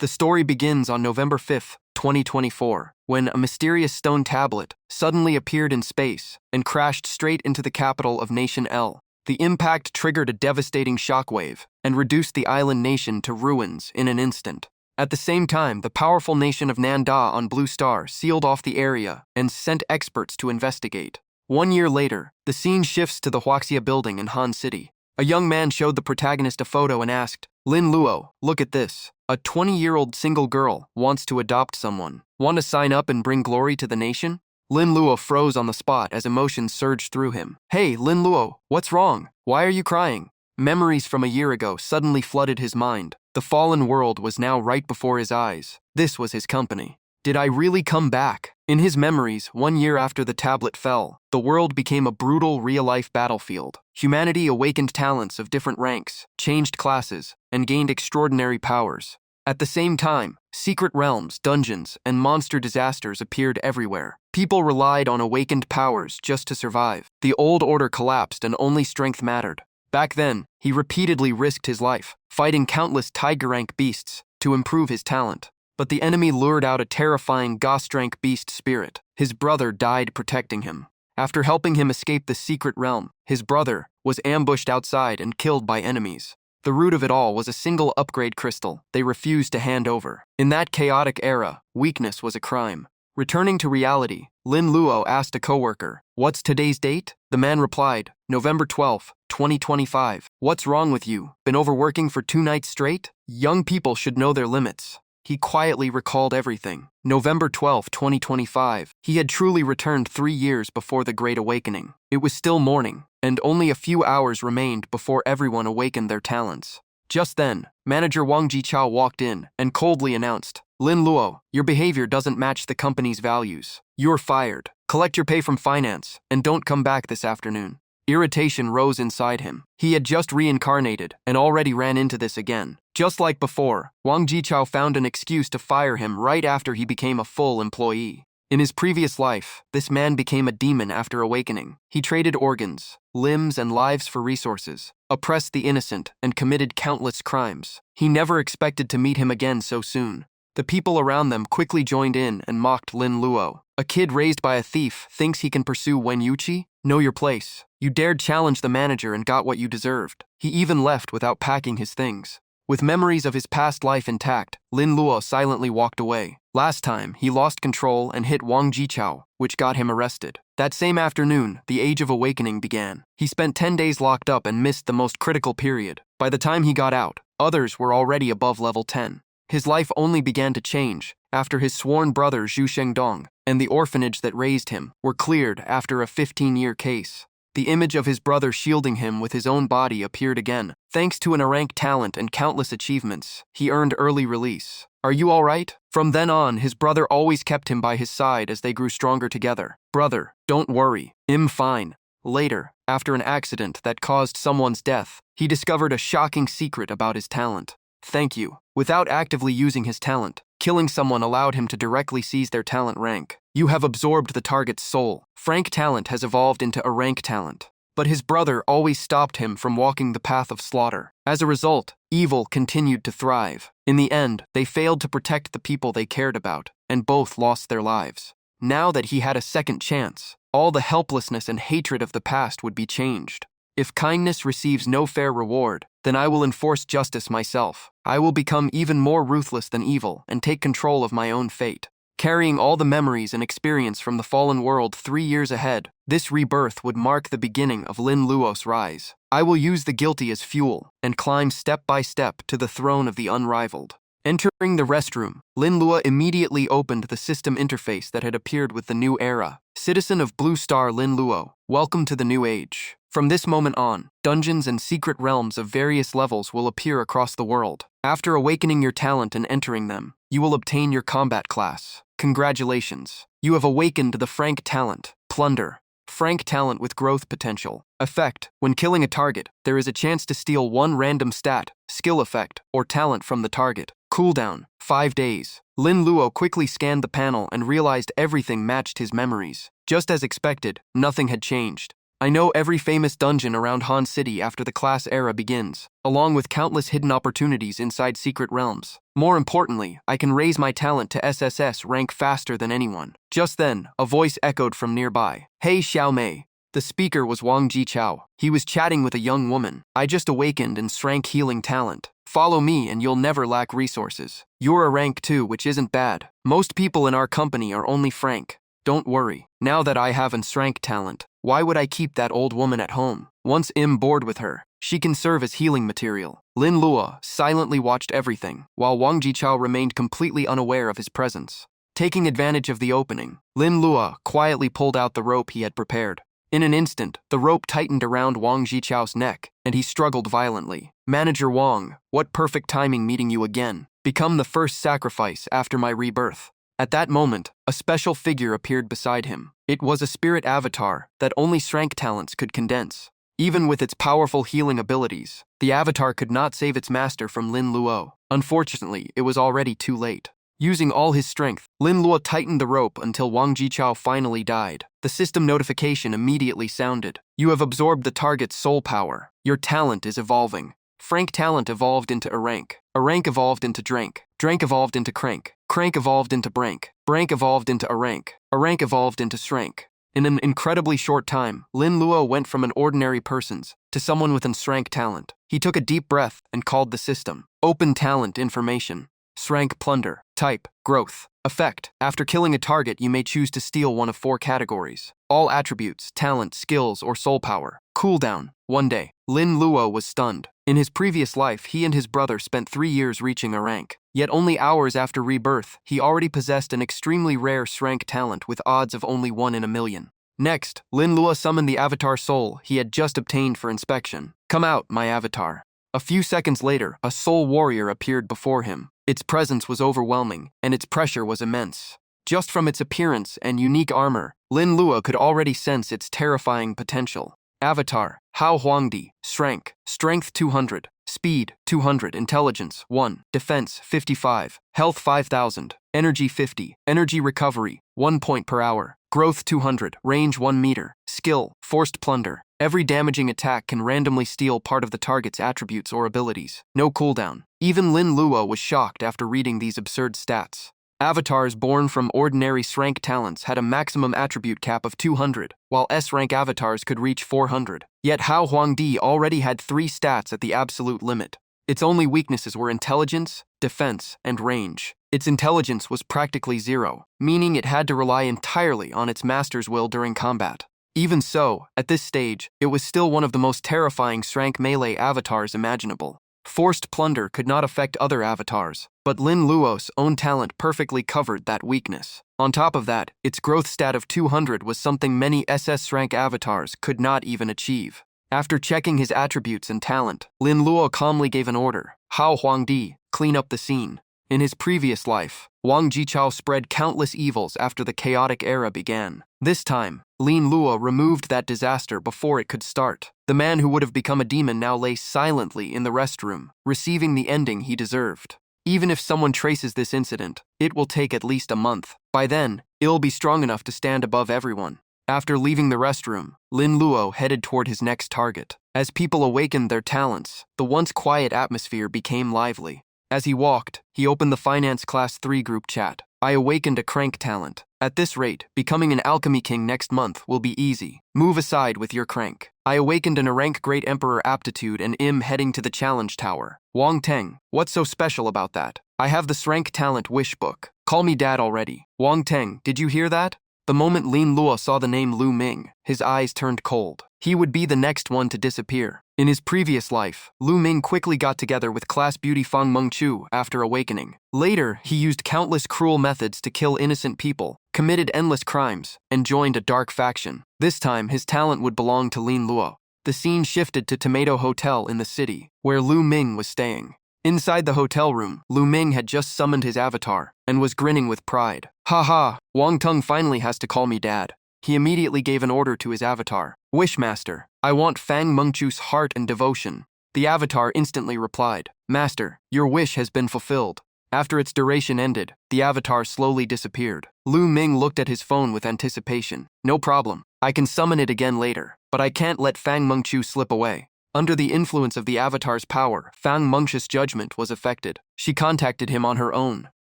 The story begins on November 5th, 2024, when a mysterious stone tablet suddenly appeared in space and crashed straight into the capital of Nation L. The impact triggered a devastating shockwave and reduced the island nation to ruins in an instant. At the same time, the powerful nation of Nanda on Blue Star sealed off the area and sent experts to investigate. 1 year later, the scene shifts to the Huaxia building in Han City. A young man showed the protagonist a photo and asked, "Lin Luo, look at this. A 20-year-old single girl wants to adopt someone. Want to sign up and bring glory to the nation?" Lin Luo froze on the spot as emotions surged through him. "Hey, Lin Luo, what's wrong? Why are you crying?" Memories from a year ago suddenly flooded his mind. The fallen world was now right before his eyes. This was his company. Did I really come back? In his memories, 1 year after the tablet fell, the world became a brutal real-life battlefield. Humanity awakened talents of different ranks, changed classes, and gained extraordinary powers. At the same time, secret realms, dungeons, and monster disasters appeared everywhere. People relied on awakened powers just to survive. The old order collapsed and only strength mattered. Back then, he repeatedly risked his life, fighting countless tiger-rank beasts to improve his talent. But the enemy lured out a terrifying ghost-rank beast spirit. His brother died protecting him. After helping him escape the secret realm, his brother was ambushed outside and killed by enemies. The root of it all was a single upgrade crystal they refused to hand over. In that chaotic era, weakness was a crime. Returning to reality, Lin Luo asked a coworker, "What's today's date?" The man replied, "November 12th, 2025. What's wrong with you? Been overworking for 2 nights straight? Young people should know their limits." He quietly recalled everything. November 12, 2025. He had truly returned 3 years before the Great Awakening. It was still morning, and only a few hours remained before everyone awakened their talents. Just then, manager Wong Jichao walked in and coldly announced, "Lin Luo, your behavior doesn't match the company's values. You're fired. Collect your pay from finance, and don't come back this afternoon." Irritation rose inside him. He had just reincarnated and already ran into this again. Just like before, Wang Jichao found an excuse to fire him right after he became a full employee. In his previous life, this man became a demon after awakening. He traded organs, limbs, and lives for resources, oppressed the innocent, and committed countless crimes. He never expected to meet him again so soon. The people around them quickly joined in and mocked Lin Luo. "A kid raised by a thief thinks he can pursue Wen Yuqi? Know your place. You dared challenge the manager and got what you deserved." He even left without packing his things. With memories of his past life intact, Lin Luo silently walked away. Last time, he lost control and hit Wang Jichao, which got him arrested. That same afternoon, the Age of Awakening began. He spent 10 days locked up and missed the most critical period. By the time he got out, others were already above level 10. His life only began to change after his sworn brother Zhu Shengdong and the orphanage that raised him were cleared after a 15-year case. The image of his brother shielding him with his own body appeared again. Thanks to an rank talent and countless achievements, he earned early release. "Are you all right?" From then on, his brother always kept him by his side as they grew stronger together. "Brother, don't worry. I'm fine." Later, after an accident that caused someone's death, he discovered a shocking secret about his talent. "Thank you." Without actively using his talent, killing someone allowed him to directly seize their talent rank. "You have absorbed the target's soul." Frank talent has evolved into a rank talent. But his brother always stopped him from walking the path of slaughter. As a result, evil continued to thrive. In the end, they failed to protect the people they cared about, and both lost their lives. Now that he had a second chance, all the helplessness and hatred of the past would be changed. "If kindness receives no fair reward, then I will enforce justice myself. I will become even more ruthless than evil and take control of my own fate." Carrying all the memories and experience from the fallen world 3 years ahead, this rebirth would mark the beginning of Lin Luo's rise. "I will use the guilty as fuel and climb step by step to the throne of the unrivaled." Entering the restroom, Lin Luo immediately opened the system interface that had appeared with the new era. "Citizen of Blue Star Lin Luo, welcome to the new age. From this moment on, dungeons and secret realms of various levels will appear across the world. After awakening your talent and entering them, you will obtain your combat class. Congratulations. You have awakened the Frank talent, Plunder. Frank talent with growth potential. Effect: when killing a target, there is a chance to steal 1 random stat, skill effect, or talent from the target. Cooldown: 5 days. Lin Luo quickly scanned the panel and realized everything matched his memories. Just as expected, nothing had changed. I know every famous dungeon around Han City after the class era begins, along with countless hidden opportunities inside secret realms. More importantly, I can raise my talent to SSS rank faster than anyone. Just then, a voice echoed from nearby. Hey Xiao Mei. The speaker was Wang Jichao. He was chatting with a young woman. I just awakened and shrank healing talent. Follow me and you'll never lack resources. You're a rank 2, which isn't bad. Most people in our company are only frank. Don't worry. Now that I have shrank talent, why would I keep that old woman at home? Once I'm bored with her, she can serve as healing material. Lin Luo silently watched everything, while Wang Jichao remained completely unaware of his presence. Taking advantage of the opening, Lin Luo quietly pulled out the rope he had prepared. In an instant, the rope tightened around Wang Jichao's neck, and he struggled violently. Manager Wong, what perfect timing meeting you again. Become the first sacrifice after my rebirth. At that moment, a special figure appeared beside him. It was a spirit avatar that only shrank talents could condense. Even with its powerful healing abilities, the avatar could not save its master from Lin Luo. Unfortunately, it was already too late. Using all his strength, Lin Luo tightened the rope until Wang Jichao finally died. The system notification immediately sounded. You have absorbed the target's soul power. Your talent is evolving. Frank talent evolved into a rank evolved into drank evolved into crank evolved into brank evolved into a rank evolved into shrank. In an incredibly short time, Lin Luo went from an ordinary person's to someone with shrank talent. He took a deep breath and called the system. Open talent information. Shrank Plunder. Type, growth. Effect, after killing a target you may choose to steal one of 4 categories. All attributes, talent, skills, or soul power. Cooldown, 1 day. Lin Luo was stunned. In his previous life, he and his brother spent 3 years reaching a rank. Yet only hours after rebirth, he already possessed an extremely rare shrank talent with odds of only 1 in a million. Next, Lin Luo summoned the avatar soul he had just obtained for inspection. Come out, my avatar. A few seconds later, a soul warrior appeared before him. Its presence was overwhelming, and its pressure was immense. Just from its appearance and unique armor, Lin Luo could already sense its terrifying potential. Avatar, Hao Huangdi, Shrank, Strength 200, Speed 200, Intelligence 1, Defense 55, Health 5000, Energy 50, Energy Recovery 1 point per hour, Growth 200, Range 1 meter, Skill, Forced Plunder. Every damaging attack can randomly steal part of the target's attributes or abilities. No cooldown. Even Lin Luo was shocked after reading these absurd stats. Avatars born from ordinary shrank talents had a maximum attribute cap of 200, while S-rank avatars could reach 400. Yet Hao Huangdi already had 3 stats at the absolute limit. Its only weaknesses were intelligence, defense, and range. Its intelligence was practically 0, meaning it had to rely entirely on its master's will during combat. Even so, at this stage, it was still one of the most terrifying shrank melee avatars imaginable. Forced Plunder could not affect other avatars, but Lin Luo's own talent perfectly covered that weakness. On top of that, its growth stat of 200 was something many SS rank avatars could not even achieve. After checking his attributes and talent, Lin Luo calmly gave an order. Hao Huangdi, clean up the scene. In his previous life, Wang Jichao spread countless evils after the chaotic era began. This time, Lin Luo removed that disaster before it could start. The man who would have become a demon now lay silently in the restroom, receiving the ending he deserved. Even if someone traces this incident, it will take at least a month. By then, it'll be strong enough to stand above everyone. After leaving the restroom, Lin Luo headed toward his next target. As people awakened their talents, the once quiet atmosphere became lively. As he walked, he opened the Finance Class 3 group chat. I awakened a crank talent. At this rate, becoming an alchemy king next month will be easy. Move aside with your crank. I awakened an rank Great Emperor aptitude and am heading to the challenge tower. Wong Teng, what's so special about that? I have the shrank talent wish book. Call me dad already. Wong Teng, did you hear that? The moment Lin Luo saw the name Lu Ming, his eyes turned cold. He would be the next one to disappear. In his previous life, Lu Ming quickly got together with class beauty Fang Mengchu after awakening. Later, he used countless cruel methods to kill innocent people, committed endless crimes, and joined a dark faction. This time, his talent would belong to Lin Luo. The scene shifted to Tomato Hotel in the city, where Lu Ming was staying. Inside the hotel room, Lu Ming had just summoned his avatar and was grinning with pride. Ha, Wang Tung finally has to call me dad. He immediately gave an order to his avatar. Wishmaster, I want Fang Mengchu's heart and devotion. The avatar instantly replied, Master, your wish has been fulfilled. After its duration ended, the avatar slowly disappeared. Lu Ming looked at his phone with anticipation. No problem. I can summon it again later. but I can't let Fang Mengqiu slip away. Under the influence of the Avatar's power, Fang Mengqiu's judgment was affected. She contacted him on her own.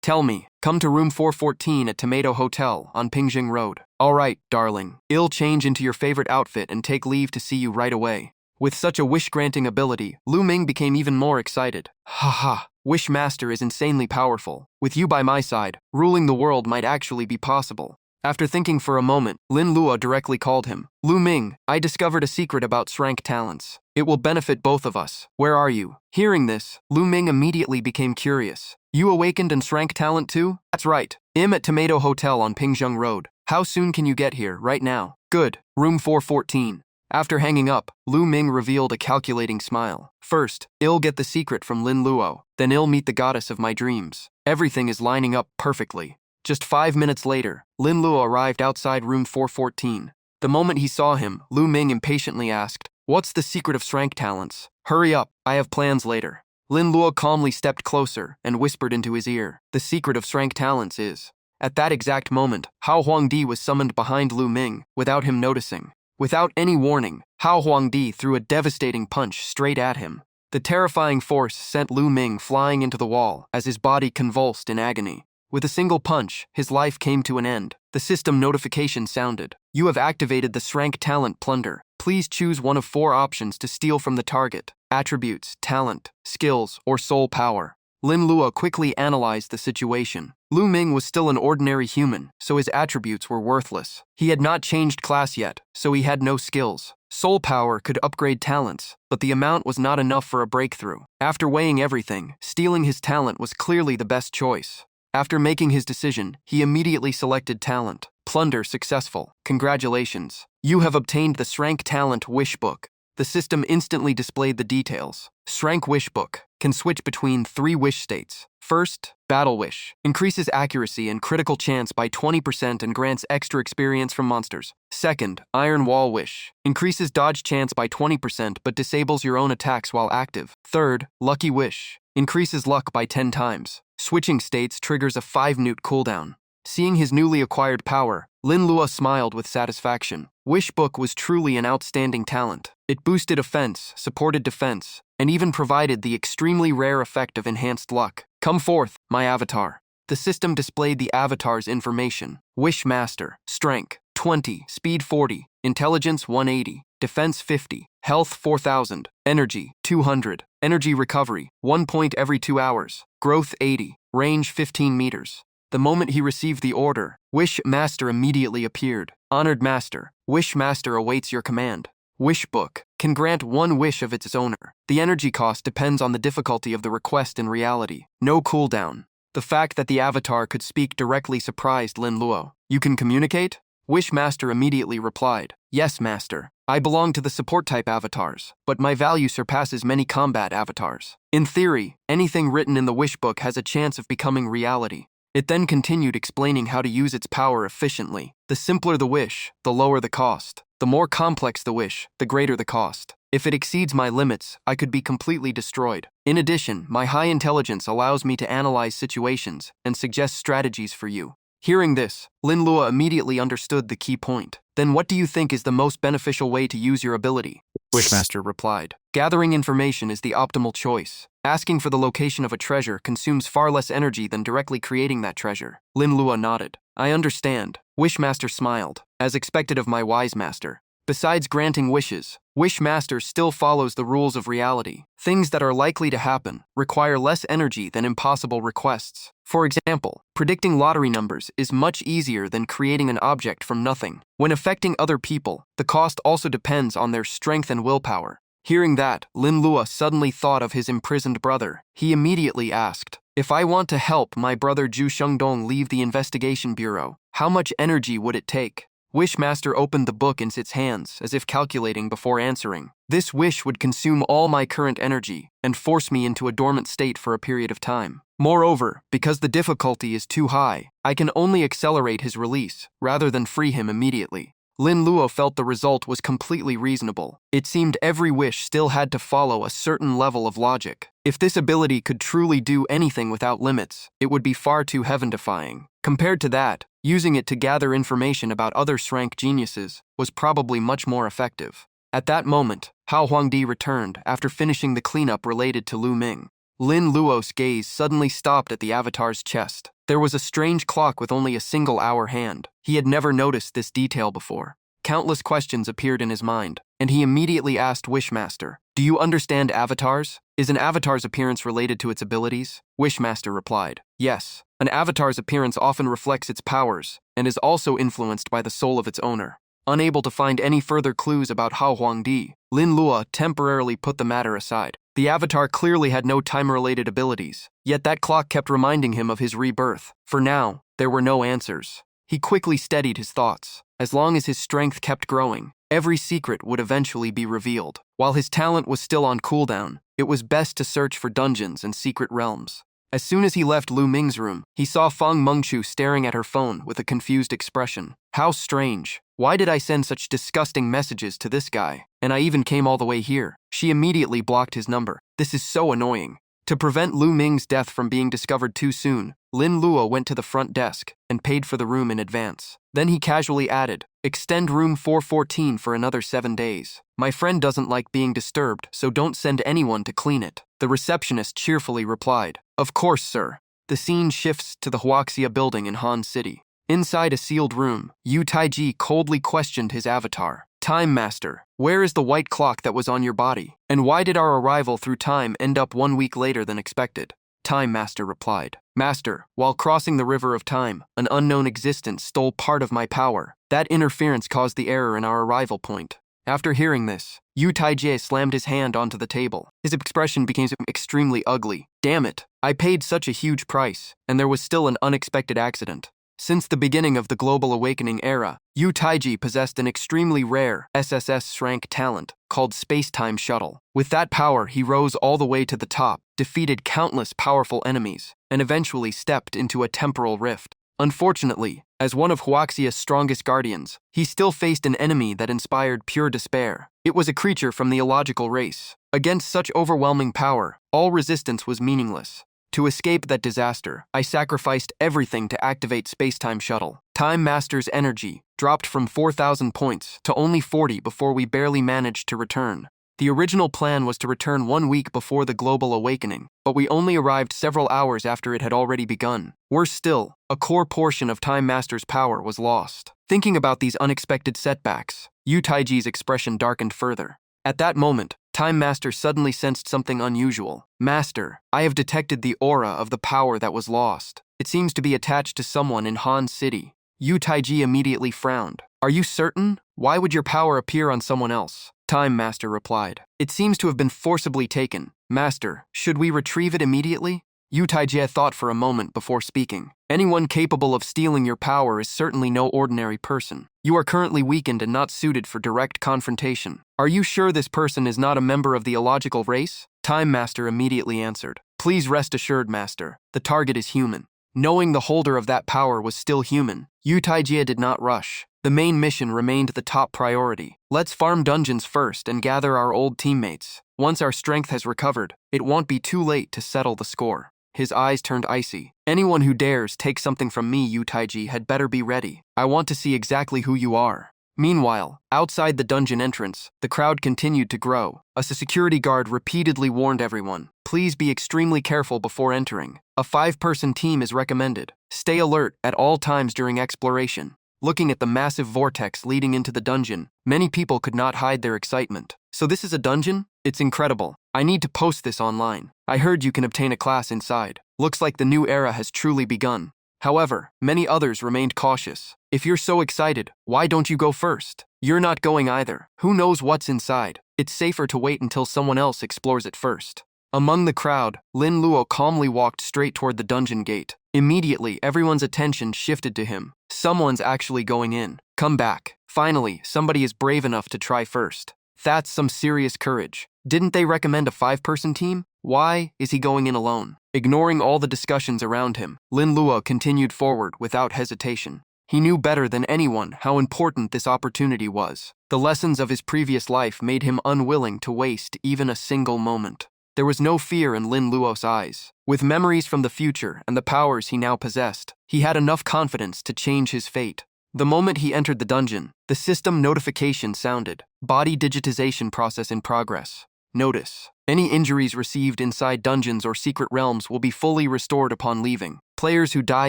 Tell me, come to room 414 at Tomato Hotel on Pingjing Road. All right, darling. I'll change into your favorite outfit and take leave to see you right away. With such a wish-granting ability, Lu Ming became even more excited. Haha, Wishmaster is insanely powerful. With you by my side, ruling the world might actually be possible. After thinking for a moment, Lin Luo directly called him. Lu Ming, I discovered a secret about Shrank talents. It will benefit both of us. Where are you? Hearing this, Lu Ming immediately became curious. You awakened and Shrank talent too? That's right. I'm at Tomato Hotel on Pingjing Road. How soon can you get here, right now? Good. Room 414. After hanging up, Lu Ming revealed a calculating smile. First, I'll get the secret from Lin Luo. Then I'll meet the goddess of my dreams. Everything is lining up perfectly. Just 5 minutes later, Lin Luo arrived outside room 414. The moment he saw him, Lu Ming impatiently asked, What's the secret of Shrank talents? Hurry up, I have plans later. Lin Luo calmly stepped closer and whispered into his ear, The secret of Shrank talents is... At that exact moment, Hao Huangdi was summoned behind Lu Ming, without him noticing. Without any warning, Hao Huangdi threw a devastating punch straight at him. The terrifying force sent Lu Ming flying into the wall as his body convulsed in agony. With a single punch, his life came to an end. The system notification sounded. You have activated the Shrank talent Plunder. Please choose one of 4 options to steal from the target. Attributes, talent, skills, or soul power. Lin Luo quickly analyzed the situation. Lu Ming was still an ordinary human, so his attributes were worthless. He had not changed class yet, so he had no skills. Soul power could upgrade talents, but the amount was not enough for a breakthrough. After weighing everything, stealing his talent was clearly the best choice. After making his decision, he immediately selected talent. Plunder successful. Congratulations. You have obtained the Shrank Talent Wish Book. The system instantly displayed the details. Shrank Wish Book can switch between 3 wish states. First, Battle Wish. Increases accuracy and critical chance by 20% and grants extra experience from monsters. Second, Iron Wall Wish. Increases dodge chance by 20% but disables your own attacks while active. Third, Lucky Wish. Increases luck by 10 times. Switching states triggers a 5-minute cooldown. Seeing his newly acquired power, Lin Luo smiled with satisfaction. Wish Book was truly an outstanding talent. It boosted offense, supported defense, and even provided the extremely rare effect of enhanced luck. Come forth, my avatar. The system displayed the avatar's information. Wish Master, Strength 20, Speed 40, Intelligence 180, Defense 50, Health 4000, Energy 200, Energy Recovery 1 point every 2 hours, Growth 80, Range 15 meters. The moment he received the order, Wish Master immediately appeared. Honored Master, Wish Master awaits your command. Wish Book can grant 1 wish of its owner. The energy cost depends on the difficulty of the request in reality. No cooldown. The fact that the avatar could speak directly surprised Lin Luo. You can communicate? Wish Master immediately replied, Yes, Master. I belong to the support-type avatars, but my value surpasses many combat avatars. In theory, anything written in the Wish Book has a chance of becoming reality. It then continued explaining how to use its power efficiently. The simpler the wish, the lower the cost. The more complex the wish, the greater the cost. If it exceeds my limits, I could be completely destroyed. In addition, my high intelligence allows me to analyze situations and suggest strategies for you. Hearing this, Lin Luo immediately understood the key point. Then what do you think is the most beneficial way to use your ability? Wishmaster replied, Gathering information is the optimal choice. Asking for the location of a treasure consumes far less energy than directly creating that treasure. Lin Luo nodded. I understand. Wishmaster smiled, as expected of my wise master. Besides granting wishes, Wishmaster still follows the rules of reality. Things that are likely to happen require less energy than impossible requests. For example, predicting lottery numbers is much easier than creating an object from nothing. When affecting other people, the cost also depends on their strength and willpower. Hearing that, Lin Luo suddenly thought of his imprisoned brother. He immediately asked, If I want to help my brother Zhu Shengdong leave the investigation bureau, how much energy would it take? Wishmaster opened the book in its hands, as if calculating before answering. This wish would consume all my current energy and force me into a dormant state for a period of time. Moreover, because the difficulty is too high, I can only accelerate his release, rather than free him immediately. Lin Luo felt the result was completely reasonable. It seemed every wish still had to follow a certain level of logic. If this ability could truly do anything without limits, it would be far too heaven-defying. Compared to that, using it to gather information about other Shrank geniuses was probably much more effective. At that moment, Hao Huangdi returned after finishing the cleanup related to Lu Ming. Lin Luo's gaze suddenly stopped at the avatar's chest. There was a strange clock with only a single hour hand. He had never noticed this detail before. Countless questions appeared in his mind, and he immediately asked Wishmaster, "Do you understand avatars? Is an avatar's appearance related to its abilities?" Wishmaster replied, "Yes. An avatar's appearance often reflects its powers, and is also influenced by the soul of its owner." Unable to find any further clues about Hao Huangdi, Lin Luo temporarily put the matter aside. The avatar clearly had no time-related abilities, yet that clock kept reminding him of his rebirth. For now, there were no answers. He quickly steadied his thoughts. As long as his strength kept growing, every secret would eventually be revealed. While his talent was still on cooldown, it was best to search for dungeons and secret realms. As soon as he left Lu Ming's room, he saw Feng Mengchu staring at her phone with a confused expression. How strange. Why did I send such disgusting messages to this guy? And I even came all the way here. She immediately blocked his number. This is so annoying. To prevent Lu Ming's death from being discovered too soon, Lin Luo went to the front desk and paid for the room in advance. Then he casually added, "Extend room 414 for another 7 days. My friend doesn't like being disturbed, so don't send anyone to clean it." The receptionist cheerfully replied, "Of course, sir." The scene shifts to the Huaxia building in Han City. Inside a sealed room, Yu Taiji coldly questioned his avatar. "Time Master, where is the white clock that was on your body? And why did our arrival through time end up 1 week later than expected?" Time Master replied, "Master, while crossing the river of time, an unknown existence stole part of my power. That interference caused the error in our arrival point." After hearing this, Yu Taiji slammed his hand onto the table. His expression became extremely ugly. "Damn it, I paid such a huge price, and there was still an unexpected accident." Since the beginning of the Global Awakening era, Yu Taiji possessed an extremely rare SSS rank talent called Space-Time Shuttle. With that power, he rose all the way to the top, defeated countless powerful enemies, and eventually stepped into a temporal rift. Unfortunately, as one of Huaxia's strongest guardians, he still faced an enemy that inspired pure despair. It was a creature from the illogical race. Against such overwhelming power, all resistance was meaningless. To escape that disaster, I sacrificed everything to activate Space-Time Shuttle. Time Master's energy dropped from 4,000 points to only 40 before we barely managed to return. The original plan was to return 1 week before the Global Awakening, but we only arrived several hours after it had already begun. Worse still, a core portion of Time Master's power was lost. Thinking about these unexpected setbacks, Yu Taiji's expression darkened further. At that moment, Time Master suddenly sensed something unusual. "Master, I have detected the aura of the power that was lost. It seems to be attached to someone in Han City." Yu Taiji immediately frowned. "Are you certain? Why would your power appear on someone else?" Time Master replied, "It seems to have been forcibly taken. Master, should we retrieve it immediately?" Yu Taiji thought for a moment before speaking. "Anyone capable of stealing your power is certainly no ordinary person. You are currently weakened and not suited for direct confrontation. Are you sure this person is not a member of the illogical race?" Time Master immediately answered, "Please rest assured, Master. The target is human." Knowing the holder of that power was still human, Yu Taiji did not rush. The main mission remained the top priority. "Let's farm dungeons first and gather our old teammates. Once our strength has recovered, it won't be too late to settle the score." His eyes turned icy. "Anyone who dares take something from me, Yu Taiji, had better be ready. I want to see exactly who you are." Meanwhile, outside the dungeon entrance, the crowd continued to grow. A security guard repeatedly warned everyone, "Please be extremely careful before entering. A 5-person team is recommended. Stay alert at all times during exploration." Looking at the massive vortex leading into the dungeon, many people could not hide their excitement. "So this is a dungeon? It's incredible. I need to post this online. I heard you can obtain a class inside. Looks like the new era has truly begun." However, many others remained cautious. "If you're so excited, why don't you go first?" "You're not going either. Who knows what's inside? It's safer to wait until someone else explores it first." Among the crowd, Lin Luo calmly walked straight toward the dungeon gate. Immediately, everyone's attention shifted to him. "Someone's actually going in. Come back. Finally, somebody is brave enough to try first. That's some serious courage. Didn't they recommend a 5-person team? Why is he going in alone?" Ignoring all the discussions around him, Lin Luo continued forward without hesitation. He knew better than anyone how important this opportunity was. The lessons of his previous life made him unwilling to waste even a single moment. There was no fear in Lin Luo's eyes. With memories from the future and the powers he now possessed, he had enough confidence to change his fate. The moment he entered the dungeon, the system notification sounded. Body digitization process in progress. Notice: any injuries received inside dungeons or secret realms will be fully restored upon leaving. Players who die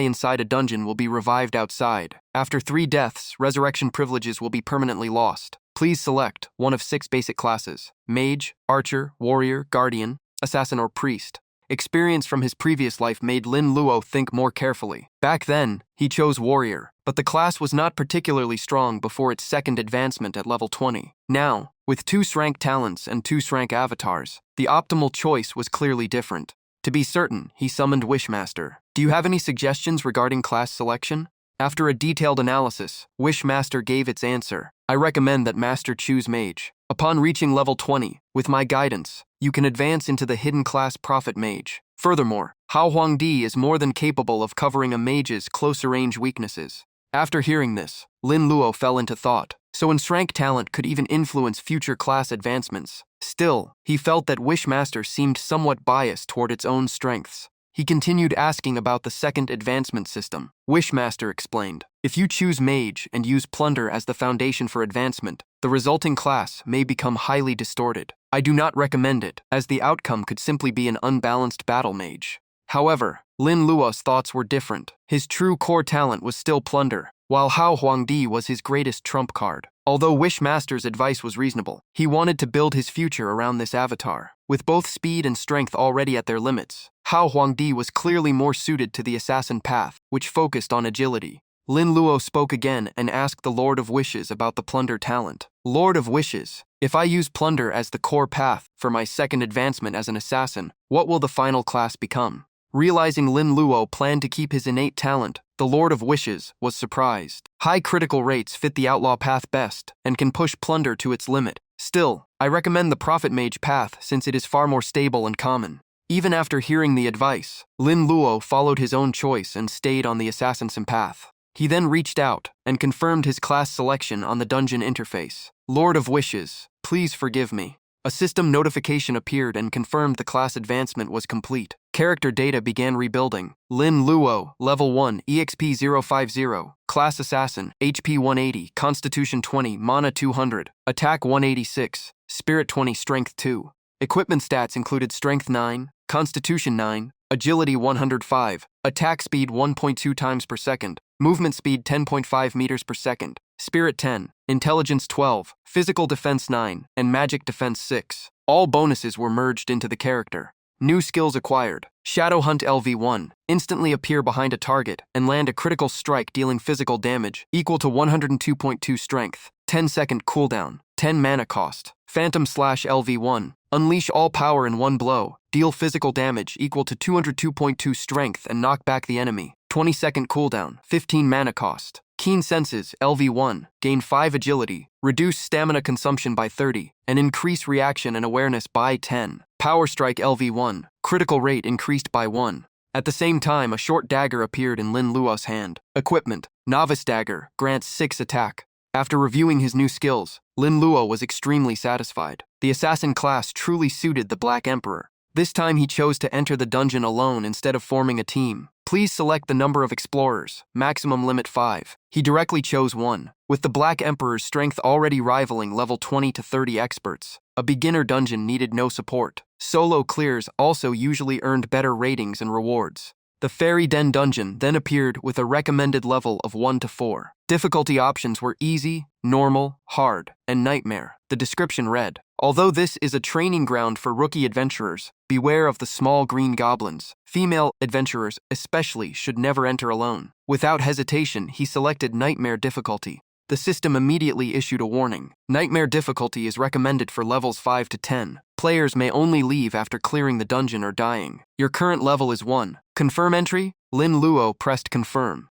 inside a dungeon will be revived outside. After 3 deaths, resurrection privileges will be permanently lost. Please select one of 6 basic classes: Mage, Archer, Warrior, Guardian, Assassin, or Priest. Experience from his previous life made Lin Luo think more carefully. Back then, he chose Warrior, but the class was not particularly strong before its second advancement at level 20. Now, with 2 rank talents and 2 rank avatars, the optimal choice was clearly different. To be certain, he summoned Wishmaster. Do you have any suggestions regarding class selection? After a detailed analysis, Wishmaster gave its answer. I recommend that Master choose Mage. Upon reaching level 20, with my guidance, you can advance into the hidden class Prophet Mage. Furthermore, Hao Huangdi is more than capable of covering a mage's closer range weaknesses. After hearing this, Lin Luo fell into thought. So rank talent could even influence future class advancements. Still, he felt that Wishmaster seemed somewhat biased toward its own strengths. He continued asking about the second advancement system. Wishmaster explained, if you choose Mage and use Plunder as the foundation for advancement, the resulting class may become highly distorted. I do not recommend it, as the outcome could simply be an unbalanced battle mage. However, Lin Luo's thoughts were different. His true core talent was still Plunder, while Hao Huangdi was his greatest trump card. Although Wishmaster's advice was reasonable, he wanted to build his future around this avatar. With both speed and strength already at their limits, Hao Huangdi was clearly more suited to the assassin path, which focused on agility. Lin Luo spoke again and asked the Lord of Wishes about the Plunder talent. Lord of Wishes, if I use Plunder as the core path for my second advancement as an assassin, what will the final class become? Realizing Lin Luo planned to keep his innate talent, the Lord of Wishes was surprised. High critical rates fit the outlaw path best and can push Plunder to its limit. Still, I recommend the Prophet Mage path since it is far more stable and common. Even after hearing the advice, Lin Luo followed his own choice and stayed on the assassin path. He then reached out and confirmed his class selection on the dungeon interface. Lord of Wishes, please forgive me. A system notification appeared and confirmed the class advancement was complete. Character data began rebuilding. Lin Luo, Level 1, EXP 050, Class Assassin, HP 180, Constitution 20, Mana 200, Attack 186, Spirit 20, Strength 2. Equipment stats included Strength 9, Constitution 9, Agility 105, Attack Speed 1.2 times per second, Movement Speed 10.5 meters per second, Spirit 10, Intelligence 12, Physical Defense 9, and Magic Defense 6. All bonuses were merged into the character. New skills acquired. Shadow Hunt LV1. Instantly appear behind a target and land a critical strike dealing physical damage equal to 102.2 strength. 10-second cooldown. 10 mana cost. Phantom Slash LV1. Unleash all power in one blow. Deal physical damage equal to 202.2 strength and knock back the enemy. 20-second cooldown. 15 mana cost. Keen Senses LV1. Gain 5 agility. Reduce stamina consumption by 30 and increase reaction and awareness by 10. Power Strike LV1. Critical rate increased by 1. At the same time, a short dagger appeared in Lin Luo's hand. Equipment. Novice Dagger. Grants 6 attack. After reviewing his new skills, Lin Luo was extremely satisfied. The assassin class truly suited the Black Emperor. This time he chose to enter the dungeon alone instead of forming a team. Please select the number of explorers, maximum limit 5. He directly chose 1. With the Black Emperor's strength already rivaling level 20 to 30 experts, a beginner dungeon needed no support. Solo clears also usually earned better ratings and rewards. The Fairy Den dungeon then appeared with a recommended level of 1 to 4. Difficulty options were easy, normal, hard, and nightmare. The description read, although this is a training ground for rookie adventurers, beware of the small green goblins. Female adventurers especially should never enter alone. Without hesitation, he selected Nightmare difficulty. The system immediately issued a warning. Nightmare difficulty is recommended for levels 5 to 10. Players may only leave after clearing the dungeon or dying. Your current level is 1. Confirm entry? Lin Luo pressed confirm.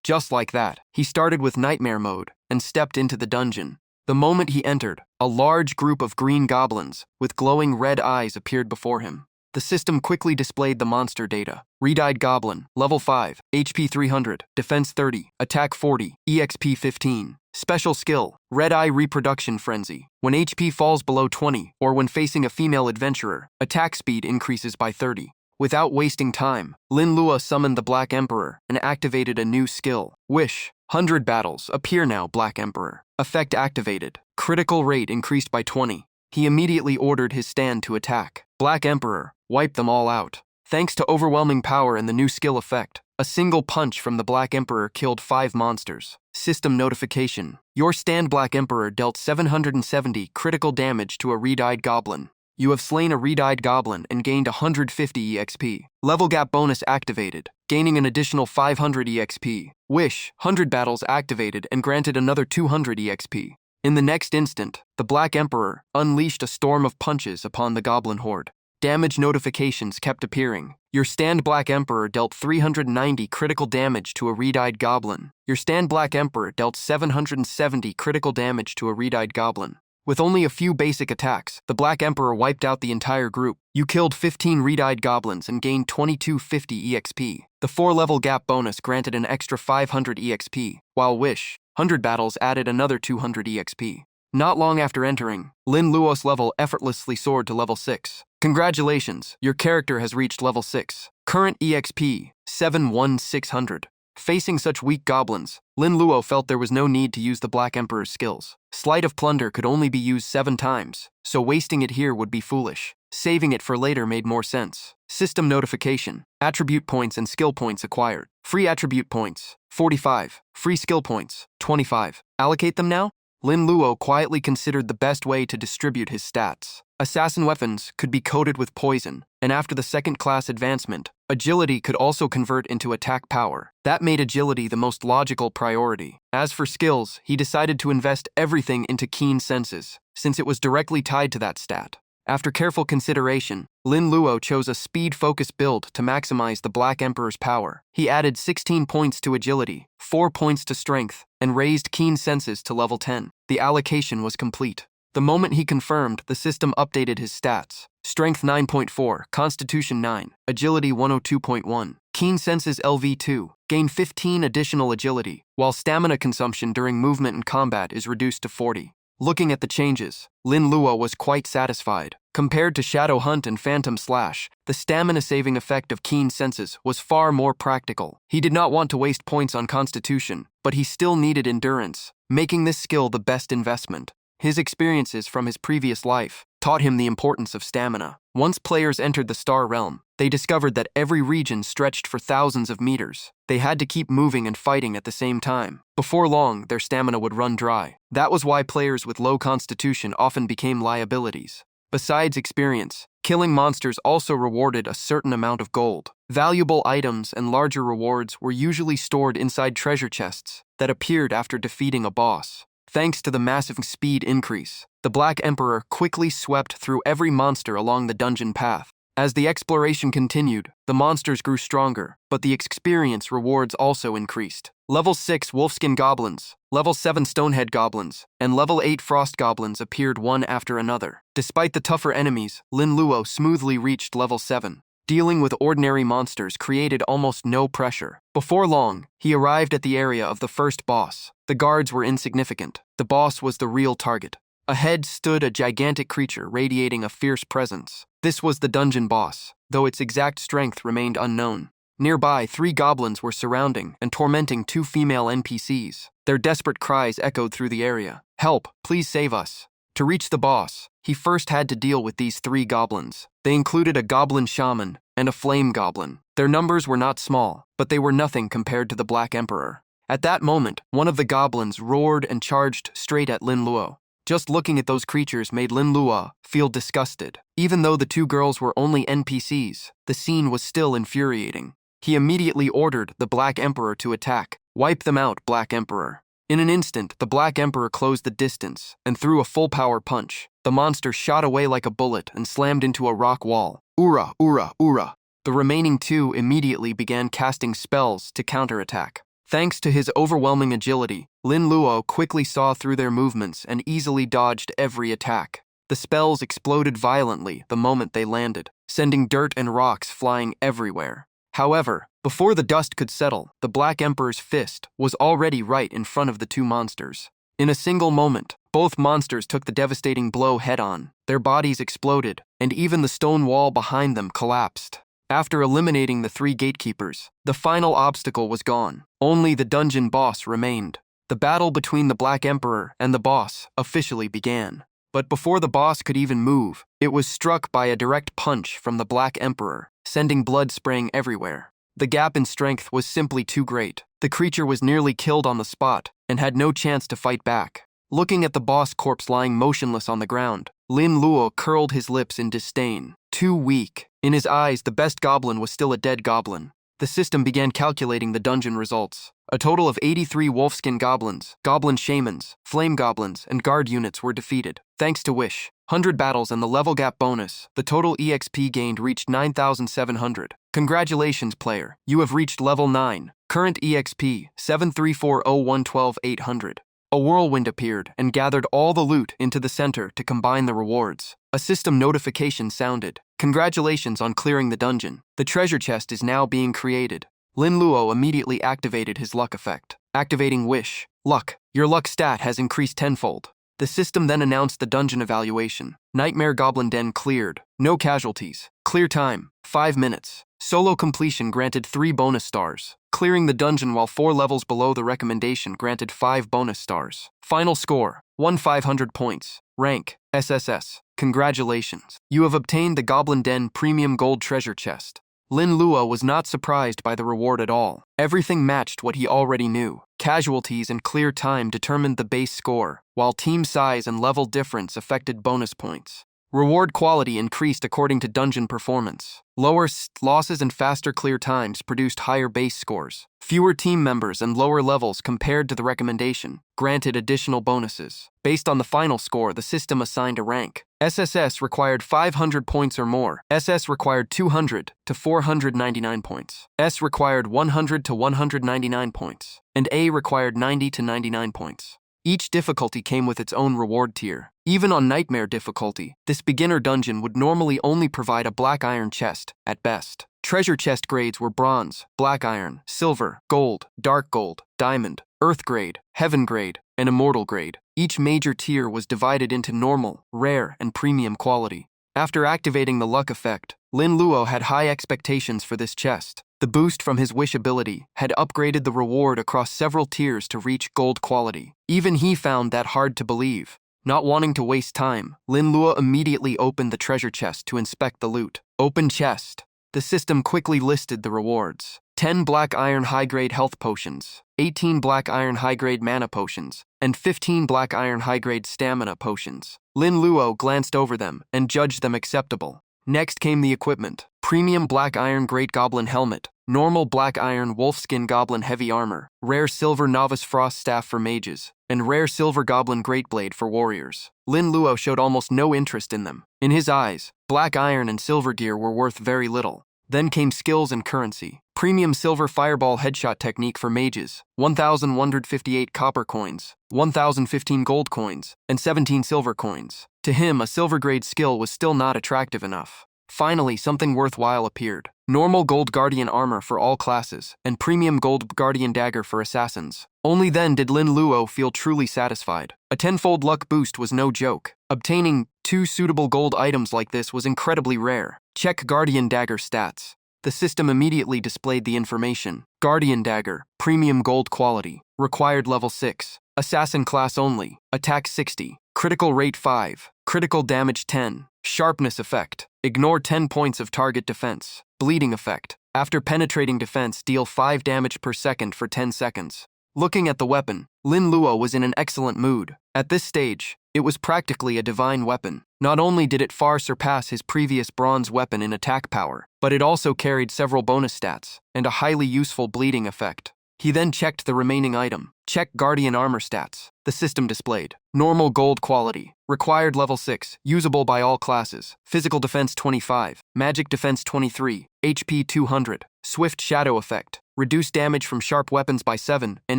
Just like that, he started with Nightmare mode and stepped into the dungeon. The moment he entered, a large group of green goblins with glowing red eyes appeared before him. The system quickly displayed the monster data. Red-Eyed Goblin, Level 5, HP 300, Defense 30, Attack 40, EXP 15. Special Skill, Red-Eye Reproduction Frenzy. When HP falls below 20, or when facing a female adventurer, attack speed increases by 30. Without wasting time, Lin Luo summoned the Black Emperor and activated a new skill. Wish. 100 battles. Appear now, Black Emperor. Effect activated. critical rate increased by 20. He immediately ordered his stand to attack. Black Emperor wiped them all out. Thanks to overwhelming power and the new skill effect, a single punch from the Black Emperor killed 5 monsters. System notification. Your stand Black Emperor dealt 770 critical damage to a red-eyed goblin. You have slain a red-eyed goblin and gained 150 EXP. Level gap bonus activated, gaining an additional 500 EXP. Wish, 100 battles activated and granted another 200 EXP. In the next instant, the Black Emperor unleashed a storm of punches upon the goblin horde. Damage notifications kept appearing. Your stand Black Emperor dealt 390 critical damage to a red-eyed goblin. Your stand Black Emperor dealt 770 critical damage to a red-eyed goblin. With only a few basic attacks, the Black Emperor wiped out the entire group. You killed 15 red-eyed goblins and gained 2250 EXP. The 4-level gap bonus granted an extra 500 EXP, while Wish, 100 battles added another 200 EXP. Not long after entering, Lin Luo's level effortlessly soared to level 6. Congratulations, your character has reached level 6. Current EXP, 71600. Facing such weak goblins, Lin Luo felt there was no need to use the Black Emperor's skills. Sleight of Plunder could only be used 7 times, so wasting it here would be foolish. Saving it for later made more sense. System notification. Attribute points and skill points acquired. Free attribute points, 45. Free skill points, 25. Allocate them now? Lin Luo quietly considered the best way to distribute his stats. Assassin weapons could be coated with poison, and after the second-class advancement, agility could also convert into attack power. That made agility the most logical priority. As for skills, he decided to invest everything into keen senses, since it was directly tied to that stat. After careful consideration, Lin Luo chose a speed-focused build to maximize the Black Emperor's power. He added 16 points to agility, 4 points to strength, and raised keen senses to level 10. The allocation was complete. The moment he confirmed, the system updated his stats. Strength 9.4, Constitution 9, Agility 102.1, Keen Senses LV2, gain 15 additional agility, while stamina consumption during movement and combat is reduced to 40. Looking at the changes, Lin Luo was quite satisfied. Compared to Shadow Hunt and Phantom Slash, the stamina-saving effect of Keen Senses was far more practical. He did not want to waste points on Constitution, but he still needed Endurance, making this skill the best investment. His experiences from his previous life taught him the importance of stamina. Once players entered the Star Realm, they discovered that every region stretched for thousands of meters. They had to keep moving and fighting at the same time. Before long, their stamina would run dry. That was why players with low constitution often became liabilities. Besides experience, killing monsters also rewarded a certain amount of gold. Valuable items and larger rewards were usually stored inside treasure chests that appeared after defeating a boss. Thanks to the massive speed increase, the Black Emperor quickly swept through every monster along the dungeon path. As the exploration continued, the monsters grew stronger, but the experience rewards also increased. Level 6 Wolfskin Goblins, Level 7 Stonehead Goblins, and Level 8 Frost Goblins appeared one after another. Despite the tougher enemies, Lin Luo smoothly reached Level 7. Dealing with ordinary monsters created almost no pressure. Before long, he arrived at the area of the first boss. The guards were insignificant. The boss was the real target. Ahead stood a gigantic creature radiating a fierce presence. This was the dungeon boss, though its exact strength remained unknown. Nearby, 3 goblins were surrounding and tormenting 2 female NPCs. Their desperate cries echoed through the area. "Help, please save us." To reach the boss, he first had to deal with these 3 goblins. They included a goblin shaman and a flame goblin. Their numbers were not small, but they were nothing compared to the Black Emperor. At that moment, one of the goblins roared and charged straight at Lin Luo. Just looking at those creatures made Lin Luo feel disgusted. Even though the 2 girls were only NPCs, the scene was still infuriating. He immediately ordered the Black Emperor to attack. "Wipe them out, Black Emperor." In an instant, the Black Emperor closed the distance and threw a full-power punch. The monster shot away like a bullet and slammed into a rock wall. "Ura, ura, ura." The remaining 2 immediately began casting spells to counterattack. Thanks to his overwhelming agility, Lin Luo quickly saw through their movements and easily dodged every attack. The spells exploded violently the moment they landed, sending dirt and rocks flying everywhere. However, before the dust could settle, the Black Emperor's fist was already right in front of the 2 monsters. In a single moment, both monsters took the devastating blow head-on. Their bodies exploded, and even the stone wall behind them collapsed. After eliminating the 3 gatekeepers, the final obstacle was gone. Only the dungeon boss remained. The battle between the Black Emperor and the boss officially began. But before the boss could even move, it was struck by a direct punch from the Black Emperor, sending blood spraying everywhere. The gap in strength was simply too great. The creature was nearly killed on the spot and had no chance to fight back. Looking at the boss corpse lying motionless on the ground, Lin Luo curled his lips in disdain. Too weak. In his eyes, the best goblin was still a dead goblin. The system began calculating the dungeon results. A total of 83 wolfskin goblins, goblin shamans, flame goblins, and guard units were defeated. Thanks to Wish, 100 battles and the level gap bonus, the total EXP gained reached 9,700. Congratulations, player. You have reached level 9. Current EXP, 7340112,800. A whirlwind appeared and gathered all the loot into the center to combine the rewards. A system notification sounded. Congratulations on clearing the dungeon. The treasure chest is now being created. Lin Luo immediately activated his luck effect. Activating Wish. Luck. Your luck stat has increased tenfold. The system then announced the dungeon evaluation. Nightmare Goblin Den cleared. No casualties. Clear time, 5 minutes. Solo completion granted 3 bonus stars. Clearing the dungeon while 4 levels below the recommendation granted 5 bonus stars. Final score, 1,500 points. Rank, SSS. Congratulations. You have obtained the Goblin Den Premium Gold Treasure Chest. Lin Luo was not surprised by the reward at all. Everything matched what he already knew. Casualties and clear time determined the base score, while team size and level difference affected bonus points. Reward quality increased according to dungeon performance. Lower losses and faster clear times produced higher base scores. Fewer team members and lower levels compared to the recommendation granted additional bonuses. Based on the final score, the system assigned a rank. SSS required 500 points or more. SS required 200 to 499 points. S required 100 to 199 points. And A required 90 to 99 points. Each difficulty came with its own reward tier. Even on Nightmare difficulty, this beginner dungeon would normally only provide a black iron chest, at best. Treasure chest grades were bronze, black iron, silver, gold, dark gold, diamond, earth grade, heaven grade, and immortal grade. Each major tier was divided into normal, rare, and premium quality. After activating the luck effect, Lin Luo had high expectations for this chest. The boost from his wish ability had upgraded the reward across several tiers to reach gold quality. Even he found that hard to believe. Not wanting to waste time, Lin Luo immediately opened the treasure chest to inspect the loot. Open chest. The system quickly listed the rewards. 10 black iron high-grade health potions, 18 black iron high-grade mana potions, and 15 black iron high-grade stamina potions. Lin Luo glanced over them and judged them acceptable. Next came the equipment. Premium black iron great goblin helmet, normal black iron wolfskin goblin heavy armor, rare silver novice frost staff for mages, and rare silver goblin great blade for warriors. Lin Luo showed almost no interest in them. In his eyes, black iron and silver gear were worth very little. Then came skills and currency. Premium silver fireball headshot technique for mages, 1,158 copper coins, 1,015 gold coins, and 17 silver coins. To him, a silver grade skill was still not attractive enough. Finally, something worthwhile appeared. Normal gold guardian armor for all classes, and premium gold guardian dagger for assassins. Only then did Lin Luo feel truly satisfied. A tenfold luck boost was no joke. Obtaining 2 suitable gold items like this was incredibly rare. Check guardian dagger stats. The system immediately displayed the information. Guardian dagger, premium gold quality, required level 6, assassin class only, attack 60, critical rate 5, critical damage 10, sharpness effect, ignore 10 points of target defense, bleeding effect, after penetrating defense deal 5 damage per second for 10 seconds. Looking at the weapon, Lin Luo was in an excellent mood. At this stage, it was practically a divine weapon. Not only did it far surpass his previous bronze weapon in attack power, but it also carried several bonus stats and a highly useful bleeding effect. He then checked the remaining item. Check guardian armor stats. The system displayed. Normal gold quality. Required level 6. Usable by all classes. Physical defense 25. Magic defense 23. HP 200. Swift shadow effect. Reduce damage from sharp weapons by 7 and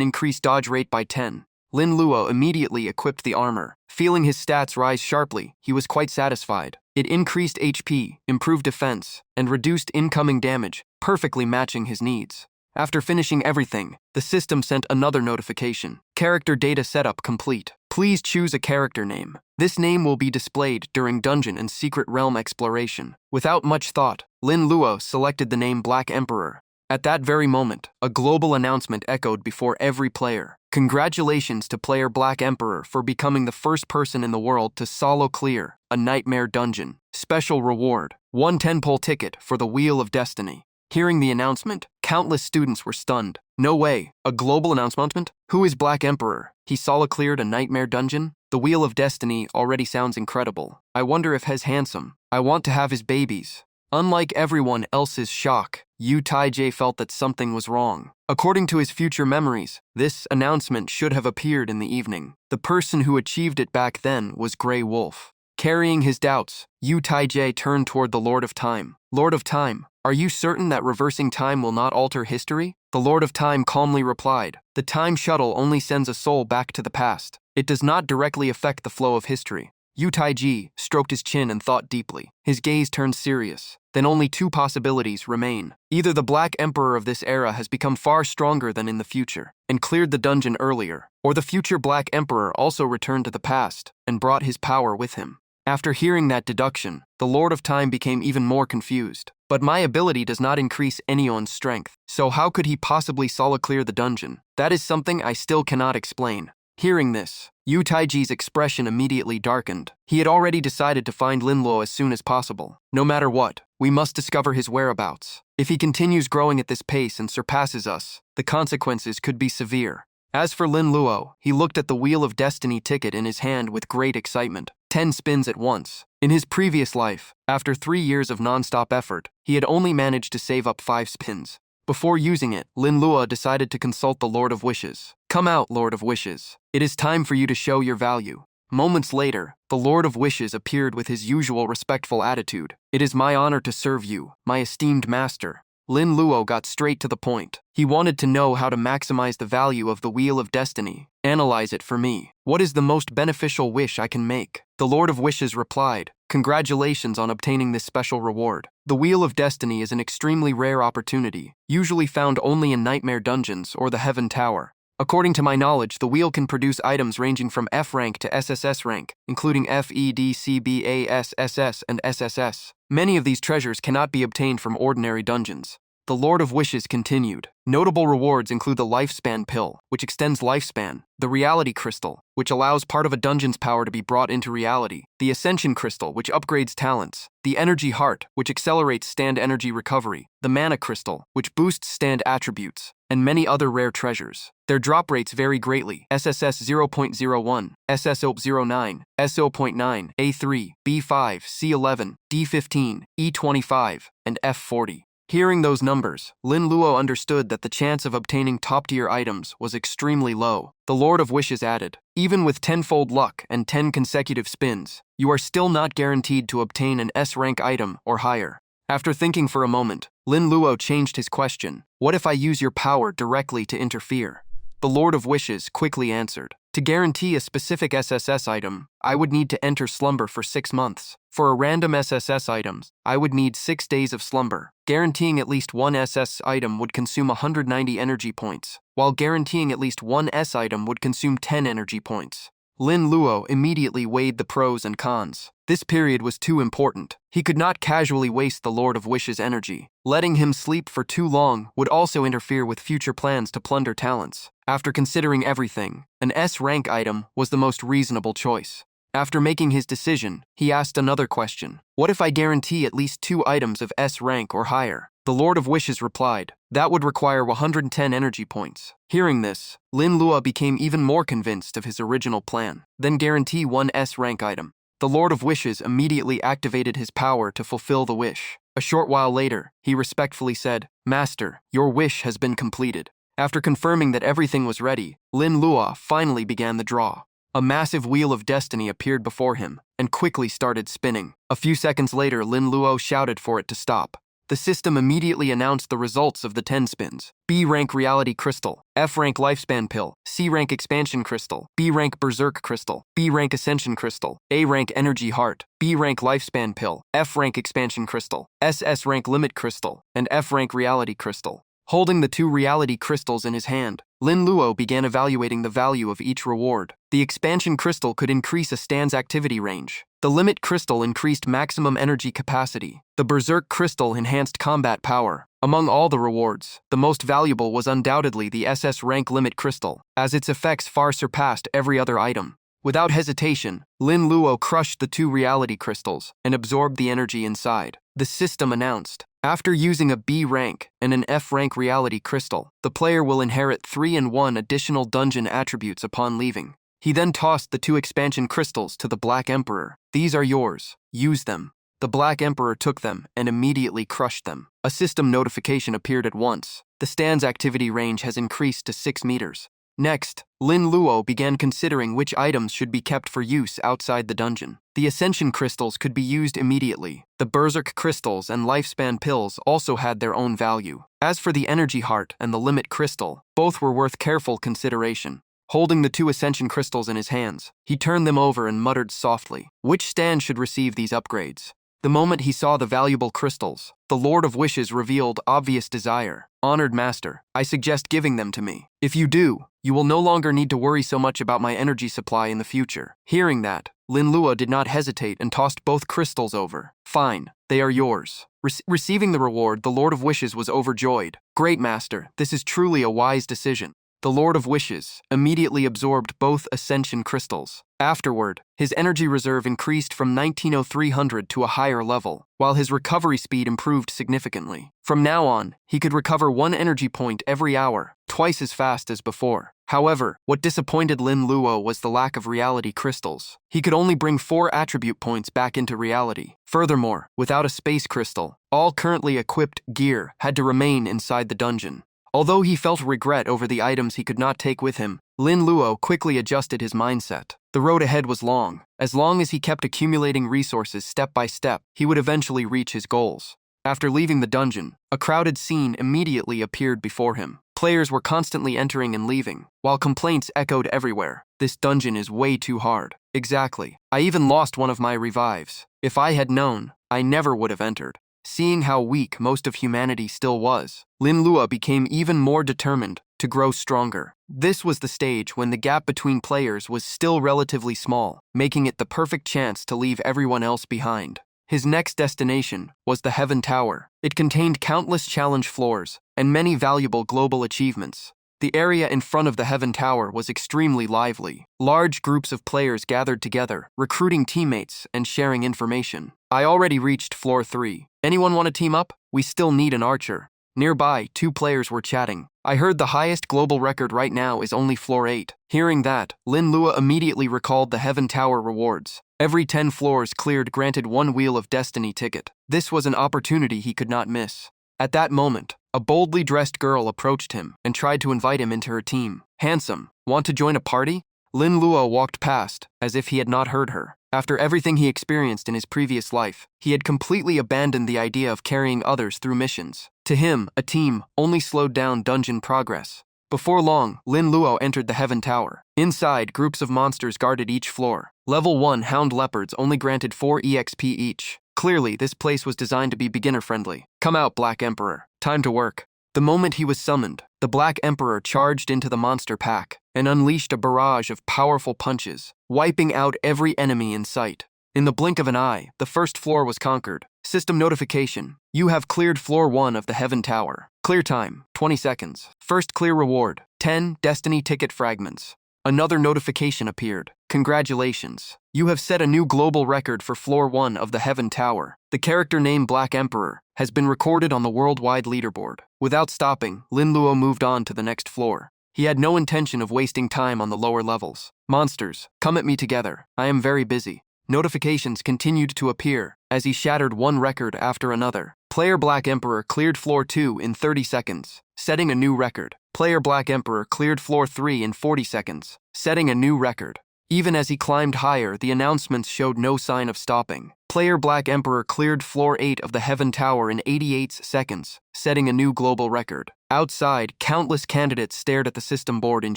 increase dodge rate by 10. Lin Luo immediately equipped the armor. Feeling his stats rise sharply, he was quite satisfied. It increased HP, improved defense, and reduced incoming damage, perfectly matching his needs. After finishing everything, the system sent another notification. Character data setup complete. Please choose a character name. This name will be displayed during dungeon and secret realm exploration. Without much thought, Lin Luo selected the name Black Emperor. At that very moment, a global announcement echoed before every player. Congratulations to player Black Emperor for becoming the first person in the world to solo clear a nightmare dungeon. Special reward, 1 10-pole ticket for the Wheel of Destiny. Hearing the announcement, countless students were stunned. No way, a global announcement? Who is Black Emperor? He solo cleared a nightmare dungeon? The Wheel of Destiny already sounds incredible. I wonder if he's handsome. I want to have his babies. Unlike everyone else's shock, Yu Taijie felt that something was wrong. According to his future memories, this announcement should have appeared in the evening. The person who achieved it back then was Grey Wolf. Carrying his doubts, Yu Taijie turned toward the Lord of Time. Lord of Time, are you certain that reversing time will not alter history? The Lord of Time calmly replied, the time shuttle only sends a soul back to the past. It does not directly affect the flow of history. Yu Taijie stroked his chin and thought deeply. His gaze turned serious. Then only 2 possibilities remain. Either the Black Emperor of this era has become far stronger than in the future and cleared the dungeon earlier, or the future Black Emperor also returned to the past and brought his power with him. After hearing that deduction, the Lord of Time became even more confused. But my ability does not increase anyone's strength, so how could he possibly solo clear the dungeon? That is something I still cannot explain. Hearing this, Yu Taijie's expression immediately darkened. He had already decided to find Lin Luo as soon as possible. No matter what, we must discover his whereabouts. If he continues growing at this pace and surpasses us, the consequences could be severe. As for Lin Luo, he looked at the Wheel of Destiny ticket in his hand with great excitement. 10 spins at once. In his previous life, after 3 years of non-stop effort, he had only managed to save up 5 spins. Before using it, Lin Luo decided to consult the Lord of Wishes. Come out, Lord of Wishes. It is time for you to show your value. Moments later, the Lord of Wishes appeared with his usual respectful attitude. It is my honor to serve you, my esteemed master. Lin Luo got straight to the point. He wanted to know how to maximize the value of the Wheel of Destiny. Analyze it for me. What is the most beneficial wish I can make? The Lord of Wishes replied, congratulations on obtaining this special reward. The Wheel of Destiny is an extremely rare opportunity, usually found only in nightmare dungeons or the Heaven Tower. According to my knowledge, the wheel can produce items ranging from F rank to SSS rank, including F, E, D, C, B, A, S, SS, and SSS. Many of these treasures cannot be obtained from ordinary dungeons. The Lord of Wishes continued. Notable rewards include the Lifespan Pill, which extends lifespan, the Reality Crystal, which allows part of a dungeon's power to be brought into reality, the Ascension Crystal, which upgrades talents, the Energy Heart, which accelerates stand energy recovery, the Mana Crystal, which boosts stand attributes, and many other rare treasures. Their drop rates vary greatly: SSS 0.01, SSO 09, SO.9, A3, B5, C11, D15, E25, and F40. Hearing those numbers, Lin Luo understood that the chance of obtaining top-tier items was extremely low. The Lord of Wishes added, even with 10-fold luck and 10 consecutive spins, you are still not guaranteed to obtain an S-rank item or higher. After thinking for a moment, Lin Luo changed his question. What if I use your power directly to interfere? The Lord of Wishes quickly answered. To guarantee a specific SSS item, I would need to enter slumber for 6 months. For a random SSS item, I would need 6 days of slumber. Guaranteeing at least one SS item would consume 190 energy points, while guaranteeing at least one S item would consume 10 energy points. Lin Luo immediately weighed the pros and cons. This period was too important. He could not casually waste the Lord of Wishes' energy. Letting him sleep for too long would also interfere with future plans to plunder talents. After considering everything, an S-rank item was the most reasonable choice. After making his decision, he asked another question. What if I guarantee at least 2 items of S rank or higher? The Lord of Wishes replied, that would require 110 energy points. Hearing this, Lin Luo became even more convinced of his original plan. Then guarantee 1 S rank item. The Lord of Wishes immediately activated his power to fulfill the wish. A short while later, he respectfully said, Master, your wish has been completed. After confirming that everything was ready, Lin Luo finally began the draw. A massive Wheel of Destiny appeared before him and quickly started spinning. A few seconds later, Lin Luo shouted for it to stop. The system immediately announced the results of the 10 spins. B-rank Reality Crystal, F-rank Lifespan Pill, C-rank Expansion Crystal, B-rank Berserk Crystal, B-rank Ascension Crystal, A-rank Energy Heart, B-rank Lifespan Pill, F-rank Expansion Crystal, SS-rank Limit Crystal, and F-rank Reality Crystal. Holding the 2 reality crystals in his hand, Lin Luo began evaluating the value of each reward. The expansion crystal could increase a stand's activity range. The limit crystal increased maximum energy capacity. The berserk crystal enhanced combat power. Among all the rewards, the most valuable was undoubtedly the SS rank limit crystal, as its effects far surpassed every other item. Without hesitation, Lin Luo crushed the 2 reality crystals and absorbed the energy inside. The system announced, after using a B rank and an F rank reality crystal, the player will inherit 3 and 1 additional dungeon attributes upon leaving. He then tossed the 2 expansion crystals to the Black Emperor. These are yours. Use them. The Black Emperor took them and immediately crushed them. A system notification appeared at once. The stand's activity range has increased to 6 meters. Next, Lin Luo began considering which items should be kept for use outside the dungeon. The Ascension crystals could be used immediately. The Berserk crystals and Lifespan pills also had their own value. As for the Energy Heart and the Limit crystal, both were worth careful consideration. Holding the 2 Ascension crystals in his hands, he turned them over and muttered softly, which stand should receive these upgrades? The moment he saw the valuable crystals, the Lord of Wishes revealed obvious desire. Honored Master, I suggest giving them to me. If you do, you will no longer need to worry so much about my energy supply in the future. Hearing that, Lin Luo did not hesitate and tossed both crystals over. Fine, they are yours. Receiving the reward, the Lord of Wishes was overjoyed. Great Master, this is truly a wise decision. The Lord of Wishes immediately absorbed both Ascension crystals. Afterward, his energy reserve increased from 190300 to a higher level, while his recovery speed improved significantly. From now on, he could recover 1 energy point every hour, twice as fast as before. However, what disappointed Lin Luo was the lack of reality crystals. He could only bring 4 attribute points back into reality. Furthermore, without a space crystal, all currently equipped gear had to remain inside the dungeon. Although he felt regret over the items he could not take with him, Lin Luo quickly adjusted his mindset. The road ahead was long. As long as he kept accumulating resources step by step, he would eventually reach his goals. After leaving the dungeon, a crowded scene immediately appeared before him. Players were constantly entering and leaving, while complaints echoed everywhere. This dungeon is way too hard. Exactly. I even lost one of my revives. If I had known, I never would have entered. Seeing how weak most of humanity still was, Lin Luo became even more determined to grow stronger. This was the stage when the gap between players was still relatively small, making it the perfect chance to leave everyone else behind. His next destination was the Heaven Tower. It contained countless challenge floors and many valuable global achievements. The area in front of the Heaven Tower was extremely lively. Large groups of players gathered together, recruiting teammates and sharing information. I already reached floor 3. Anyone want to team up? We still need an archer. Nearby, 2 players were chatting. I heard the highest global record right now is only floor 8. Hearing that, Lin Luo immediately recalled the Heaven Tower rewards. Every 10 floors cleared granted 1 Wheel of Destiny ticket. This was an opportunity he could not miss. At that moment, a boldly dressed girl approached him and tried to invite him into her team. Handsome, want to join a party? Lin Luo walked past, as if he had not heard her. After everything he experienced in his previous life, he had completely abandoned the idea of carrying others through missions. To him, a team only slowed down dungeon progress. Before long, Lin Luo entered the Heaven Tower. Inside, groups of monsters guarded each floor. Level 1 Hound Leopards only granted 4 EXP each. Clearly, this place was designed to be beginner-friendly. Come out, Black Emperor. Time to work. The moment he was summoned, the Black Emperor charged into the monster pack and unleashed a barrage of powerful punches, wiping out every enemy in sight. In the blink of an eye, the first floor was conquered. System notification. You have cleared floor 1 of the Heaven Tower. Clear time, 20 seconds. First clear reward, 10 Destiny ticket fragments. Another notification appeared. Congratulations. You have set a new global record for floor 1 of the Heaven Tower. The character name Black Emperor has been recorded on the worldwide leaderboard. Without stopping, Lin Luo moved on to the next floor. He had no intention of wasting time on the lower levels. Monsters, come at me together. I am very busy. Notifications continued to appear as he shattered one record after another. Player Black Emperor cleared floor 2 in 30 seconds, setting a new record. Player Black Emperor cleared floor 3 in 40 seconds, setting a new record. Even as he climbed higher, the announcements showed no sign of stopping. Player Black Emperor cleared floor 8 of the Heaven Tower in 88 seconds, setting a new global record. Outside, countless candidates stared at the system board in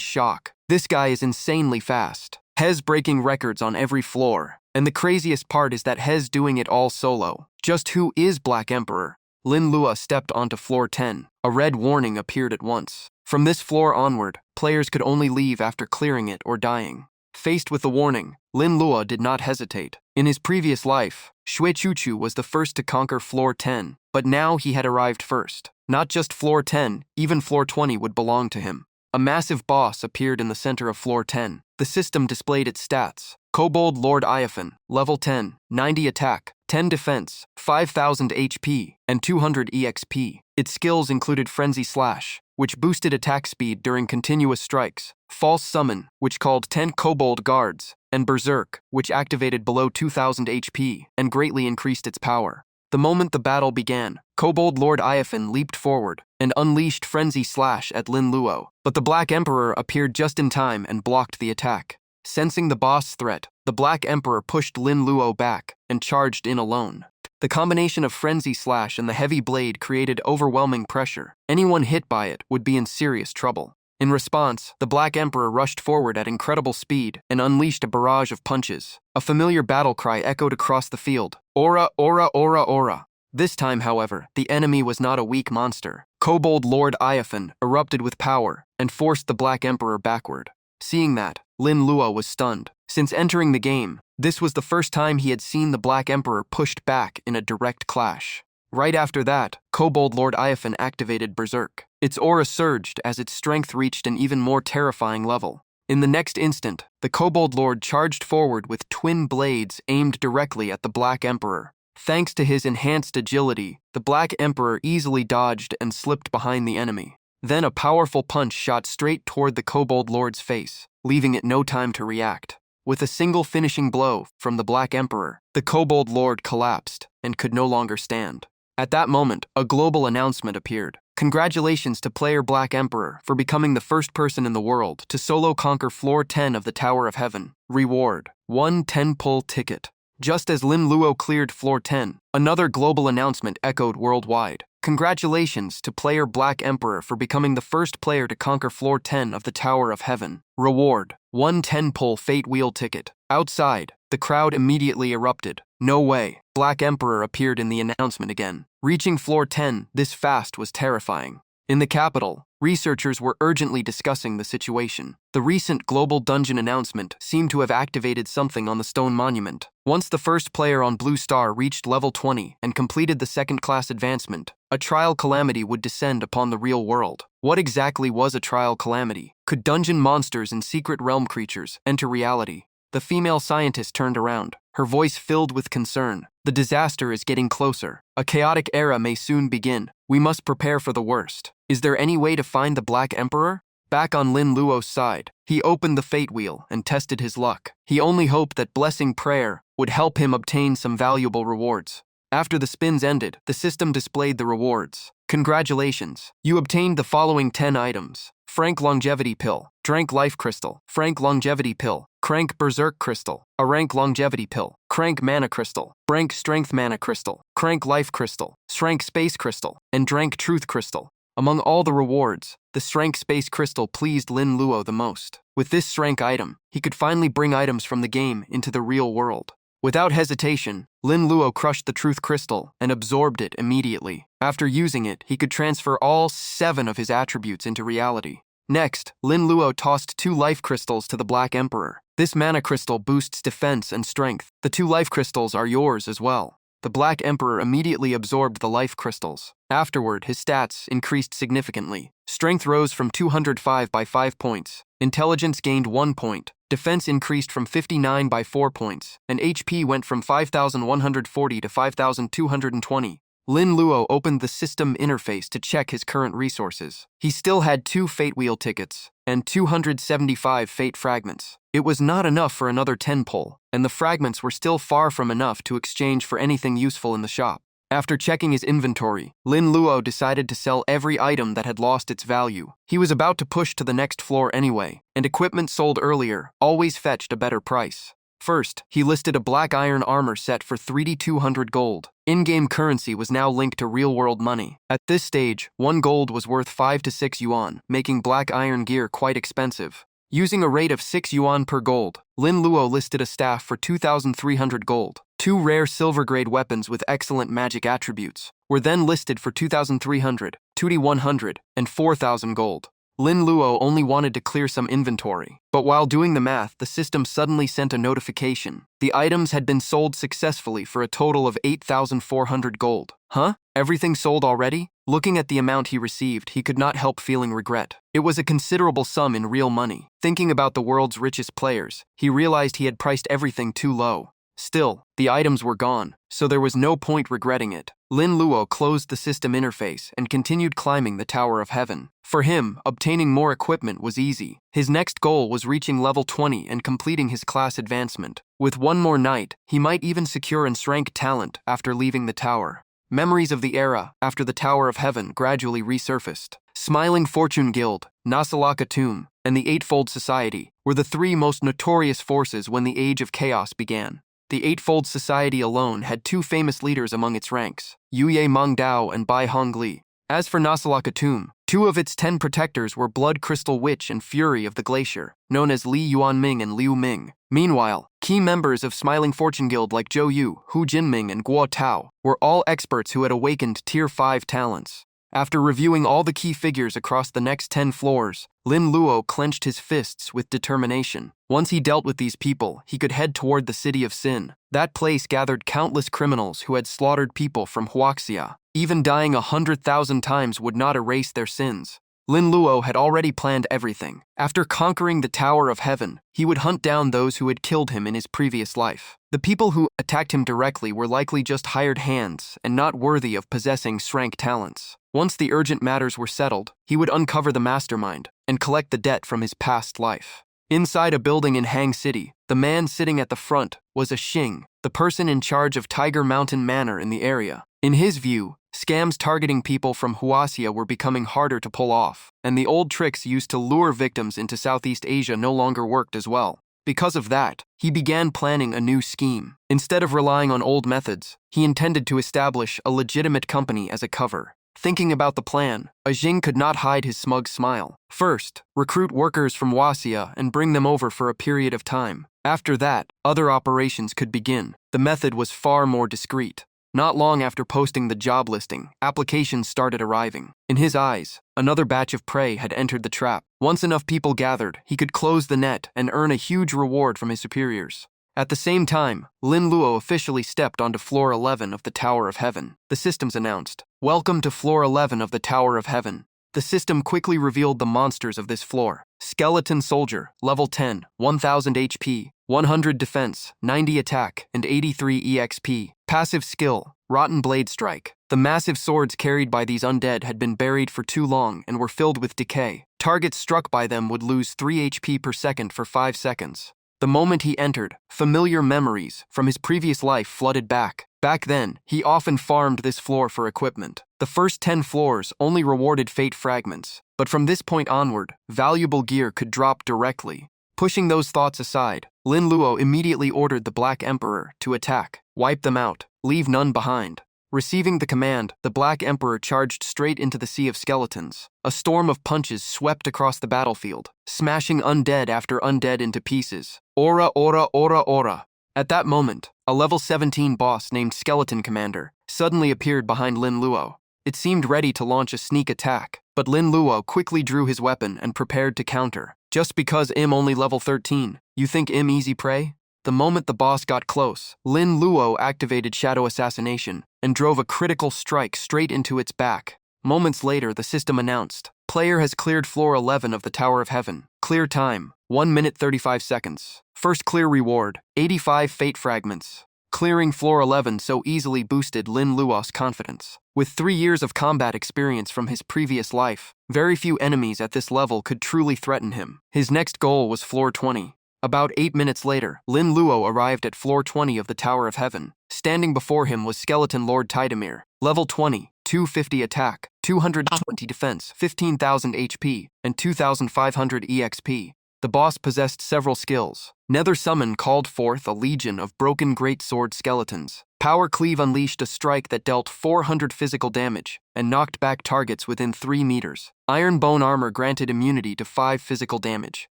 shock. This guy is insanely fast. Hez breaking records on every floor. And the craziest part is that Hez doing it all solo. Just who is Black Emperor? Lin Luo stepped onto floor 10. A red warning appeared at once. From this floor onward, players could only leave after clearing it or dying. Faced with the warning, Lin Luo did not hesitate. In his previous life, Shui Chuchu was the first to conquer floor 10. But now he had arrived first. Not just floor 10, even floor 20 would belong to him. A massive boss appeared in the center of floor 10. The system displayed its stats. Kobold Lord Iaphan, level 10, 90 attack, 10 defense, 5,000 HP, and 200 EXP. Its skills included Frenzy Slash, which boosted attack speed during continuous strikes, False Summon, which called 10 Kobold Guards, and Berserk, which activated below 2,000 HP and greatly increased its power. The moment the battle began, Kobold Lord Iaphan leaped forward and unleashed Frenzy Slash at Lin Luo, but the Black Emperor appeared just in time and blocked the attack. Sensing the boss threat, the Black Emperor pushed Lin Luo back and charged in alone. The combination of Frenzy Slash and the heavy blade created overwhelming pressure. Anyone hit by it would be in serious trouble. In response, the Black Emperor rushed forward at incredible speed and unleashed a barrage of punches. A familiar battle cry echoed across the field. Aura, aura, aura, aura. This time, however, the enemy was not a weak monster. Kobold Lord Iaphan erupted with power and forced the Black Emperor backward. Seeing that, Lin Luo was stunned. Since entering the game, this was the first time he had seen the Black Emperor pushed back in a direct clash. Right after that, Kobold Lord Iaphan activated Berserk. Its aura surged as its strength reached an even more terrifying level. In the next instant, the Kobold Lord charged forward with twin blades aimed directly at the Black Emperor. Thanks to his enhanced agility, the Black Emperor easily dodged and slipped behind the enemy. Then a powerful punch shot straight toward the Kobold Lord's face, leaving it no time to react. With a single finishing blow from the Black Emperor, the Kobold Lord collapsed and could no longer stand. At that moment, a global announcement appeared. Congratulations to player Black Emperor for becoming the first person in the world to solo conquer floor 10 of the Tower of Heaven. Reward: 1 10-pull ticket. Just as Lin Luo cleared floor 10, another global announcement echoed worldwide. Congratulations to player Black Emperor for becoming the first player to conquer floor 10 of the Tower of Heaven. Reward: 1 10-pull Fate Wheel ticket. Outside, the crowd immediately erupted. No way. Black Emperor appeared in the announcement again. Reaching floor 10 this fast was terrifying. In the capital, researchers were urgently discussing the situation. The recent global dungeon announcement seemed to have activated something on the stone monument. Once the first player on Blue Star reached level 20 and completed the second-class advancement, a trial calamity would descend upon the real world. What exactly was a trial calamity? Could dungeon monsters and secret realm creatures enter reality? The female scientist turned around, her voice filled with concern. The disaster is getting closer. A chaotic era may soon begin. We must prepare for the worst. Is there any way to find the Black Emperor? Back on Lin Luo's side, he opened the fate wheel and tested his luck. He only hoped that Blessing Prayer would help him obtain some valuable rewards. After the spins ended, the system displayed the rewards. Congratulations! You obtained the following 10 items. Frank Longevity Pill, Drank Life Crystal, Frank Longevity Pill, Crank Berserk Crystal, a Rank Longevity Pill, Crank Mana Crystal, Brank Strength Mana Crystal, Crank Life Crystal, Shrank Space Crystal, and Drank Truth Crystal. Among all the rewards, the Shrank Space Crystal pleased Lin Luo the most. With this Shrank item, he could finally bring items from the game into the real world. Without hesitation, Lin Luo crushed the Truth Crystal and absorbed it immediately. After using it, he could transfer all 7 of his attributes into reality. Next, Lin Luo tossed 2 life crystals to the Black Emperor. This mana crystal boosts defense and strength. The 2 life crystals are yours as well. The Black Emperor immediately absorbed the life crystals. Afterward, his stats increased significantly. Strength rose from 205 by 5 points. Intelligence gained 1 point. Defense increased from 59 by 4 points. And HP went from 5,140 to 5,220. Lin Luo opened the system interface to check his current resources. He still had 2 Fate Wheel tickets and 275 Fate Fragments. It was not enough for another 10-pull, and the fragments were still far from enough to exchange for anything useful in the shop. After checking his inventory, Lin Luo decided to sell every item that had lost its value. He was about to push to the next floor anyway, and equipment sold earlier always fetched a better price. First, he listed a black iron armor set for 3,200 gold. In-game currency was now linked to real-world money. At this stage, 1 gold was worth 5 to 6 yuan, making black iron gear quite expensive. Using a rate of 6 yuan per gold, Lin Luo listed a staff for 2,300 gold. 2 rare silver-grade weapons with excellent magic attributes were then listed for 2,300, 2,100, and 4,000 gold. Lin Luo only wanted to clear some inventory. But while doing the math, the system suddenly sent a notification. The items had been sold successfully for a total of 8,400 gold. Huh? Everything sold already? Looking at the amount he received, he could not help feeling regret. It was a considerable sum in real money. Thinking about the world's richest players, he realized he had priced everything too low. Still, the items were gone, so there was no point regretting it. Lin Luo closed the system interface and continued climbing the Tower of Heaven. For him, obtaining more equipment was easy. His next goal was reaching level 20 and completing his class advancement. With one more night, he might even secure and rank talent after leaving the tower. Memories of the era after the Tower of Heaven gradually resurfaced. Smiling Fortune Guild, Nasalaka Tomb, and the Eightfold Society were the three most notorious forces when the Age of Chaos began. The Eightfold Society alone had two famous leaders among its ranks, Yuye Mengdao and Bai Hongli. As for Nasalaka Tomb, two of its 10 protectors were Blood Crystal Witch and Fury of the Glacier, known as Li Yuanming and Lu Ming. Meanwhile, key members of Smiling Fortune Guild like Zhou Yu, Hu Jinming, and Guo Tao were all experts who had awakened Tier 5 talents. After reviewing all the key figures across the next 10 floors, Lin Luo clenched his fists with determination. Once he dealt with these people, he could head toward the City of Sin. That place gathered countless criminals who had slaughtered people from Huaxia. Even dying 100,000 times would not erase their sins. Lin Luo had already planned everything. After conquering the Tower of Heaven, he would hunt down those who had killed him in his previous life. The people who attacked him directly were likely just hired hands and not worthy of possessing rank talents. Once the urgent matters were settled, he would uncover the mastermind and collect the debt from his past life. Inside a building in Hang City, the man sitting at the front was a Xing, the person in charge of Tiger Mountain Manor in the area. In his view, scams targeting people from Huaxia were becoming harder to pull off, and the old tricks used to lure victims into Southeast Asia no longer worked as well. Because of that, he began planning a new scheme. Instead of relying on old methods, he intended to establish a legitimate company as a cover. Thinking about the plan, Jing could not hide his smug smile. First, recruit workers from Huaxia and bring them over for a period of time. After that, other operations could begin. The method was far more discreet. Not long after posting the job listing, applications started arriving. In his eyes, another batch of prey had entered the trap. Once enough people gathered, he could close the net and earn a huge reward from his superiors. At the same time, Lin Luo officially stepped onto Floor 11 of the Tower of Heaven. The systems announced, "Welcome to Floor 11 of the Tower of Heaven." The system quickly revealed the monsters of this floor. Skeleton Soldier, level 10, 1000 HP, 100 defense, 90 attack, and 83 EXP. Passive skill, Rotten Blade Strike. The massive swords carried by these undead had been buried for too long and were filled with decay. Targets struck by them would lose 3 HP per second for 5 seconds. The moment he entered, familiar memories from his previous life flooded back. Back then, he often farmed this floor for equipment. The first 10 floors only rewarded fate fragments, but from this point onward, valuable gear could drop directly. Pushing those thoughts aside, Lin Luo immediately ordered the Black Emperor to attack, wipe them out, leave none behind. Receiving the command, the Black Emperor charged straight into the sea of skeletons. A storm of punches swept across the battlefield, smashing undead after undead into pieces. Ora, ora, ora, ora. At that moment, a level 17 boss named Skeleton Commander suddenly appeared behind Lin Luo. It seemed ready to launch a sneak attack, but Lin Luo quickly drew his weapon and prepared to counter. Just because I'm only level 13, you think I'm easy prey? The moment the boss got close, Lin Luo activated Shadow Assassination and drove a critical strike straight into its back. Moments later, the system announced, "Player has cleared floor 11 of the Tower of Heaven. Clear time, 1 minute 35 seconds. First clear reward, 85 fate fragments." Clearing floor 11 so easily boosted Lin Luo's confidence. With 3 years of combat experience from his previous life, very few enemies at this level could truly threaten him. His next goal was floor 20. About 8 minutes later, Lin Luo arrived at floor 20 of the Tower of Heaven. Standing before him was Skeleton Lord Tidemir, level 20, 250 attack, 220 defense, 15,000 HP, and 2,500 EXP. The boss possessed several skills. Nether Summon called forth a legion of broken greatsword skeletons. Power Cleave unleashed a strike that dealt 400 physical damage and knocked back targets within 3 meters. Iron Bone Armor granted immunity to 5 physical damage.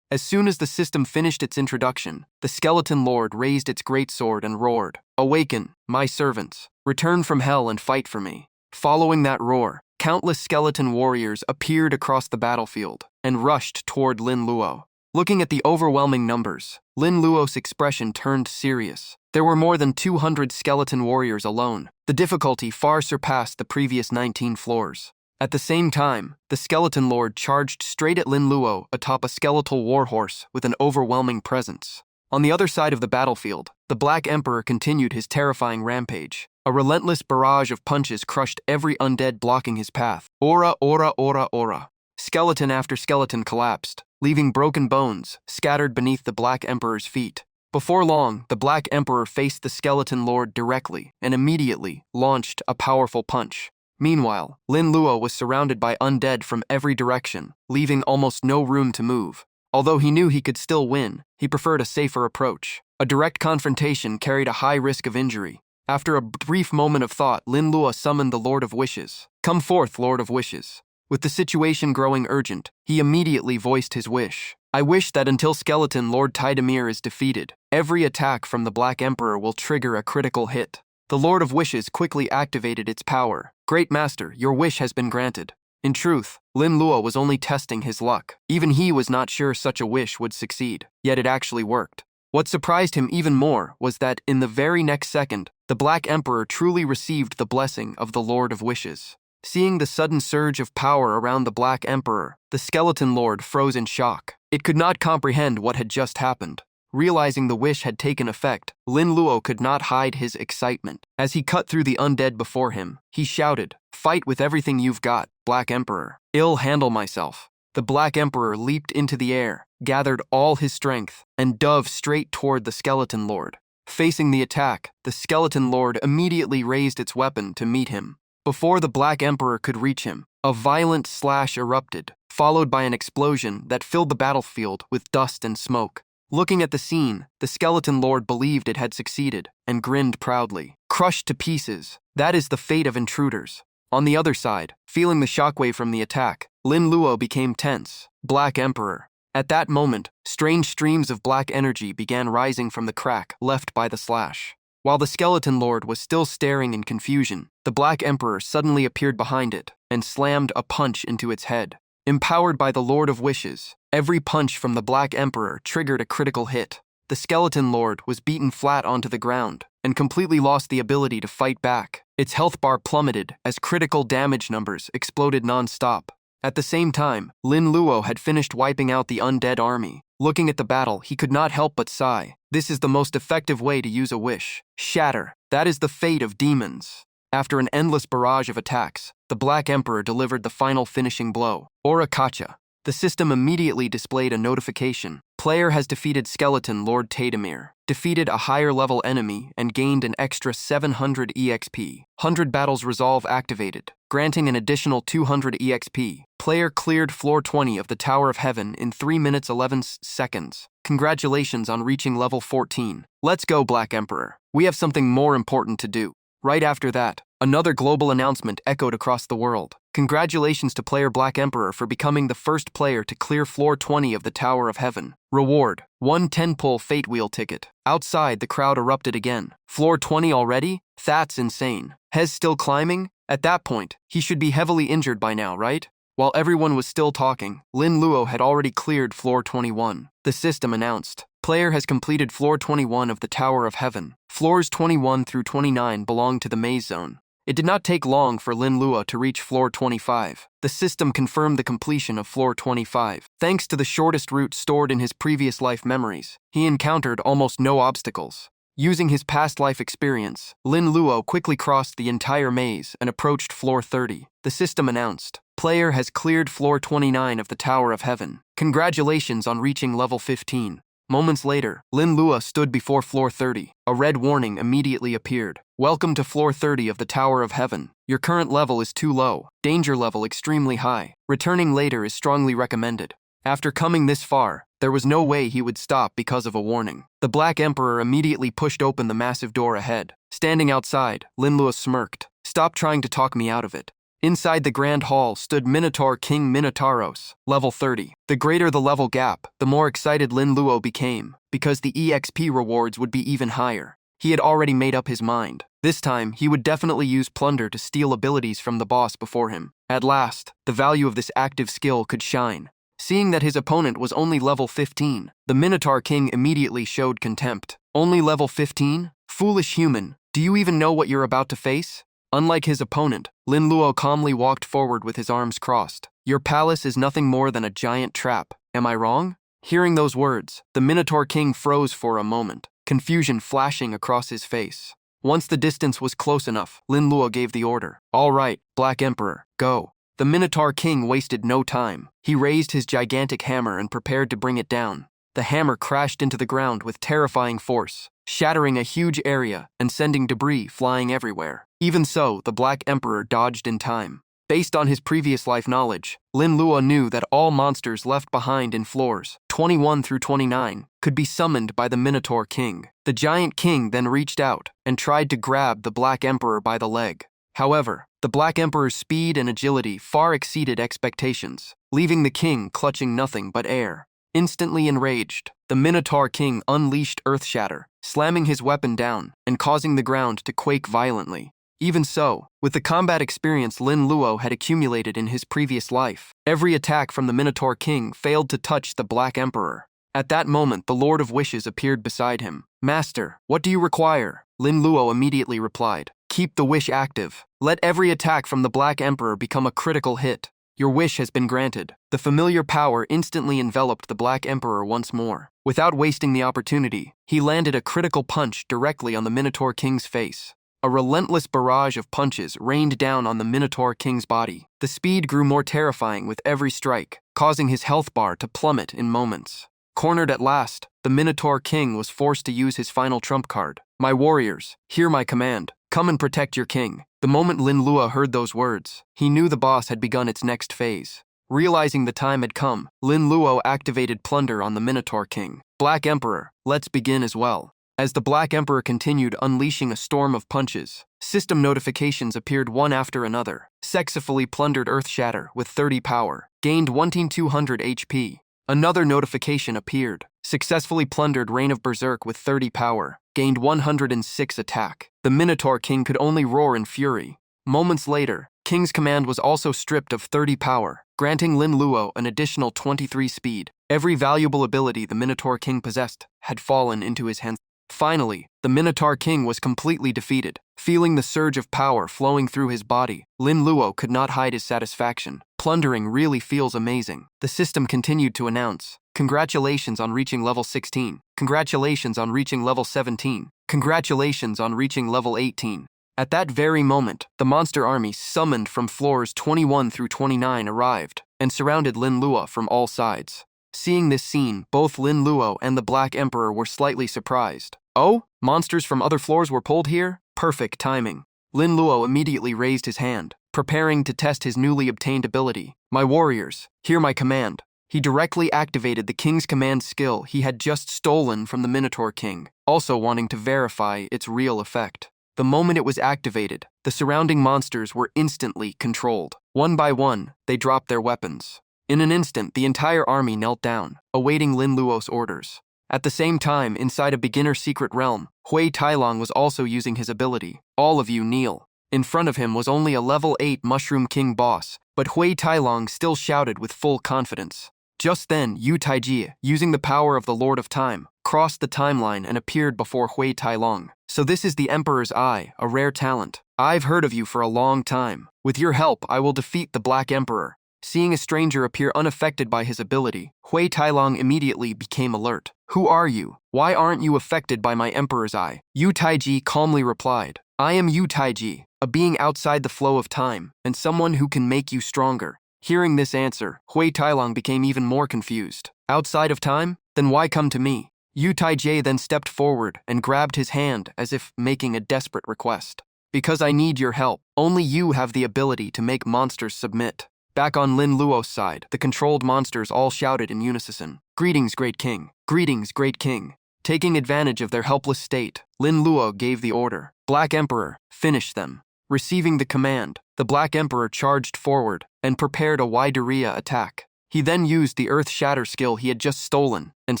As soon as the system finished its introduction, the Skeleton Lord raised its greatsword and roared, "Awaken, my servants. Return from hell and fight for me." Following that roar, countless skeleton warriors appeared across the battlefield. and rushed toward Lin Luo. Looking at the overwhelming numbers, Lin Luo's expression turned serious. There were more than 200 skeleton warriors alone. The difficulty far surpassed the previous 19 floors. At the same time, the skeleton lord charged straight at Lin Luo atop a skeletal warhorse with an overwhelming presence. On the other side of the battlefield, the Black Emperor continued his terrifying rampage. A relentless barrage of punches crushed every undead blocking his path. Aura, aura, aura, aura. Skeleton after skeleton collapsed, leaving broken bones scattered beneath the Black Emperor's feet. Before long, the Black Emperor faced the skeleton lord directly and immediately launched a powerful punch. Meanwhile, Lin Luo was surrounded by undead from every direction, leaving almost no room to move. Although he knew he could still win, he preferred a safer approach. A direct confrontation carried a high risk of injury. After a brief moment of thought, Lin Luo summoned the Lord of Wishes. "Come forth, Lord of Wishes." With the situation growing urgent, he immediately voiced his wish. "I wish that until Skeleton Lord Tidamir is defeated, every attack from the Black Emperor will trigger a critical hit." The Lord of Wishes quickly activated its power. "Great Master, your wish has been granted." In truth, Lin Luo was only testing his luck. Even he was not sure such a wish would succeed, yet it actually worked. What surprised him even more was that, in the very next second, the Black Emperor truly received the blessing of the Lord of Wishes. Seeing the sudden surge of power around the Black Emperor, the Skeleton Lord froze in shock. It could not comprehend what had just happened. Realizing the wish had taken effect, Lin Luo could not hide his excitement. As he cut through the undead before him, he shouted, "Fight with everything you've got, Black Emperor. I'll handle myself." The Black Emperor leaped into the air, gathered all his strength, and dove straight toward the Skeleton Lord. Facing the attack, the Skeleton Lord immediately raised its weapon to meet him. Before the Black Emperor could reach him, a violent slash erupted, followed by an explosion that filled the battlefield with dust and smoke. Looking at the scene, the Skeleton Lord believed it had succeeded and grinned proudly. Crushed to pieces, that is the fate of intruders. On the other side, feeling the shockwave from the attack, Lin Luo became tense. Black Emperor. At that moment, strange streams of black energy began rising from the crack left by the slash. While the Skeleton Lord was still staring in confusion, the Black Emperor suddenly appeared behind it and slammed a punch into its head. Empowered by the Lord of Wishes, every punch from the Black Emperor triggered a critical hit. The Skeleton Lord was beaten flat onto the ground and completely lost the ability to fight back. Its health bar plummeted as critical damage numbers exploded non-stop. At the same time, Lin Luo had finished wiping out the undead army. Looking at the battle, he could not help but sigh. This is the most effective way to use a wish. Shatter. That is the fate of demons. After an endless barrage of attacks, the Black Emperor delivered the final finishing blow. Aura Kacha. The system immediately displayed a notification. Player has defeated Skeleton Lord Tidamir, defeated a higher-level enemy, and gained an extra 700 EXP. 100 Battles Resolve activated, granting an additional 200 EXP. Player cleared floor 20 of the Tower of Heaven in 3 minutes 11 seconds. Congratulations on reaching level 14. Let's go, Black Emperor. We have something more important to do. Right after that, another global announcement echoed across the world. Congratulations to player Black Emperor for becoming the first player to clear floor 20 of the Tower of Heaven. Reward: 1 10-pull Fate Wheel ticket. Outside, the crowd erupted again. Floor 20 already? That's insane. Hez still climbing? At that point, he should be heavily injured by now, right? While everyone was still talking, Lin Luo had already cleared floor 21. The system announced, player has completed floor 21 of the Tower of Heaven. Floors 21 through 29 belong to the maze zone. It did not take long for Lin Luo to reach floor 25. The system confirmed the completion of floor 25. Thanks to the shortest route stored in his previous life memories, he encountered almost no obstacles. Using his past life experience, Lin Luo quickly crossed the entire maze and approached floor 30. The system announced, player has cleared floor 29 of the Tower of Heaven. Congratulations on reaching level 15. Moments later, Lin Luo stood before floor 30. A red warning immediately appeared. Welcome to floor 30 of the Tower of Heaven. Your current level is too low. Danger level extremely high. Returning later is strongly recommended. After coming this far, there was no way he would stop because of a warning. The Black Emperor immediately pushed open the massive door ahead. Standing outside, Lin Luo smirked. Stop trying to talk me out of it. Inside the Grand Hall stood Minotaur King Minotauros, level 30. The greater the level gap, the more excited Lin Luo became, because the EXP rewards would be even higher. He had already made up his mind. This time, he would definitely use Plunder to steal abilities from the boss before him. At last, the value of this active skill could shine. Seeing that his opponent was only level 15, the Minotaur King immediately showed contempt. Only level 15? Foolish human, do you even know what you're about to face? Unlike his opponent, Lin Luo calmly walked forward with his arms crossed. Your palace is nothing more than a giant trap, am I wrong? Hearing those words, the Minotaur King froze for a moment, confusion flashing across his face. Once the distance was close enough, Lin Luo gave the order. All right, Black Emperor, go. The Minotaur King wasted no time. He raised his gigantic hammer and prepared to bring it down. The hammer crashed into the ground with terrifying force, shattering a huge area and sending debris flying everywhere. Even so, the Black Emperor dodged in time. Based on his previous life knowledge, Lin Luo knew that all monsters left behind in floors 21 through 29 could be summoned by the Minotaur King. The giant king then reached out and tried to grab the Black Emperor by the leg. However, the Black Emperor's speed and agility far exceeded expectations, leaving the king clutching nothing but air. Instantly enraged, the Minotaur King unleashed Earthshatter, slamming his weapon down and causing the ground to quake violently. Even so, with the combat experience Lin Luo had accumulated in his previous life, every attack from the Minotaur King failed to touch the Black Emperor. At that moment, the Lord of Wishes appeared beside him. Master, what do you require? Lin Luo immediately replied. Keep the wish active. Let every attack from the Black Emperor become a critical hit. Your wish has been granted. The familiar power instantly enveloped the Black Emperor once more. Without wasting the opportunity, he landed a critical punch directly on the Minotaur King's face. A relentless barrage of punches rained down on the Minotaur King's body. The speed grew more terrifying with every strike, causing his health bar to plummet in moments. Cornered at last, the Minotaur King was forced to use his final trump card. My warriors, hear my command. Come and protect your king. The moment Lin Luo heard those words, he knew the boss had begun its next phase. Realizing the time had come, Lin Luo activated Plunder on the Minotaur King. Black Emperor, let's begin as well. As the Black Emperor continued unleashing a storm of punches, system notifications appeared one after another. Successfully plundered Earthshatter with 30 power, gained 1200 HP. Another notification appeared. Successfully plundered Reign of Berserk with 30 power, gained 106 attack. The Minotaur King could only roar in fury. Moments later, King's command was also stripped of 30 power, granting Lin Luo an additional 23 speed. Every valuable ability the Minotaur King possessed had fallen into his hands. Finally, the Minotaur King was completely defeated. Feeling the surge of power flowing through his body, Lin Luo could not hide his satisfaction. Plundering really feels amazing. The system continued to announce, congratulations on reaching level 16. Congratulations on reaching level 17. Congratulations on reaching level 18. At that very moment, the monster army summoned from floors 21 through 29 arrived and surrounded Lin Luo from all sides. Seeing this scene, both Lin Luo and the Black Emperor were slightly surprised. Oh, monsters from other floors were pulled here? Perfect timing. Lin Luo immediately raised his hand, preparing to test his newly obtained ability. My warriors, hear my command. He directly activated the King's command skill he had just stolen from the Minotaur King, also wanting to verify its real effect. The moment it was activated, the surrounding monsters were instantly controlled. One by one, they dropped their weapons. In an instant, the entire army knelt down, awaiting Lin Luo's orders. At the same time, inside a beginner secret realm, Hui Tailong was also using his ability. All of you kneel. In front of him was only a level 8 Mushroom King boss, but Hui Tailong still shouted with full confidence. Just then, Yu Taiji, using the power of the Lord of Time, crossed the timeline and appeared before Hui Tailong. So this is the Emperor's Eye, a rare talent. I've heard of you for a long time. With your help, I will defeat the Black Emperor. Seeing a stranger appear unaffected by his ability, Hui Tailong immediately became alert. Who are you? Why aren't you affected by my Emperor's Eye? Yu Taiji calmly replied. I am Yu Taiji, a being outside the flow of time, and someone who can make you stronger. Hearing this answer, Hui Tailong became even more confused. Outside of time? Then why come to me? Yu Taiji then stepped forward and grabbed his hand as if making a desperate request. Because I need your help. Only you have the ability to make monsters submit. Back on Lin Luo's side, the controlled monsters all shouted in unison. Greetings, great king. Greetings, great king. Taking advantage of their helpless state, Lin Luo gave the order. Black Emperor, finish them. Receiving the command, the Black Emperor charged forward and prepared a Wideria attack. He then used the Earth Shatter skill he had just stolen and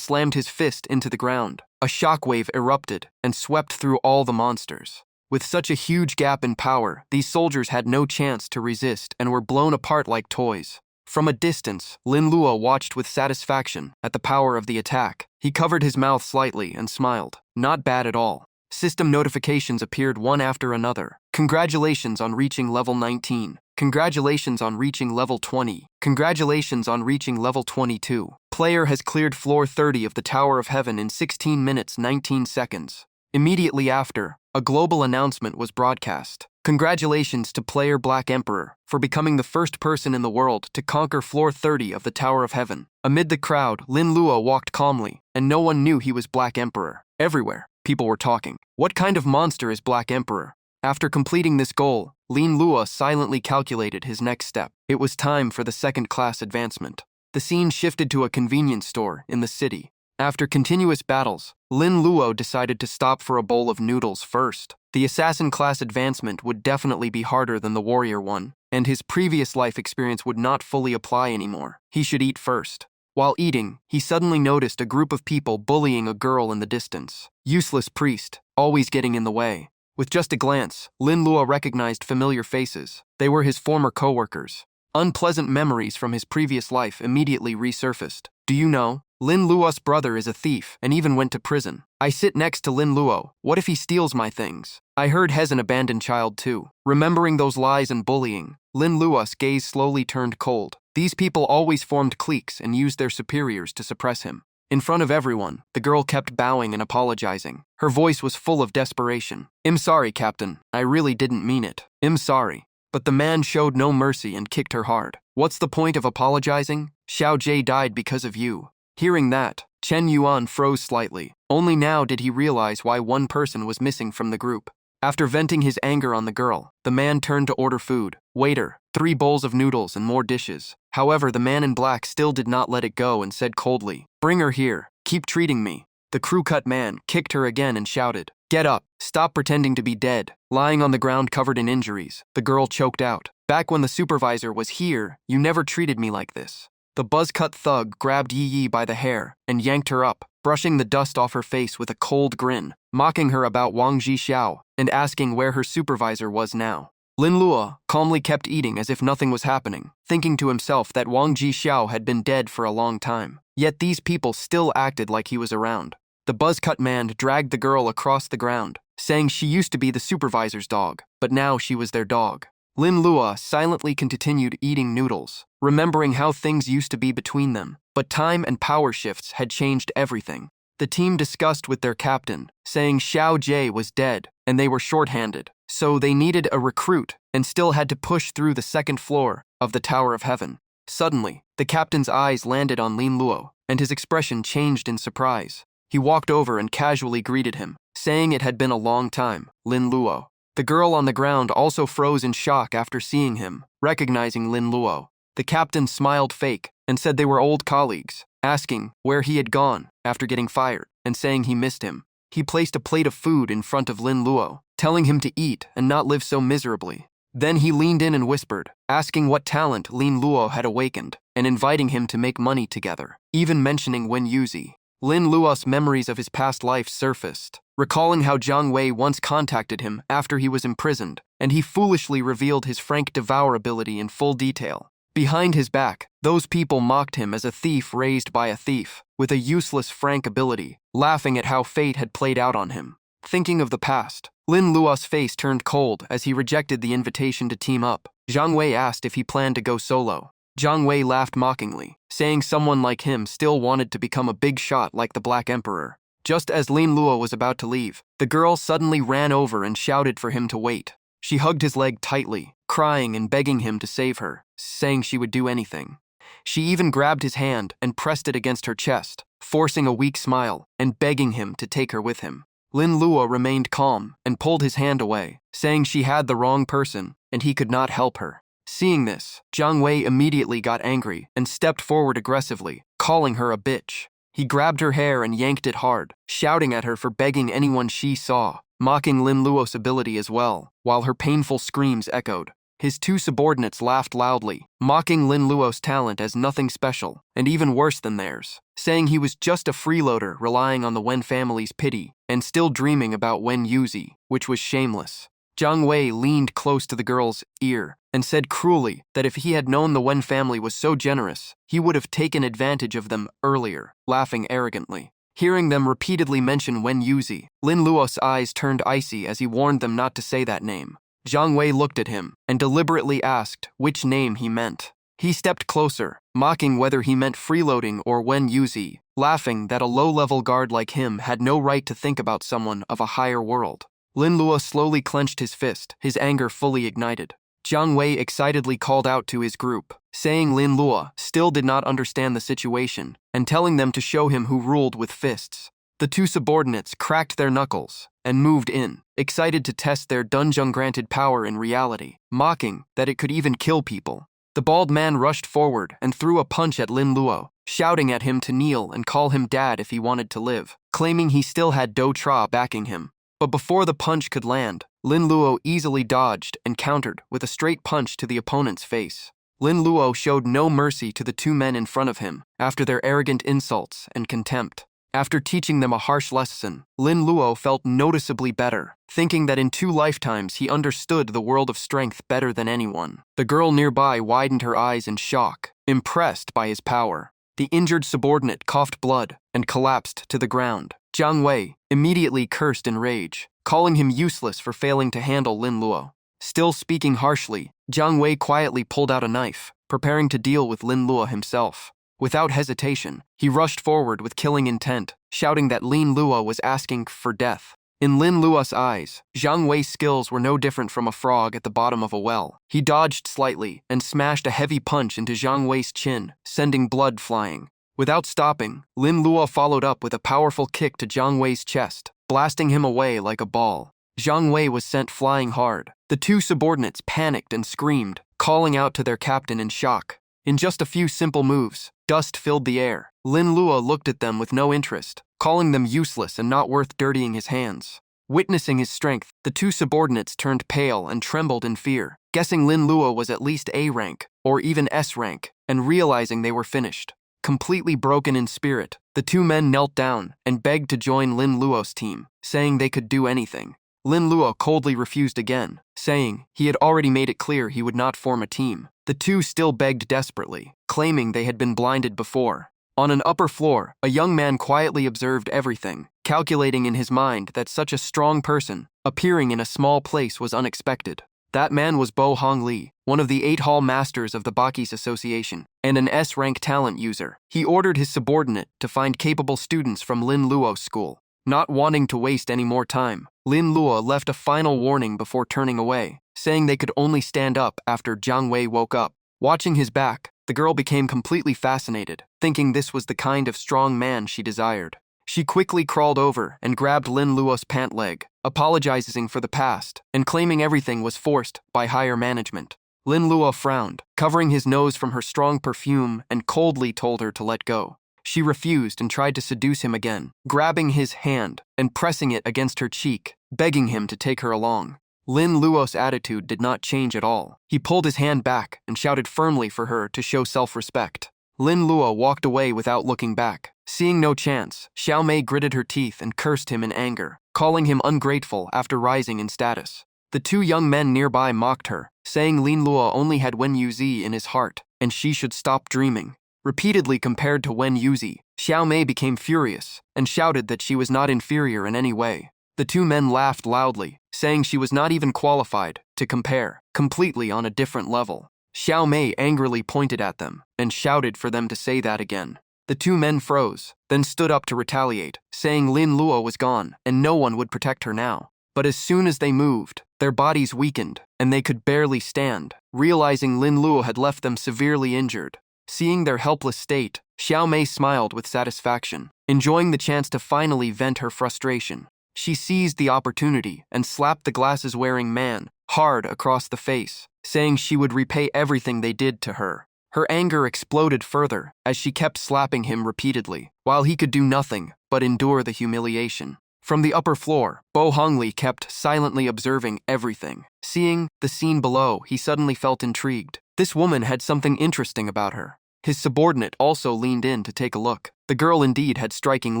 slammed his fist into the ground. A shockwave erupted and swept through all the monsters. With such a huge gap in power, these soldiers had no chance to resist and were blown apart like toys. From a distance, Lin Luo watched with satisfaction at the power of the attack. He covered his mouth slightly and smiled. Not bad at all. System notifications appeared one after another. Congratulations on reaching level 19. Congratulations on reaching level 20. Congratulations on reaching level 22. Player has cleared floor 30 of the Tower of Heaven in 16 minutes 19 seconds. Immediately after, a global announcement was broadcast. Congratulations to player Black Emperor for becoming the first person in the world to conquer floor 30 of the Tower of Heaven. Amid the crowd, Lin Luo walked calmly, and no one knew he was Black Emperor. Everywhere, people were talking. What kind of monster is Black Emperor? After completing this goal, Lin Luo silently calculated his next step. It was time for the second-class advancement. The scene shifted to a convenience store in the city. After continuous battles, Lin Luo decided to stop for a bowl of noodles first. The assassin class advancement would definitely be harder than the warrior one, and his previous life experience would not fully apply anymore. He should eat first. While eating, he suddenly noticed a group of people bullying a girl in the distance. Useless priest, always getting in the way. With just a glance, Lin Luo recognized familiar faces. They were his former co-workers. Unpleasant memories from his previous life immediately resurfaced. Do you know? Lin Luo's brother is a thief and even went to prison. I sit next to Lin Luo. What if he steals my things? I heard he's an abandoned child too. Remembering those lies and bullying, Lin Luo's gaze slowly turned cold. These people always formed cliques and used their superiors to suppress him. In front of everyone, the girl kept bowing and apologizing. Her voice was full of desperation. I'm sorry, Captain. I really didn't mean it. I'm sorry. But the man showed no mercy and kicked her hard. What's the point of apologizing? Xiao Jie died because of you. Hearing that, Chen Yuan froze slightly. Only now did he realize why one person was missing from the group. After venting his anger on the girl, the man turned to order food. Waiter, 3 bowls of noodles and more dishes. However, the man in black still did not let it go and said coldly, "Bring her here. Keep treating me." The crew-cut man kicked her again and shouted, "Get up. Stop pretending to be dead." Lying on the ground covered in injuries, the girl choked out. "Back when the supervisor was here, you never treated me like this." The buzz-cut thug grabbed Yi Yi by the hair and yanked her up, brushing the dust off her face with a cold grin, mocking her about Wang Jixiao and asking where her supervisor was now. Lin Luo calmly kept eating as if nothing was happening, thinking to himself that Wang Jixiao had been dead for a long time. Yet these people still acted like he was around. The buzz-cut man dragged the girl across the ground, saying she used to be the supervisor's dog, but now she was their dog. Lin Luo silently continued eating noodles, remembering how things used to be between them, but time and power shifts had changed everything. The team discussed with their captain, saying Xiao Jie was dead and they were short-handed, so they needed a recruit and still had to push through the second floor of the Tower of Heaven. Suddenly, the captain's eyes landed on Lin Luo, and his expression changed in surprise. He walked over and casually greeted him, saying it had been a long time, Lin Luo. The girl on the ground also froze in shock after seeing him, recognizing Lin Luo. The captain smiled fake and said they were old colleagues, asking where he had gone after getting fired and saying he missed him. He placed a plate of food in front of Lin Luo, telling him to eat and not live so miserably. Then he leaned in and whispered, asking what talent Lin Luo had awakened and inviting him to make money together, even mentioning Wen Yuzi. Lin Luo's memories of his past life surfaced, recalling how Jiang Wei once contacted him after he was imprisoned, and he foolishly revealed his Frank Devour ability in full detail. Behind his back, those people mocked him as a thief raised by a thief, with a useless Frank ability, laughing at how fate had played out on him. Thinking of the past, Lin Luo's face turned cold as he rejected the invitation to team up. Jiang Wei asked if he planned to go solo. Jiang Wei laughed mockingly, saying someone like him still wanted to become a big shot like the Black Emperor. Just as Lin Luo was about to leave, the girl suddenly ran over and shouted for him to wait. She hugged his leg tightly, crying and begging him to save her, saying she would do anything. She even grabbed his hand and pressed it against her chest, forcing a weak smile and begging him to take her with him. Lin Luo remained calm and pulled his hand away, saying she had the wrong person and he could not help her. Seeing this, Jiang Wei immediately got angry and stepped forward aggressively, calling her a bitch. He grabbed her hair and yanked it hard, shouting at her for begging anyone she saw, mocking Lin Luo's ability as well, while her painful screams echoed. His 2 subordinates laughed loudly, mocking Lin Luo's talent as nothing special, and even worse than theirs, saying he was just a freeloader relying on the Wen family's pity, and still dreaming about Wen Yuzi, which was shameless. Jiang Wei leaned close to the girl's ear and said cruelly that if he had known the Wen family was so generous, he would have taken advantage of them earlier, laughing arrogantly. Hearing them repeatedly mention Wen Yuzi, Lin Luo's eyes turned icy as he warned them not to say that name. Jiang Wei looked at him and deliberately asked which name he meant. He stepped closer, mocking whether he meant freeloading or Wen Yuzi, laughing that a low-level guard like him had no right to think about someone of a higher world. Lin Luo slowly clenched his fist, his anger fully ignited. Jiang Wei excitedly called out to his group, saying Lin Luo still did not understand the situation, and telling them to show him who ruled with fists. The two subordinates cracked their knuckles and moved in, excited to test their Dunjung-granted power in reality, mocking that it could even kill people. The bald man rushed forward and threw a punch at Lin Luo, shouting at him to kneel and call him dad if he wanted to live, claiming he still had Do Tra backing him. But before the punch could land, Lin Luo easily dodged and countered with a straight punch to the opponent's face. Lin Luo showed no mercy to the two men in front of him after their arrogant insults and contempt. After teaching them a harsh lesson, Lin Luo felt noticeably better, thinking that in 2 lifetimes he understood the world of strength better than anyone. The girl nearby widened her eyes in shock, impressed by his power. The injured subordinate coughed blood and collapsed to the ground. Jiang Wei immediately cursed in rage, calling him useless for failing to handle Lin Luo. Still speaking harshly, Jiang Wei quietly pulled out a knife, preparing to deal with Lin Luo himself. Without hesitation, he rushed forward with killing intent, shouting that Lin Luo was asking for death. In Lin Luo's eyes, Jiang Wei's skills were no different from a frog at the bottom of a well. He dodged slightly and smashed a heavy punch into Jiang Wei's chin, sending blood flying. Without stopping, Lin Luo followed up with a powerful kick to Jiang Wei's chest, blasting him away like a ball. Jiang Wei was sent flying hard. The two subordinates panicked and screamed, calling out to their captain in shock. In just a few simple moves, dust filled the air. Lin Luo looked at them with no interest, calling them useless and not worth dirtying his hands. Witnessing his strength, the two subordinates turned pale and trembled in fear, guessing Lin Luo was at least A rank, or even S rank, and realizing they were finished. Completely broken in spirit, the two men knelt down and begged to join Lin Luo's team, saying they could do anything. Lin Luo coldly refused again, saying he had already made it clear he would not form a team. The two still begged desperately, claiming they had been blinded before. On an upper floor, a young man quietly observed everything, calculating in his mind that such a strong person appearing in a small place was unexpected. That man was Bo Hongli, one of the 8 hall masters of the Bakis Association, and an S-rank talent user. He ordered his subordinate to find capable students from Lin Luo's school. Not wanting to waste any more time, Lin Luo left a final warning before turning away, saying they could only stand up after Jiang Wei woke up. Watching his back, the girl became completely fascinated, thinking this was the kind of strong man she desired. She quickly crawled over and grabbed Lin Luo's pant leg, apologizing for the past and claiming everything was forced by higher management. Lin Luo frowned, covering his nose from her strong perfume, and coldly told her to let go. She refused and tried to seduce him again, grabbing his hand and pressing it against her cheek, begging him to take her along. Lin Luo's attitude did not change at all. He pulled his hand back and shouted firmly for her to show self-respect. Lin Luo walked away without looking back. Seeing no chance, Xiao Mei gritted her teeth and cursed him in anger, calling him ungrateful after rising in status. The 2 young men nearby mocked her, saying Lin Luo only had Wen Yuzi in his heart, and she should stop dreaming. Repeatedly compared to Wen Yuzi, Xiao Mei became furious and shouted that she was not inferior in any way. The 2 men laughed loudly, saying she was not even qualified to compare, completely on a different level. Xiao Mei angrily pointed at them and shouted for them to say that again. The 2 men froze, then stood up to retaliate, saying Lin Luo was gone and no one would protect her now. But as soon as they moved, their bodies weakened and they could barely stand, realizing Lin Luo had left them severely injured. Seeing their helpless state, Xiao Mei smiled with satisfaction, enjoying the chance to finally vent her frustration. She seized the opportunity and slapped the glasses-wearing man hard across the face, saying she would repay everything they did to her. Her anger exploded further as she kept slapping him repeatedly, while he could do nothing but endure the humiliation. From the upper floor, Bo Hongli kept silently observing everything. Seeing the scene below, he suddenly felt intrigued. This woman had something interesting about her. His subordinate also leaned in to take a look. The girl indeed had striking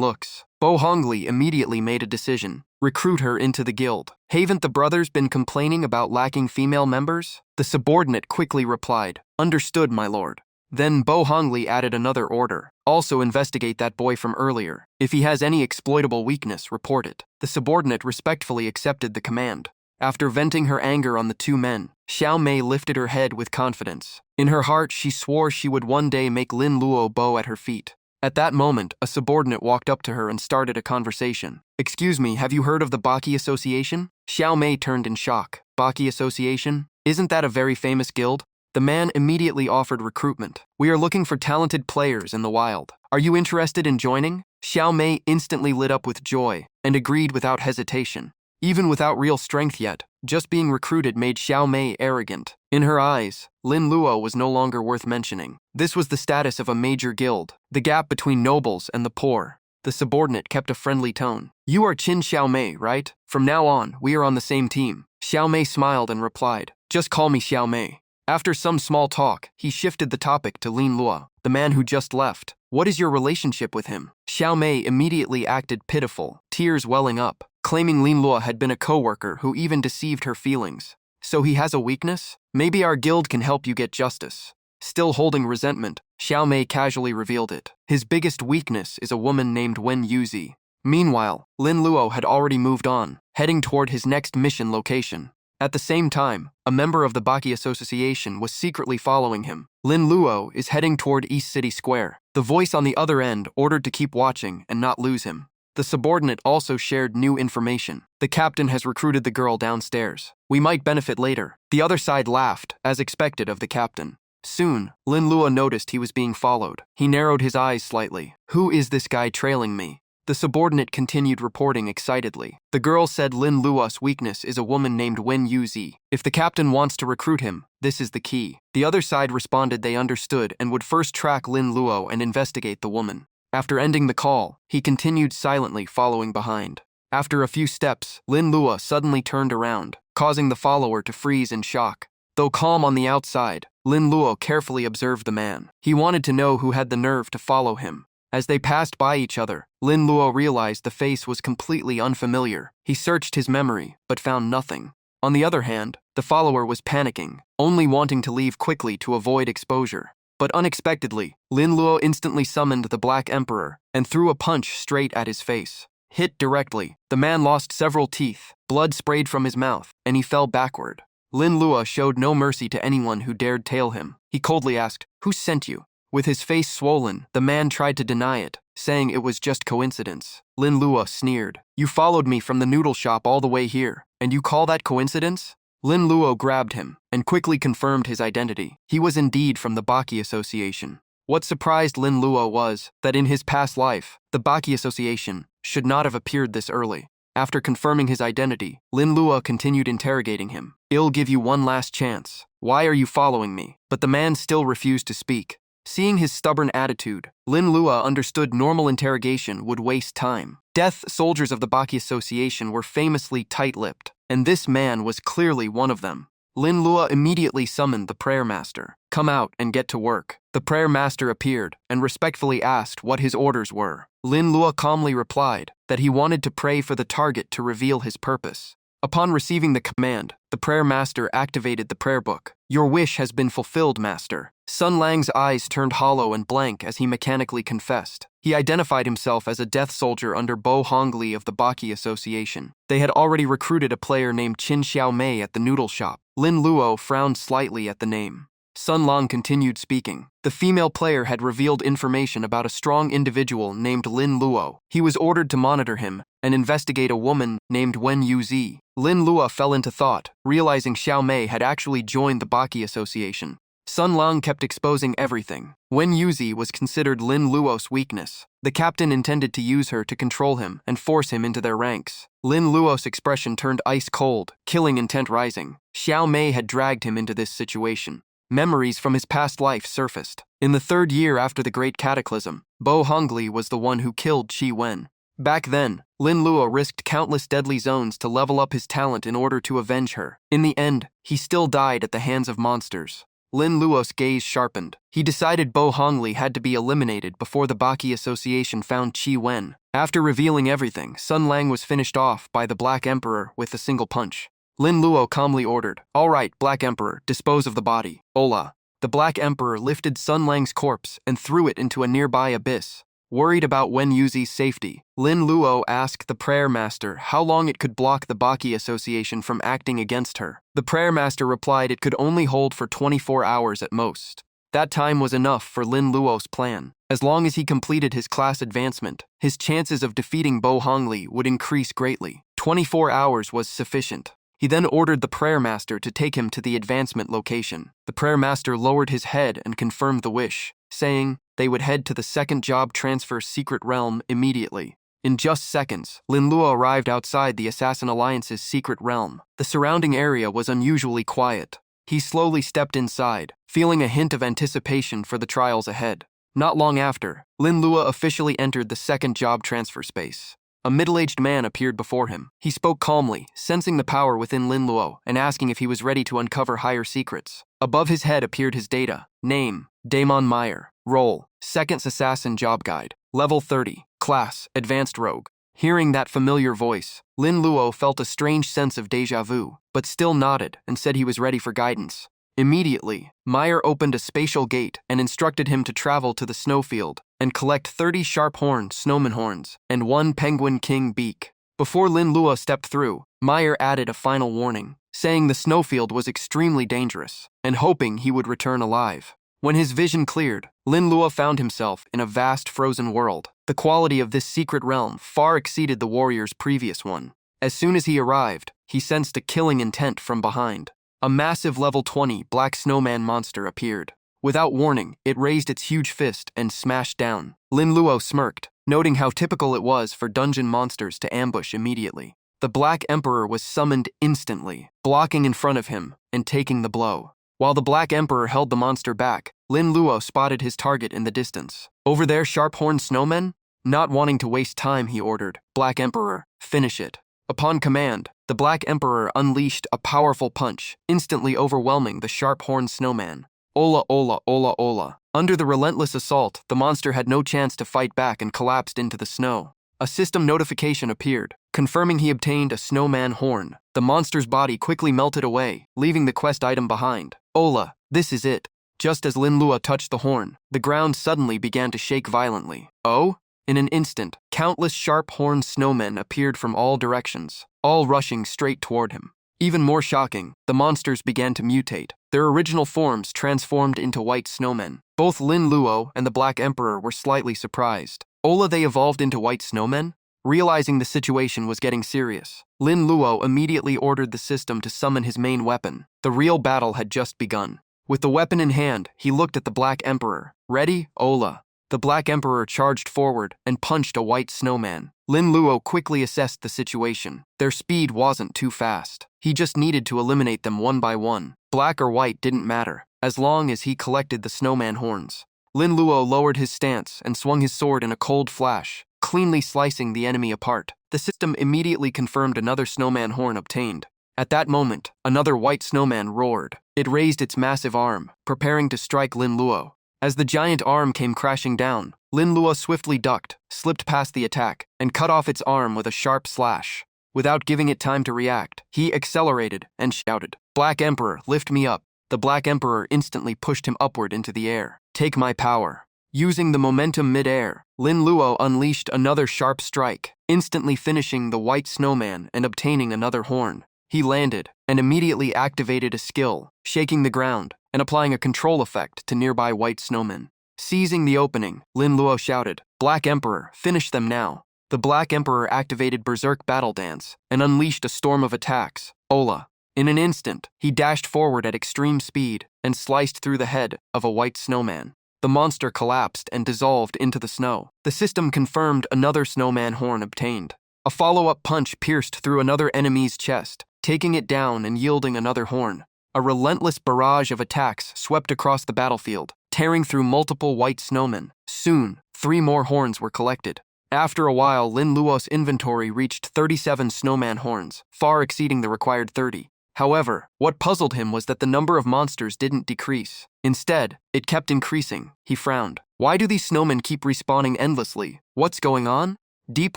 looks. Bo Hongli immediately made a decision, recruit her into the guild. Haven't the brothers been complaining about lacking female members? The subordinate quickly replied, "Understood, my lord." Then Bo Hongli added another order. "Also investigate that boy from earlier. If he has any exploitable weakness, report it." The subordinate respectfully accepted the command. After venting her anger on the two men, Xiao Mei lifted her head with confidence. In her heart, she swore she would one day make Lin Luo bow at her feet. At that moment, a subordinate walked up to her and started a conversation. "Excuse me, have you heard of the Baki Association?" Xiao Mei turned in shock. "Baki Association? Isn't that a very famous guild?" The man immediately offered recruitment. "We are looking for talented players in the wild. Are you interested in joining?" Xiao Mei instantly lit up with joy and agreed without hesitation. Even without real strength yet, just being recruited made Xiao Mei arrogant. In her eyes, Lin Luo was no longer worth mentioning. This was the status of a major guild, the gap between nobles and the poor. The subordinate kept a friendly tone. "You are Qin Xiao Mei, right? From now on, we are on the same team." Xiao Mei smiled and replied, "Just call me Xiao Mei." After some small talk, he shifted the topic to Lin Luo, the man who just left. "What is your relationship with him?" Xiao Mei immediately acted pitiful, tears welling up, claiming Lin Luo had been a co-worker who even deceived her feelings. "So he has a weakness? Maybe our guild can help you get justice." Still holding resentment, Xiao Mei casually revealed it. "His biggest weakness is a woman named Wen Yuzi." Meanwhile, Lin Luo had already moved on, heading toward his next mission location. At the same time, a member of the Baki Association was secretly following him. Lin Luo is heading toward East City Square. The voice on the other end ordered to keep watching and not lose him. The subordinate also shared new information. "The captain has recruited the girl downstairs. We might benefit later." The other side laughed, as expected of the captain. Soon, Lin Luo noticed he was being followed. He narrowed his eyes slightly. "Who is this guy trailing me?" The subordinate continued reporting excitedly. "The girl said Lin Luo's weakness is a woman named Wen Yuzi. If the captain wants to recruit him, this is the key." The other side responded they understood and would first track Lin Luo and investigate the woman. After ending the call, he continued silently following behind. After a few steps, Lin Luo suddenly turned around, causing the follower to freeze in shock. Though calm on the outside, Lin Luo carefully observed the man. He wanted to know who had the nerve to follow him. As they passed by each other, Lin Luo realized the face was completely unfamiliar. He searched his memory, but found nothing. On the other hand, the follower was panicking, only wanting to leave quickly to avoid exposure. But unexpectedly, Lin Luo instantly summoned the Black Emperor and threw a punch straight at his face. Hit directly, the man lost several teeth, blood sprayed from his mouth, and he fell backward. Lin Luo showed no mercy to anyone who dared tail him. He coldly asked, "Who sent you?" With his face swollen, the man tried to deny it, saying it was just coincidence. Lin Luo sneered, "You followed me from the noodle shop all the way here, and you call that coincidence?" Lin Luo grabbed him and quickly confirmed his identity. He was indeed from the Baki Association. What surprised Lin Luo was that in his past life, the Baki Association should not have appeared this early. After confirming his identity, Lin Luo continued interrogating him. "I'll give you one last chance. Why are you following me?" But the man still refused to speak. Seeing his stubborn attitude, Lin Luo understood normal interrogation would waste time. Death soldiers of the Baki Association were famously tight-lipped, and this man was clearly one of them. Lin Luo immediately summoned the prayer master. "Come out and get to work." The prayer master appeared and respectfully asked what his orders were. Lin Luo calmly replied that he wanted to pray for the target to reveal his purpose. Upon receiving the command, the prayer master activated the prayer book. "Your wish has been fulfilled, master." Sun Lang's eyes turned hollow and blank as he mechanically confessed. He identified himself as a death soldier under Bo Hongli of the Baki Association. They had already recruited a player named Qin Xiao Mei at the noodle shop. Lin Luo frowned slightly at the name. Sun Lang continued speaking. The female player had revealed information about a strong individual named Lin Luo. He was ordered to monitor him and investigate a woman named Wen Yuzi. Lin Luo fell into thought, realizing Xiao Mei had actually joined the Baki Association. Sun Lang kept exposing everything. Wen Yuzi was considered Lin Luo's weakness. The captain intended to use her to control him and force him into their ranks. Lin Luo's expression turned ice cold, killing intent rising. Xiao Mei had dragged him into this situation. Memories from his past life surfaced. In the 3rd year after the Great Cataclysm, Bo Hongli was the one who killed Qi Wen. Back then, Lin Luo risked countless deadly zones to level up his talent in order to avenge her. In the end, he still died at the hands of monsters. Lin Luo's gaze sharpened. He decided Bo Hongli had to be eliminated before the Baki Association found Qi Wen. After revealing everything, Sun Lang was finished off by the Black Emperor with a single punch. Lin Luo calmly ordered, "All right, Black Emperor, dispose of the body. Ola." The Black Emperor lifted Sun Lang's corpse and threw it into a nearby abyss. Worried about Wen Yuzi's safety, Lin Luo asked the Prayer Master how long it could block the Baki Association from acting against her. The Prayer Master replied it could only hold for 24 hours at most. That time was enough for Lin Luo's plan. As long as he completed his class advancement, his chances of defeating Bo Hongli would increase greatly. 24 hours was sufficient. He then ordered the Prayer Master to take him to the advancement location. The Prayer Master lowered his head and confirmed the wish, saying they would head to the second job transfer secret realm immediately. In just seconds, Lin Luo arrived outside the Assassin Alliance's secret realm. The surrounding area was unusually quiet. He slowly stepped inside, feeling a hint of anticipation for the trials ahead. Not long after, Lin Luo officially entered the second job transfer space. A middle-aged man appeared before him. He spoke calmly, sensing the power within Lin Luo and asking if he was ready to uncover higher secrets. Above his head appeared his data. Name: Damon Meyer. Role: Second Assassin Job Guide. Level 30. Class: Advanced Rogue. Hearing that familiar voice, Lin Luo felt a strange sense of déjà vu, but still nodded and said he was ready for guidance. Immediately, Meyer opened a spatial gate and instructed him to travel to the snowfield and collect 30 sharp-horned snowman horns and 1 penguin king beak. Before Lin Luo stepped through, Meyer added a final warning, saying the snowfield was extremely dangerous and hoping he would return alive. When his vision cleared, Lin Luo found himself in a vast frozen world. The quality of this secret realm far exceeded the warrior's previous one. As soon as he arrived, he sensed a killing intent from behind. A massive level 20 black snowman monster appeared. Without warning, it raised its huge fist and smashed down. Lin Luo smirked, noting how typical it was for dungeon monsters to ambush immediately. The Black Emperor was summoned instantly, blocking in front of him and taking the blow. While the Black Emperor held the monster back, Lin Luo spotted his target in the distance. "Over there, sharp-horned snowmen?" Not wanting to waste time, he ordered, "Black Emperor, finish it." Upon command, the Black Emperor unleashed a powerful punch, instantly overwhelming the sharp-horned snowman. Ola, ola, ola, ola. Under the relentless assault, the monster had no chance to fight back and collapsed into the snow. A system notification appeared, confirming he obtained a snowman horn. The monster's body quickly melted away, leaving the quest item behind. "Ola, this is it." Just as Lin Luo touched the horn, the ground suddenly began to shake violently. "Oh?" In an instant, countless sharp-horned snowmen appeared from all directions, all rushing straight toward him. Even more shocking, the monsters began to mutate. Their original forms transformed into white snowmen. Both Lin Luo and the Black Emperor were slightly surprised. Ola, they evolved into white snowmen? Realizing the situation was getting serious, Lin Luo immediately ordered the system to summon his main weapon. The real battle had just begun. With the weapon in hand, he looked at the Black Emperor. "Ready, Ola?" The Black Emperor charged forward and punched a white snowman. Lin Luo quickly assessed the situation. Their speed wasn't too fast. He just needed to eliminate them one by one. Black or white didn't matter, as long as he collected the snowman horns. Lin Luo lowered his stance and swung his sword in a cold flash, cleanly slicing the enemy apart. The system immediately confirmed another snowman horn obtained. At that moment, another white snowman roared. It raised its massive arm, preparing to strike Lin Luo. As the giant arm came crashing down, Lin Luo swiftly ducked, slipped past the attack, and cut off its arm with a sharp slash. Without giving it time to react, he accelerated and shouted, "Black Emperor, lift me up." The Black Emperor instantly pushed him upward into the air. "Take my power." Using the momentum mid-air, Lin Luo unleashed another sharp strike, instantly finishing the white snowman and obtaining another horn. He landed and immediately activated a skill, shaking the ground and applying a control effect to nearby white snowmen. Seizing the opening, Lin Luo shouted, "Black Emperor, finish them now." The Black Emperor activated Berserk Battle Dance and unleashed a storm of attacks. Ola. In an instant, he dashed forward at extreme speed and sliced through the head of a white snowman. The monster collapsed and dissolved into the snow. The system confirmed another snowman horn obtained. A follow-up punch pierced through another enemy's chest, taking it down and yielding another horn. A relentless barrage of attacks swept across the battlefield, tearing through multiple white snowmen. Soon, 3 more horns were collected. After a while, Lin Luo's inventory reached 37 snowman horns, far exceeding the required 30. However, what puzzled him was that the number of monsters didn't decrease. Instead, it kept increasing. He frowned. "Why do these snowmen keep respawning endlessly? What's going on?" Deep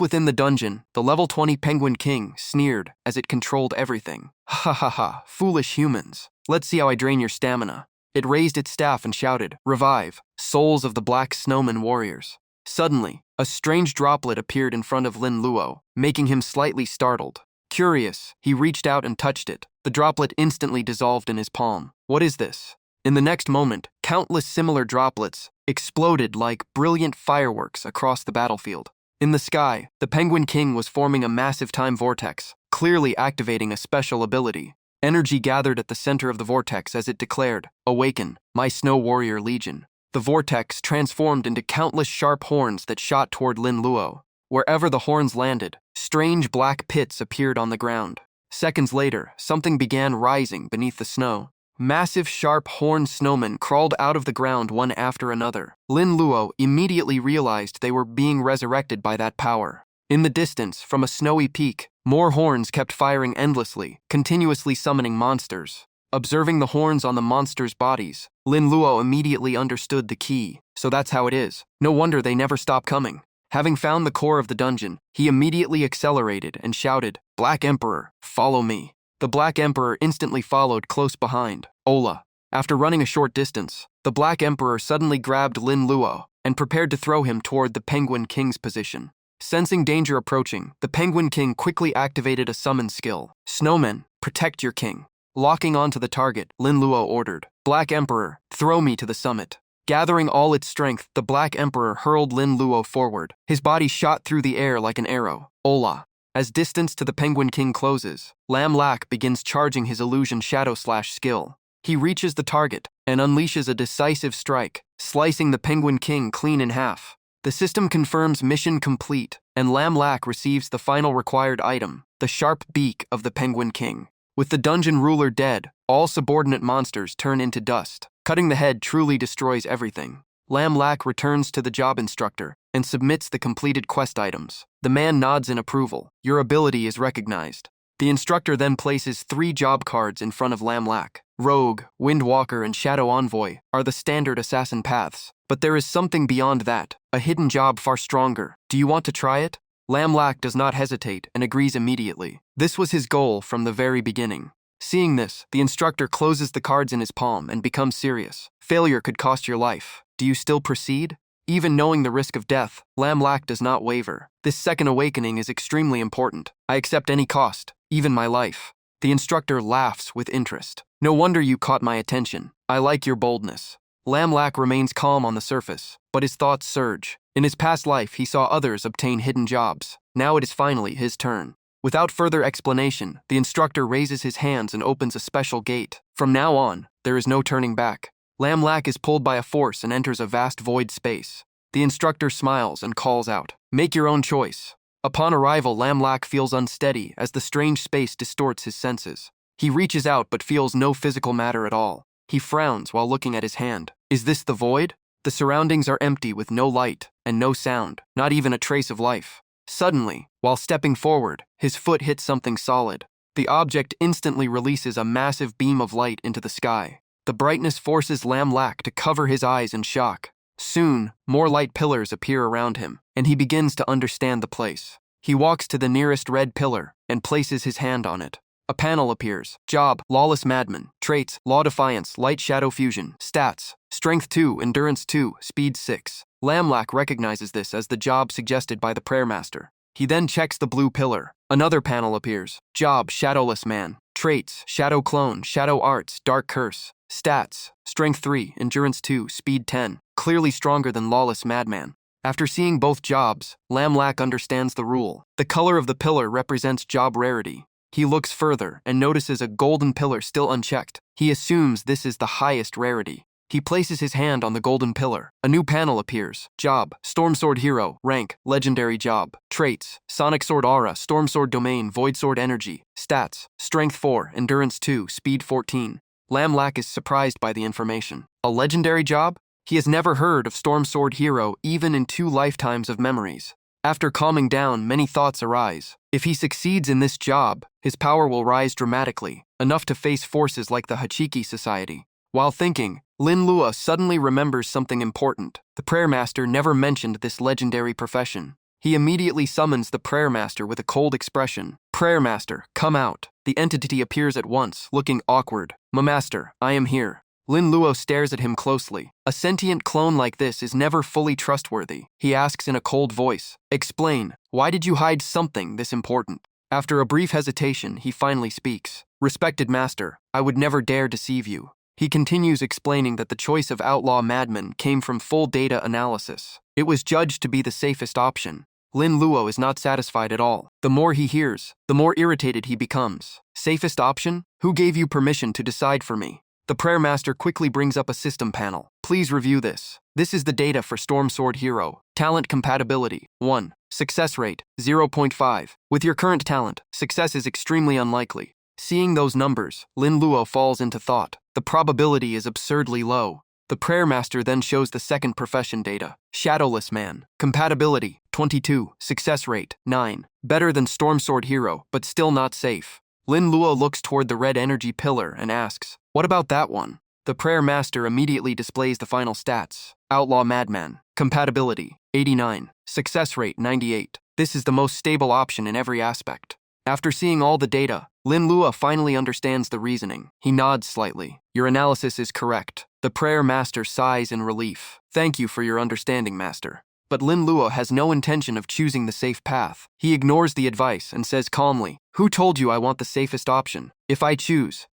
within the dungeon, the level 20 Penguin King sneered as it controlled everything. Ha ha ha, foolish humans. Let's see how I drain your stamina. It raised its staff and shouted, "Revive, souls of the black snowman warriors." Suddenly, a strange droplet appeared in front of Lin Luo, making him slightly startled. Curious, he reached out and touched it. The droplet instantly dissolved in his palm. What is this? In the next moment, countless similar droplets exploded like brilliant fireworks across the battlefield. In the sky, the Penguin King was forming a massive time vortex, clearly activating a special ability. Energy gathered at the center of the vortex as it declared, "Awaken, my Snow Warrior Legion." The vortex transformed into countless sharp horns that shot toward Lin Luo. Wherever the horns landed, strange black pits appeared on the ground. Seconds later, something began rising beneath the snow. Massive, sharp horned snowmen crawled out of the ground one after another. Lin Luo immediately realized they were being resurrected by that power. In the distance, from a snowy peak, more horns kept firing endlessly, continuously summoning monsters. Observing the horns on the monsters' bodies, Lin Luo immediately understood the key. So that's how it is. No wonder they never stop coming. Having found the core of the dungeon, he immediately accelerated and shouted, "Black Emperor, follow me." The Black Emperor instantly followed close behind. Ola. After running a short distance, the Black Emperor suddenly grabbed Lin Luo and prepared to throw him toward the Penguin King's position. Sensing danger approaching, the Penguin King quickly activated a summon skill. "Snowmen, protect your king." Locking onto the target, Lin Luo ordered, "Black Emperor, throw me to the summit." Gathering all its strength, the Black Emperor hurled Lin Luo forward. His body shot through the air like an arrow. Ola. As distance to the Penguin King closes, Lam Lak begins charging his illusion Shadow Slash skill. He reaches the target and unleashes a decisive strike, slicing the Penguin King clean in half. The system confirms mission complete, and Lam Lak receives the final required item, the sharp beak of the Penguin King. With the dungeon ruler dead, all subordinate monsters turn into dust. Cutting the head truly destroys everything. Lam Lak returns to the job instructor and submits the completed quest items. The man nods in approval. "Your ability is recognized." The instructor then places 3 job cards in front of Lam Lak. Rogue, Windwalker, and Shadow Envoy are the standard assassin paths. But there is something beyond that, a hidden job far stronger. Do you want to try it? Lam Lak does not hesitate and agrees immediately. This was his goal from the very beginning. Seeing this, the instructor closes the cards in his palm and becomes serious. "Failure could cost your life. Do you still proceed?" Even knowing the risk of death, Lam Lak does not waver. "This second awakening is extremely important. I accept any cost, even my life." The instructor laughs with interest. "No wonder you caught my attention. I like your boldness." Lam Lak remains calm on the surface, but his thoughts surge. In his past life, he saw others obtain hidden jobs. Now it is finally his turn. Without further explanation, the instructor raises his hands and opens a special gate. From now on, there is no turning back. Lam Lak is pulled by a force and enters a vast void space. The instructor smiles and calls out, "Make your own choice." Upon arrival, Lam Lak feels unsteady as the strange space distorts his senses. He reaches out but feels no physical matter at all. He frowns while looking at his hand. Is this the void? The surroundings are empty with no light and no sound, not even a trace of life. Suddenly, while stepping forward, his foot hits something solid. The object instantly releases a massive beam of light into the sky. The brightness forces Lam Lak to cover his eyes in shock. Soon, more light pillars appear around him, and he begins to understand the place. He walks to the nearest red pillar and places his hand on it. A panel appears. Job, Lawless Madman. Traits, Law Defiance, Light Shadow Fusion. Stats, Strength 2, Endurance 2, Speed 6. Lam Lak recognizes this as the job suggested by the prayer master. He then checks the blue pillar. Another panel appears. Job, Shadowless Man. Traits, Shadow Clone, Shadow Arts, Dark Curse. Stats, Strength 3, Endurance 2, Speed 10. Clearly stronger than Lawless Madman. After seeing both jobs, Lam Lak understands the rule. The color of the pillar represents job rarity. He looks further and notices a golden pillar still unchecked. He assumes this is the highest rarity. He places his hand on the golden pillar. A new panel appears. Job, Storm Sword Hero. Rank, Legendary Job. Traits, Sonic Sword Aura, Storm Sword Domain, Void Sword Energy. Stats, Strength 4, Endurance 2, Speed 14. Lam Lak is surprised by the information. A legendary job? He has never heard of Storm Sword Hero even in 2 lifetimes of memories. After calming down, many thoughts arise. If he succeeds in this job, his power will rise dramatically, enough to face forces like the Hachiki Society. While thinking, Lin Luo suddenly remembers something important. The prayer master never mentioned this legendary profession. He immediately summons the prayer master with a cold expression. Prayer master, come out. The entity appears at once, looking awkward. Master, I am here. Lin Luo stares at him closely. A sentient clone like this is never fully trustworthy. He asks in a cold voice, explain, why did you hide something this important? After a brief hesitation, he finally speaks. Respected master, I would never dare deceive you. He continues explaining that the choice of outlaw madman came from full data analysis. It was judged to be the safest option. Lin Luo is not satisfied at all. The more he hears, the more irritated he becomes. Safest option? Who gave you permission to decide for me? The prayer master quickly brings up a system panel. Please review this. This is the data for Storm Sword Hero. Talent compatibility, 1. Success rate, 0.5. With your current talent, success is extremely unlikely. Seeing those numbers, Lin Luo falls into thought. The probability is absurdly low. The prayer master then shows the second profession data. Shadowless man. Compatibility, 22. Success rate, 9. Better than Storm Sword Hero, but still not safe. Lin Luo looks toward the red energy pillar and asks, what about that one? The prayer master immediately displays the final stats. Outlaw madman. Compatibility, 89. Success rate, 98. This is the most stable option in every aspect. After seeing all the data, Lin Luo finally understands the reasoning. He nods slightly. Your analysis is correct. The prayer master sighs in relief. Thank you for your understanding, master. But Lin Luo has no intention of choosing the safe path. He ignores the advice and says calmly, who told you I want the safest option? If I choose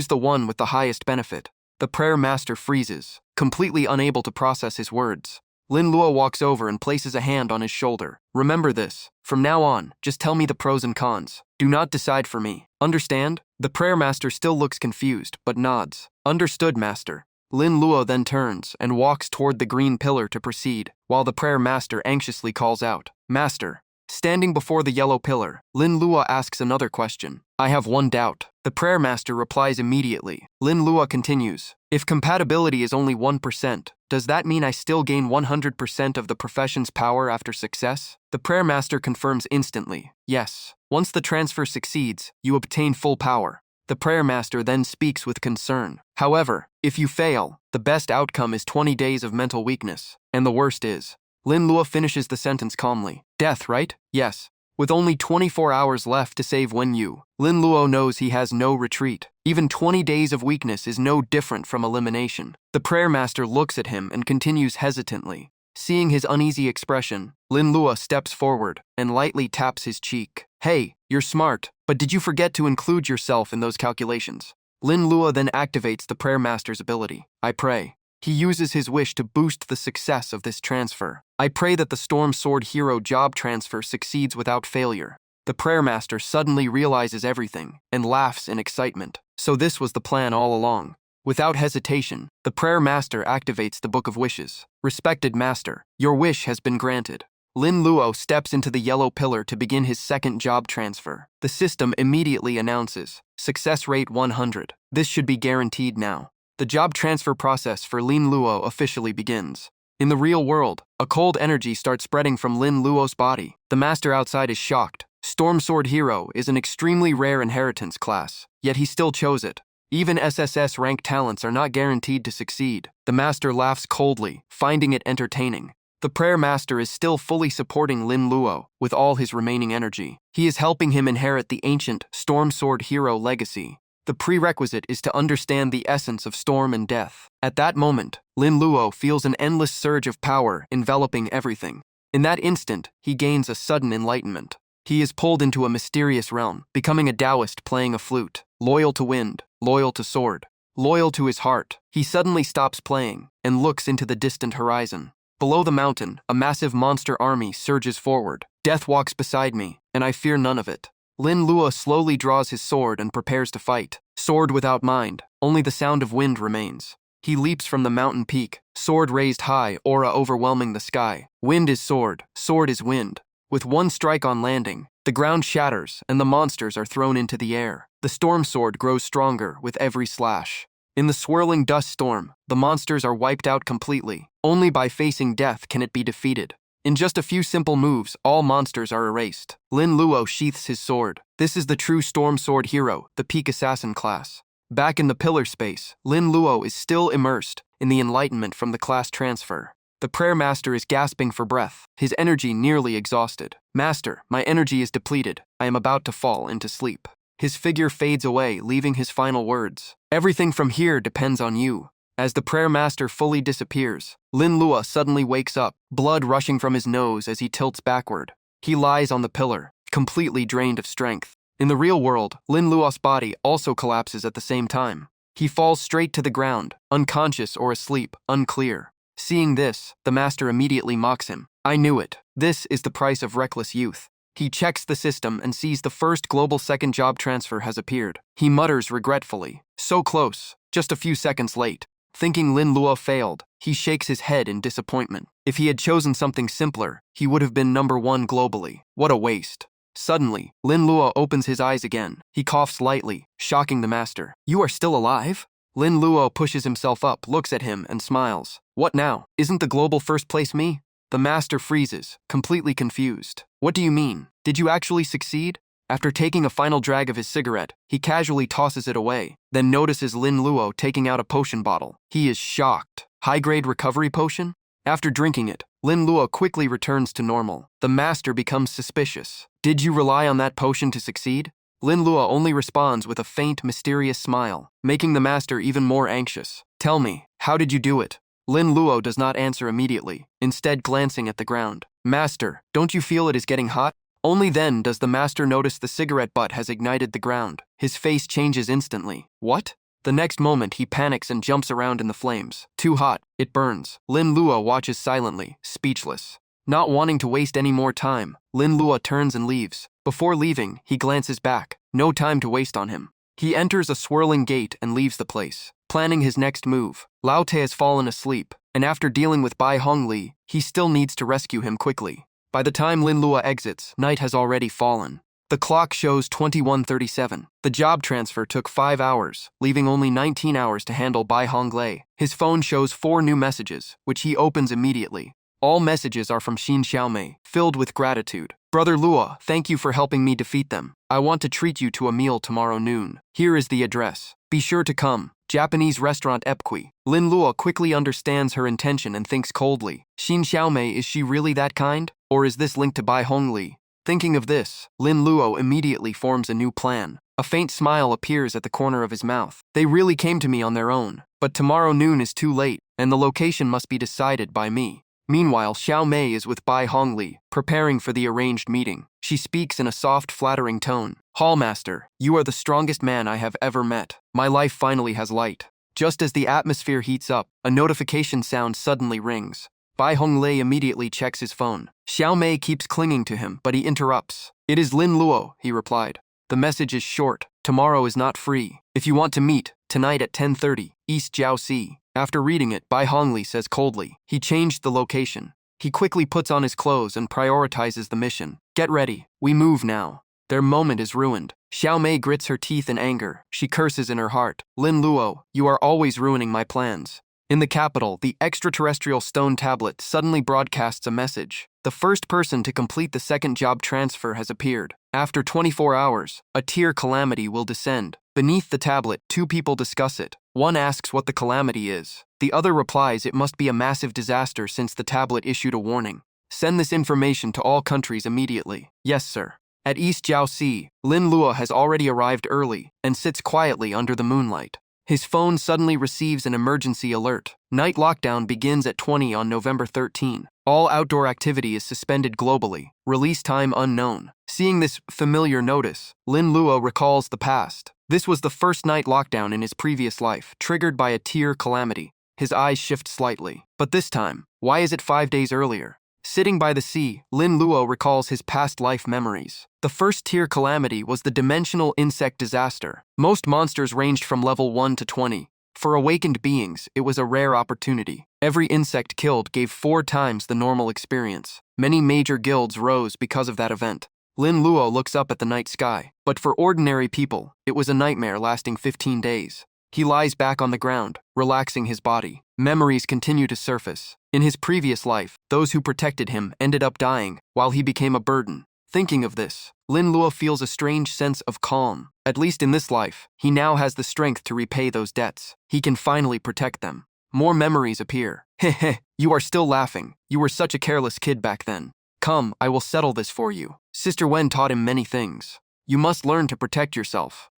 the one with the highest benefit. The prayer master freezes, completely unable to process his words. Lin Luo walks over and places a hand on his shoulder. Remember this. From now on, just tell me the pros and cons. Do not decide for me. Understand? The prayer master still looks confused, but nods. Understood, master. Lin Luo then turns and walks toward the green pillar to proceed, while the prayer master anxiously calls out, Master. Standing before the yellow pillar, Lin Luo asks another question. I have one doubt. The prayer master replies immediately. Lin Luo continues, if compatibility is only 1%, does that mean I still gain 100% of the profession's power after success? The prayer master confirms instantly, yes. Once the transfer succeeds, you obtain full power. The prayer master then speaks with concern. However, if you fail, the best outcome is 20 days of mental weakness, and the worst is. Lin Luo finishes the sentence calmly. Death, right? Yes. With only 24 hours left to save Wen Yu, Lin Luo knows he has no retreat. Even 20 days of weakness is no different from elimination. The prayer master looks at him and continues hesitantly. Seeing his uneasy expression, Lin Luo steps forward and lightly taps his cheek. Hey, you're smart, but did you forget to include yourself in those calculations? Lin Luo then activates the prayer master's ability. I pray. He uses his wish to boost the success of this transfer. I pray that the Storm Sword Hero job transfer succeeds without failure. The prayer master suddenly realizes everything and laughs in excitement. So this was the plan all along. Without hesitation, the prayer master activates the Book of Wishes. Respected master, your wish has been granted. Lin Luo steps into the yellow pillar to begin his second job transfer. The system immediately announces, success rate 100. This should be guaranteed now. The job transfer process for Lin Luo officially begins. In the real world, a cold energy starts spreading from Lin Luo's body. The master outside is shocked. Storm Sword Hero is an extremely rare inheritance class, yet he still chose it. Even SSS rank talents are not guaranteed to succeed. The master laughs coldly, finding it entertaining. The prayer master is still fully supporting Lin Luo with all his remaining energy. He is helping him inherit the ancient Storm Sword Hero legacy. The prerequisite is to understand the essence of storm and death. At that moment, Lin Luo feels an endless surge of power enveloping everything. In that instant, he gains a sudden enlightenment. He is pulled into a mysterious realm, becoming a Taoist playing a flute, loyal to wind, loyal to sword, loyal to his heart. He suddenly stops playing and looks into the distant horizon. Below the mountain, a massive monster army surges forward. Death walks beside me, and I fear none of it. Lin Luo slowly draws his sword and prepares to fight. Sword without mind, only the sound of wind remains. He leaps from the mountain peak, sword raised high, aura overwhelming the sky. Wind is sword is wind. With one strike on landing, the ground shatters and the monsters are thrown into the air. The storm sword grows stronger with every slash. In the swirling dust storm, the monsters are wiped out completely. Only by facing death can it be defeated. In just a few simple moves, all monsters are erased. Lin Luo sheaths his sword. This is the true Storm Sword Hero, the peak assassin class. Back in the pillar space, Lin Luo is still immersed in the enlightenment from the class transfer. The prayer master is gasping for breath, his energy nearly exhausted. Master, my energy is depleted. I am about to fall into sleep. His figure fades away, leaving his final words. Everything from here depends on you. As the prayer master fully disappears, Lin Lua suddenly wakes up, blood rushing from his nose as he tilts backward. He lies on the pillar, completely drained of strength. In the real world, Lin Lua's body also collapses at the same time. He falls straight to the ground, unconscious or asleep, unclear. Seeing this, the master immediately mocks him. I knew it. This is the price of reckless youth. He checks the system and sees the first global second job transfer has appeared. He mutters regretfully, so close, just a few seconds late. Thinking Lin Lua failed, he shakes his head in disappointment. If he had chosen something simpler, he would have been #1 globally. What a waste. Suddenly, Lin Lua opens his eyes again. He coughs lightly, shocking the master. You are still alive? Lin Lua pushes himself up, looks at him, and smiles. What now? Isn't the global first place me? The master freezes, completely confused. What do you mean? Did you actually succeed? After taking a final drag of his cigarette, he casually tosses it away, then notices Lin Luo taking out a potion bottle. He is shocked. High-grade recovery potion? After drinking it, Lin Luo quickly returns to normal. The master becomes suspicious. Did you rely on that potion to succeed? Lin Luo only responds with a faint, mysterious smile, making the master even more anxious. Tell me, how did you do it? Lin Luo does not answer immediately, instead glancing at the ground. Master, don't you feel it is getting hot? Only then does the master notice the cigarette butt has ignited the ground. His face changes instantly. What? The next moment, he panics and jumps around in the flames. Too hot. It burns. Lin Luo watches silently, speechless. Not wanting to waste any more time, Lin Luo turns and leaves. Before leaving, he glances back. No time to waste on him. He enters a swirling gate and leaves the place. Planning his next move, Lao Te has fallen asleep, and after dealing with Bai Hongli, he still needs to rescue him quickly. By the time Lin Lua exits, night has already fallen. The clock shows 21:37. The job transfer took 5 hours, leaving only 19 hours to handle Bai Honglei. His phone shows 4 new messages, which he opens immediately. All messages are from Xin Xiaomei, filled with gratitude. Brother Lua, thank you for helping me defeat them. I want to treat you to a meal tomorrow noon. Here is the address. Be sure to come. Japanese restaurant Epqui. Lin Lua quickly understands her intention and thinks coldly. Xin Xiaomei, is she really that kind? Or is this linked to Bai Hongli? Thinking of this, Lin Luo immediately forms a new plan. A faint smile appears at the corner of his mouth. They really came to me on their own, but tomorrow noon is too late, and the location must be decided by me. Meanwhile, Xiao Mei is with Bai Hongli, preparing for the arranged meeting. She speaks in a soft, flattering tone. Hallmaster, you are the strongest man I have ever met. My life finally has light. Just as the atmosphere heats up, a notification sound suddenly rings. Bai Honglei immediately checks his phone. Xiao Mei keeps clinging to him, but he interrupts. It is Lin Luo, he replied. The message is short. Tomorrow is not free. If you want to meet, tonight at 10:30, East Jiaoxi. After reading it, Bai Hongli says coldly. He changed the location. He quickly puts on his clothes and prioritizes the mission. Get ready. We move now. Their moment is ruined. Xiao Mei grits her teeth in anger. She curses in her heart. Lin Luo, you are always ruining my plans. In the capital, the extraterrestrial stone tablet suddenly broadcasts a message. The first person to complete the second job transfer has appeared. After 24 hours, a tier calamity will descend. Beneath the tablet, 2 people discuss it. One asks what the calamity is. The other replies it must be a massive disaster since the tablet issued a warning. Send this information to all countries immediately. Yes, sir. At East Jiaoxi, Lin Luo has already arrived early and sits quietly under the moonlight. His phone suddenly receives an emergency alert. Night lockdown begins at 20 on November 13. All outdoor activity is suspended globally. Release time unknown. Seeing this familiar notice, Lin Luo recalls the past. This was the first night lockdown in his previous life, triggered by a tier calamity. His eyes shift slightly. But this time, why is it 5 days earlier? Sitting by the sea, Lin Luo recalls his past life memories. The first tier calamity was the dimensional insect disaster. Most monsters ranged from level 1 to 20. For awakened beings, it was a rare opportunity. Every insect killed gave 4 times the normal experience. Many major guilds rose because of that event. Lin Luo looks up at the night sky, but for ordinary people, it was a nightmare lasting 15 days. He lies back on the ground, relaxing his body. Memories continue to surface. In his previous life, those who protected him ended up dying, while he became a burden. Thinking of this, Lin Luo feels a strange sense of calm. At least in this life, he now has the strength to repay those debts. He can finally protect them. more memories appear. Heh, you are still laughing. You were such a careless kid back then. Come, I will settle this for you. Sister Wen taught him many things. You must learn to protect yourself.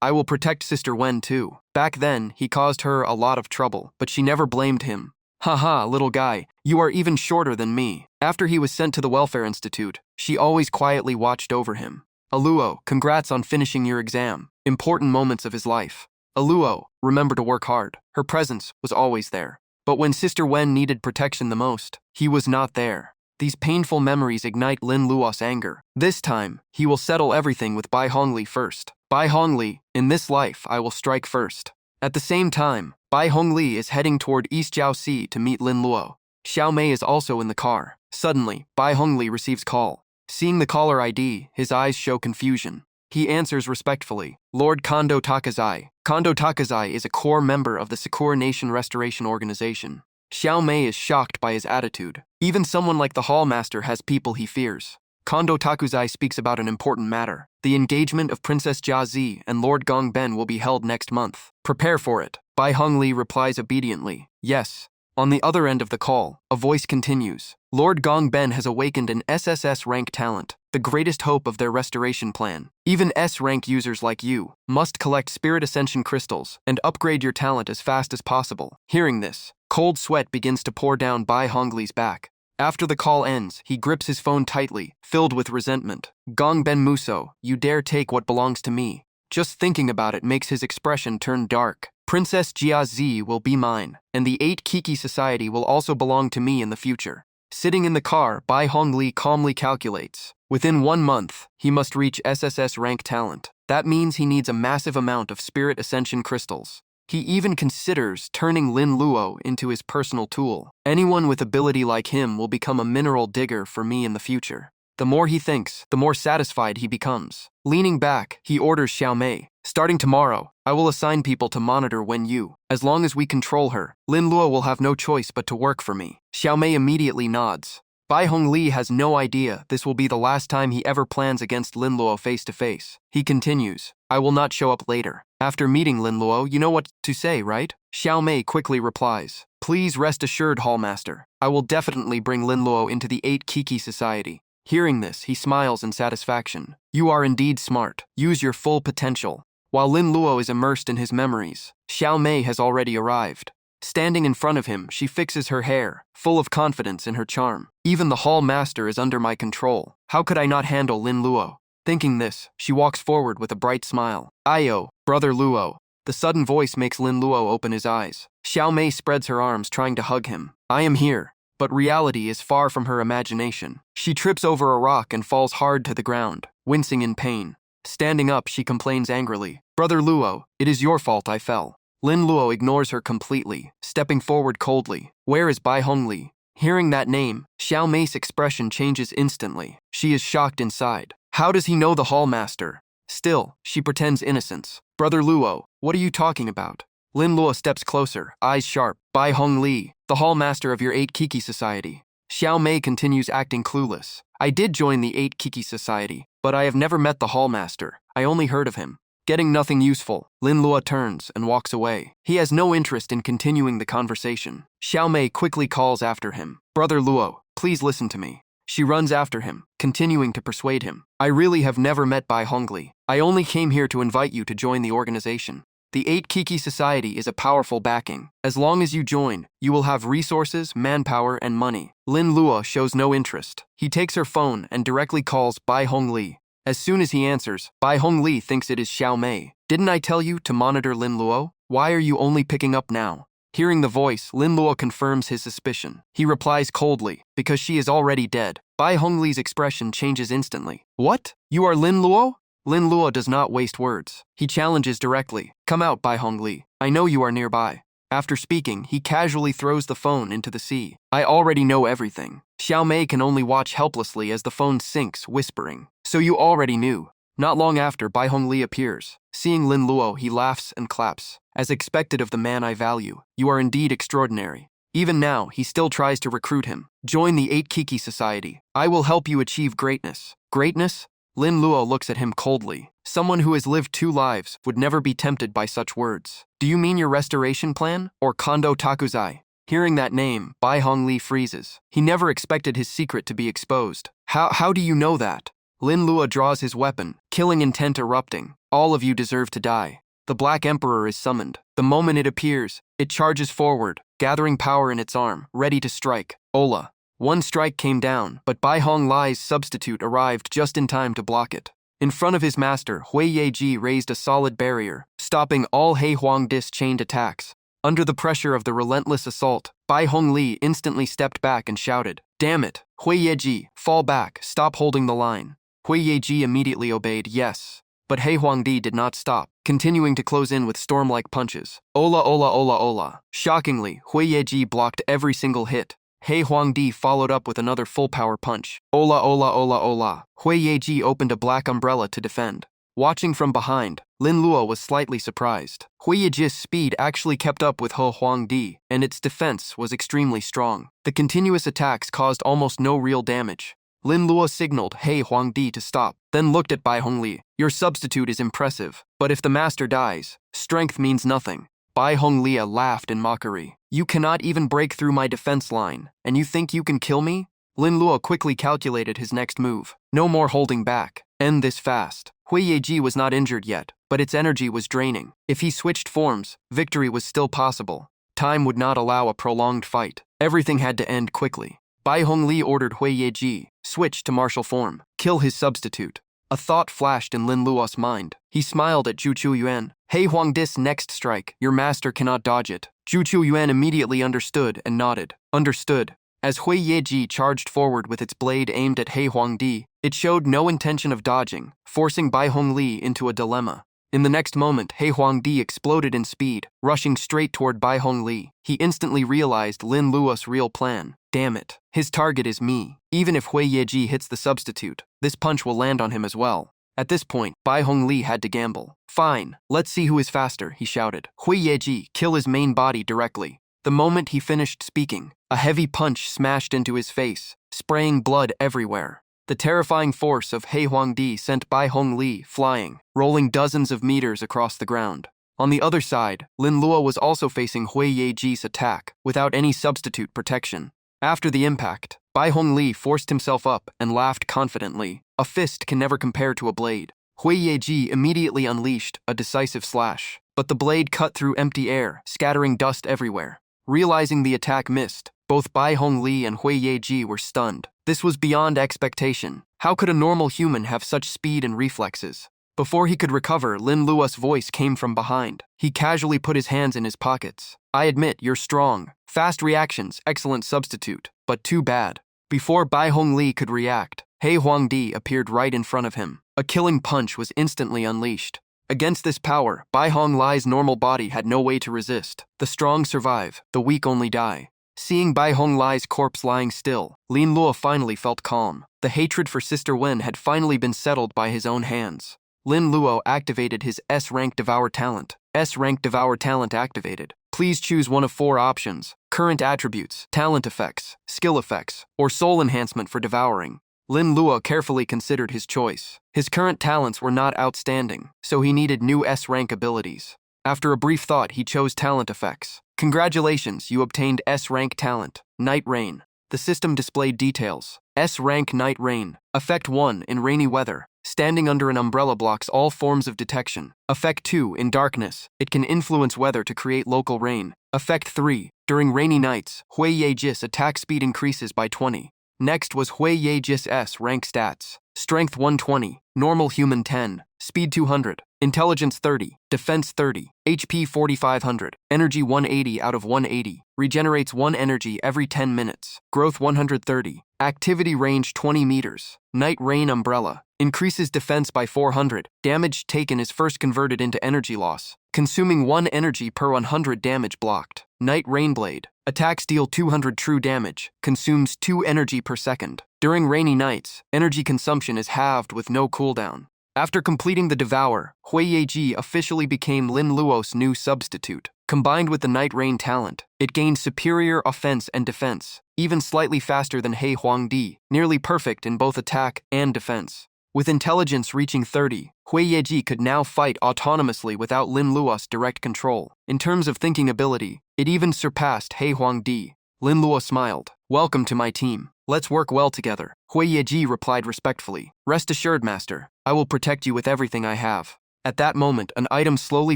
I will protect Sister Wen too. Back then, he caused her a lot of trouble, but she never blamed him. Haha, little guy, you are even shorter than me. After he was sent to the Welfare Institute, she always quietly watched over him. Aluo, congrats on finishing your exam. Important moments of his life. Aluo, remember to work hard. Her presence was always there. But when Sister Wen needed protection the most, he was not there. These painful memories ignite Lin Luo's anger. This time, he will settle everything with Bai Hongli first. Bai Hongli, in this life I will strike first. At the same time, Bai Hongli is heading toward East Jiaoxi to meet Lin Luo. Xiao Mei is also in the car. Suddenly, Bai Hongli receives call. Seeing the caller ID, his eyes show confusion. He answers respectfully, Lord Kondo Takazai. Kondo Takazai is a core member of the Sakura Nation Restoration Organization. Xiao Mei is shocked by his attitude. Even someone like the Hallmaster has people he fears. Kondo Takazai speaks about an important matter. The engagement of Princess Jia Zi and Lord Gong Ben will be held next month. Prepare for it. Bai Hongli replies obediently, yes. On the other end of the call, a voice continues. Lord Gong Ben has awakened an SSS rank talent, the greatest hope of their restoration plan. Even S-rank users like you must collect Spirit Ascension crystals and upgrade your talent as fast as possible. Hearing this, cold sweat begins to pour down Bai Hongli's back. After the call ends, he grips his phone tightly, filled with resentment. Gong Ben Muso, you dare take what belongs to me. Just thinking about it makes his expression turn dark. Princess Jia Zi will be mine, and the 8 Kiki Society will also belong to me in the future. Sitting in the car, Bai Hongli calmly calculates. Within 1 month, he must reach SSS rank talent. That means he needs a massive amount of Spirit Ascension crystals. He even considers turning Lin Luo into his personal tool. Anyone with ability like him will become a mineral digger for me in the future. The more he thinks, the more satisfied he becomes. Leaning back, he orders Xiao Mei. Starting tomorrow, I will assign people to monitor Wen Yu. As long as we control her, Lin Luo will have no choice but to work for me. Xiao Mei immediately nods. Bai Hongli has no idea this will be the last time he ever plans against Lin Luo face to face. He continues, I will not show up later. After meeting Lin Luo, you know what to say, right? Xiao Mei quickly replies, please rest assured, Hallmaster. I will definitely bring Lin Luo into the 8 Kiki Society. Hearing this, he smiles in satisfaction. You are indeed smart. Use your full potential. While Lin Luo is immersed in his memories, Xiao Mei has already arrived. Standing in front of him, she fixes her hair, full of confidence in her charm. Even the Hall Master is under my control. How could I not handle Lin Luo? Thinking this, she walks forward with a bright smile. Ayo, brother Luo. The sudden voice makes Lin Luo open his eyes. Xiao Mei spreads her arms trying to hug him. I am here. But reality is far from her imagination. She trips over a rock and falls hard to the ground, wincing in pain. Standing up, she complains angrily. Brother Luo, it is your fault I fell. Lin Luo ignores her completely, stepping forward coldly. Where is Bai Hongli? Hearing that name, Xiao Mei's expression changes instantly. She is shocked inside. How does he know the Hall Master? Still, she pretends innocence. Brother Luo, what are you talking about? Lin Luo steps closer, eyes sharp. Bai Hongli, the Hall Master of your 8 Kiki Society. Xiao Mei continues acting clueless. I did join the 8 Kiki Society, but I have never met the Hall Master. I only heard of him. Getting nothing useful, Lin Luo turns and walks away. He has no interest in continuing the conversation. Xiao Mei quickly calls after him. Brother Luo, please listen to me. She runs after him, continuing to persuade him. I really have never met Bai Hongli. I only came here to invite you to join the organization. The 8 Kiki Society is a powerful backing. As long as you join, you will have resources, manpower, and money. Lin Luo shows no interest. He takes her phone and directly calls Bai Hongli. As soon as he answers, Bai Hongli thinks it is Xiao Mei. Didn't I tell you to monitor Lin Luo? Why are you only picking up now? Hearing the voice, Lin Luo confirms his suspicion. He replies coldly, because she is already dead. Bai Hongli's expression changes instantly. What? You are Lin Luo? Lin Luo does not waste words. He challenges directly. Come out, Bai Hongli. I know you are nearby. After speaking, he casually throws the phone into the sea. I already know everything. Xiao Mei can only watch helplessly as the phone sinks, whispering. So you already knew. Not long after, Bai Hongli appears. Seeing Lin Luo, he laughs and claps. As expected of the man I value, you are indeed extraordinary. Even now, he still tries to recruit him. Join the 8 Kiki Society. I will help you achieve greatness. Greatness? Lin Luo looks at him coldly. Someone who has lived 2 lives would never be tempted by such words. Do you mean your restoration plan? Or Kondo Takuzai? Hearing that name, Bai Hongli freezes. He never expected his secret to be exposed. How do you know that? Lin Luo draws his weapon, killing intent erupting. All of you deserve to die. The Black Emperor is summoned. The moment it appears, it charges forward, gathering power in its arm, ready to strike. Ola. One strike came down, but Bai Honglai's substitute arrived just in time to block it. In front of his master, Hui Yeji raised a solid barrier, stopping all He Huangdi's chained attacks. Under the pressure of the relentless assault, Bai Hongli instantly stepped back and shouted, "Damn it! Hui Yeji, fall back, stop holding the line." Hui Yeji immediately obeyed, yes. But He Huangdi did not stop, continuing to close in with storm-like punches. Ola ola ola ola. Shockingly, Hui Yeji blocked every single hit. He Huangdi followed up with another full-power punch. Ola ola ola ola. Hui Yeji opened a black umbrella to defend. Watching from behind, Lin Luo was slightly surprised. Hui Yeji's speed actually kept up with He Huangdi, and its defense was extremely strong. The continuous attacks caused almost no real damage. Lin Luo signaled He Huangdi to stop, then looked at Bai Hongli. Your substitute is impressive, but if the master dies, strength means nothing. Bai Hongli laughed in mockery. You cannot even break through my defense line, and you think you can kill me? Lin Luo quickly calculated his next move. No more holding back. End this fast. Hui Yeji was not injured yet, but its energy was draining. If he switched forms, victory was still possible. Time would not allow a prolonged fight. Everything had to end quickly. Bai Hongli ordered Hui Yeji, switch to martial form, kill his substitute. A thought flashed in Lin Luo's mind. He smiled at Zhu Chunyuan. He Huangdi's next strike, your master cannot dodge it. Zhu Chunyuan immediately understood and nodded. Understood. As Hui Yeji charged forward with its blade aimed at He Huangdi, it showed no intention of dodging, forcing Bai Hongli into a dilemma. In the next moment, He Huangdi exploded in speed, rushing straight toward Bai Hongli. He instantly realized Lin Luo's real plan. Damn it. His target is me. Even if Hui Yeji hits the substitute, this punch will land on him as well. At this point, Bai Hongli had to gamble. Fine, let's see who is faster, he shouted. Hui Yeji, kill his main body directly. The moment he finished speaking, a heavy punch smashed into his face, spraying blood everywhere. The terrifying force of He Huangdi sent Bai Hongli flying, rolling dozens of meters across the ground. On the other side, Lin Luo was also facing Hui Yeji's attack, without any substitute protection. After the impact, Bai Hongli forced himself up and laughed confidently. A fist can never compare to a blade. Hui Yeji immediately unleashed a decisive slash, but the blade cut through empty air, scattering dust everywhere. Realizing the attack missed, both Bai Hongli and Hui Yeji were stunned. This was beyond expectation. How could a normal human have such speed and reflexes? Before he could recover, Lin Luo's voice came from behind. He casually put his hands in his pockets. I admit, you're strong. Fast reactions, excellent substitute, but too bad. Before Bai Hongli could react, He Huangdi appeared right in front of him. A killing punch was instantly unleashed. Against this power, Bai Honglai's normal body had no way to resist. The strong survive, the weak only die. Seeing Bai Honglai's corpse lying still, Lin Luo finally felt calm. The hatred for Sister Wen had finally been settled by his own hands. Lin Luo activated his S-rank Devour talent. S-rank Devour talent activated. Please choose one of 4 options: current attributes, talent effects, skill effects, or soul enhancement for devouring. Lin Luo carefully considered his choice. His current talents were not outstanding, so he needed new S-rank abilities. After a brief thought, he chose talent effects. Congratulations, you obtained S-rank talent, Night Rain. The system displayed details. S-rank Night Rain. Effect 1, in rainy weather. Standing under an umbrella blocks all forms of detection. Effect 2, in darkness. It can influence weather to create local rain. Effect 3, during rainy nights, Hui Yeji's attack speed increases by 20. Next was Hui Yeji's S-rank stats. Strength 120, normal human 10, speed 200, intelligence 30, defense 30, HP 4500, energy 180 out of 180, regenerates 1 energy every 10 minutes, growth 130, activity range 20 meters, night rain umbrella, increases defense by 400, damage taken is first converted into energy loss, consuming 1 energy per 100 damage blocked. Night Rain Blade, attacks deal 200 true damage, consumes 2 energy per second. During rainy nights, energy consumption is halved with no cooldown. After completing the Devour, Hui Yeji officially became Lin Luo's new substitute. Combined with the Night Rain talent, it gained superior offense and defense, even slightly faster than He Huangdi, nearly perfect in both attack and defense. With intelligence reaching 30, Hui Yeji could now fight autonomously without Lin Luo's direct control. In terms of thinking ability, it even surpassed He Huangdi. Lin Luo smiled. Welcome to my team. Let's work well together. Hui Yeji replied respectfully. Rest assured, master. I will protect you with everything I have. At that moment, an item slowly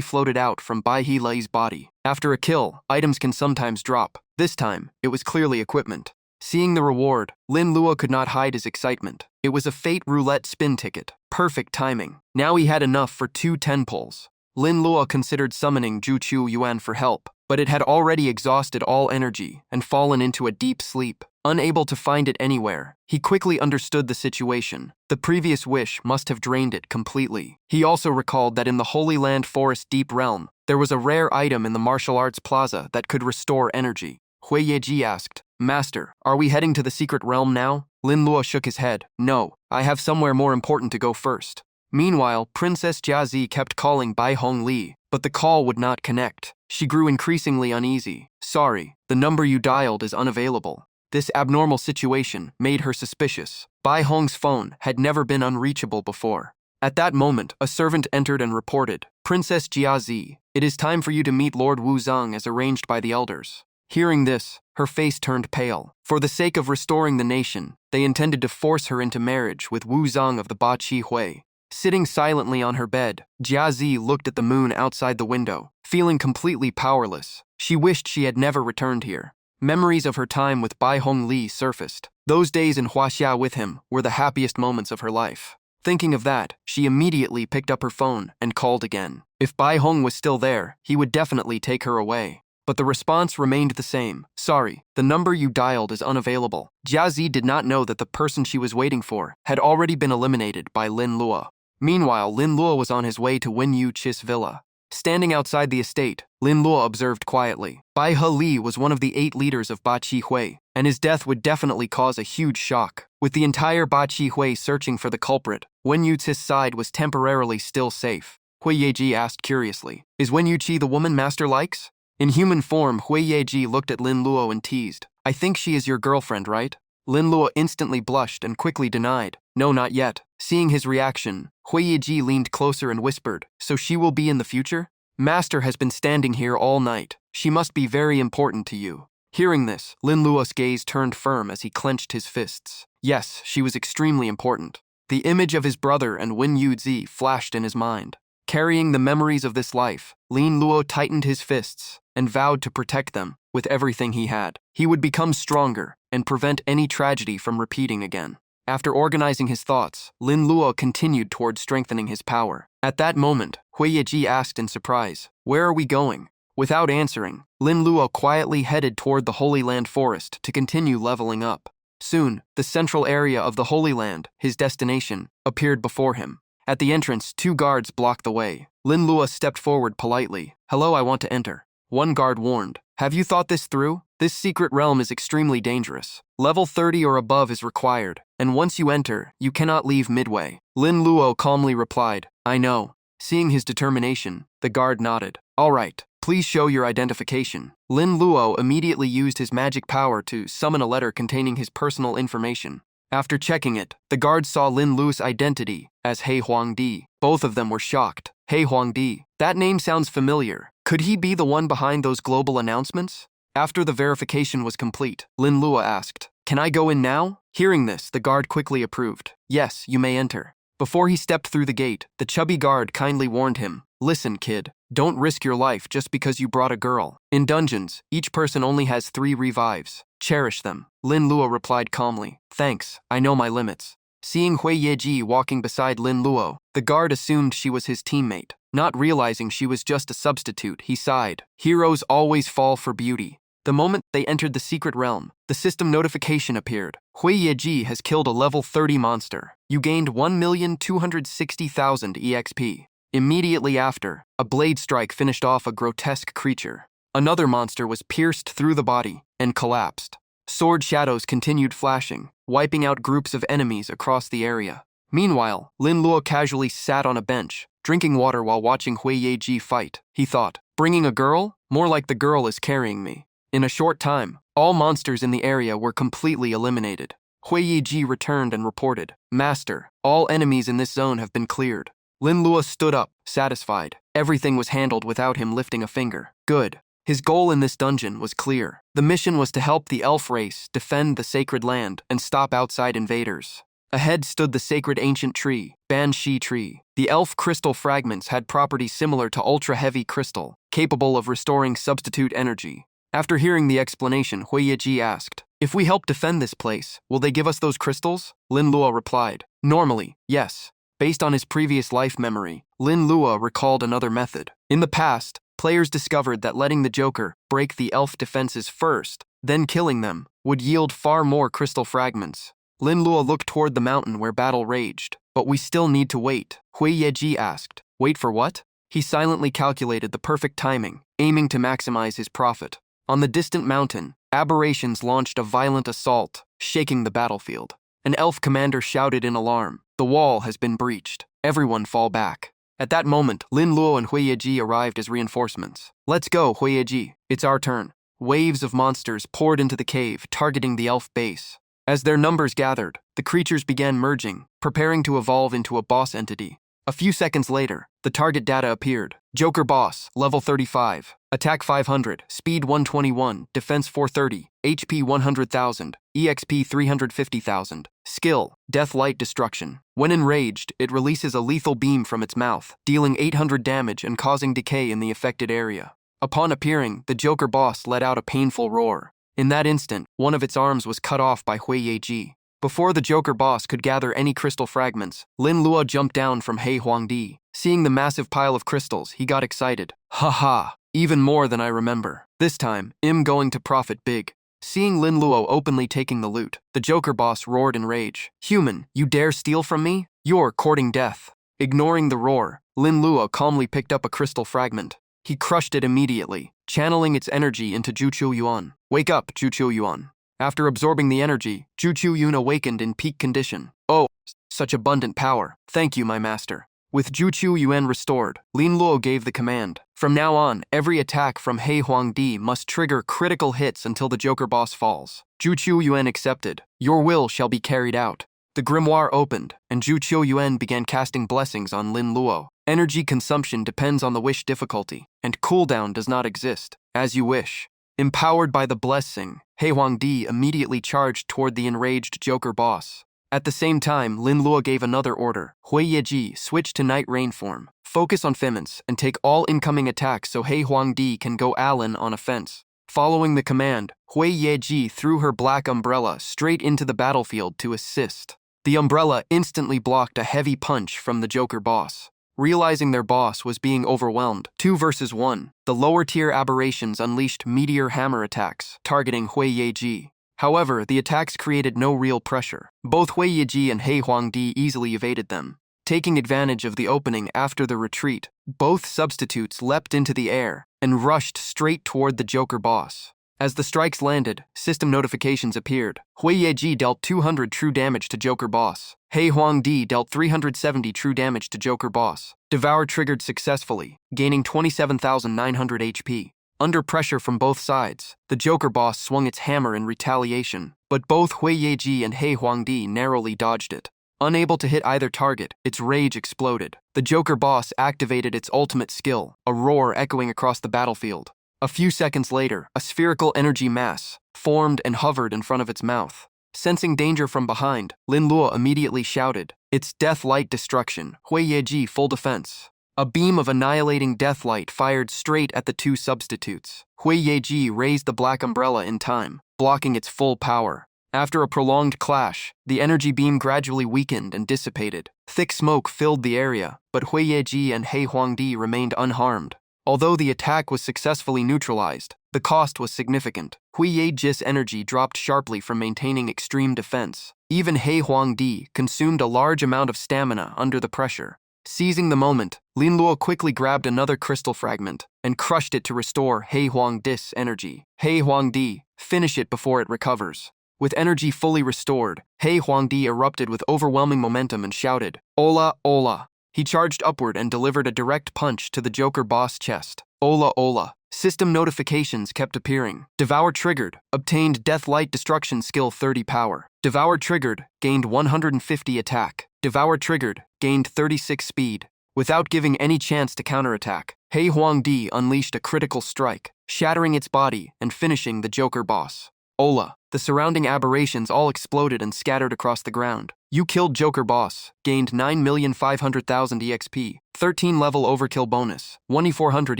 floated out from Bai He Lei's body. After a kill, items can sometimes drop. This time, it was clearly equipment. Seeing the reward, Lin Luo could not hide his excitement. It was a fate roulette spin ticket. Perfect timing. Now he had enough for 2 10-pulls. Lin Luo considered summoning Zhu Chu Yuan for help, but it had already exhausted all energy and fallen into a deep sleep. Unable to find it anywhere, he quickly understood the situation. The previous wish must have drained it completely. He also recalled that in the Holy Land Forest Deep Realm, there was a rare item in the martial arts plaza that could restore energy. Hui Yeji asked, Master, are we heading to the secret realm now? Lin Luo shook his head. No, I have somewhere more important to go first. Meanwhile, Princess Jiazi kept calling Bai Hong Li, but the call would not connect. She grew increasingly uneasy. Sorry, the number you dialed is unavailable. This abnormal situation made her suspicious. Bai Hong's phone had never been unreachable before. At that moment, a servant entered and reported, Princess Jiazi, it is time for you to meet Lord Wu Zhang as arranged by the elders. Hearing this, her face turned pale. For the sake of restoring the nation, they intended to force her into marriage with Wu Zhang of the Ba Qi Hui. Sitting silently on her bed, Jiazi looked at the moon outside the window, feeling completely powerless. She wished she had never returned here. Memories of her time with Bai Hong Li surfaced. Those days in Huaxia with him were the happiest moments of her life. Thinking of that, she immediately picked up her phone and called again. If Bai Hong was still there, he would definitely take her away. But the response remained the same. Sorry, the number you dialed is unavailable. Jiazi did not know that the person she was waiting for had already been eliminated by Lin Luo. Meanwhile, Lin Luo was on his way to Wen Yu Chi's villa. Standing outside the estate, Lin Luo observed quietly. Bai He Li was one of the 8 leaders of Ba Qi Hui, and his death would definitely cause a huge shock. With the entire Ba Qi Hui searching for the culprit, Wen Yu Chi's side was temporarily still safe. Hui Yeji asked curiously, Is Wen Yu Chi the woman master likes? In human form, Hui Yeji looked at Lin Luo and teased, I think she is your girlfriend, right? Lin Luo instantly blushed and quickly denied, No, not yet. Seeing his reaction, Hui Yeji leaned closer and whispered, So she will be in the future? Master has been standing here all night. She must be very important to you. Hearing this, Lin Luo's gaze turned firm as he clenched his fists. Yes, she was extremely important. The image of his brother and Wen Yuzi flashed in his mind. Carrying the memories of this life, Lin Luo tightened his fists and vowed to protect them with everything he had. He would become stronger and prevent any tragedy from repeating again. After organizing his thoughts, Lin Luo continued toward strengthening his power. At that moment, Hui Yeji asked in surprise, Where are we going? Without answering, Lin Luo quietly headed toward the Holy Land Forest to continue leveling up. Soon, the central area of the Holy Land, his destination, appeared before him. At the entrance, 2 guards blocked the way. Lin Luo stepped forward politely. Hello, I want to enter. One guard warned. Have you thought this through? This secret realm is extremely dangerous. Level 30 or above is required, and once you enter, you cannot leave midway. Lin Luo calmly replied, I know. Seeing his determination, the guard nodded. All right, please show your identification. Lin Luo immediately used his magic power to summon a letter containing his personal information. After checking it, the guard saw Lin Lu's identity as He Huangdi. Both of them were shocked. He Huangdi. That name sounds familiar. Could he be the one behind those global announcements? After the verification was complete, Lin Luo asked, Can I go in now? Hearing this, the guard quickly approved. Yes, you may enter. Before he stepped through the gate, the chubby guard kindly warned him, Listen, kid, don't risk your life just because you brought a girl. In dungeons, each person only has 3 revives. Cherish them. Lin Luo replied calmly, Thanks, I know my limits. Seeing Hui Yeji walking beside Lin Luo, the guard assumed she was his teammate. Not realizing she was just a substitute, he sighed. Heroes always fall for beauty. The moment they entered the secret realm, the system notification appeared. Hui Yeji has killed a level 30 monster. You gained 1,260,000 EXP. Immediately after, a blade strike finished off a grotesque creature. Another monster was pierced through the body and collapsed. Sword shadows continued flashing, wiping out groups of enemies across the area. Meanwhile, Lin Luo casually sat on a bench, drinking water while watching Hui Yeji fight. He thought, bringing a girl? More like the girl is carrying me. In a short time, all monsters in the area were completely eliminated. Hui Yiji returned and reported, "Master, all enemies in this zone have been cleared." Lin Luo stood up, satisfied. Everything was handled without him lifting a finger. Good. His goal in this dungeon was clear. The mission was to help the elf race defend the sacred land and stop outside invaders. Ahead stood the sacred ancient tree, Banshee tree. The elf crystal fragments had properties similar to ultra-heavy crystal, capable of restoring substitute energy. After hearing the explanation, Hui Yeji asked, "If we help defend this place, will they give us those crystals?" Lin Luo replied, "Normally, yes." Based on his previous life memory, Lin Luo recalled another method. In the past, players discovered that letting the Joker break the elf defenses first, then killing them, would yield far more crystal fragments. Lin Luo looked toward the mountain where battle raged. "But we still need to wait," Hui Yeji asked. "Wait for what?" He silently calculated the perfect timing, aiming to maximize his profit. On the distant mountain, aberrations launched a violent assault, shaking the battlefield. An elf commander shouted in alarm, "The wall has been breached. Everyone fall back." At that moment, Lin Luo and Hui Yeji arrived as reinforcements. "Let's go, Hui Yeji. It's our turn." Waves of monsters poured into the cave, targeting the elf base. As their numbers gathered, the creatures began merging, preparing to evolve into a boss entity. A few seconds later, the target data appeared. Joker Boss, level 35, attack 500, speed 121, defense 430, HP 100,000, EXP 350,000. Skill, Death Light Destruction. When enraged, it releases a lethal beam from its mouth, dealing 800 damage and causing decay in the affected area. Upon appearing, the Joker Boss let out a painful roar. In that instant, one of its arms was cut off by Hui Yeji. Before the Joker Boss could gather any crystal fragments, Lin Luo jumped down from He Huangdi. Seeing the massive pile of crystals, he got excited. "Ha, even more than I remember. This time, I'm going to profit big." Seeing Lin Luo openly taking the loot, the Joker Boss roared in rage. "Human, you dare steal from me? You're courting death." Ignoring the roar, Lin Luo calmly picked up a crystal fragment. He crushed it immediately, channeling its energy into Juqiu Yuan. "Wake up, Juqiu Yuan." After absorbing the energy, Juqiu Yuan awakened in peak condition. "Oh, such abundant power. Thank you, my master." With Juqiu Yuan restored, Lin Luo gave the command. From now on, every attack from He Huangdi must trigger critical hits until the Joker Boss falls. Juqiu Yuan accepted. "Your will shall be carried out." The grimoire opened, and Juqiu Yuan began casting blessings on Lin Luo. Energy consumption depends on the wish difficulty, and cooldown does not exist. As you wish. Empowered by the blessing, He Huangdi immediately charged toward the enraged Joker Boss. At the same time, Lin Luo gave another order. Hui Yeji switched to Night Rain form. Focus on Femins and take all incoming attacks so He Huangdi can go Allen on offense. Following the command, Hui Yeji threw her black umbrella straight into the battlefield to assist. The umbrella instantly blocked a heavy punch from the Joker Boss. Realizing their boss was being overwhelmed, 2 versus 1, the lower-tier aberrations unleashed meteor hammer attacks, targeting Hui Yeji. However, the attacks created no real pressure. Both Hui Yeji and He Huangdi easily evaded them. Taking advantage of the opening after the retreat, both substitutes leapt into the air and rushed straight toward the Joker Boss. As the strikes landed, system notifications appeared. Hui Yeji dealt 200 true damage to Joker Boss. He Huangdi dealt 370 true damage to Joker Boss. Devour triggered successfully, gaining 27,900 HP. Under pressure from both sides, the Joker Boss swung its hammer in retaliation, but both Hui Yeji and He Huangdi narrowly dodged it. Unable to hit either target, its rage exploded. The Joker Boss activated its ultimate skill, a roar echoing across the battlefield. A few seconds later, a spherical energy mass formed and hovered in front of its mouth. Sensing danger from behind, Lin Luo immediately shouted, "It's Death Light Destruction, Hui Yeji full defense." A beam of annihilating death light fired straight at the two substitutes. Hui Yeji raised the black umbrella in time, blocking its full power. After a prolonged clash, the energy beam gradually weakened and dissipated. Thick smoke filled the area, but Hui Yeji and He Huangdi remained unharmed. Although the attack was successfully neutralized, the cost was significant. Hui Yeji's energy dropped sharply from maintaining extreme defense. Even He Huangdi consumed a large amount of stamina under the pressure. Seizing the moment, Lin Luo quickly grabbed another crystal fragment and crushed it to restore He Huangdi's energy. He Huangdi, finish it before it recovers. With energy fully restored, He Huangdi erupted with overwhelming momentum and shouted, "Ola, Ola!" He charged upward and delivered a direct punch to the Joker Boss chest. Ola Ola. System notifications kept appearing. Devour triggered. Obtained Death Light Destruction skill 30 power. Devour triggered. Gained 150 attack. Devour triggered. Gained 36 speed. Without giving any chance to counterattack, Hei Huangdi unleashed a critical strike, shattering its body and finishing the Joker boss. Ola. The surrounding aberrations all exploded and scattered across the ground. You killed Joker boss, gained 9,500,000 EXP, 13 level overkill bonus, 1,400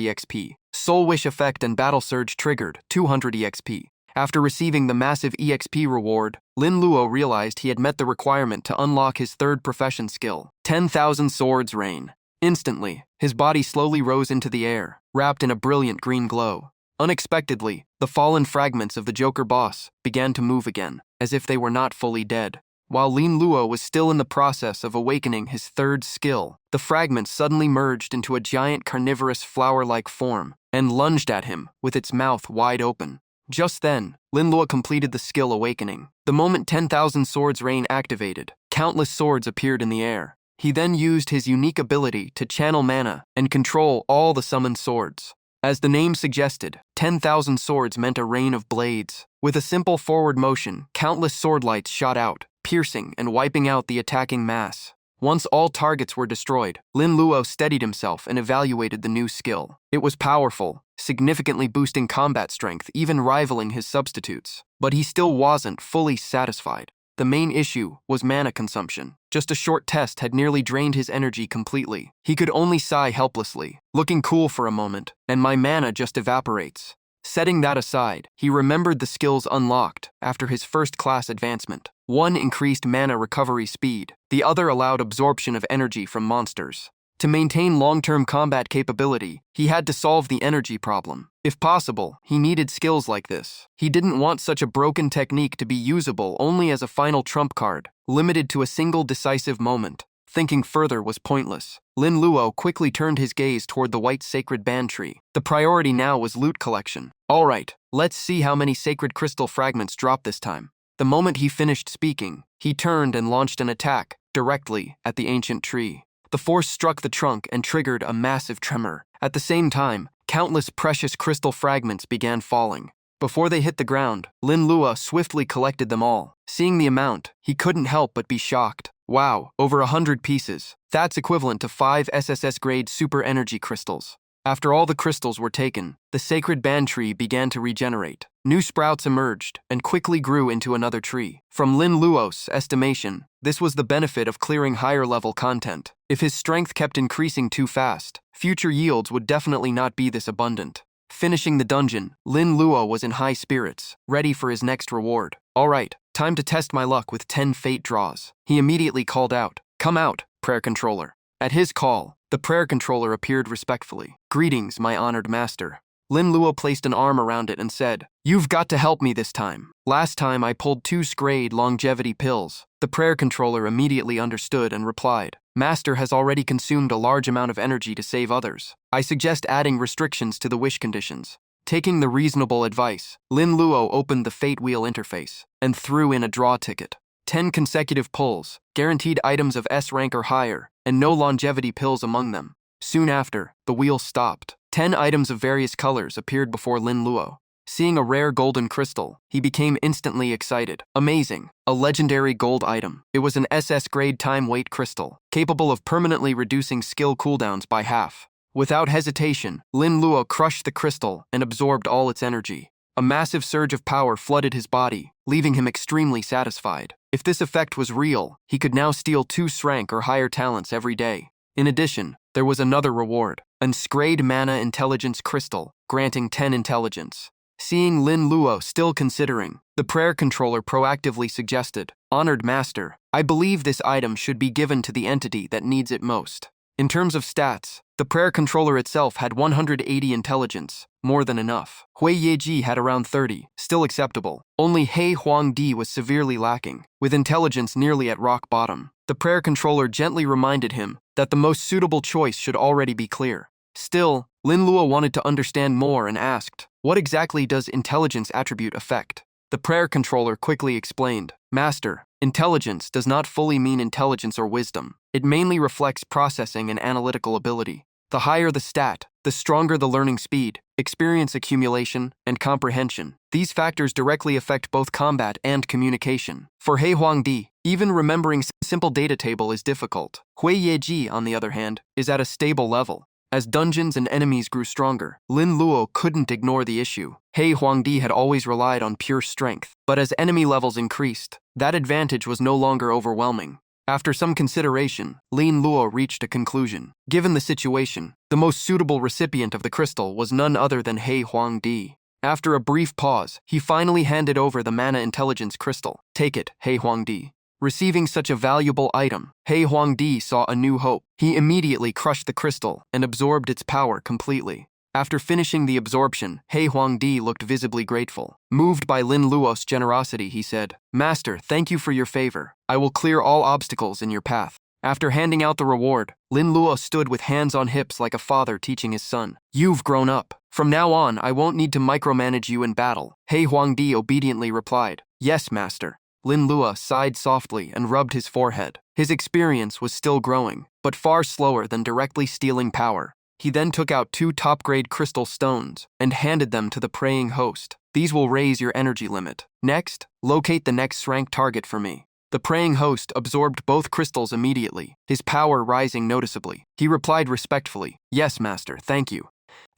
EXP, Soul Wish effect and Battle Surge triggered, 200 EXP. After receiving the massive EXP reward, Lin Luo realized he had met the requirement to unlock his third profession skill, 10,000 Swords Rain. Instantly, his body slowly rose into the air, wrapped in a brilliant green glow. Unexpectedly, the fallen fragments of the Joker boss began to move again, as if they were not fully dead. While Lin Luo was still in the process of awakening his third skill, the fragments suddenly merged into a giant carnivorous flower-like form and lunged at him with its mouth wide open. Just then, Lin Luo completed the skill awakening. The moment 10,000 Swords Rain activated, countless swords appeared in the air. He then used his unique ability to channel mana and control all the summoned swords. As the name suggested, 10,000 swords meant a rain of blades. With a simple forward motion, countless sword lights shot out, piercing and wiping out the attacking mass. Once all targets were destroyed, Lin Luo steadied himself and evaluated the new skill. It was powerful, significantly boosting combat strength, even rivaling his substitutes. But he still wasn't fully satisfied. The main issue was mana consumption. Just a short test had nearly drained his energy completely. He could only sigh helplessly, looking cool for a moment, and my mana just evaporates. Setting that aside, he remembered the skills unlocked after his first class advancement. One increased mana recovery speed, the other allowed absorption of energy from monsters. To maintain long-term combat capability, he had to solve the energy problem. If possible, he needed skills like this. He didn't want such a broken technique to be usable only as a final trump card, limited to a single decisive moment. Thinking further was pointless. Lin Luo quickly turned his gaze toward the white sacred band tree. The priority now was loot collection. All right, let's see how many sacred crystal fragments drop this time. The moment he finished speaking, he turned and launched an attack directly at the ancient tree. The force struck the trunk and triggered a massive tremor. At the same time, countless precious crystal fragments began falling. Before they hit the ground, Lin Luo swiftly collected them all. Seeing the amount, he couldn't help but be shocked. Wow, over 100 pieces. That's equivalent to 5 SSS-grade super energy crystals. After all the crystals were taken, the sacred band tree began to regenerate. New sprouts emerged and quickly grew into another tree. From Lin Luo's estimation, this was the benefit of clearing higher-level content. If his strength kept increasing too fast, future yields would definitely not be this abundant. Finishing the dungeon, Lin Luo was in high spirits, ready for his next reward. All right, time to test my luck with 10 fate draws. He immediately called out, "Come out, prayer controller." At his call, the prayer controller appeared respectfully. "Greetings, my honored master." Lin Luo placed an arm around it and said, "You've got to help me this time. Last time I pulled 2 Scrade longevity pills." The prayer controller immediately understood and replied, "Master has already consumed a large amount of energy to save others. I suggest adding restrictions to the wish conditions." Taking the reasonable advice, Lin Luo opened the Fate Wheel interface and threw in a draw ticket. 10 consecutive pulls, guaranteed items of S rank or higher, and no longevity pills among them. Soon after, the wheel stopped. 10 items of various colors appeared before Lin Luo. Seeing a rare golden crystal, he became instantly excited. Amazing! A legendary gold item. It was an SS grade time weight crystal, capable of permanently reducing skill cooldowns by half. Without hesitation, Lin Luo crushed the crystal and absorbed all its energy. A massive surge of power flooded his body, leaving him extremely satisfied. If this effect was real, he could now steal 2 rank or higher talents every day. In addition, there was another reward, an Scrade Mana Intelligence Crystal, granting 10 intelligence. Seeing Lin Luo still considering, the prayer controller proactively suggested, "Honored Master, I believe this item should be given to the entity that needs it most." In terms of stats, the prayer controller itself had 180 intelligence, more than enough. Hui Yeji had around 30, still acceptable. Only Hei Huangdi was severely lacking, with intelligence nearly at rock bottom. The prayer controller gently reminded him that the most suitable choice should already be clear. Still, Lin Luo wanted to understand more and asked, "What exactly does intelligence attribute affect?" The prayer controller quickly explained, "Master, intelligence does not fully mean intelligence or wisdom. It mainly reflects processing and analytical ability. The higher the stat, the stronger the learning speed, experience accumulation, and comprehension. These factors directly affect both combat and communication. For He Huangdi, even remembering simple data table is difficult. Hui Yeji, on the other hand, is at a stable level. As dungeons and enemies grew stronger, Lin Luo couldn't ignore the issue. He Huangdi had always relied on pure strength, but as enemy levels increased, that advantage was no longer overwhelming. After some consideration, Lin Luo reached a conclusion. Given the situation, the most suitable recipient of the crystal was none other than He Huangdi. After a brief pause, he finally handed over the mana intelligence crystal. Take it, He Huangdi. Receiving such a valuable item, He Huangdi saw a new hope. He immediately crushed the crystal and absorbed its power completely. After finishing the absorption, He Huangdi looked visibly grateful. Moved by Lin Luo's generosity, he said, "Master, thank you for your favor. I will clear all obstacles in your path." After handing out the reward, Lin Luo stood with hands on hips like a father teaching his son. "You've grown up. From now on, I won't need to micromanage you in battle." He Huangdi obediently replied, "Yes, master." Lin Luo sighed softly and rubbed his forehead. His experience was still growing, but far slower than directly stealing power. He then took out 2 top-grade crystal stones and handed them to the praying host. "These will raise your energy limit. Next, locate the next rank target for me." The praying host absorbed both crystals immediately, his power rising noticeably. He replied respectfully, "Yes, master, thank you."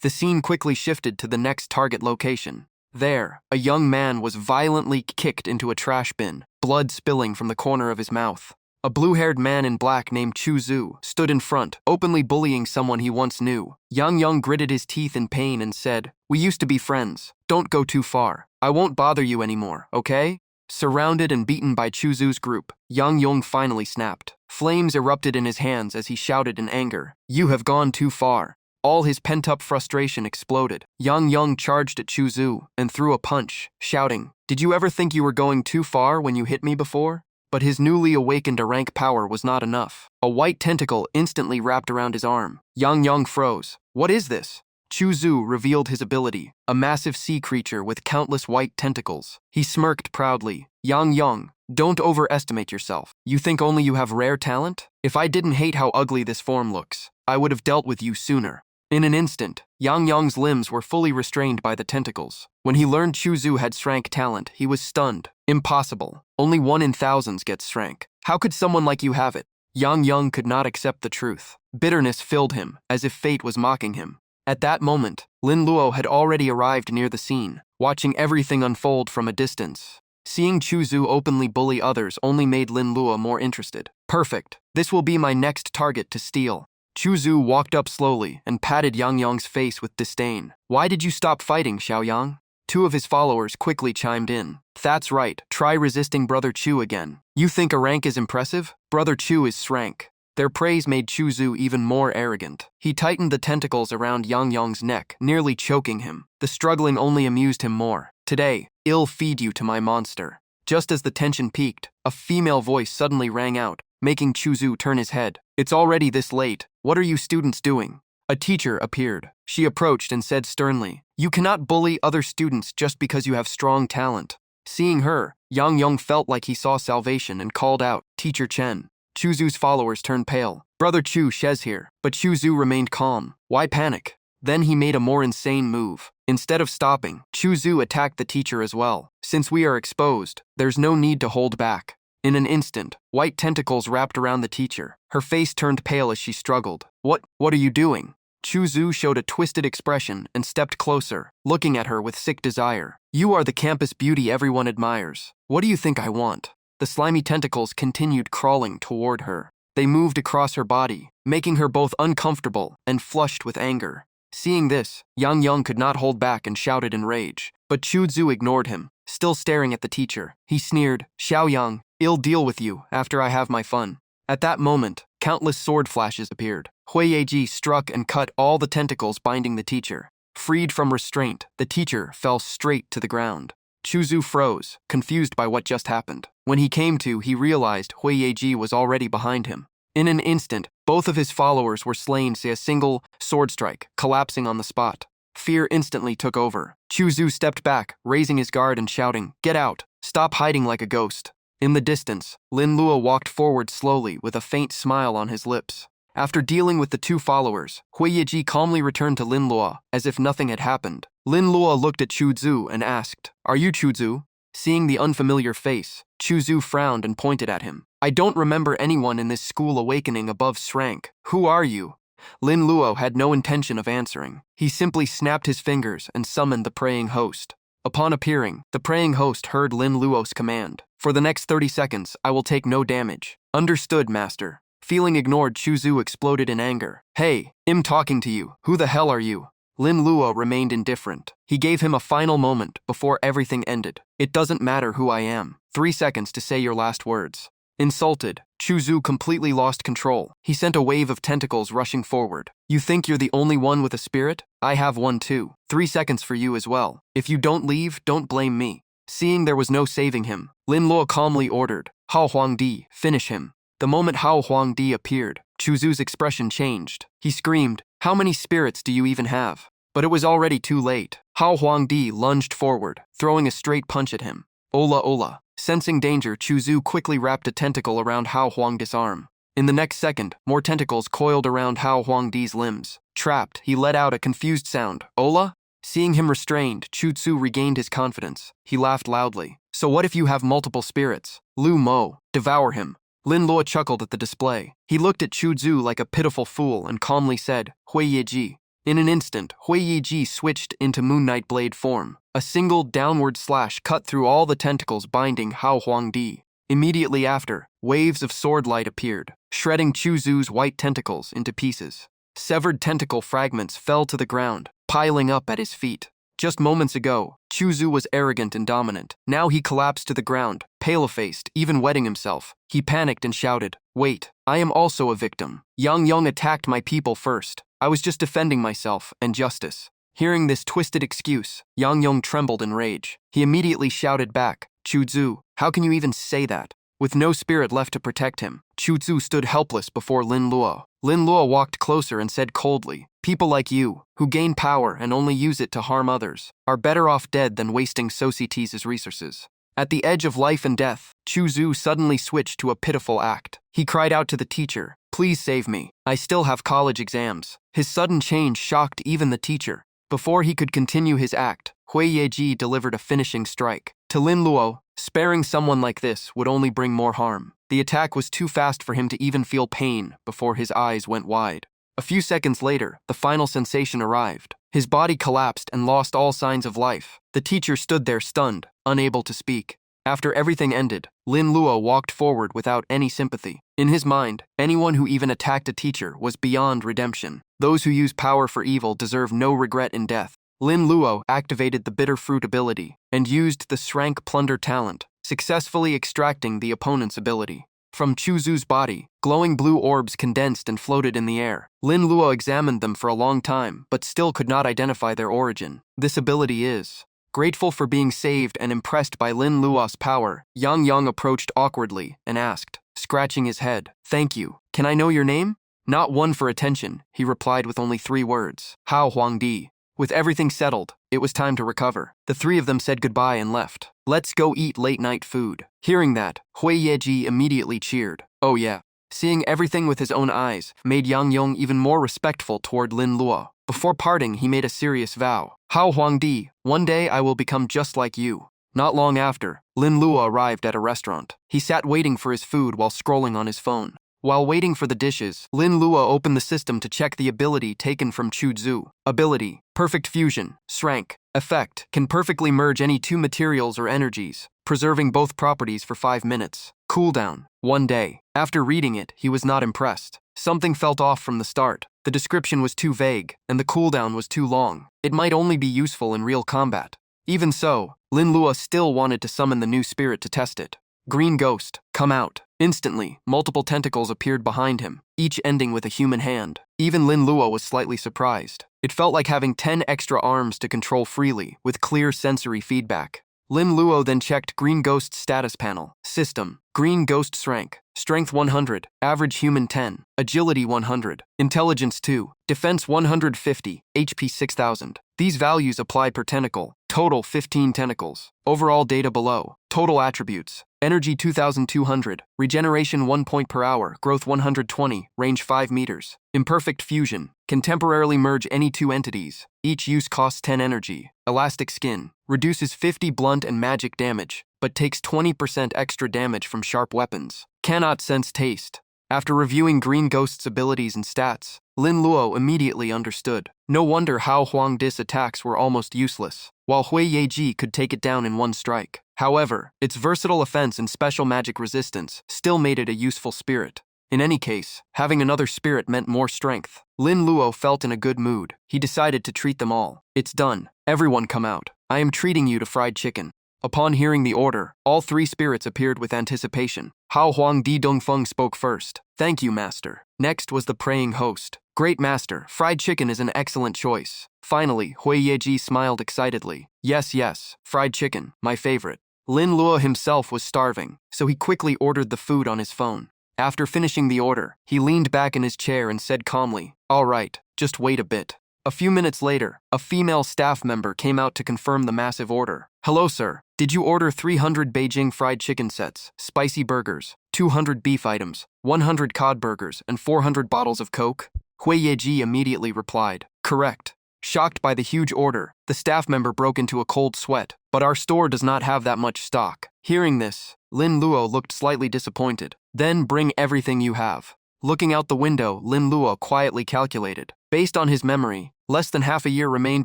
The scene quickly shifted to the next target location. There, a young man was violently kicked into a trash bin, blood spilling from the corner of his mouth. A blue-haired man in black named Chu Zhu stood in front, openly bullying someone he once knew. Yang gritted his teeth in pain and said, "We used to be friends. Don't go too far. I won't bother you anymore, okay?" Surrounded and beaten by Chu Zhu's group, Yang finally snapped. Flames erupted in his hands as he shouted in anger, "You have gone too far." All his pent-up frustration exploded. Yang charged at Chu Zhu and threw a punch, shouting, "Did you ever think you were going too far when you hit me before?" But his newly awakened rank power was not enough. A white tentacle instantly wrapped around his arm. Yang froze. "What is this?" Chu Zhu revealed his ability, a massive sea creature with countless white tentacles. He smirked proudly. Yang, don't overestimate yourself. You think only you have rare talent? If I didn't hate how ugly this form looks, I would have dealt with you sooner." In an instant, Yang's limbs were fully restrained by the tentacles. When he learned Chu Zhu had Shrank talent, he was stunned. "Impossible. Only 1 in thousands gets Shrank. How could someone like you have it?" Yang could not accept the truth. Bitterness filled him, as if fate was mocking him. At that moment, Lin Luo had already arrived near the scene, watching everything unfold from a distance. Seeing Chu Zhu openly bully others only made Lin Luo more interested. "Perfect. This will be my next target to steal." Chu Zhu walked up slowly and patted Yang's face with disdain. "Why did you stop fighting, Xiaoyang?" 2 of his followers quickly chimed in. "That's right, try resisting Brother Chu again. You think a rank is impressive? Brother Chu is Shrank." Their praise made Chu Zhu even more arrogant. He tightened the tentacles around Yang's neck, nearly choking him. The struggling only amused him more. "Today, I'll feed you to my monster." Just as the tension peaked, a female voice suddenly rang out, making Chu Zhu turn his head. "It's already this late. What are you students doing?" A teacher appeared. She approached and said sternly, "You cannot bully other students just because you have strong talent." Seeing her, Yang felt like he saw salvation and called out, "Teacher Chen." Chu Zhu's followers turned pale. "Brother Chu Shez here." But Chu Zhu remained calm. Why panic? Then he made a more insane move. Instead of stopping, Chu Zhu attacked the teacher as well. "Since we are exposed, there's no need to hold back." In an instant, white tentacles wrapped around the teacher. Her face turned pale as she struggled. What are you doing?" Chu Zhu showed a twisted expression and stepped closer, looking at her with sick desire. "You are the campus beauty everyone admires. What do you think I want?" The slimy tentacles continued crawling toward her. They moved across her body, making her both uncomfortable and flushed with anger. Seeing this, Yang could not hold back and shouted in rage. But Chu Zhu ignored him, still staring at the teacher. He sneered, "Xiaoyang, I'll deal with you after I have my fun." At that moment, countless sword flashes appeared. Hui Yeji struck and cut all the tentacles binding the teacher. Freed from restraint, the teacher fell straight to the ground. Chu Zhu froze, confused by what just happened. When he came to, he realized Hui Yeji was already behind him. In an instant, both of his followers were slain by a single sword strike, collapsing on the spot. Fear instantly took over. Chu Zhu stepped back, raising his guard and shouting, "Get out! Stop hiding like a ghost." In the distance, Lin Luo walked forward slowly with a faint smile on his lips. After dealing with the two followers, Hui Yeji calmly returned to Lin Luo, as if nothing had happened. Lin Luo looked at Chu Zu and asked, "Are you Chu Zu?" Seeing the unfamiliar face, Chu Zu frowned and pointed at him. "I don't remember anyone in this school awakening above rank. Who are you?" Lin Luo had no intention of answering. He simply snapped his fingers and summoned the praying host. Upon appearing, the praying host heard Lin Luo's command. "For the next 30 seconds, I will take no damage." "Understood, master." Feeling ignored, Chu Zu exploded in anger. "Hey, I'm talking to you. Who the hell are you?" Lin Luo remained indifferent. He gave him a final moment before everything ended. "It doesn't matter who I am. 3 seconds to say your last words." Insulted, Chu Zu completely lost control. He sent a wave of tentacles rushing forward. "You think you're the only one with a spirit? I have one too. 3 seconds for you as well. If you don't leave, don't blame me." Seeing there was no saving him, Lin Luo calmly ordered, "Hao Huangdi, finish him." The moment Hao Huangdi appeared, Chu Zu's expression changed. He screamed, "How many spirits do you even have?" But it was already too late. Hao Huangdi lunged forward, throwing a straight punch at him. "Ola ola." Sensing danger, Chu Zu quickly wrapped a tentacle around Hao Huangdi's arm. In the next second, more tentacles coiled around Hao Huangdi's limbs. Trapped, he let out a confused sound. "Ola?" Seeing him restrained, Chu Zu regained his confidence. He laughed loudly. "So what if you have multiple spirits? Lu Mo, devour him." Lin Luo chuckled at the display. He looked at Chu Zu like a pitiful fool and calmly said, "Hui Yeji." In an instant, Hui Yeji switched into Moon Knight Blade form. A single downward slash cut through all the tentacles binding Hao Huangdi. Immediately after, waves of sword light appeared, shredding Chu Zu's white tentacles into pieces. Severed tentacle fragments fell to the ground, piling up at his feet. Just moments ago, Chu Zu was arrogant and dominant. Now he collapsed to the ground, pale-faced, even wetting himself. He panicked and shouted, "Wait, I am also a victim. Yang attacked my people first. I was just defending myself and justice." Hearing this twisted excuse, Yang trembled in rage. He immediately shouted back, "Chu Zu, how can you even say that?" With no spirit left to protect him, Chu Zu stood helpless before Lin Luo. Lin Luo walked closer and said coldly, "People like you, who gain power and only use it to harm others, are better off dead than wasting Society's resources." At the edge of life and death, Chu Zu suddenly switched to a pitiful act. He cried out to the teacher, "Please save me. I still have college exams." His sudden change shocked even the teacher. Before he could continue his act, Hui Yeji delivered a finishing strike. To Lin Luo, sparing someone like this would only bring more harm. The attack was too fast for him to even feel pain before his eyes went wide. A few seconds later, the final sensation arrived. His body collapsed and lost all signs of life. The teacher stood there stunned, unable to speak. After everything ended, Lin Luo walked forward without any sympathy. In his mind, anyone who even attacked a teacher was beyond redemption. Those who use power for evil deserve no regret in death. Lin Luo activated the Bitter Fruit ability and used the Shrank Plunder talent, successfully extracting the opponent's ability. From Chu Zu's body, glowing blue orbs condensed and floated in the air. Lin Luo examined them for a long time, but still could not identify their origin. This ability is... Grateful for being saved and impressed by Lin Luo's power, Yang approached awkwardly and asked, scratching his head, "Thank you. Can I know your name?" "Not one for attention," he replied with only 3 words. "Hao Huangdi." With everything settled, it was time to recover. The 3 of them said goodbye and left. "Let's go eat late-night food." Hearing that, Hui Yeji immediately cheered. "Oh yeah." Seeing everything with his own eyes made Yang even more respectful toward Lin Luo. Before parting, he made a serious vow. "Hao Huangdi, one day I will become just like you." Not long after, Lin Luo arrived at a restaurant. He sat waiting for his food while scrolling on his phone. While waiting for the dishes, Lin Luo opened the system to check the ability taken from Chu Zu. Ability: Perfect Fusion, Shrank. Effect: Can perfectly merge any 2 materials or energies, preserving both properties for 5 minutes. Cooldown: 1 day. After reading it, he was not impressed. Something felt off from the start. The description was too vague, and the cooldown was too long. It might only be useful in real combat. Even so, Lin Luo still wanted to summon the new spirit to test it. Green Ghost, come out. Instantly, multiple tentacles appeared behind him, each ending with a human hand. Even Lin Luo was slightly surprised. It felt like having 10 extra arms to control freely, with clear sensory feedback. Lin Luo then checked Green Ghost's status panel. System: Green Ghost Shrank. Strength 100, Average Human 10, Agility 100, Intelligence 2, Defense 150, HP 6000. These values applied per tentacle. Total 15 tentacles. Overall data below. Total attributes. Energy 2200, regeneration 1 point per hour, growth 120, range 5 meters. Imperfect fusion, can temporarily merge any two entities. Each use costs 10 energy. Elastic skin, reduces 50 blunt and magic damage, but takes 20% extra damage from sharp weapons. Cannot sense taste. After reviewing Green Ghost's abilities and stats, Lin Luo immediately understood. No wonder Hao Huang Dis attacks were almost useless, while Hui Yeji could take it down in one strike. However, its versatile offense and special magic resistance still made it a useful spirit. In any case, having another spirit meant more strength. Lin Luo felt in a good mood. He decided to treat them all. It's done. Everyone come out. I am treating you to fried chicken. Upon hearing the order, all three spirits appeared with anticipation. Hao Huang Di Dongfeng spoke first. Thank you, Master. Next was the praying host. Great Master, fried chicken is an excellent choice. Finally, Hui Yeji smiled excitedly. Yes, fried chicken, my favorite. Lin Luo himself was starving, so he quickly ordered the food on his phone. After finishing the order, he leaned back in his chair and said calmly, "All right, just wait a bit." A few minutes later, a female staff member came out to confirm the massive order. "Hello, sir. Did you order 300 Beijing fried chicken sets, spicy burgers, 200 beef items, 100 cod burgers, and 400 bottles of Coke?" Hui Yeji immediately replied, "Correct." Shocked by the huge order, the staff member broke into a cold sweat, but our store does not have that much stock. Hearing this, Lin Luo looked slightly disappointed. Then bring everything you have. Looking out the window, Lin Luo quietly calculated. Based on his memory, less than half a year remained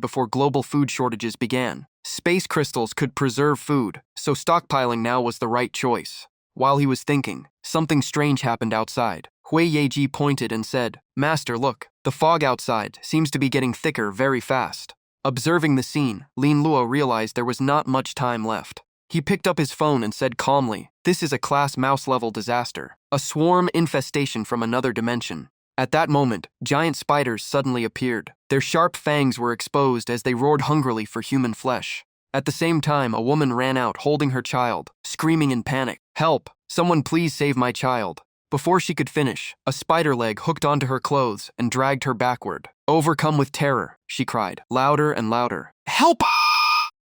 before global food shortages began. Space crystals could preserve food, so stockpiling now was the right choice. While he was thinking, something strange happened outside. Hui Yeji pointed and said, "Master, look, the fog outside seems to be getting thicker very fast." Observing the scene, Lin Luo realized there was not much time left. He picked up his phone and said calmly, "This is a class mouse-level disaster. A swarm infestation from another dimension." At that moment, giant spiders suddenly appeared. Their sharp fangs were exposed as they roared hungrily for human flesh. At the same time, a woman ran out holding her child, screaming in panic, "Help! Someone please save my child." Before she could finish, a spider leg hooked onto her clothes and dragged her backward. Overcome with terror, she cried, louder and louder, "Help!"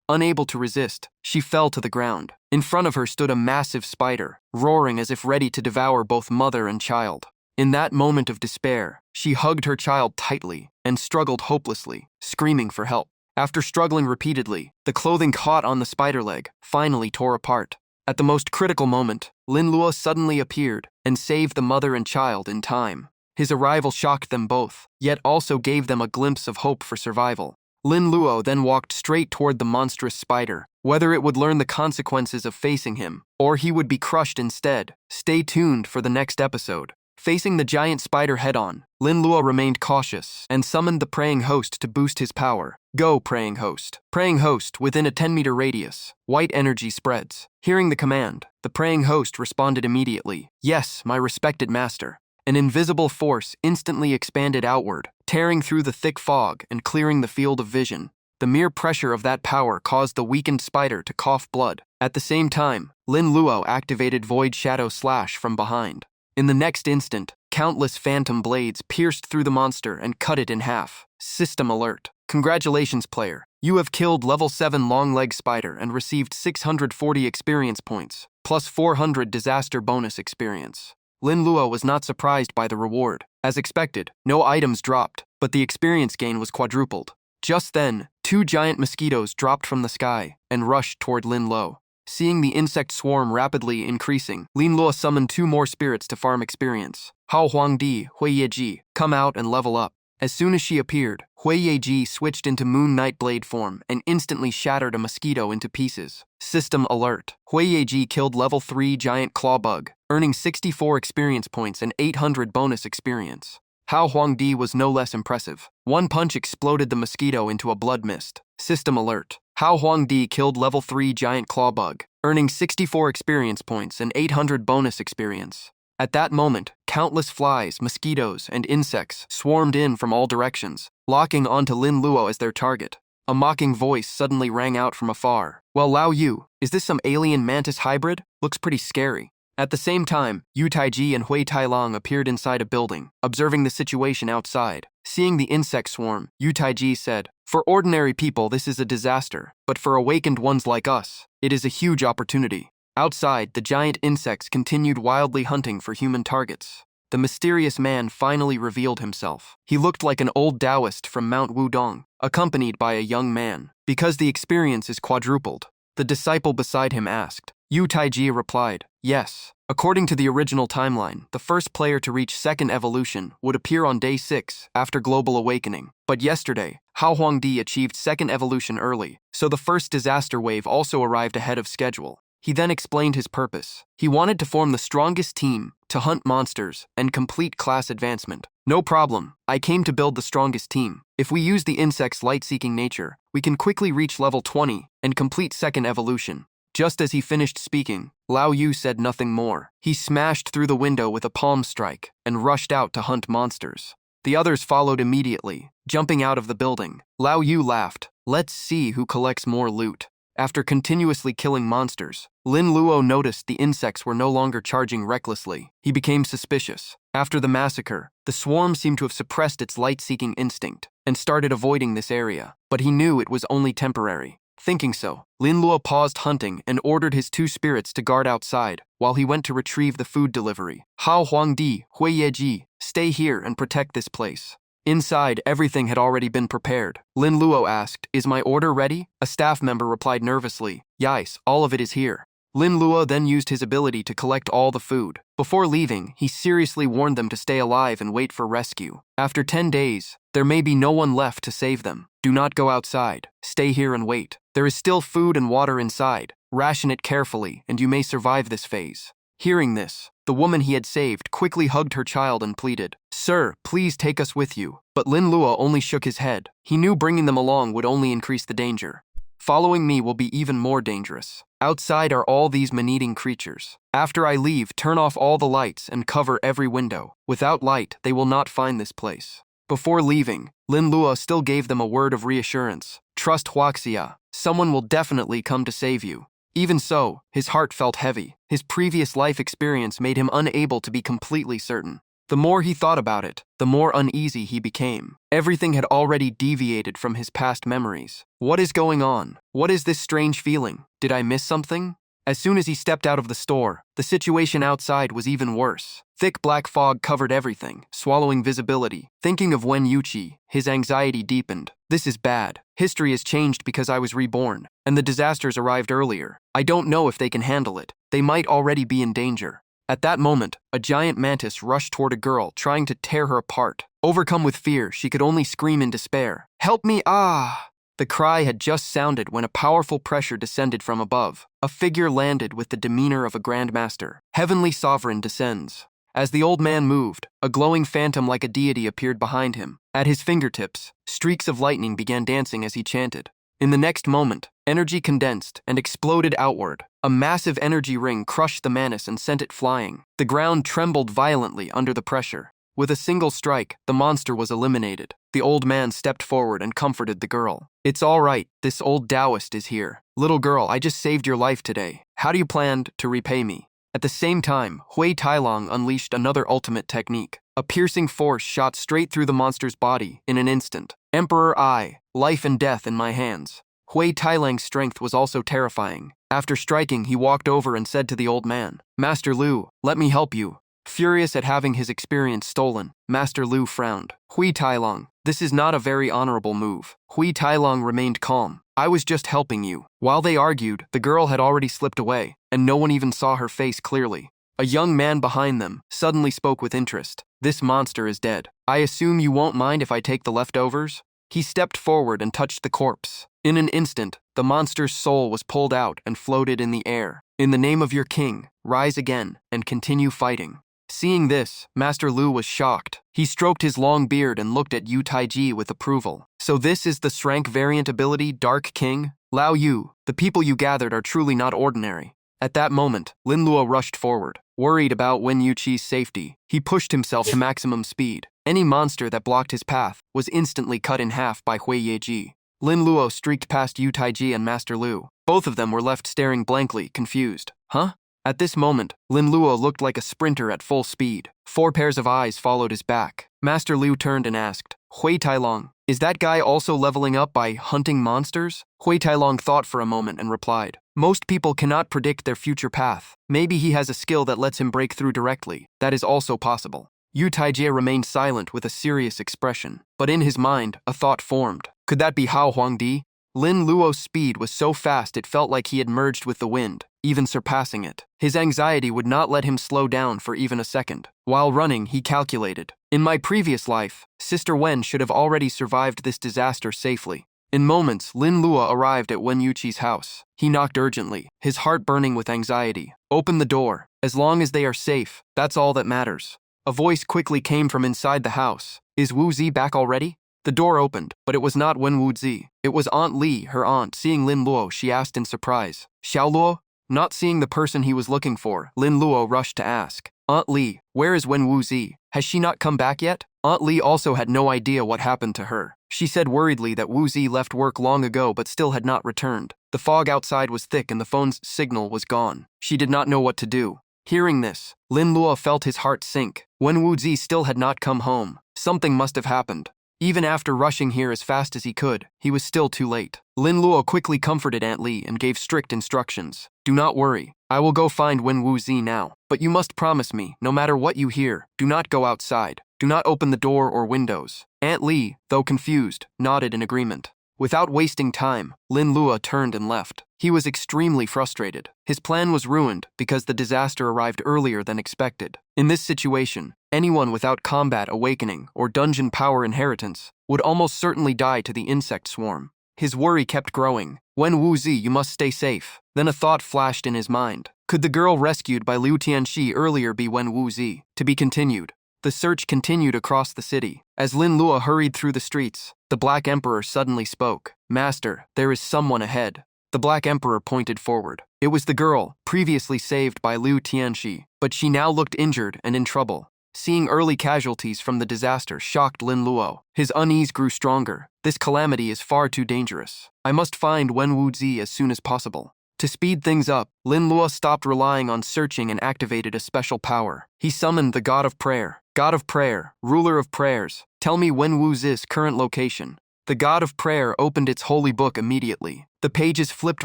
Unable to resist, she fell to the ground. In front of her stood a massive spider, roaring as if ready to devour both mother and child. In that moment of despair, she hugged her child tightly and struggled hopelessly, screaming for help. After struggling repeatedly, the clothing caught on the spider leg, finally tore apart. At the most critical moment, Lin Luo suddenly appeared and saved the mother and child in time. His arrival shocked them both, yet also gave them a glimpse of hope for survival. Lin Luo then walked straight toward the monstrous spider, whether it would learn the consequences of facing him, or he would be crushed instead. Stay tuned for the next episode. Facing the giant spider head-on, Lin Luo remained cautious and summoned the praying host to boost his power. Go, praying host. Praying host, within a 10-meter radius. White energy spreads. Hearing the command, the praying host responded immediately. Yes, my respected master. An invisible force instantly expanded outward, tearing through the thick fog and clearing the field of vision. The mere pressure of that power caused the weakened spider to cough blood. At the same time, Lin Luo activated Void Shadow Slash from behind. In the next instant, countless phantom blades pierced through the monster and cut it in half. System alert. Congratulations, player. You have killed level 7 long-leg spider and received 640 experience points, plus 400 disaster bonus experience. Lin Luo was not surprised by the reward. As expected, no items dropped, but the experience gain was quadrupled. Just then, 2 giant mosquitoes dropped from the sky and rushed toward Lin Luo. Seeing the insect swarm rapidly increasing, Lin Luo summoned 2 more spirits to farm experience. Hao Huangdi, Hui Yeji, come out and level up. As soon as she appeared, Hui Yeji switched into Moon Knight Blade form and instantly shattered a mosquito into pieces. System alert. Hui Yeji killed level 3 giant claw bug, earning 64 experience points and 800 bonus experience. Hao Huangdi was no less impressive. One punch exploded the mosquito into a blood mist. System alert. Hao Huangdi killed level 3 giant claw bug, earning 64 experience points and 800 bonus experience. At that moment, countless flies, mosquitoes, and insects swarmed in from all directions, locking onto Lin Luo as their target. A mocking voice suddenly rang out from afar. "Well, Lao Yu, is this some alien mantis hybrid? Looks pretty scary." At the same time, Yu Taiji and Hui Tailong appeared inside a building, observing the situation outside. Seeing the insect swarm, Yu Taiji said, For ordinary people, this is a disaster, but for awakened ones like us, it is a huge opportunity. Outside, the giant insects continued wildly hunting for human targets. The mysterious man finally revealed himself. He looked like an old Taoist from Mount Wudong, accompanied by a young man. Because the experience is quadrupled, the disciple beside him asked. Yu Taiji replied, yes. According to the original timeline, the first player to reach second evolution would appear on day 6 after global awakening. But yesterday, Hao Huangdi achieved second evolution early, so the first disaster wave also arrived ahead of schedule. He then explained his purpose. He wanted to form the strongest team to hunt monsters and complete class advancement. No problem, I came to build the strongest team. If we use the insect's light-seeking nature, we can quickly reach level 20 and complete second evolution. Just as he finished speaking, Lao Yu said nothing more. He smashed through the window with a palm strike and rushed out to hunt monsters. The others followed immediately, jumping out of the building. Lao Yu laughed. Let's see who collects more loot. After continuously killing monsters, Lin Luo noticed the insects were no longer charging recklessly. He became suspicious. After the massacre, the swarm seemed to have suppressed its light-seeking instinct and started avoiding this area, but he knew it was only temporary. Thinking so, Lin Luo paused hunting and ordered his 2 spirits to guard outside while he went to retrieve the food delivery. Hao Huangdi, Hui Yeji, stay here and protect this place. Inside, everything had already been prepared. Lin Luo asked, is my order ready? A staff member replied nervously, yes, all of it is here. Lin Luo then used his ability to collect all the food. Before leaving, he seriously warned them to stay alive and wait for rescue. After 10 days, there may be no one left to save them. Do not go outside. Stay here and wait. There is still food and water inside. Ration it carefully, and you may survive this phase. Hearing this, the woman he had saved quickly hugged her child and pleaded, Sir, please take us with you. But Lin Luo only shook his head. He knew bringing them along would only increase the danger. Following me will be even more dangerous. Outside are all these man-eating creatures. After I leave, turn off all the lights and cover every window. Without light, they will not find this place. Before leaving, Lin Luo still gave them a word of reassurance. Trust Huaxia. Someone will definitely come to save you. Even so, his heart felt heavy. His previous life experience made him unable to be completely certain. The more he thought about it, the more uneasy he became. Everything had already deviated from his past memories. What is going on? What is this strange feeling? Did I miss something? As soon as he stepped out of the store, the situation outside was even worse. Thick black fog covered everything, swallowing visibility. Thinking of Wen Yuqi, his anxiety deepened. This is bad. History has changed because I was reborn, and the disasters arrived earlier. I don't know if they can handle it. They might already be in danger. At that moment, a giant mantis rushed toward a girl, trying to tear her apart. Overcome with fear, she could only scream in despair. Help me, ah! The cry had just sounded when a powerful pressure descended from above. A figure landed with the demeanor of a grandmaster. Heavenly Sovereign descends. As the old man moved, a glowing phantom like a deity appeared behind him. At his fingertips, streaks of lightning began dancing as he chanted. In the next moment, energy condensed and exploded outward. A massive energy ring crushed the mantis and sent it flying. The ground trembled violently under the pressure. With a single strike, the monster was eliminated. The old man stepped forward and comforted the girl. It's all right, this old Taoist is here. Little girl, I just saved your life today. How do you plan to repay me? At the same time, Hui Tailong unleashed another ultimate technique. A piercing force shot straight through the monster's body in an instant. Emperor I, life and death in my hands. Hui Tailong's strength was also terrifying. After striking, he walked over and said to the old man, Master Lu, let me help you. Furious at having his experience stolen, Master Lu frowned. Hui Tailong, this is not a very honorable move. Hui Tailong remained calm. I was just helping you. While they argued, the girl had already slipped away, and no one even saw her face clearly. A young man behind them suddenly spoke with interest. This monster is dead. I assume you won't mind if I take the leftovers? He stepped forward and touched the corpse. In an instant, the monster's soul was pulled out and floated in the air. In the name of your king, rise again and continue fighting. Seeing this, Master Lu was shocked. He stroked his long beard and looked at Yu Taiji with approval. So this is the Shrank variant ability, Dark King? Lao Yu, the people you gathered are truly not ordinary. At that moment, Lin Luo rushed forward. Worried about Wen Yuqi's safety, he pushed himself to maximum speed. Any monster that blocked his path was instantly cut in half by Hui Yeji. Lin Luo streaked past Yu Taiji and Master Lu. Both of them were left staring blankly, confused. Huh? At this moment, Lin Luo looked like a sprinter at full speed. 4 pairs of eyes followed his back. Master Lu turned and asked, Hui Tailong, Is that guy also leveling up by hunting monsters? Hui Tailong thought for a moment and replied, most people cannot predict their future path. Maybe he has a skill that lets him break through directly. That is also possible. Yu Taijie remained silent with a serious expression, but in his mind, a thought formed. Could that be Hao Huangdi? Lin Luo's speed was so fast it felt like he had merged with the wind, even surpassing it. His anxiety would not let him slow down for even a second. While running, he calculated, in my previous life, Sister Wen should have already survived this disaster safely. In moments, Lin Luo arrived at Wen Yuqi's house. He knocked urgently, his heart burning with anxiety. Open the door. As long as they are safe, that's all that matters. A voice quickly came from inside the house. Is Wu Zi back already? The door opened, but it was not Wen Wuzi. It was Aunt Li, her aunt. Seeing Lin Luo, she asked in surprise, Xiao Luo? Not seeing the person he was looking for, Lin Luo rushed to ask, Aunt Li, where is Wen Wuzi? Has she not come back yet? Aunt Li also had no idea what happened to her. She said worriedly that Wuzi left work long ago but still had not returned. The fog outside was thick and the phone's signal was gone. She did not know what to do. Hearing this, Lin Luo felt his heart sink. Wen Wuzi still had not come home. Something must have happened. Even after rushing here as fast as he could, he was still too late. Lin Luo quickly comforted Aunt Li and gave strict instructions. Do not worry. I will go find Wen Wuzi now. But you must promise me, no matter what you hear, do not go outside. Do not open the door or windows. Aunt Li, though confused, nodded in agreement. Without wasting time, Lin Luo turned and left. He was extremely frustrated. His plan was ruined because the disaster arrived earlier than expected. In this situation, anyone without combat awakening or dungeon power inheritance would almost certainly die to the insect swarm. His worry kept growing. Wen Wuzi, you must stay safe. Then a thought flashed in his mind. Could the girl rescued by Liu Tianxi earlier be Wen Wuzi? To be continued. The search continued across the city. As Lin Luo hurried through the streets, the Black Emperor suddenly spoke. Master, there is someone ahead. The Black Emperor pointed forward. It was the girl, previously saved by Liu Tianxi, but she now looked injured and in trouble. Seeing early casualties from the disaster shocked Lin Luo. His unease grew stronger. This calamity is far too dangerous. I must find Wen Wuzi as soon as possible. To speed things up, Lin Luo stopped relying on searching and activated a special power. He summoned the God of Prayer. God of Prayer, ruler of prayers, tell me Wen Wuzi's current location. The God of Prayer opened its holy book immediately. The pages flipped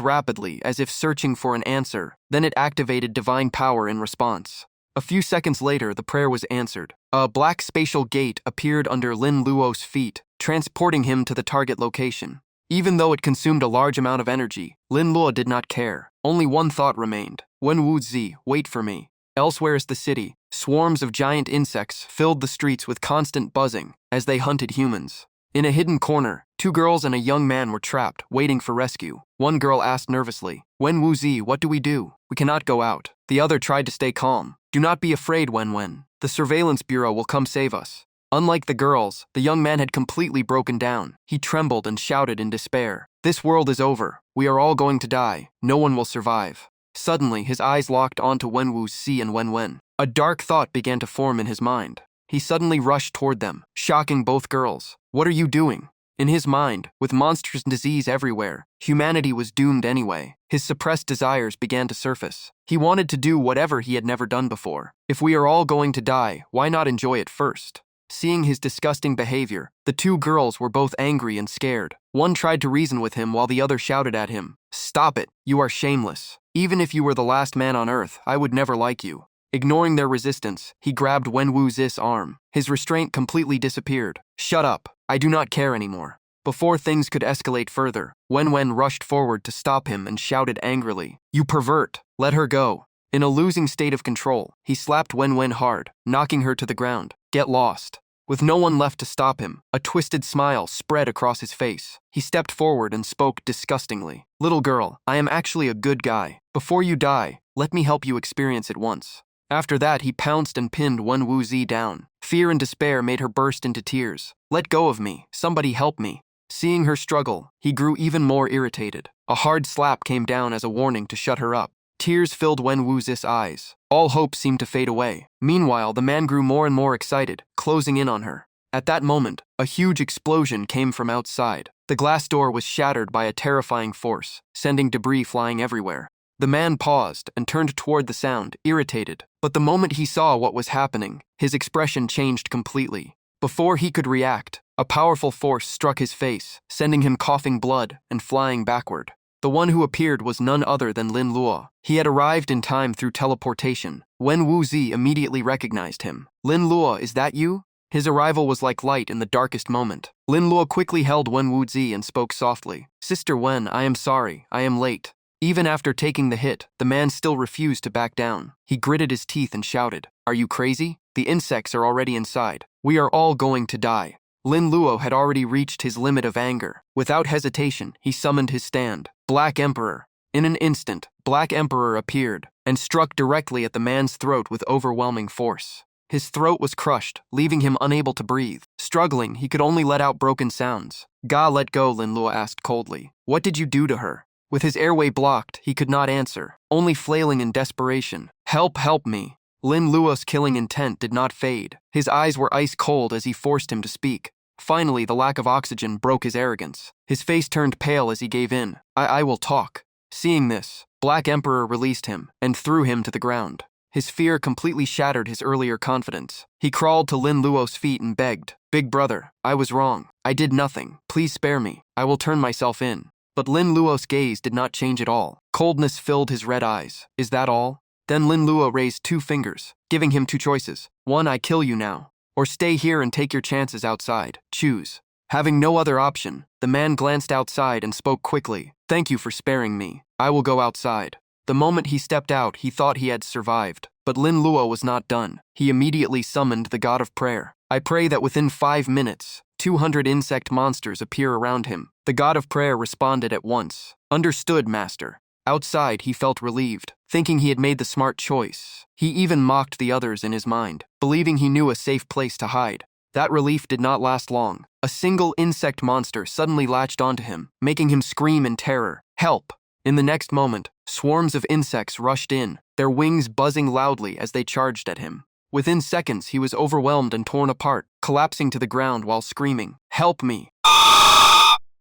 rapidly as if searching for an answer. Then it activated divine power in response. A few seconds later, the prayer was answered. A black spatial gate appeared under Lin Luo's feet, transporting him to the target location. Even though it consumed a large amount of energy, Lin Luo did not care. Only one thought remained. Wen Wuzi, wait for me. Elsewhere in the city, swarms of giant insects filled the streets with constant buzzing as they hunted humans. In a hidden corner, two girls and a young man were trapped, waiting for rescue. One girl asked nervously, Wen Wuzi, what do? We cannot go out. The other tried to stay calm. Do not be afraid, Wen. The surveillance bureau will come save us. Unlike the girls, the young man had completely broken down. He trembled and shouted in despair. This world is over. We are all going to die. No one will survive. Suddenly, his eyes locked onto Wen Wuzi and Wen. A dark thought began to form in his mind. He suddenly rushed toward them, shocking both girls. What are you doing? In his mind, with monstrous disease everywhere, humanity was doomed anyway. His suppressed desires began to surface. He wanted to do whatever he had never done before. If we are all going to die, why not enjoy it first? Seeing his disgusting behavior, the two girls were both angry and scared. One tried to reason with him while the other shouted at him, Stop it, you are shameless. Even if you were the last man on earth, I would never like you. Ignoring their resistance, he grabbed Wen Wuzi's arm. His restraint completely disappeared. Shut up, I do not care anymore. Before things could escalate further, Wen rushed forward to stop him and shouted angrily, You pervert, let her go. In a losing state of control, he slapped Wen hard, knocking her to the ground. Get lost. With no one left to stop him, a twisted smile spread across his face. He stepped forward and spoke disgustingly. Little girl, I am actually a good guy. Before you die, let me help you experience it once. After that, he pounced and pinned Wen Wuzi down. Fear and despair made her burst into tears. Let go of me. Somebody help me. Seeing her struggle, he grew even more irritated. A hard slap came down as a warning to shut her up. Tears filled Wen Wuzi's eyes. All hope seemed to fade away. Meanwhile, the man grew more and more excited, closing in on her. At that moment, a huge explosion came from outside. The glass door was shattered by a terrifying force, sending debris flying everywhere. The man paused and turned toward the sound, irritated. But the moment he saw what was happening, his expression changed completely. Before he could react, A powerful force struck his face, sending him coughing blood and flying backward. The one who appeared was none other than Lin Luo. He had arrived in time through teleportation. Wen Wuzi immediately recognized him. Lin Luo, is that you? His arrival was like light in the darkest moment. Lin Luo quickly held Wen Wuzi and spoke softly. Sister Wen, I am sorry, I am late. Even after taking the hit, the man still refused to back down. He gritted his teeth and shouted, Are you crazy? The insects are already inside. We are all going to die. Lin Luo had already reached his limit of anger. Without hesitation, he summoned his stand. Black Emperor. In an instant, Black Emperor appeared and struck directly at the man's throat with overwhelming force. His throat was crushed, leaving him unable to breathe. Struggling, he could only let out broken sounds. Ga let go, Lin Luo asked coldly. What did you do to her? With his airway blocked, he could not answer, only flailing in desperation. Help me. Lin Luo's killing intent did not fade. His eyes were ice cold as he forced him to speak. Finally, the lack of oxygen broke his arrogance. His face turned pale as he gave in. I will talk. Seeing this, Black Emperor released him and threw him to the ground. His fear completely shattered his earlier confidence. He crawled to Lin Luo's feet and begged, Big brother, I was wrong. I did nothing. Please spare me. I will turn myself in. But Lin Luo's gaze did not change at all. Coldness filled his red eyes. Is that all? Then Lin Luo raised 2 fingers, giving him 2 choices. 1, I kill you now. Or stay here and take your chances outside. Choose. Having no other option, the man glanced outside and spoke quickly. Thank you for sparing me. I will go outside. The moment he stepped out, he thought he had survived. But Lin Luo was not done. He immediately summoned the god of prayer. I pray that within 5 minutes, 200 insect monsters appear around him. The god of prayer responded at once. Understood, master. Outside, he felt relieved, thinking he had made the smart choice. He even mocked the others in his mind, believing he knew a safe place to hide. That relief did not last long. A single insect monster suddenly latched onto him, making him scream in terror. Help! In the next moment, swarms of insects rushed in, their wings buzzing loudly as they charged at him. Within seconds, he was overwhelmed and torn apart, collapsing to the ground while screaming, Help me!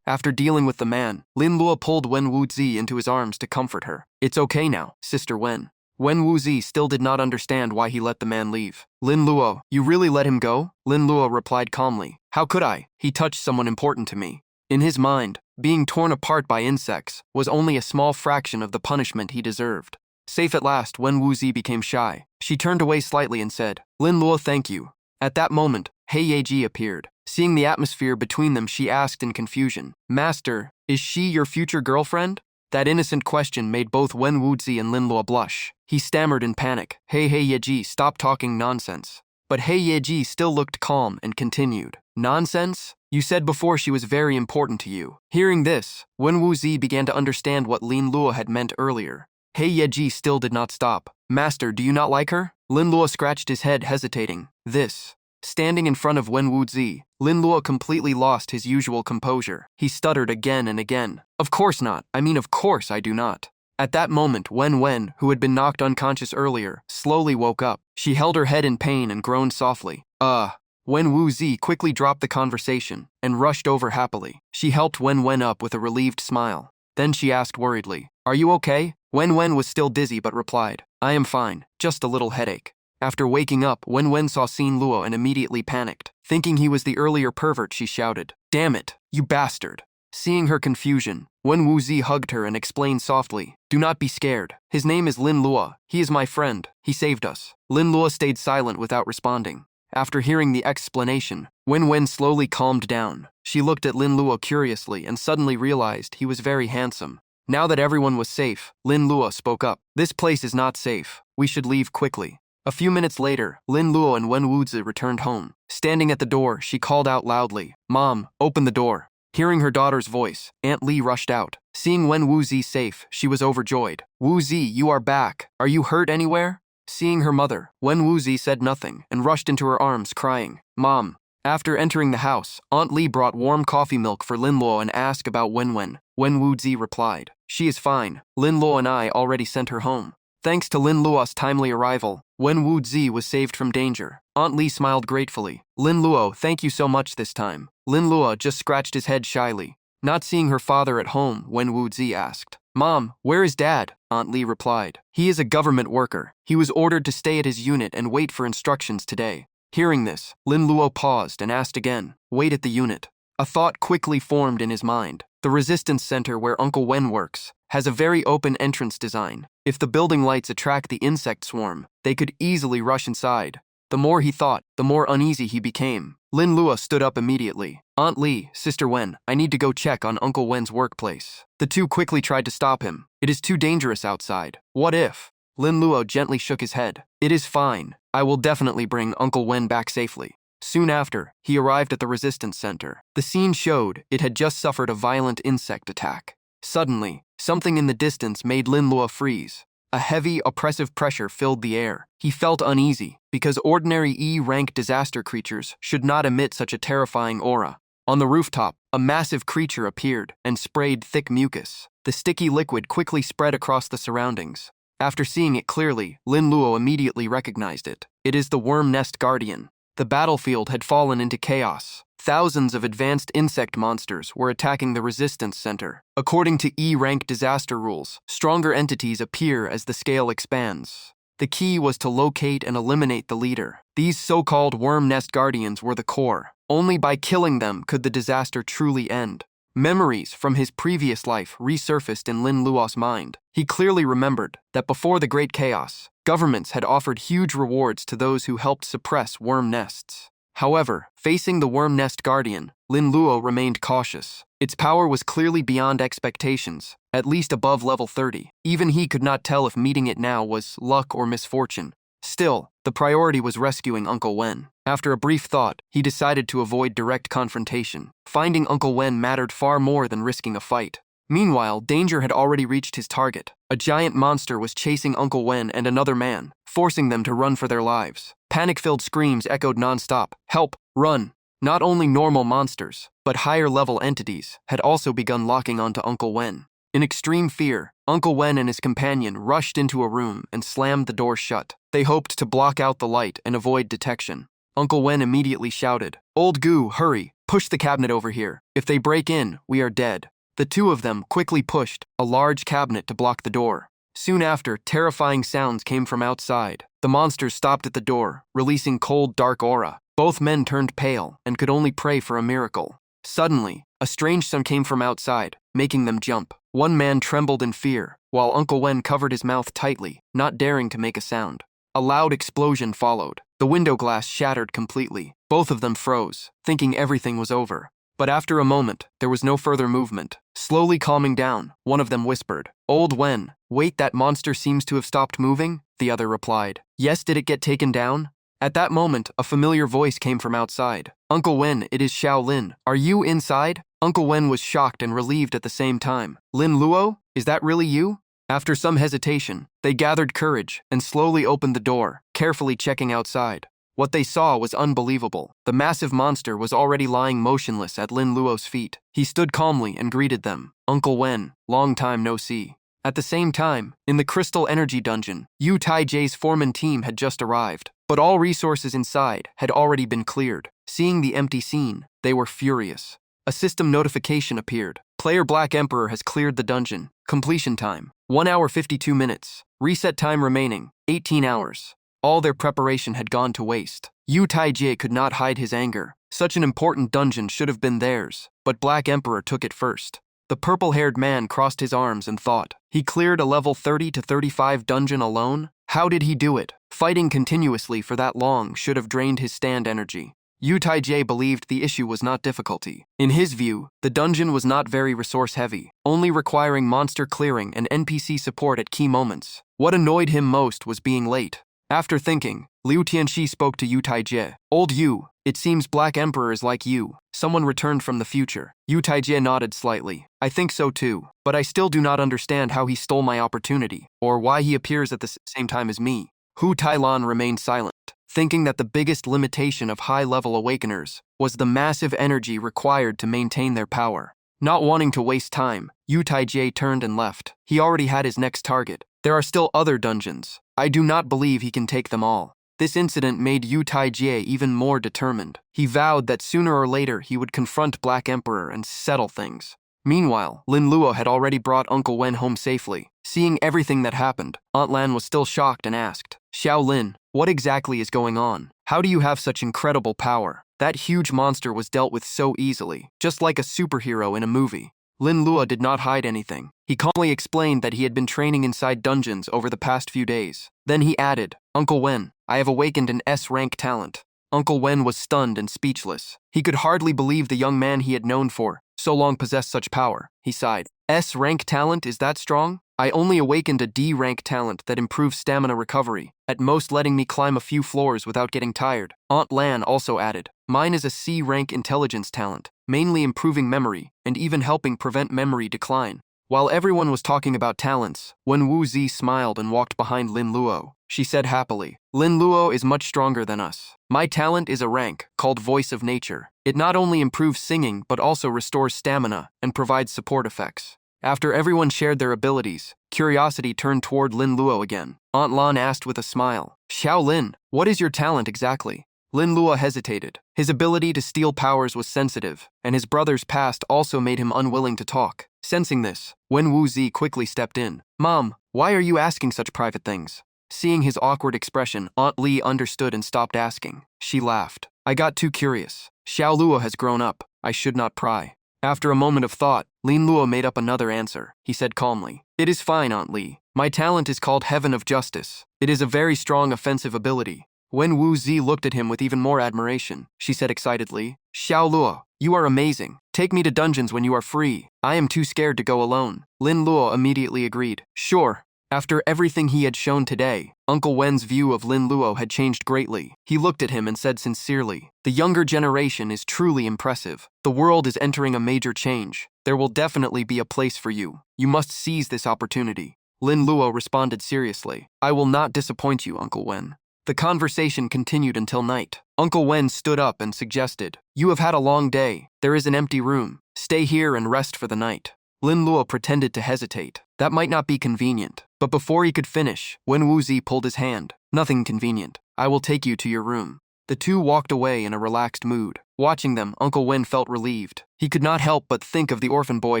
After dealing with the man, Lin Luo pulled Wen Wuzi into his arms to comfort her. It's okay now, Sister Wen. Wen Wuzi still did not understand why he let the man leave. Lin Luo, you really let him go? Lin Luo replied calmly. How could I? He touched someone important to me. In his mind, being torn apart by insects was only a small fraction of the punishment he deserved. Safe at last, Wen Wuzi became shy. She turned away slightly and said, Lin Luo, thank you. At that moment, He Yeji appeared. Seeing the atmosphere between them, she asked in confusion, Master, is she your future girlfriend? That innocent question made both Wen Wuzi and Lin Luo blush. He stammered in panic, He Yeji, stop talking nonsense. But He Yeji still looked calm and continued, Nonsense? You said before she was very important to you. Hearing this, Wen Wuzi began to understand what Lin Luo had meant earlier. He Yeji still did not stop. Master, do you not like her? Lin Luo scratched his head, hesitating. This. Standing in front of Wen Wuzi, Lin Luo completely lost his usual composure. He stuttered again and again. Of course not. Of course I do not. At that moment, Wen, who had been knocked unconscious earlier, slowly woke up. She held her head in pain and groaned softly. Wen Wuzi quickly dropped the conversation and rushed over happily. She helped Wen up with a relieved smile. Then she asked worriedly, Are you okay? Wen was still dizzy but replied, I am fine, just a little headache. After waking up, Wen saw Xin Luo and immediately panicked. Thinking he was the earlier pervert, she shouted, Damn it, you bastard. Seeing her confusion, Wen Wuzi hugged her and explained softly, Do not be scared. His name is Lin Luo. He is my friend. He saved us. Lin Luo stayed silent without responding. After hearing the explanation, Wen slowly calmed down. She looked at Lin Luo curiously and suddenly realized he was very handsome. Now that everyone was safe, Lin Luo spoke up. This place is not safe. We should leave quickly. A few minutes later, Lin Luo and Wen Wuzi returned home. Standing at the door, she called out loudly, Mom, open the door. Hearing her daughter's voice, Aunt Li rushed out. Seeing Wen Wuzi safe, she was overjoyed. Wuzi, you are back. Are you hurt anywhere? Seeing her mother, Wen Wuzi said nothing and rushed into her arms, crying, Mom. After entering the house, Aunt Li brought warm coffee milk for Lin Luo and asked about Wen. Wen Wuzi replied, She is fine. Lin Luo and I already sent her home. Thanks to Lin Luo's timely arrival, Wen Wuzi was saved from danger. Aunt Li smiled gratefully. Lin Luo, thank you so much this time. Lin Luo just scratched his head shyly. Not seeing her father at home, Wen Wuzi asked, Mom, where is Dad? Aunt Li replied, He is a government worker. He was ordered to stay at his unit and wait for instructions today. Hearing this, Lin Luo paused and asked again, "Wait at the unit." A thought quickly formed in his mind. The resistance center where Uncle Wen works has a very open entrance design. If the building lights attract the insect swarm, they could easily rush inside. The more he thought, the more uneasy he became. Lin Luo stood up immediately. "Aunt Li, Sister Wen, I need to go check on Uncle Wen's workplace." The two quickly tried to stop him. "It is too dangerous outside. What if?" Lin Luo gently shook his head. "It is fine. I will definitely bring Uncle Wen back safely." Soon after, he arrived at the resistance center. The scene showed it had just suffered a violent insect attack. Suddenly, something in the distance made Lin Luo freeze. A heavy, oppressive pressure filled the air. He felt uneasy, because ordinary E-rank disaster creatures should not emit such a terrifying aura. On the rooftop, a massive creature appeared and sprayed thick mucus. The sticky liquid quickly spread across the surroundings. After seeing it clearly, Lin Luo immediately recognized it. It is the Worm Nest Guardian. The battlefield had fallen into chaos. Thousands of advanced insect monsters were attacking the resistance center. According to E-rank disaster rules, stronger entities appear as the scale expands. The key was to locate and eliminate the leader. These so-called Worm Nest Guardians were the core. Only by killing them could the disaster truly end. Memories from his previous life resurfaced in Lin Luo's mind. He clearly remembered that before the Great Chaos, governments had offered huge rewards to those who helped suppress worm nests. However, facing the Worm Nest Guardian, Lin Luo remained cautious. Its power was clearly beyond expectations, at least above level 30. Even he could not tell if meeting it now was luck or misfortune. Still, the priority was rescuing Uncle Wen. After a brief thought, he decided to avoid direct confrontation. Finding Uncle Wen mattered far more than risking a fight. Meanwhile, danger had already reached his target. A giant monster was chasing Uncle Wen and another man, forcing them to run for their lives. Panic-filled screams echoed non-stop. "Help! Run!" Not only normal monsters, but higher-level entities had also begun locking onto Uncle Wen. In extreme fear, Uncle Wen and his companion rushed into a room and slammed the door shut. They hoped to block out the light and avoid detection. Uncle Wen immediately shouted, "Old Goo, hurry! Push the cabinet over here. If they break in, we are dead." The two of them quickly pushed a large cabinet to block the door. Soon after, terrifying sounds came from outside. The monsters stopped at the door, releasing cold, dark aura. Both men turned pale and could only pray for a miracle. Suddenly, a strange sound came from outside, making them jump. One man trembled in fear, while Uncle Wen covered his mouth tightly, not daring to make a sound. A loud explosion followed. The window glass shattered completely. Both of them froze, thinking everything was over. But after a moment, there was no further movement. Slowly calming down, one of them whispered, "Old Wen, wait, that monster seems to have stopped moving?" The other replied, "Yes, did it get taken down?" At that moment, a familiar voice came from outside. "Uncle Wen, it is Shaolin. Are you inside?" Uncle Wen was shocked and relieved at the same time. "Lin Luo, is that really you?" After some hesitation, they gathered courage and slowly opened the door, carefully checking outside. What they saw was unbelievable. The massive monster was already lying motionless at Lin Luo's feet. He stood calmly and greeted them. "Uncle Wen, long time no see." At the same time, in the Crystal Energy Dungeon, Yu Taijie's foreman team had just arrived, but all resources inside had already been cleared. Seeing the empty scene, they were furious. A system notification appeared. Player Black Emperor has cleared the dungeon. Completion time, 1 hour 52 minutes. Reset time remaining, 18 hours. All their preparation had gone to waste. Yu Taijie could not hide his anger. Such an important dungeon should have been theirs, but Black Emperor took it first. The purple-haired man crossed his arms and thought. He cleared a level 30 to 35 dungeon alone? How did he do it? Fighting continuously for that long should have drained his stand energy. Yu Taijie believed the issue was not difficulty. In his view, the dungeon was not very resource-heavy, only requiring monster clearing and NPC support at key moments. What annoyed him most was being late. After thinking, Liu Tianxi spoke to Yu Taijie. "Old Yu, it seems Black Emperor is like you. Someone returned from the future." Yu Taijie nodded slightly. "I think so too, but I still do not understand how he stole my opportunity, or why he appears at the same time as me." Hu Tailan remained silent, thinking that the biggest limitation of high-level awakeners was the massive energy required to maintain their power. Not wanting to waste time, Yu Taijie turned and left. He already had his next target. There are still other dungeons. I do not believe he can take them all. This incident made Yu Taijie even more determined. He vowed that sooner or later he would confront Black Emperor and settle things. Meanwhile, Lin Luo had already brought Uncle Wen home safely. Seeing everything that happened, Aunt Lan was still shocked and asked, Xiaolin, what exactly is going on? How do you have such incredible power? That huge monster was dealt with so easily, just like a superhero in a movie. Lin Luo did not hide anything. He calmly explained that he had been training inside dungeons over the past few days. Then he added, Uncle Wen, I have awakened an S-rank talent. Uncle Wen was stunned and speechless. He could hardly believe the young man he had known for so long possessed such power. He sighed. S-rank talent is that strong? I only awakened a D-rank talent that improves stamina recovery, at most letting me climb a few floors without getting tired. Aunt Lan also added, mine is a C-rank intelligence talent, mainly improving memory and even helping prevent memory decline. While everyone was talking about talents, when Wu Zi smiled and walked behind Lin Luo, she said happily, Lin Luo is much stronger than us. My talent is a rank called Voice of Nature. It not only improves singing but also restores stamina and provides support effects. After everyone shared their abilities, curiosity turned toward Lin Luo again. Aunt Lan asked with a smile, Xiaolin, what is your talent exactly? Lin Luo hesitated. His ability to steal powers was sensitive, and his brother's past also made him unwilling to talk. Sensing this, Wen Wuzi quickly stepped in. Mom, why are you asking such private things? Seeing his awkward expression, Aunt Li understood and stopped asking. She laughed. I got too curious. Xiao Luo has grown up. I should not pry. After a moment of thought, Lin Luo made up another answer. He said calmly, It is fine, Aunt Li. My talent is called Heaven of Justice. It is a very strong offensive ability. When Wu Zi looked at him with even more admiration, she said excitedly, Xiao Luo, you are amazing. Take me to dungeons when you are free. I am too scared to go alone. Lin Luo immediately agreed. Sure. After everything he had shown today, Uncle Wen's view of Lin Luo had changed greatly. He looked at him and said sincerely, The younger generation is truly impressive. The world is entering a major change. There will definitely be a place for you. You must seize this opportunity. Lin Luo responded seriously, I will not disappoint you, Uncle Wen. The conversation continued until night. Uncle Wen stood up and suggested, You have had a long day. There is an empty room. Stay here and rest for the night. Lin Luo pretended to hesitate. That might not be convenient. But before he could finish, Wen Wuzi pulled his hand. Nothing convenient. I will take you to your room. The two walked away in a relaxed mood. Watching them, Uncle Wen felt relieved. He could not help but think of the orphan boy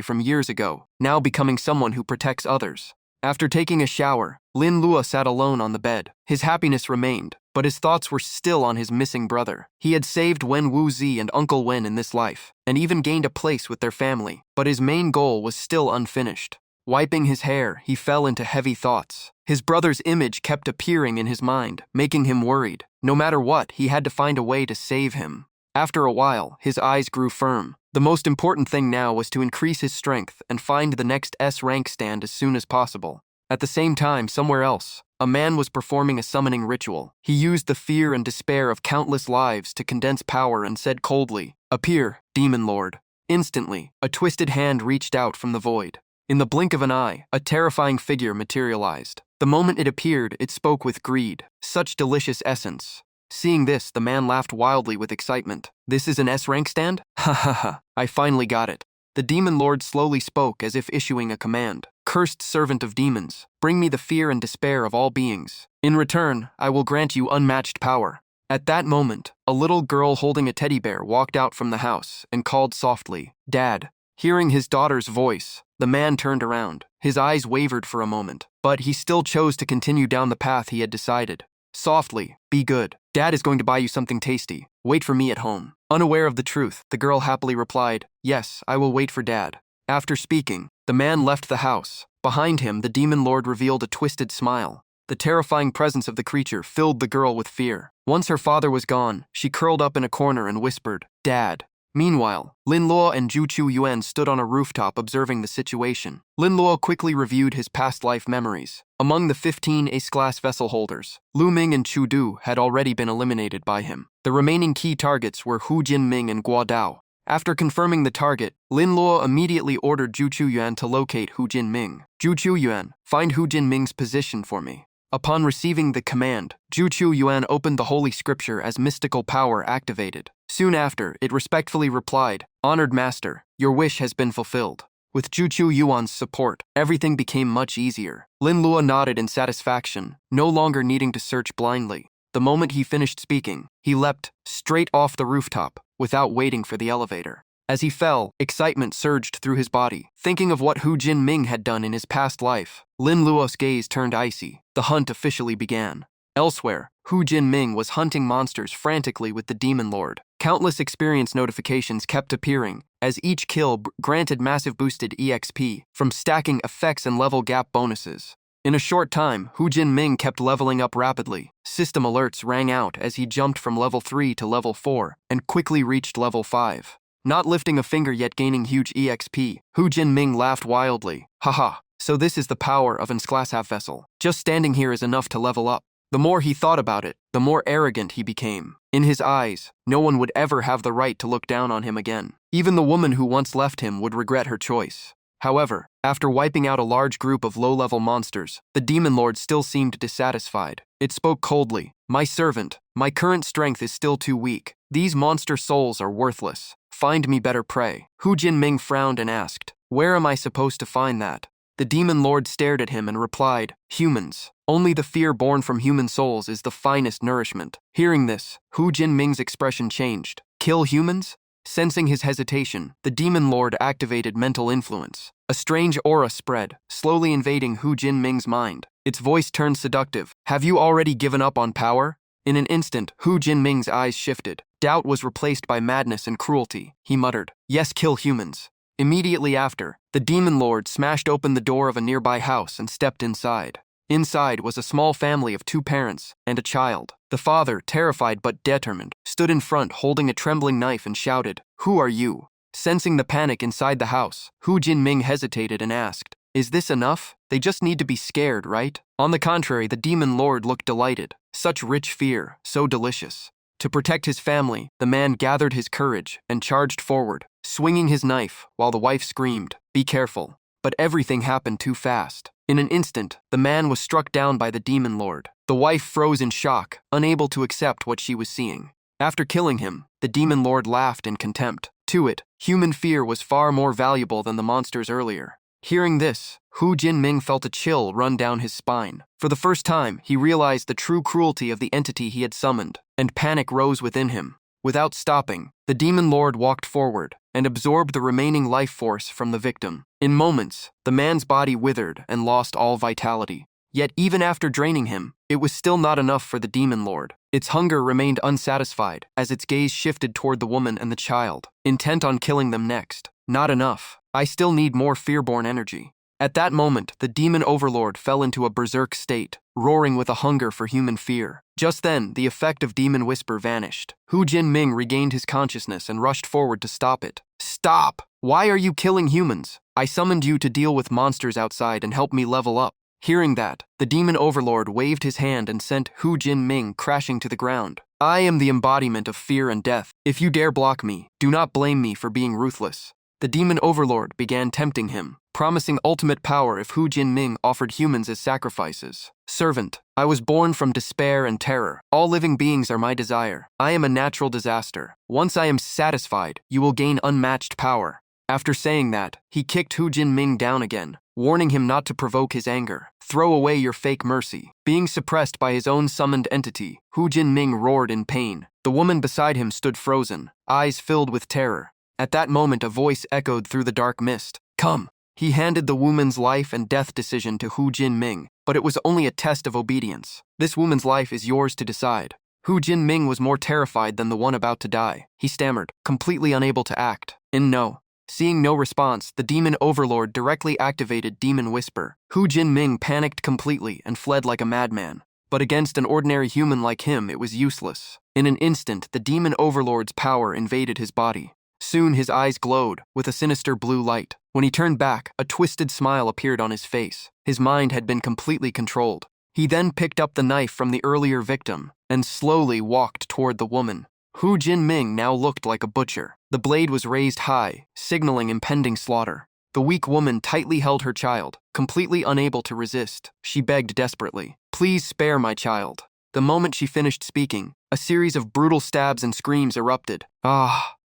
from years ago, now becoming someone who protects others. After taking a shower, Lin Luo sat alone on the bed. His happiness remained, but his thoughts were still on his missing brother. He had saved Wen Wuzi and Uncle Wen in this life, and even gained a place with their family, but his main goal was still unfinished. Wiping his hair, he fell into heavy thoughts. His brother's image kept appearing in his mind, making him worried. No matter what, he had to find a way to save him. After a while, his eyes grew firm. The most important thing now was to increase his strength and find the next S-rank stand as soon as possible. At the same time, somewhere else, a man was performing a summoning ritual. He used the fear and despair of countless lives to condense power and said coldly, Appear, Demon Lord. Instantly, a twisted hand reached out from the void. In the blink of an eye, a terrifying figure materialized. The moment it appeared, it spoke with greed. Such delicious essence. Seeing this, the man laughed wildly with excitement. This is an S-rank stand? Ha ha ha, I finally got it. The demon lord slowly spoke as if issuing a command. Cursed servant of demons, bring me the fear and despair of all beings. In return, I will grant you unmatched power. At that moment, a little girl holding a teddy bear walked out from the house and called softly, Dad. Hearing his daughter's voice, the man turned around. His eyes wavered for a moment, but he still chose to continue down the path he had decided. Softly, be good. Dad is going to buy you something tasty. Wait for me at home. Unaware of the truth, the girl happily replied, Yes, I will wait for Dad. After speaking, the man left the house. Behind him, the demon lord revealed a twisted smile. The terrifying presence of the creature filled the girl with fear. Once her father was gone, she curled up in a corner and whispered, Dad. Meanwhile, Lin Luo and Zhu Chu Yuan stood on a rooftop observing the situation. Lin Luo quickly reviewed his past life memories. Among the 15 Ace-class vessel holders, Lu Ming and Chu Du had already been eliminated by him. The remaining key targets were Hu Jinming and Guo Dao. After confirming the target, Lin Luo immediately ordered Zhu Chu Yuan to locate Hu Jinming. Zhu Chu Yuan, find Hu Jinming's position for me. Upon receiving the command, Zhu Chu Yuan opened the Holy Scripture as mystical power activated. Soon after, it respectfully replied, Honored Master, your wish has been fulfilled. With Zhu Chu Yuan's support, everything became much easier. Lin Luo nodded in satisfaction, no longer needing to search blindly. The moment he finished speaking, he leapt straight off the rooftop, without waiting for the elevator. As he fell, excitement surged through his body. Thinking of what Hu Jin-ming had done in his past life, Lin Luo's gaze turned icy. The hunt officially began. Elsewhere, Hu Jin-ming was hunting monsters frantically with the Demon Lord. Countless experience notifications kept appearing, as each kill granted massive boosted EXP from stacking effects and level gap bonuses. In a short time, Hu Jin-ming kept leveling up rapidly. System alerts rang out as he jumped from level 3 to level 4 and quickly reached level 5. Not lifting a finger yet gaining huge EXP, Hu Jin-ming laughed wildly. Haha, so this is the power of N's class half vessel. Just standing here is enough to level up. The more he thought about it, the more arrogant he became. In his eyes, no one would ever have the right to look down on him again. Even the woman who once left him would regret her choice. However, after wiping out a large group of low-level monsters, the Demon Lord still seemed dissatisfied. It spoke coldly. My servant, my current strength is still too weak. These monster souls are worthless. Find me better prey. Hu Jin-ming frowned and asked, where am I supposed to find that? The Demon Lord stared at him and replied, humans. Only the fear born from human souls is the finest nourishment. Hearing this, Hu Jin-ming's expression changed. Kill humans? Sensing his hesitation, the Demon Lord activated mental influence. A strange aura spread, slowly invading Hu Jin-ming's mind. Its voice turned seductive. Have you already given up on power? In an instant, Hu Jin-ming's eyes shifted. Doubt was replaced by madness and cruelty. He muttered, yes, kill humans. Immediately after, the Demon Lord smashed open the door of a nearby house and stepped inside. Inside was a small family of 2 parents and a child. The father, terrified but determined, stood in front holding a trembling knife and shouted, who are you? Sensing the panic inside the house, Hu Jin-ming hesitated and asked, is this enough? They just need to be scared, right? On the contrary, the Demon Lord looked delighted. Such rich fear, so delicious. To protect his family, the man gathered his courage and charged forward, swinging his knife while the wife screamed, be careful. But everything happened too fast. In an instant, the man was struck down by the Demon Lord. The wife froze in shock, unable to accept what she was seeing. After killing him, the Demon Lord laughed in contempt. To it, human fear was far more valuable than the monsters earlier. Hearing this, Hu Jin-ming felt a chill run down his spine. For the first time, he realized the true cruelty of the entity he had summoned, and panic rose within him. Without stopping, the Demon Lord walked forward and absorbed the remaining life force from the victim. In moments, the man's body withered and lost all vitality. Yet even after draining him, it was still not enough for the Demon Lord. Its hunger remained unsatisfied as its gaze shifted toward the woman and the child, intent on killing them next. Not enough. I still need more fear-born energy. At that moment, the demon overlord fell into a berserk state, roaring with a hunger for human fear. Just then, the effect of demon whisper vanished. Hu Jin-ming regained his consciousness and rushed forward to stop it. Stop! Why are you killing humans? I summoned you to deal with monsters outside and help me level up. Hearing that, the demon overlord waved his hand and sent Hu Jin-ming crashing to the ground. I am the embodiment of fear and death. If you dare block me, do not blame me for being ruthless. The demon overlord began tempting him, promising ultimate power if Hu Jin-ming offered humans as sacrifices. Servant, I was born from despair and terror. All living beings are my desire. I am a natural disaster. Once I am satisfied, you will gain unmatched power. After saying that, he kicked Hu Jin-ming down again, warning him not to provoke his anger. Throw away your fake mercy. Being suppressed by his own summoned entity, Hu Jin-ming roared in pain. The woman beside him stood frozen, eyes filled with terror. At that moment, a voice echoed through the dark mist. Come. He handed the woman's life and death decision to Hu Jin-ming, but it was only a test of obedience. This woman's life is yours to decide. Hu Jin-ming was more terrified than the one about to die. He stammered, completely unable to act. No. Seeing no response, the demon overlord directly activated Demon Whisper. Hu Jin-ming panicked completely and fled like a madman. But against an ordinary human like him, it was useless. In an instant, the demon overlord's power invaded his body. Soon his eyes glowed with a sinister blue light. When he turned back, a twisted smile appeared on his face. His mind had been completely controlled. He then picked up the knife from the earlier victim and slowly walked toward the woman. Hu Jin-ming now looked like a butcher. The blade was raised high, signaling impending slaughter. The weak woman tightly held her child, completely unable to resist. She begged desperately, "Please spare my child." The moment she finished speaking, a series of brutal stabs and screams erupted.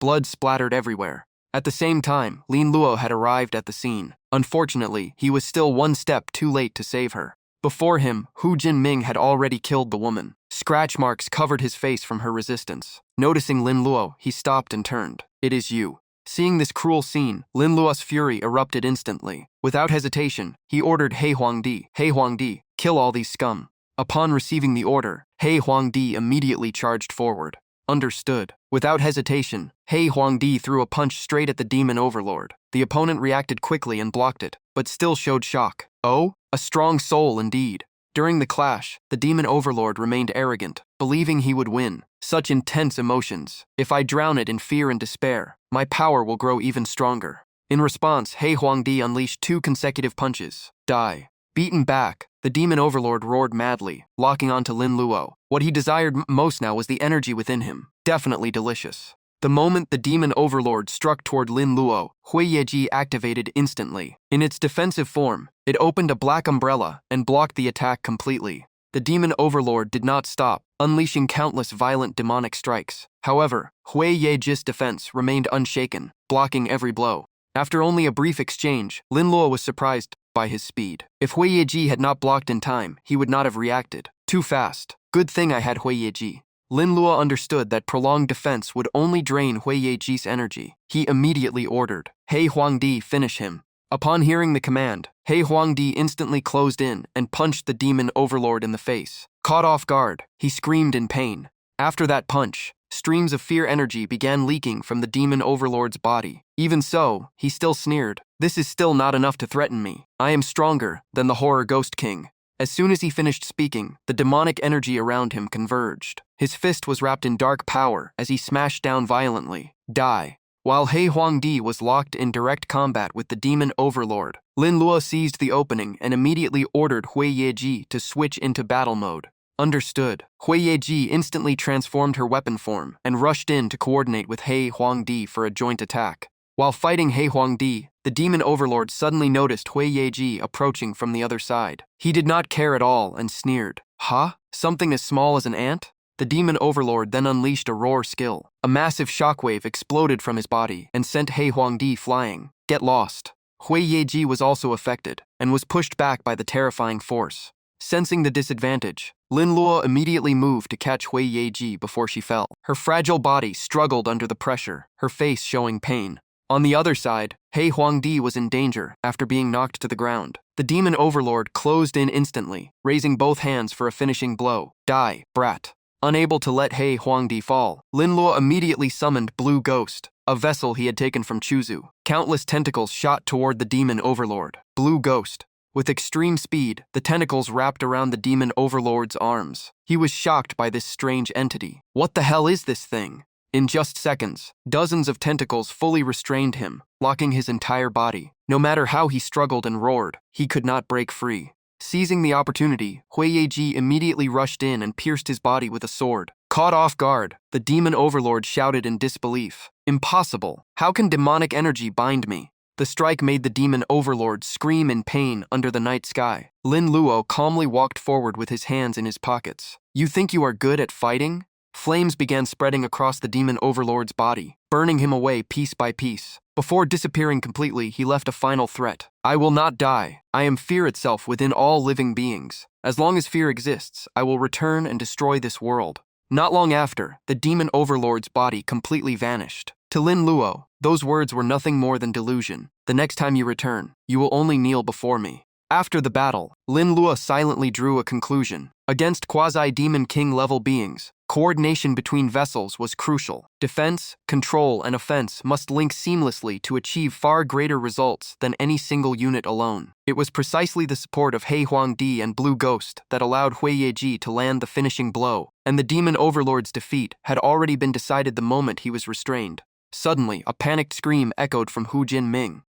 Blood splattered everywhere. At the same time, Lin Luo had arrived at the scene. Unfortunately, he was still one step too late to save her. Before him, Hu Jin-ming had already killed the woman. Scratch marks covered his face from her resistance. Noticing Lin Luo, he stopped and turned. "It is you." Seeing this cruel scene, Lin Luo's fury erupted instantly. Without hesitation, he ordered He Huangdi, kill all these scum. Upon receiving the order, He Huangdi immediately charged forward. Understood. Without hesitation, He Huangdi threw a punch straight at the demon overlord. The opponent reacted quickly and blocked it, but still showed shock. Oh, a strong soul indeed. During the clash, the demon overlord remained arrogant, believing he would win. Such intense emotions. If I drown it in fear and despair, my power will grow even stronger. In response, He Huangdi unleashed 2 consecutive punches. Die. Beaten back, the demon overlord roared madly, locking onto Lin Luo. What he desired most now was the energy within him. Definitely delicious. The moment the demon overlord struck toward Lin Luo, Hui Yeji activated instantly. In its defensive form, it opened a black umbrella and blocked the attack completely. The demon overlord did not stop, unleashing countless violent demonic strikes. However, Hui Yeji's defense remained unshaken, blocking every blow. After only a brief exchange, Lin Luo was surprised by his speed. If Hui Yeji had not blocked in time, he would not have reacted. Too fast. Good thing I had Hui Yeji. Lin Luo understood that prolonged defense would only drain Hui Yeji's energy. He immediately ordered, He Huangdi, finish him. Upon hearing the command, He Huangdi instantly closed in and punched the demon overlord in the face. Caught off guard, he screamed in pain. After that punch, streams of fear energy began leaking from the demon overlord's body. Even so, he still sneered, "This is still not enough to threaten me. I am stronger than the horror ghost king." As soon as he finished speaking, the demonic energy around him converged. His fist was wrapped in dark power as he smashed down violently. Die. While He Huangdi was locked in direct combat with the demon overlord, Lin Luo seized the opening and immediately ordered Hui Yeji to switch into battle mode. Understood. Hui Yeji instantly transformed her weapon form and rushed in to coordinate with He Huangdi for a joint attack. While fighting He Huangdi, the demon overlord suddenly noticed Hui Yeji approaching from the other side. He did not care at all and sneered. Huh? Something as small as an ant? The demon overlord then unleashed a roar skill. A massive shockwave exploded from his body and sent He Huangdi flying. Get lost. Hui Yeji was also affected and was pushed back by the terrifying force. Sensing the disadvantage, Lin Luo immediately moved to catch Hui Yeji before she fell. Her fragile body struggled under the pressure, her face showing pain. On the other side, He Huangdi was in danger after being knocked to the ground. The demon overlord closed in instantly, raising both hands for a finishing blow. Die, brat. Unable to let He Huangdi fall, Lin Luo immediately summoned Blue Ghost, a vessel he had taken from Chuzu. Countless tentacles shot toward the demon overlord. Blue Ghost. With extreme speed, the tentacles wrapped around the demon overlord's arms. He was shocked by this strange entity. What the hell is this thing? In just seconds, dozens of tentacles fully restrained him, locking his entire body. No matter how he struggled and roared, he could not break free. Seizing the opportunity, Hui Yeji immediately rushed in and pierced his body with a sword. Caught off guard, the demon overlord shouted in disbelief. Impossible! How can demonic energy bind me? The strike made the demon overlord scream in pain under the night sky. Lin Luo calmly walked forward with his hands in his pockets. You think you are good at fighting? Flames began spreading across the demon overlord's body, burning him away piece by piece. Before disappearing completely, he left a final threat. I will not die. I am fear itself within all living beings. As long as fear exists, I will return and destroy this world. Not long after, the demon overlord's body completely vanished. To Lin Luo, those words were nothing more than delusion. The next time you return, you will only kneel before me. After the battle, Lin Luo silently drew a conclusion. Against quasi-demon king-level beings, coordination between vessels was crucial. Defense, control, and offense must link seamlessly to achieve far greater results than any single unit alone. It was precisely the support of He Huangdi and Blue Ghost that allowed Hui Yeji to land the finishing blow, and the demon overlord's defeat had already been decided the moment he was restrained. Suddenly, a panicked scream echoed from Hu Jinming.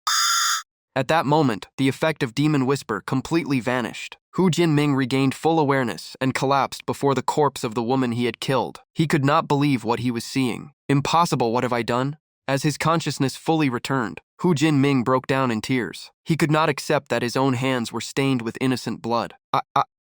At that moment, the effect of Demon Whisper completely vanished. Hu Jinming regained full awareness and collapsed before the corpse of the woman he had killed. He could not believe what he was seeing. Impossible, what have I done? As his consciousness fully returned, Hu Jinming broke down in tears. He could not accept that his own hands were stained with innocent blood.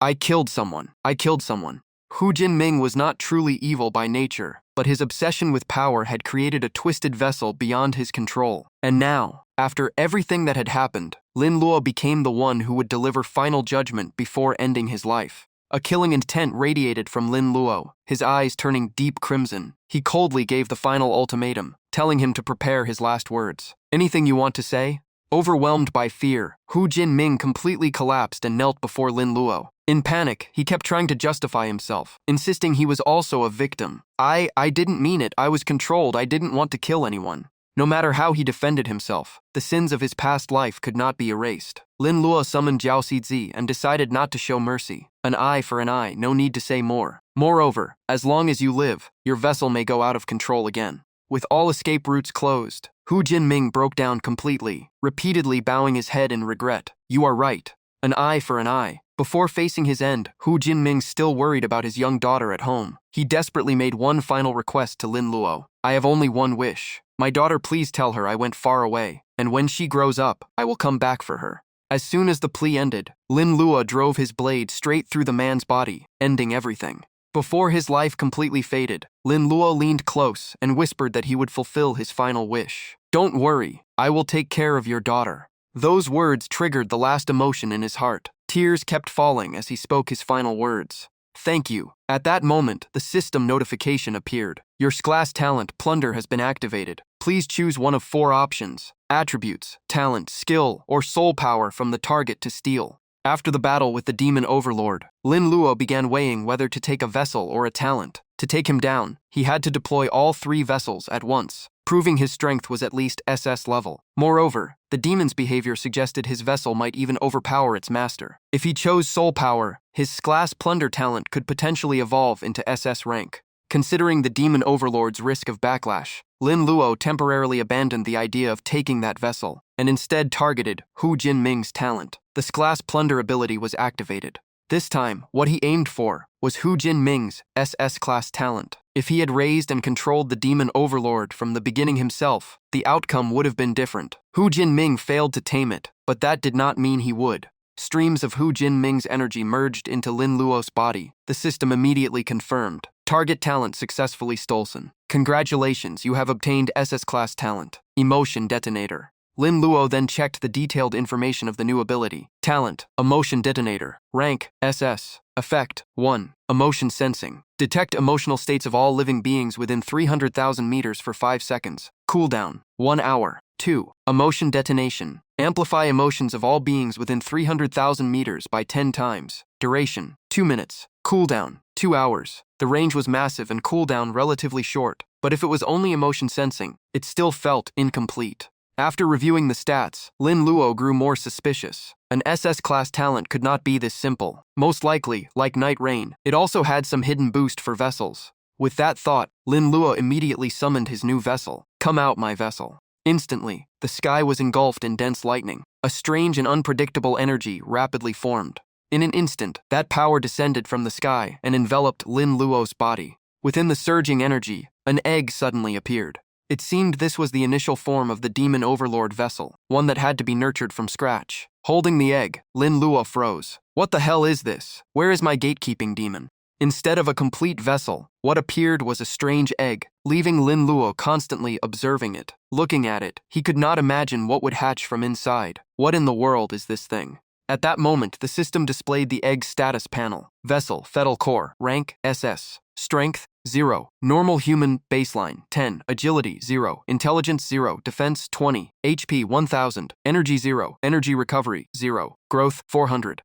I killed someone. I killed someone. Hu Jinming was not truly evil by nature, but his obsession with power had created a twisted vessel beyond his control. And now, after everything that had happened, Lin Luo became the one who would deliver final judgment before ending his life. A killing intent radiated from Lin Luo, his eyes turning deep crimson. He coldly gave the final ultimatum, telling him to prepare his last words. Anything you want to say? Overwhelmed by fear, Hu Jinming completely collapsed and knelt before Lin Luo. In panic, he kept trying to justify himself, insisting he was also a victim. I didn't mean it. I was controlled. I didn't want to kill anyone. No matter how he defended himself, the sins of his past life could not be erased. Lin Luo summoned Jiao Xizhi and decided not to show mercy. An eye for an eye, no need to say more. Moreover, as long as you live, your vessel may go out of control again. With all escape routes closed, Hu Jinming broke down completely, repeatedly bowing his head in regret. You are right. An eye for an eye. Before facing his end, Hu Jinming still worried about his young daughter at home. He desperately made one final request to Lin Luo. I have only one wish. My daughter, please tell her I went far away, and when she grows up, I will come back for her. As soon as the plea ended, Lin Luo drove his blade straight through the man's body, ending everything. Before his life completely faded, Lin Luo leaned close and whispered that he would fulfill his final wish. Don't worry, I will take care of your daughter. Those words triggered the last emotion in his heart. Tears kept falling as he spoke his final words. Thank you. At that moment, the system notification appeared. Your class talent, Plunder, has been activated. Please choose one of 4 options: attributes, talent, skill, or soul power from the target to steal. After the battle with the demon overlord, Lin Luo began weighing whether to take a vessel or a talent. To take him down, he had to deploy all 3 vessels at once, proving his strength was at least SS level. Moreover, the demon's behavior suggested his vessel might even overpower its master. If he chose soul power, his class Plunder talent could potentially evolve into SS rank. Considering the demon overlord's risk of backlash, Lin Luo temporarily abandoned the idea of taking that vessel, and instead targeted Hu Jinming's talent. The class Plunder ability was activated. This time, what he aimed for was Hu Jinming's SS class talent. If he had raised and controlled the demon overlord from the beginning himself, the outcome would have been different. Hu Jinming failed to tame it, but that did not mean he would. Streams of Hu Jinming's energy merged into Lin Luo's body. The system immediately confirmed. Target talent successfully stolen. Congratulations, you have obtained SS class talent. Emotion detonator. Lin Luo then checked the detailed information of the new ability. Talent, emotion detonator. Rank, SS. Effect, 1. Emotion sensing. Detect emotional states of all living beings within 300,000 meters for 5 seconds. Cooldown, 1 hour. 2. Emotion detonation. Amplify emotions of all beings within 300,000 meters by 10 times. Duration, 2 minutes. Cooldown, 2 hours. The range was massive and cooldown relatively short, but if it was only emotion sensing, it still felt incomplete. After reviewing the stats, Lin Luo grew more suspicious. An SS class talent could not be this simple. Most likely, like Night Rain, it also had some hidden boost for vessels. With that thought, Lin Luo immediately summoned his new vessel. Come out, my vessel. Instantly, the sky was engulfed in dense lightning. A strange and unpredictable energy rapidly formed. In an instant, that power descended from the sky and enveloped Lin Luo's body. Within the surging energy, an egg suddenly appeared. It seemed this was the initial form of the demon overlord vessel, one that had to be nurtured from scratch. Holding the egg, Lin Luo froze. What the hell is this? Where is my gatekeeping demon? Instead of a complete vessel, what appeared was a strange egg, leaving Lin Luo constantly observing it. Looking at it, he could not imagine what would hatch from inside. What in the world is this thing? At that moment, the system displayed the egg's status panel. Vessel, Fetal Core, Rank, SS. Strength, 0. Normal human, baseline, 10. Agility, 0. Intelligence, 0. Defense, 20. HP, 1000. Energy, 0. Energy recovery, 0. Growth, 400.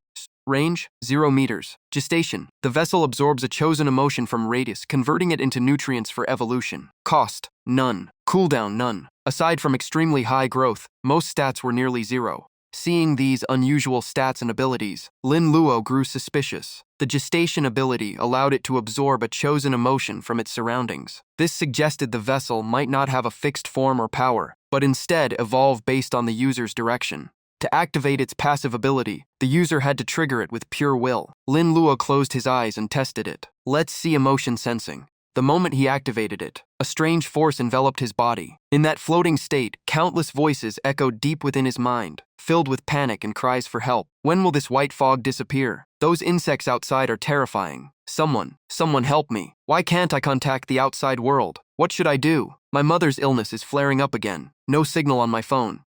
Range, 0 meters. Gestation. The vessel absorbs a chosen emotion from radius, converting it into nutrients for evolution. Cost, none. Cooldown, none. Aside from extremely high growth, most stats were nearly 0. Seeing these unusual stats and abilities, Lin Luo grew suspicious. The gestation ability allowed it to absorb a chosen emotion from its surroundings. This suggested the vessel might not have a fixed form or power, but instead evolve based on the user's direction. To activate its passive ability, the user had to trigger it with pure will. Lin Luo closed his eyes and tested it. Let's see emotion sensing. The moment he activated it, a strange force enveloped his body. In that floating state, countless voices echoed deep within his mind, filled with panic and cries for help. When will this white fog disappear? Those insects outside are terrifying. Someone help me. Why can't I contact the outside world? What should I do? My mother's illness is flaring up again. No signal on my phone.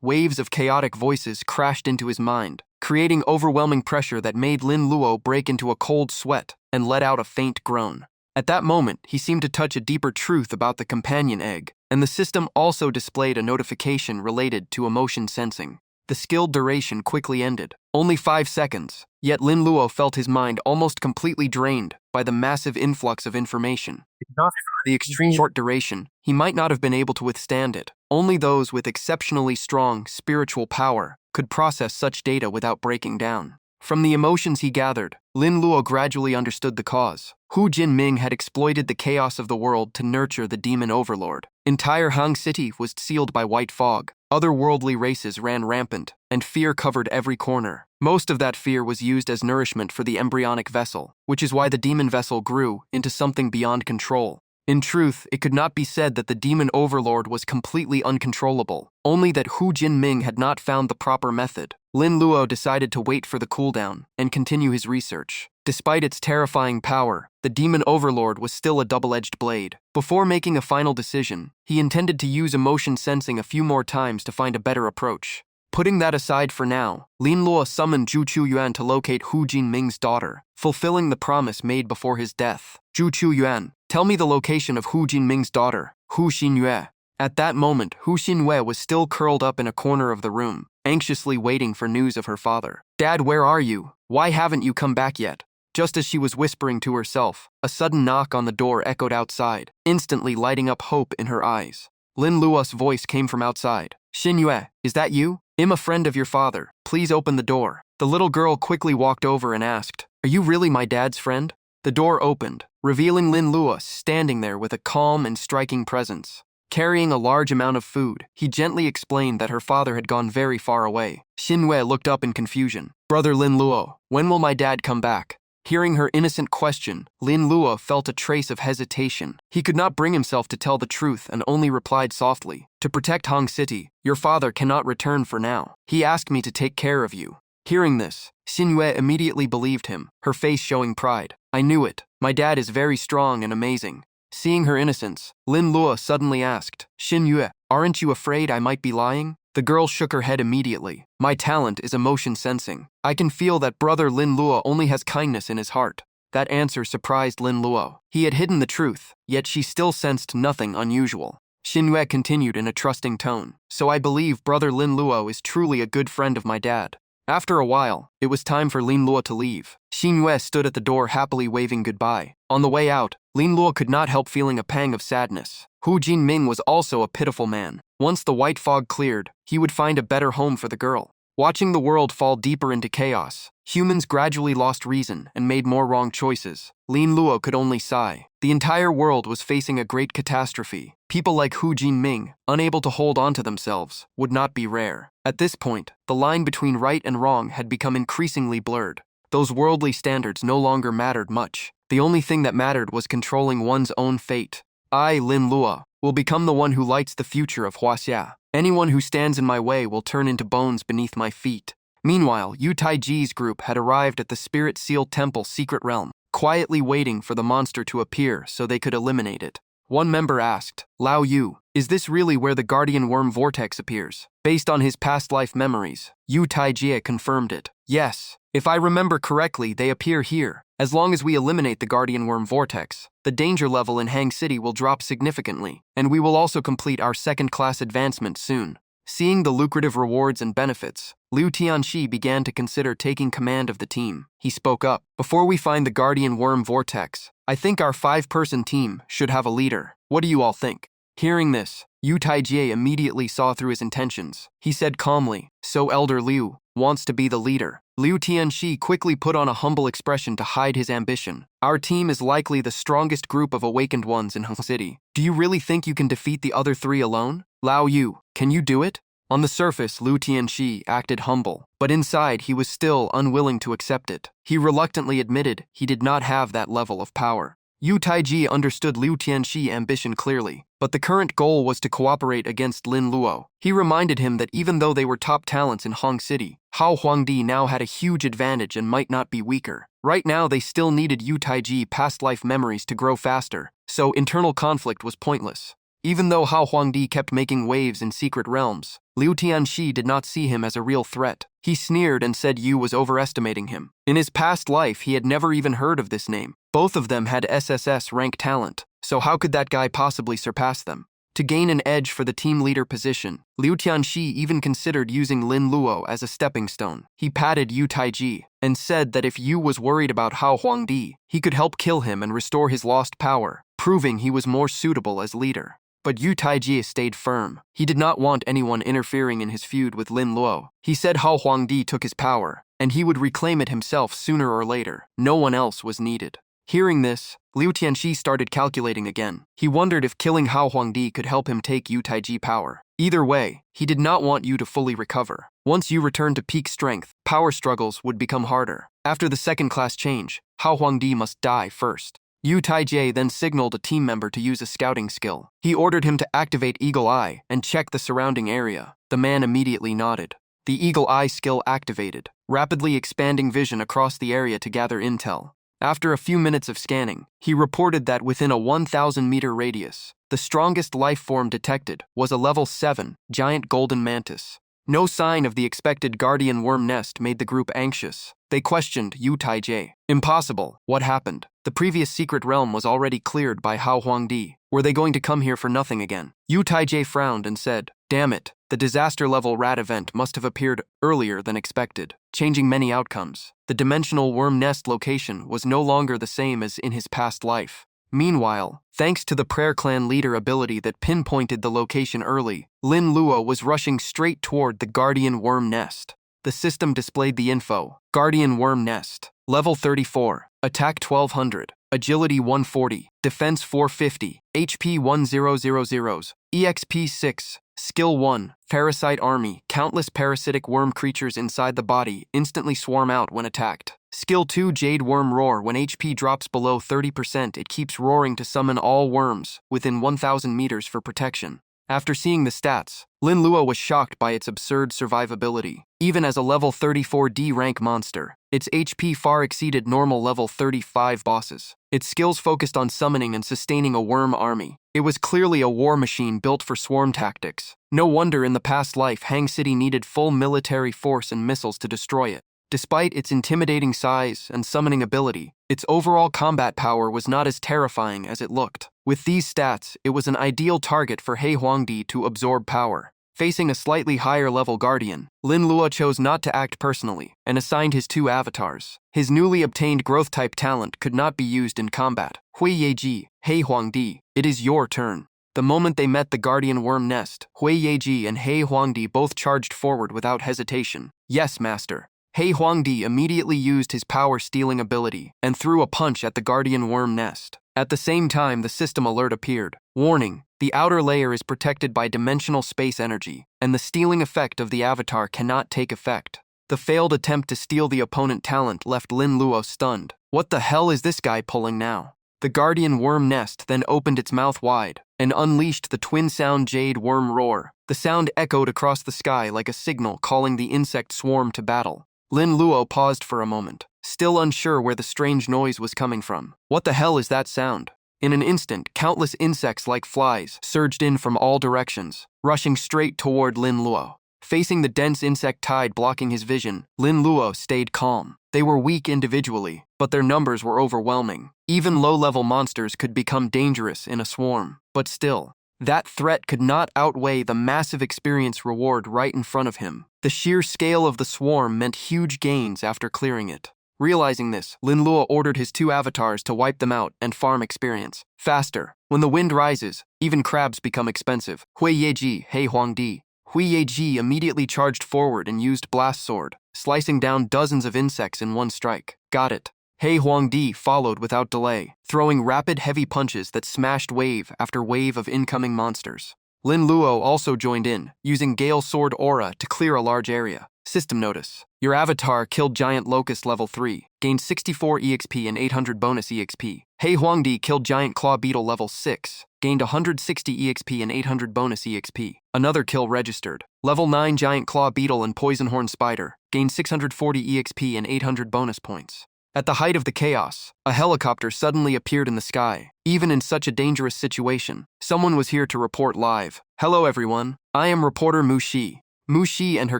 Waves of chaotic voices crashed into his mind, creating overwhelming pressure that made Lin Luo break into a cold sweat and let out a faint groan. At that moment, he seemed to touch a deeper truth about the companion egg, and the system also displayed a notification related to emotion sensing. The skilled duration quickly ended, only 5 seconds, yet Lin Luo felt his mind almost completely drained by the massive influx of information. Not for the extreme short duration, he might not have been able to withstand it. Only those with exceptionally strong spiritual power could process such data without breaking down. From the emotions he gathered, Lin Luo gradually understood the cause. Hu Jinming had exploited the chaos of the world to nurture the demon overlord. Entire Han City was sealed by white fog. Otherworldly races ran rampant, and fear covered every corner. Most of that fear was used as nourishment for the embryonic vessel, which is why the demon vessel grew into something beyond control. In truth, it could not be said that the demon overlord was completely uncontrollable, only that Hu Jinming had not found the proper method. Lin Luo decided to wait for the cooldown and continue his research. Despite its terrifying power, the demon overlord was still a double-edged blade. Before making a final decision, he intended to use emotion sensing a few more times to find a better approach. Putting that aside for now, Lin Luo summoned Zhu Quyuan to locate Hu Jinming's daughter, fulfilling the promise made before his death. Zhu Quyuan, tell me the location of Hu Jinming's daughter, Hu Xinyue. At that moment, Hu Xinyue was still curled up in a corner of the room, anxiously waiting for news of her father. Dad, where are you? Why haven't you come back yet? Just as she was whispering to herself, a sudden knock on the door echoed outside, instantly lighting up hope in her eyes. Lin Luo's voice came from outside. Xinyue, is that you? I'm a friend of your father. Please open the door. The little girl quickly walked over and asked, Are you really my dad's friend? The door opened, revealing Lin Luo standing there with a calm and striking presence. Carrying a large amount of food, he gently explained that her father had gone very far away. Xinyue looked up in confusion. Brother Lin Luo, when will my dad come back? Hearing her innocent question, Lin Luo felt a trace of hesitation. He could not bring himself to tell the truth and only replied softly, To protect Hong City, your father cannot return for now. He asked me to take care of you. Hearing this, Xinyue immediately believed him, her face showing pride. I knew it. My dad is very strong and amazing. Seeing her innocence, Lin Luo suddenly asked, Xinyue, aren't you afraid I might be lying? The girl shook her head immediately. My talent is emotion sensing. I can feel that brother Lin Luo only has kindness in his heart. That answer surprised Lin Luo. He had hidden the truth, yet she still sensed nothing unusual. Xinyue continued in a trusting tone. So I believe brother Lin Luo is truly a good friend of my dad. After a while, it was time for Lin Luo to leave. Xinyue stood at the door happily waving goodbye. On the way out, Lin Luo could not help feeling a pang of sadness. Hu Jinming was also a pitiful man. Once the white fog cleared, he would find a better home for the girl. Watching the world fall deeper into chaos, humans gradually lost reason and made more wrong choices. Lin Luo could only sigh. The entire world was facing a great catastrophe. People like Hu Jinming, unable to hold on to themselves, would not be rare. At this point, the line between right and wrong had become increasingly blurred. Those worldly standards no longer mattered much. The only thing that mattered was controlling one's own fate. I, Lin Luo, will become the one who lights the future of Huaxia. Anyone who stands in my way will turn into bones beneath my feet. Meanwhile, Yu Taiji's group had arrived at the Spirit Sealed Temple secret realm, quietly waiting for the monster to appear so they could eliminate it. One member asked, Lao Yu, is this really where the Guardian Worm Vortex appears? Based on his past life memories, Yu Taijie confirmed it. Yes, if I remember correctly, they appear here. As long as we eliminate the Guardian Worm Vortex, the danger level in Hang City will drop significantly, and we will also complete our second-class advancement soon. Seeing the lucrative rewards and benefits, Liu Tianxi began to consider taking command of the team. He spoke up. Before we find the Guardian Worm Vortex, I think our 5-person team should have a leader. What do you all think? Hearing this, Yu Taijie immediately saw through his intentions. He said calmly, So Elder Liu wants to be the leader. Liu Tianxi quickly put on a humble expression to hide his ambition. Our team is likely the strongest group of awakened ones in Hong City. Do you really think you can defeat the other 3 alone? Lao Yu, can you do it? On the surface, Liu Tianxi acted humble, but inside he was still unwilling to accept it. He reluctantly admitted he did not have that level of power. Yu Taiji understood Liu Tianxi's ambition clearly, but the current goal was to cooperate against Lin Luo. He reminded him that even though they were top talents in Hong City, Hao Huangdi now had a huge advantage and might not be weaker. Right now they still needed Yu Taiji's past life memories to grow faster, so internal conflict was pointless. Even though Hao Huangdi kept making waves in secret realms, Liu Tianxi did not see him as a real threat. He sneered and said Yu was overestimating him. In his past life, he had never even heard of this name. Both of them had SSS rank talent, so how could that guy possibly surpass them? To gain an edge for the team leader position, Liu Tianxi even considered using Lin Luo as a stepping stone. He patted Yu Taiji and said that if Yu was worried about Hao Huangdi, he could help kill him and restore his lost power, proving he was more suitable as leader. But Yu Taiji stayed firm. He did not want anyone interfering in his feud with Lin Luo. He said Hao Huangdi took his power, and he would reclaim it himself sooner or later. No one else was needed. Hearing this, Liu Tianxi started calculating again. He wondered if killing Hao Huangdi could help him take Yu Taiji power. Either way, he did not want Yu to fully recover. Once Yu returned to peak strength, power struggles would become harder. After the second-class change, Hao Huangdi must die first. Yu Taiji then signaled a team member to use a scouting skill. He ordered him to activate Eagle Eye and check the surrounding area. The man immediately nodded. The Eagle Eye skill activated, rapidly expanding vision across the area to gather intel. After a few minutes of scanning, he reported that within a 1,000-meter radius, the strongest life form detected was a level 7 giant golden mantis. No sign of the expected guardian worm nest made the group anxious. They questioned Yu Taiji. Impossible. What happened? The previous secret realm was already cleared by Hao Huangdi. Were they going to come here for nothing again? Yu Taiji frowned and said, "Damn it, the disaster-level rat event must have appeared earlier than expected, changing many outcomes. The dimensional worm nest location was no longer the same as in his past life. Meanwhile, thanks to the Prayer Clan leader ability that pinpointed the location early, Lin Luo was rushing straight toward the Guardian Worm Nest. The system displayed the info. Guardian Worm Nest. Level 34. Attack 1200. Agility 140. Defense 450. HP 1000. EXP 6. Skill 1. Parasite Army. Countless parasitic worm creatures inside the body instantly swarm out when attacked. Skill 2. Jade Worm Roar. When HP drops below 30%, it keeps roaring to summon all worms within 1,000 meters for protection. After seeing the stats, Lin Luo was shocked by its absurd survivability. Even as a level 34 D rank monster, its HP far exceeded normal level 35 bosses. Its skills focused on summoning and sustaining a worm army. It was clearly a war machine built for swarm tactics. No wonder in the past life Hang City needed full military force and missiles to destroy it. Despite its intimidating size and summoning ability, its overall combat power was not as terrifying as it looked. With these stats, it was an ideal target for Hei Huangdi to absorb power. Facing a slightly higher level guardian, Lin Luo chose not to act personally and assigned his 2 avatars. His newly obtained growth-type talent could not be used in combat. Hui Yeji, Hei Huangdi, it is your turn. The moment they met the Guardian Worm Nest, Hui Yeji and Hei Huangdi both charged forward without hesitation. Yes, master. Hei Huangdi immediately used his power-stealing ability and threw a punch at the Guardian Worm Nest. At the same time, the system alert appeared. Warning, the outer layer is protected by dimensional space energy, and the stealing effect of the avatar cannot take effect. The failed attempt to steal the opponent talent left Lin Luo stunned. What the hell is this guy pulling now? The Guardian Worm Nest then opened its mouth wide and unleashed the twin-sound Jade Worm Roar. The sound echoed across the sky like a signal calling the insect swarm to battle. Lin Luo paused for a moment, still unsure where the strange noise was coming from. What the hell is that sound? In an instant, countless insects like flies surged in from all directions, rushing straight toward Lin Luo. Facing the dense insect tide blocking his vision, Lin Luo stayed calm. They were weak individually, but their numbers were overwhelming. Even low-level monsters could become dangerous in a swarm. But still, that threat could not outweigh the massive experience reward right in front of him. The sheer scale of the swarm meant huge gains after clearing it. Realizing this, Lin Luo ordered his 2 avatars to wipe them out and farm experience. Faster. When the wind rises, even crabs become expensive. Hui Yeji, Hei Huangdi. Hui Yeji immediately charged forward and used Blast Sword, slicing down dozens of insects in one strike. Got it. Hei Huangdi followed without delay, throwing rapid heavy punches that smashed wave after wave of incoming monsters. Lin Luo also joined in, using Gale Sword Aura to clear a large area. System notice. Your avatar killed Giant Locust level 3, gained 64 EXP and 800 bonus EXP. Hei Huangdi killed Giant Claw Beetle level 6, gained 160 EXP and 800 bonus EXP. Another kill registered. Level 9 Giant Claw Beetle and Poisonhorn Spider, gained 640 EXP and 800 bonus points. At the height of the chaos, a helicopter suddenly appeared in the sky. Even in such a dangerous situation, someone was here to report live. Hello everyone, I am reporter Mushi. Mushi and her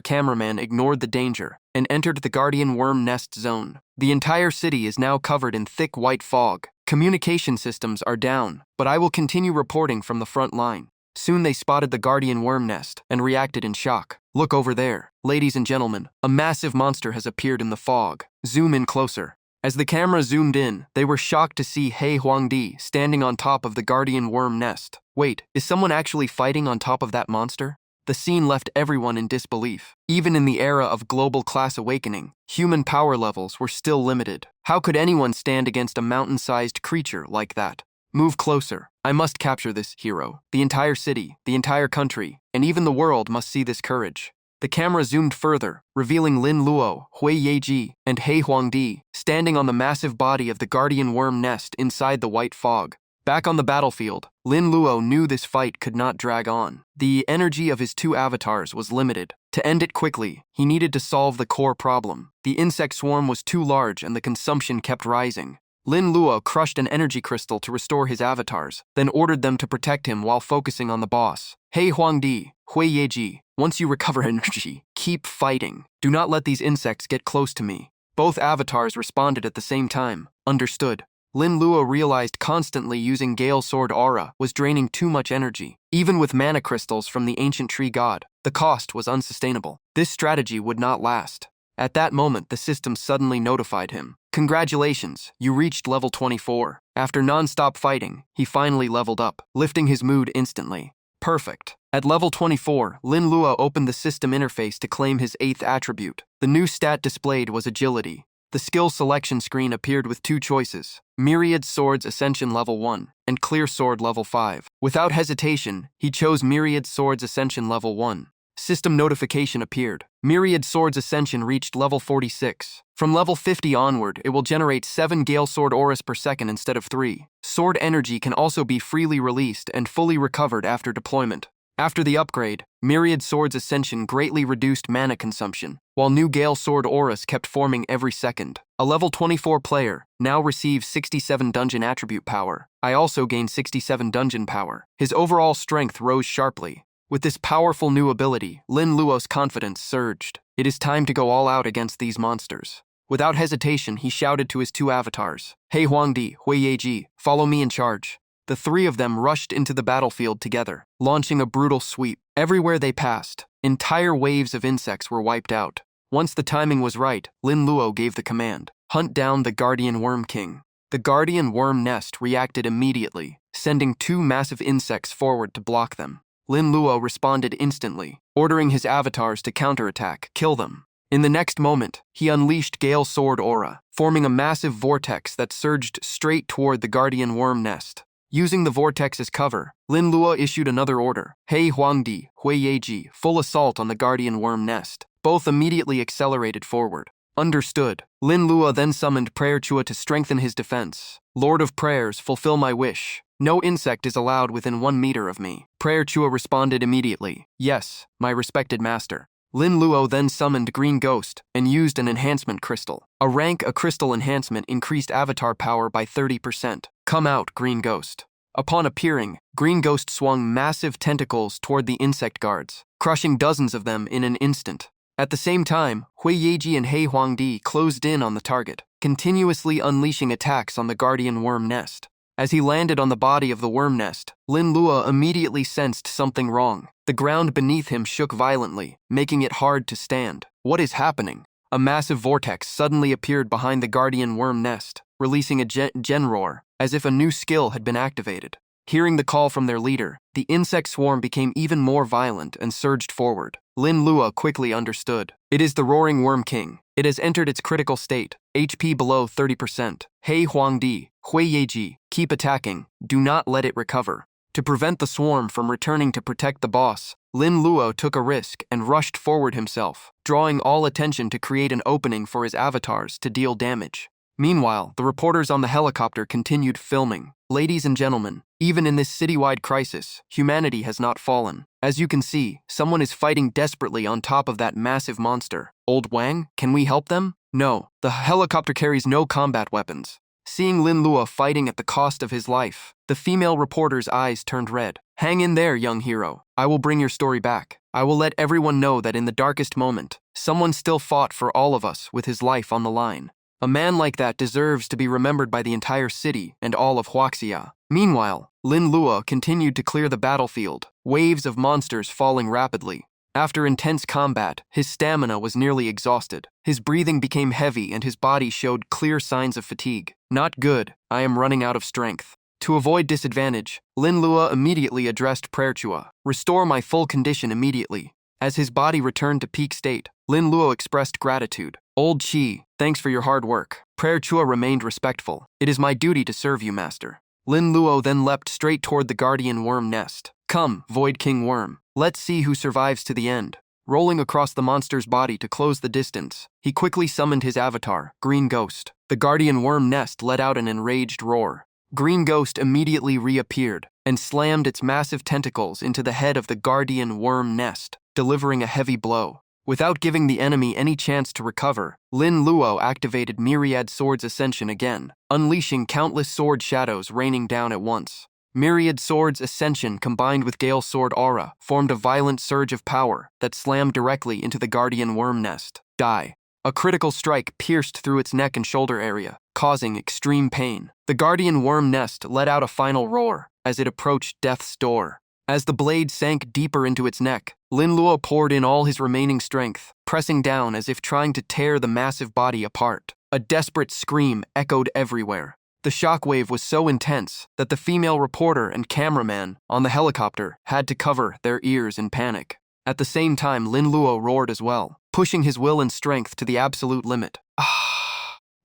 cameraman ignored the danger and entered the Guardian Worm Nest zone. The entire city is now covered in thick white fog. Communication systems are down, but I will continue reporting from the front line. Soon they spotted the Guardian Worm Nest and reacted in shock. Look over there. Ladies and gentlemen, a massive monster has appeared in the fog. Zoom in closer. As the camera zoomed in, they were shocked to see He Huangdi standing on top of the Guardian Worm Nest. Wait, is someone actually fighting on top of that monster? The scene left everyone in disbelief. Even in the era of global class awakening, human power levels were still limited. How could anyone stand against a mountain-sized creature like that? Move closer. I must capture this hero. The entire city, the entire country, and even the world must see this courage. The camera zoomed further, revealing Lin Luo, Hui Yeji, and He Huangdi standing on the massive body of the Guardian Worm Nest inside the white fog. Back on the battlefield, Lin Luo knew this fight could not drag on. The energy of his two avatars was limited. To end it quickly, he needed to solve the core problem. The insect swarm was too large and the consumption kept rising. Lin Luo crushed an energy crystal to restore his avatars, then ordered them to protect him while focusing on the boss. He Huangdi, Hui Yeji, once you recover energy, keep fighting. Do not let these insects get close to me. Both avatars responded at the same time. Understood. Lin Luo realized constantly using Gale Sword Aura was draining too much energy. Even with mana crystals from the ancient tree god, the cost was unsustainable. This strategy would not last. At that moment, the system suddenly notified him. Congratulations, you reached level 24. After non-stop fighting, he finally leveled up, lifting his mood instantly. Perfect. At level 24, Lin Luo opened the system interface to claim his 8th attribute. The new stat displayed was agility. The skill selection screen appeared with two choices: Myriad Swords Ascension Level 1 and Clear Sword Level 5. Without hesitation, he chose Myriad Swords Ascension Level 1. System notification appeared. Myriad Swords Ascension reached level 46. From level 50 onward, it will generate 7 Gale Sword Auras per second instead of 3. Sword energy can also be freely released and fully recovered after deployment. After the upgrade, Myriad Swords Ascension greatly reduced mana consumption, while new Gale Sword Auras kept forming every second. A level 24 player now receives 67 dungeon attribute power. I also gained 67 dungeon power. His overall strength rose sharply. With this powerful new ability, Lin Luo's confidence surged. It is time to go all out against these monsters. Without hesitation, he shouted to his two avatars, He Huangdi, Hui Yeji, follow me in charge. The three of them rushed into the battlefield together, launching a brutal sweep. Everywhere they passed, entire waves of insects were wiped out. Once the timing was right, Lin Luo gave the command, hunt down the Guardian Worm King. The Guardian Worm Nest reacted immediately, sending 2 massive insects forward to block them. Lin Luo responded instantly, ordering his avatars to counterattack, kill them. In the next moment, he unleashed Gale Sword Aura, forming a massive vortex that surged straight toward the Guardian Worm Nest. Using the vortex as cover, Lin Luo issued another order, He Huangdi, Hui Yeji, full assault on the Guardian Worm Nest. Both immediately accelerated forward. Understood. Lin Luo then summoned Prayer Chua to strengthen his defense. Lord of Prayers, fulfill my wish. No insect is allowed within 1 meter of me. Prayer Chua responded immediately, yes, my respected master. Lin Luo then summoned Green Ghost and used an enhancement crystal. A crystal enhancement increased avatar power by 30%. Come out, Green Ghost. Upon appearing, Green Ghost swung massive tentacles toward the insect guards, crushing dozens of them in an instant. At the same time, Hui Yeji and He Huangdi closed in on the target, continuously unleashing attacks on the Guardian Worm Nest. As he landed on the body of the worm nest, Lin Luo immediately sensed something wrong. The ground beneath him shook violently, making it hard to stand. What is happening? A massive vortex suddenly appeared behind the Guardian Worm Nest, releasing a gen roar, as if a new skill had been activated. Hearing the call from their leader, the insect swarm became even more violent and surged forward. Lin Luo quickly understood. It is the Roaring Worm King. It has entered its critical state, HP below 30%. He Huangdi, Hui Yeji, keep attacking. Do not let it recover. To prevent the swarm from returning to protect the boss, Lin Luo took a risk and rushed forward himself, drawing all attention to create an opening for his avatars to deal damage. Meanwhile, the reporters on the helicopter continued filming. Ladies and gentlemen, even in this citywide crisis, humanity has not fallen. As you can see, someone is fighting desperately on top of that massive monster. Old Wang, can we help them? No, the helicopter carries no combat weapons. Seeing Lin Lua fighting at the cost of his life, the female reporter's eyes turned red. Hang in there, young hero. I will bring your story back. I will let everyone know that in the darkest moment, someone still fought for all of us with his life on the line. A man like that deserves to be remembered by the entire city and all of Huaxia. Meanwhile, Lin Lua continued to clear the battlefield, waves of monsters falling rapidly. After intense combat, his stamina was nearly exhausted. His breathing became heavy and his body showed clear signs of fatigue. Not good, I am running out of strength. To avoid disadvantage, Lin Lua immediately addressed Prerchua. Restore my full condition immediately. As his body returned to peak state, Lin Lua expressed gratitude. Old Chi, thanks for your hard work. Prerchua remained respectful. It is my duty to serve you, master. Lin Luo then leapt straight toward the guardian worm nest. Come, Void King Worm. Let's see who survives to the end. Rolling across the monster's body to close the distance, he quickly summoned his avatar, Green Ghost. The guardian worm nest let out an enraged roar. Green Ghost immediately reappeared and slammed its massive tentacles into the head of the guardian worm nest, delivering a heavy blow. Without giving the enemy any chance to recover, Lin Luo activated Myriad Sword's Ascension again, unleashing countless sword shadows raining down at once. Myriad Sword's Ascension combined with Gale Sword Aura formed a violent surge of power that slammed directly into the guardian worm nest. Die. A critical strike pierced through its neck and shoulder area, causing extreme pain. The guardian worm nest let out a final roar as it approached death's door. As the blade sank deeper into its neck, Lin Luo poured in all his remaining strength, pressing down as if trying to tear the massive body apart. A desperate scream echoed everywhere. The shockwave was so intense that the female reporter and cameraman on the helicopter had to cover their ears in panic. At the same time, Lin Luo roared as well, pushing his will and strength to the absolute limit.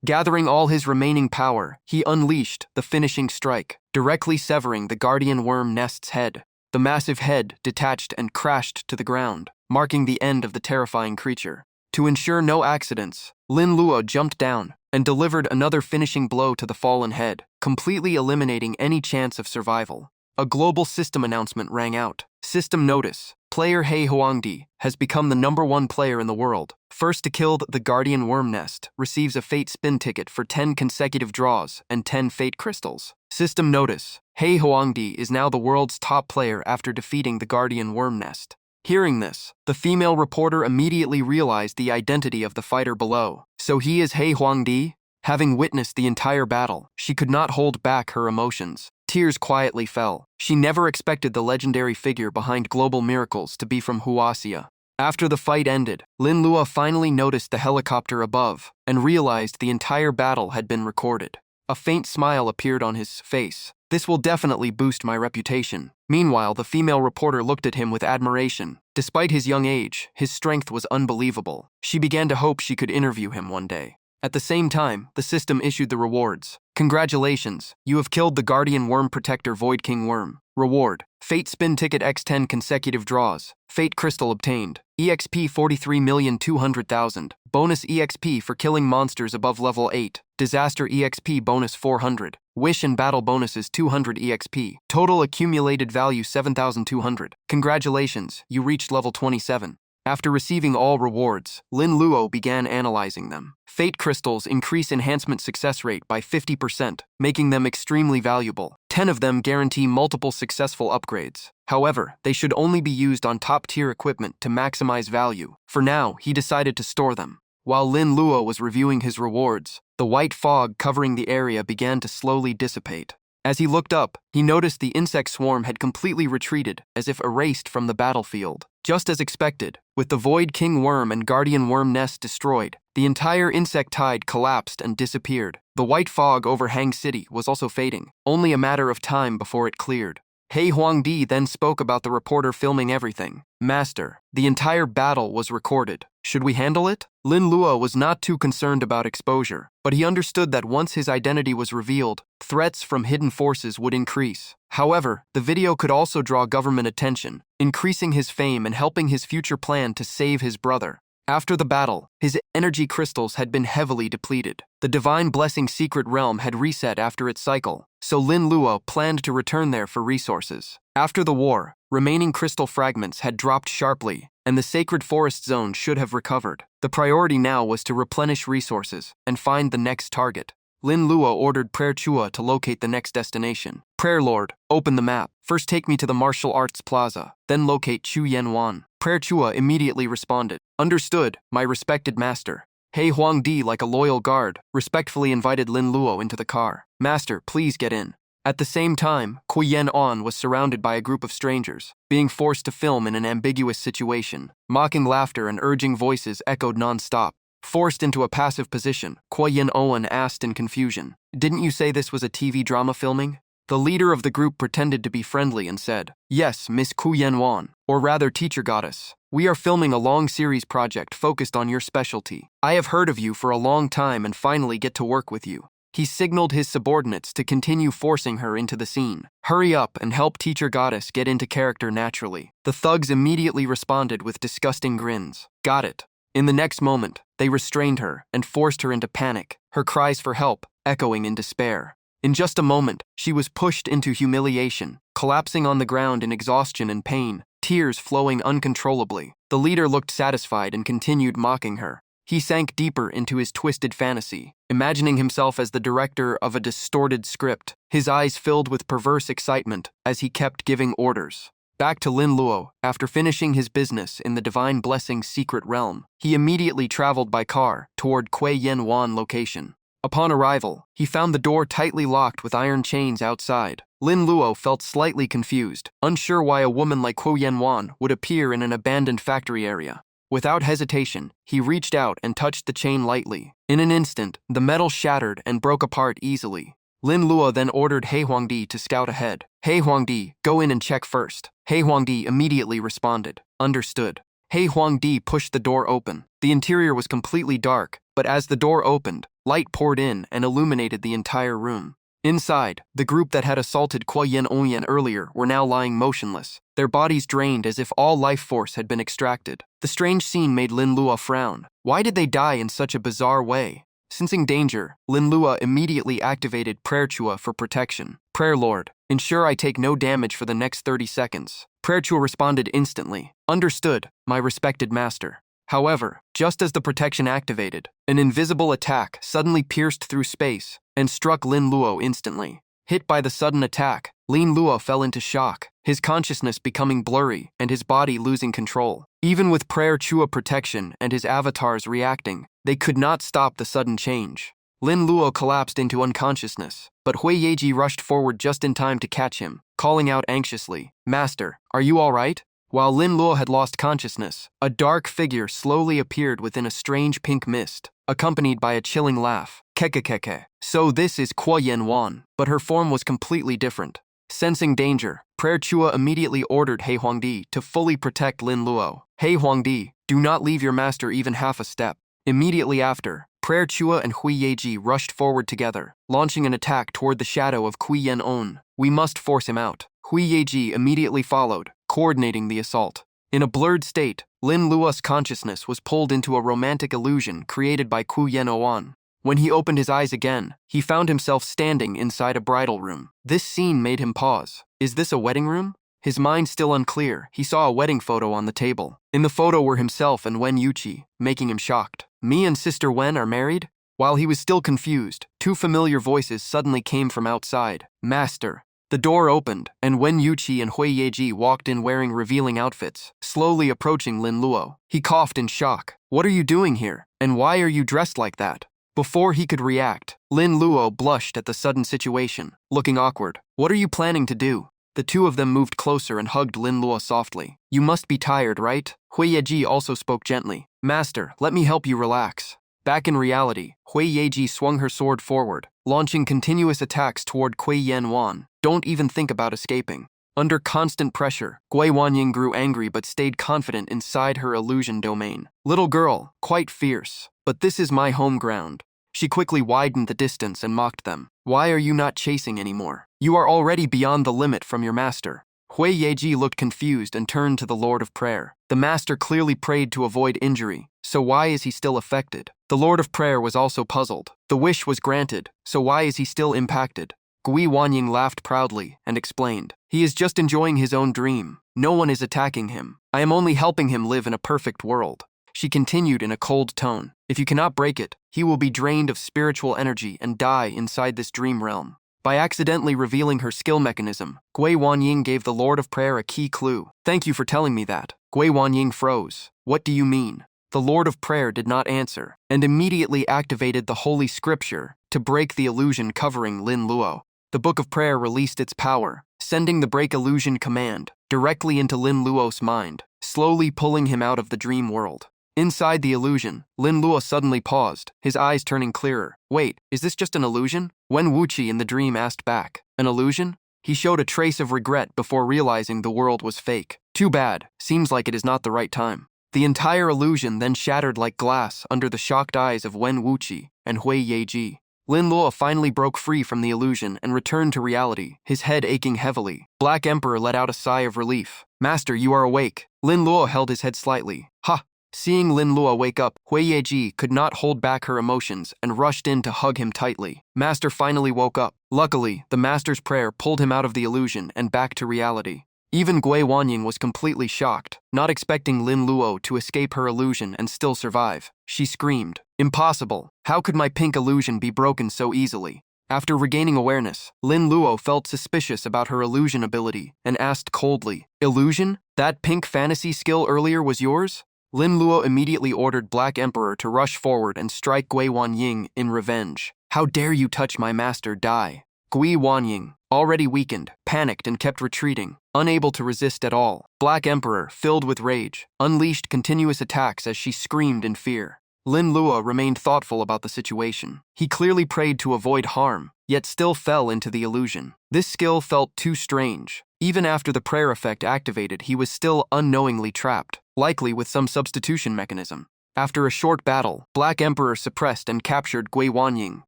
Gathering all his remaining power, he unleashed the finishing strike, directly severing the guardian worm nest's head. The massive head detached and crashed to the ground, marking the end of the terrifying creature. To ensure no accidents, Lin Luo jumped down and delivered another finishing blow to the fallen head, completely eliminating any chance of survival. A global system announcement rang out. System notice. Player He Huangdi has become the #1 player in the world. First to kill the guardian worm nest receives a fate spin ticket for 10 consecutive draws and 10 fate crystals. System notice. He Huangdi is now the world's top player after defeating the guardian worm nest. Hearing this, the female reporter immediately realized the identity of the fighter below. So he is He Huangdi? Having witnessed the entire battle, she could not hold back her emotions. Tears quietly fell. She never expected the legendary figure behind global miracles to be from Huaxia. After the fight ended, Lin Luo finally noticed the helicopter above and realized the entire battle had been recorded. A faint smile appeared on his face. This will definitely boost my reputation. Meanwhile, the female reporter looked at him with admiration. Despite his young age, his strength was unbelievable. She began to hope she could interview him one day. At the same time, the system issued the rewards. Congratulations, you have killed the Guardian Worm Protector Void King Worm. Reward: Fate Spin Ticket X10 consecutive draws. Fate Crystal obtained. EXP 43,200,000. Bonus EXP for killing monsters above level 8. Disaster EXP bonus 400. Wish and battle bonuses 200 EXP. Total accumulated value 7,200. Congratulations, you reached level 27. After receiving all rewards, Lin Luo began analyzing them. Fate crystals increase enhancement success rate by 50%, making them extremely valuable. 10 of them guarantee multiple successful upgrades. However, they should only be used on top-tier equipment to maximize value. For now, he decided to store them. While Lin Luo was reviewing his rewards, the white fog covering the area began to slowly dissipate. As he looked up, he noticed the insect swarm had completely retreated, as if erased from the battlefield. Just as expected, with the Void King Worm and Guardian Worm nest destroyed, the entire insect tide collapsed and disappeared. The white fog over Hang City was also fading, only a matter of time before it cleared. He Huangdi then spoke about the reporter filming everything. Master, the entire battle was recorded. Should we handle it? Lin Luo was not too concerned about exposure, but he understood that once his identity was revealed, threats from hidden forces would increase. However, the video could also draw government attention, increasing his fame and helping his future plan to save his brother. After the battle, his energy crystals had been heavily depleted. The Divine Blessing Secret Realm had reset after its cycle, so Lin Luo planned to return there for resources. After the war, remaining crystal fragments had dropped sharply, and the sacred forest zone should have recovered. The priority now was to replenish resources and find the next target. Lin Luo ordered Prayer Chua to locate the next destination. Prayer Lord, open the map. First take me to the martial arts plaza, then locate Chu Yen Wan. Prayer Chua immediately responded. Understood, my respected master. He Huang Di, like a loyal guard, respectfully invited Lin Luo into the car. Master, please get in. At the same time, Kui Yen On was surrounded by a group of strangers, being forced to film in an ambiguous situation. Mocking laughter and urging voices echoed non-stop. Forced into a passive position, Kui Yen Owen asked in confusion, "Didn't you say this was a TV drama filming?" The leader of the group pretended to be friendly and said, "Yes, Miss Kui Yen Wan, or rather teacher goddess. We are filming a long series project focused on your specialty. I have heard of you for a long time and finally get to work with you." He signaled his subordinates to continue forcing her into the scene. "Hurry up and help teacher goddess get into character naturally." The thugs immediately responded with disgusting grins. "Got it." In the next moment, they restrained her and forced her into panic, her cries for help echoing in despair. In just a moment, she was pushed into humiliation, collapsing on the ground in exhaustion and pain, tears flowing uncontrollably. The leader looked satisfied and continued mocking her. He sank deeper into his twisted fantasy, imagining himself as the director of a distorted script, his eyes filled with perverse excitement as he kept giving orders. Back to Lin Luo, after finishing his business in the Divine Blessing's secret realm, he immediately traveled by car toward Kui Yen Wan location. Upon arrival, he found the door tightly locked with iron chains outside. Lin Luo felt slightly confused, unsure why a woman like Kui Yen Wan would appear in an abandoned factory area. Without hesitation, he reached out and touched the chain lightly. In an instant, the metal shattered and broke apart easily. Lin Luo then ordered He Huangdi to scout ahead. "He Huangdi, go in and check first." He Huangdi immediately responded. "Understood." He Huangdi pushed the door open. The interior was completely dark, but as the door opened, light poured in and illuminated the entire room. Inside, the group that had assaulted Kui Yen Onyan earlier were now lying motionless, their bodies drained as if all life force had been extracted. The strange scene made Lin Luo frown. Why did they die in such a bizarre way? Sensing danger, Lin Luo immediately activated Prayer Chua for protection. "Prayer Lord, ensure I take no damage for the next 30 seconds. Prayer Chua responded instantly. "Understood, my respected master." However, just as the protection activated, an invisible attack suddenly pierced through space and struck Lin Luo instantly. Hit by the sudden attack, Lin Luo fell into shock, his consciousness becoming blurry and his body losing control. Even with Prayer Chua protection and his avatars reacting, they could not stop the sudden change. Lin Luo collapsed into unconsciousness, but Hui Yeji rushed forward just in time to catch him, calling out anxiously, "Master, are you all right?" While Lin Luo had lost consciousness, a dark figure slowly appeared within a strange pink mist, accompanied by a chilling laugh. "Kekekeke. So this is Kui Yen Wan," but her form was completely different. Sensing danger, Prayer Chua immediately ordered He Huangdi to fully protect Lin Luo. "He Huangdi, do not leave your master even half a step." Immediately after, Prayer Chua and Hui Yeji rushed forward together, launching an attack toward the shadow of Kui Yen On. "We must force him out." Hui Yeji immediately followed, coordinating the assault. In a blurred state, Lin Luo's consciousness was pulled into a romantic illusion created by Kui Yen On. When he opened his eyes again, he found himself standing inside a bridal room. This scene made him pause. Is this a wedding room? His mind still unclear, he saw a wedding photo on the table. In the photo were himself and Wen Yuqi, making him shocked. "Me and Sister Wen are married?" While he was still confused, two familiar voices suddenly came from outside. "Master." The door opened, and Wen Yuqi and Hui Yeji walked in wearing revealing outfits, slowly approaching Lin Luo. He coughed in shock. "What are you doing here? And why are you dressed like that?" Before he could react, Lin Luo blushed at the sudden situation, looking awkward. "What are you planning to do?" The two of them moved closer and hugged Lin Luo softly. "You must be tired, right?" Hui Yeji also spoke gently. "Master, let me help you relax." Back in reality, Hui Yeji swung her sword forward, launching continuous attacks toward Kui Yen Wan. "Don't even think about escaping." Under constant pressure, Gui Wanying grew angry but stayed confident inside her illusion domain. "Little girl, quite fierce, but this is my home ground." She quickly widened the distance and mocked them. "Why are you not chasing anymore? You are already beyond the limit from your master." Hui Yeji looked confused and turned to the Lord of Prayer. The master clearly prayed to avoid injury, so why is he still affected? The Lord of Prayer was also puzzled. The wish was granted, so why is he still impacted? Gui Wanying laughed proudly and explained, "He is just enjoying his own dream. No one is attacking him. I am only helping him live in a perfect world." She continued in a cold tone, "If you cannot break it, he will be drained of spiritual energy and die inside this dream realm." By accidentally revealing her skill mechanism, Gui Wanying gave the Lord of Prayer a key clue. "Thank you for telling me that." Gui Wanying froze. "What do you mean?" The Lord of Prayer did not answer, and immediately activated the Holy Scripture to break the illusion covering Lin Luo. The Book of Prayer released its power, sending the break illusion command directly into Lin Luo's mind, slowly pulling him out of the dream world. Inside the illusion, Lin Luo suddenly paused, his eyes turning clearer. "Wait, is this just an illusion?" Wen Wuqi in the dream asked back. "An illusion?" He showed a trace of regret before realizing the world was fake. "Too bad, seems like it is not the right time." The entire illusion then shattered like glass under the shocked eyes of Wen Wuqi and Hui Yeji. Lin Luo finally broke free from the illusion and returned to reality, his head aching heavily. Black Emperor let out a sigh of relief. "Master, you are awake." Lin Luo held his head slightly. "Ha!" Seeing Lin Luo wake up, Hui Yeji could not hold back her emotions and rushed in to hug him tightly. Master finally woke up. Luckily, the master's prayer pulled him out of the illusion and back to reality. Even Gui Wanying was completely shocked, not expecting Lin Luo to escape her illusion and still survive. She screamed, "Impossible! How could my pink illusion be broken so easily?" After regaining awareness, Lin Luo felt suspicious about her illusion ability and asked coldly, "Illusion? That pink fantasy skill earlier was yours?" Lin Luo immediately ordered Black Emperor to rush forward and strike Gui Wanying in revenge. "How dare you touch my master, die!" Gui Wanying, already weakened, panicked and kept retreating, unable to resist at all. Black Emperor, filled with rage, unleashed continuous attacks as she screamed in fear. Lin Luo remained thoughtful about the situation. He clearly prayed to avoid harm, yet still fell into the illusion. This skill felt too strange. Even after the prayer effect activated, he was still unknowingly trapped, likely with some substitution mechanism. After a short battle, Black Emperor suppressed and captured Gui Wanying,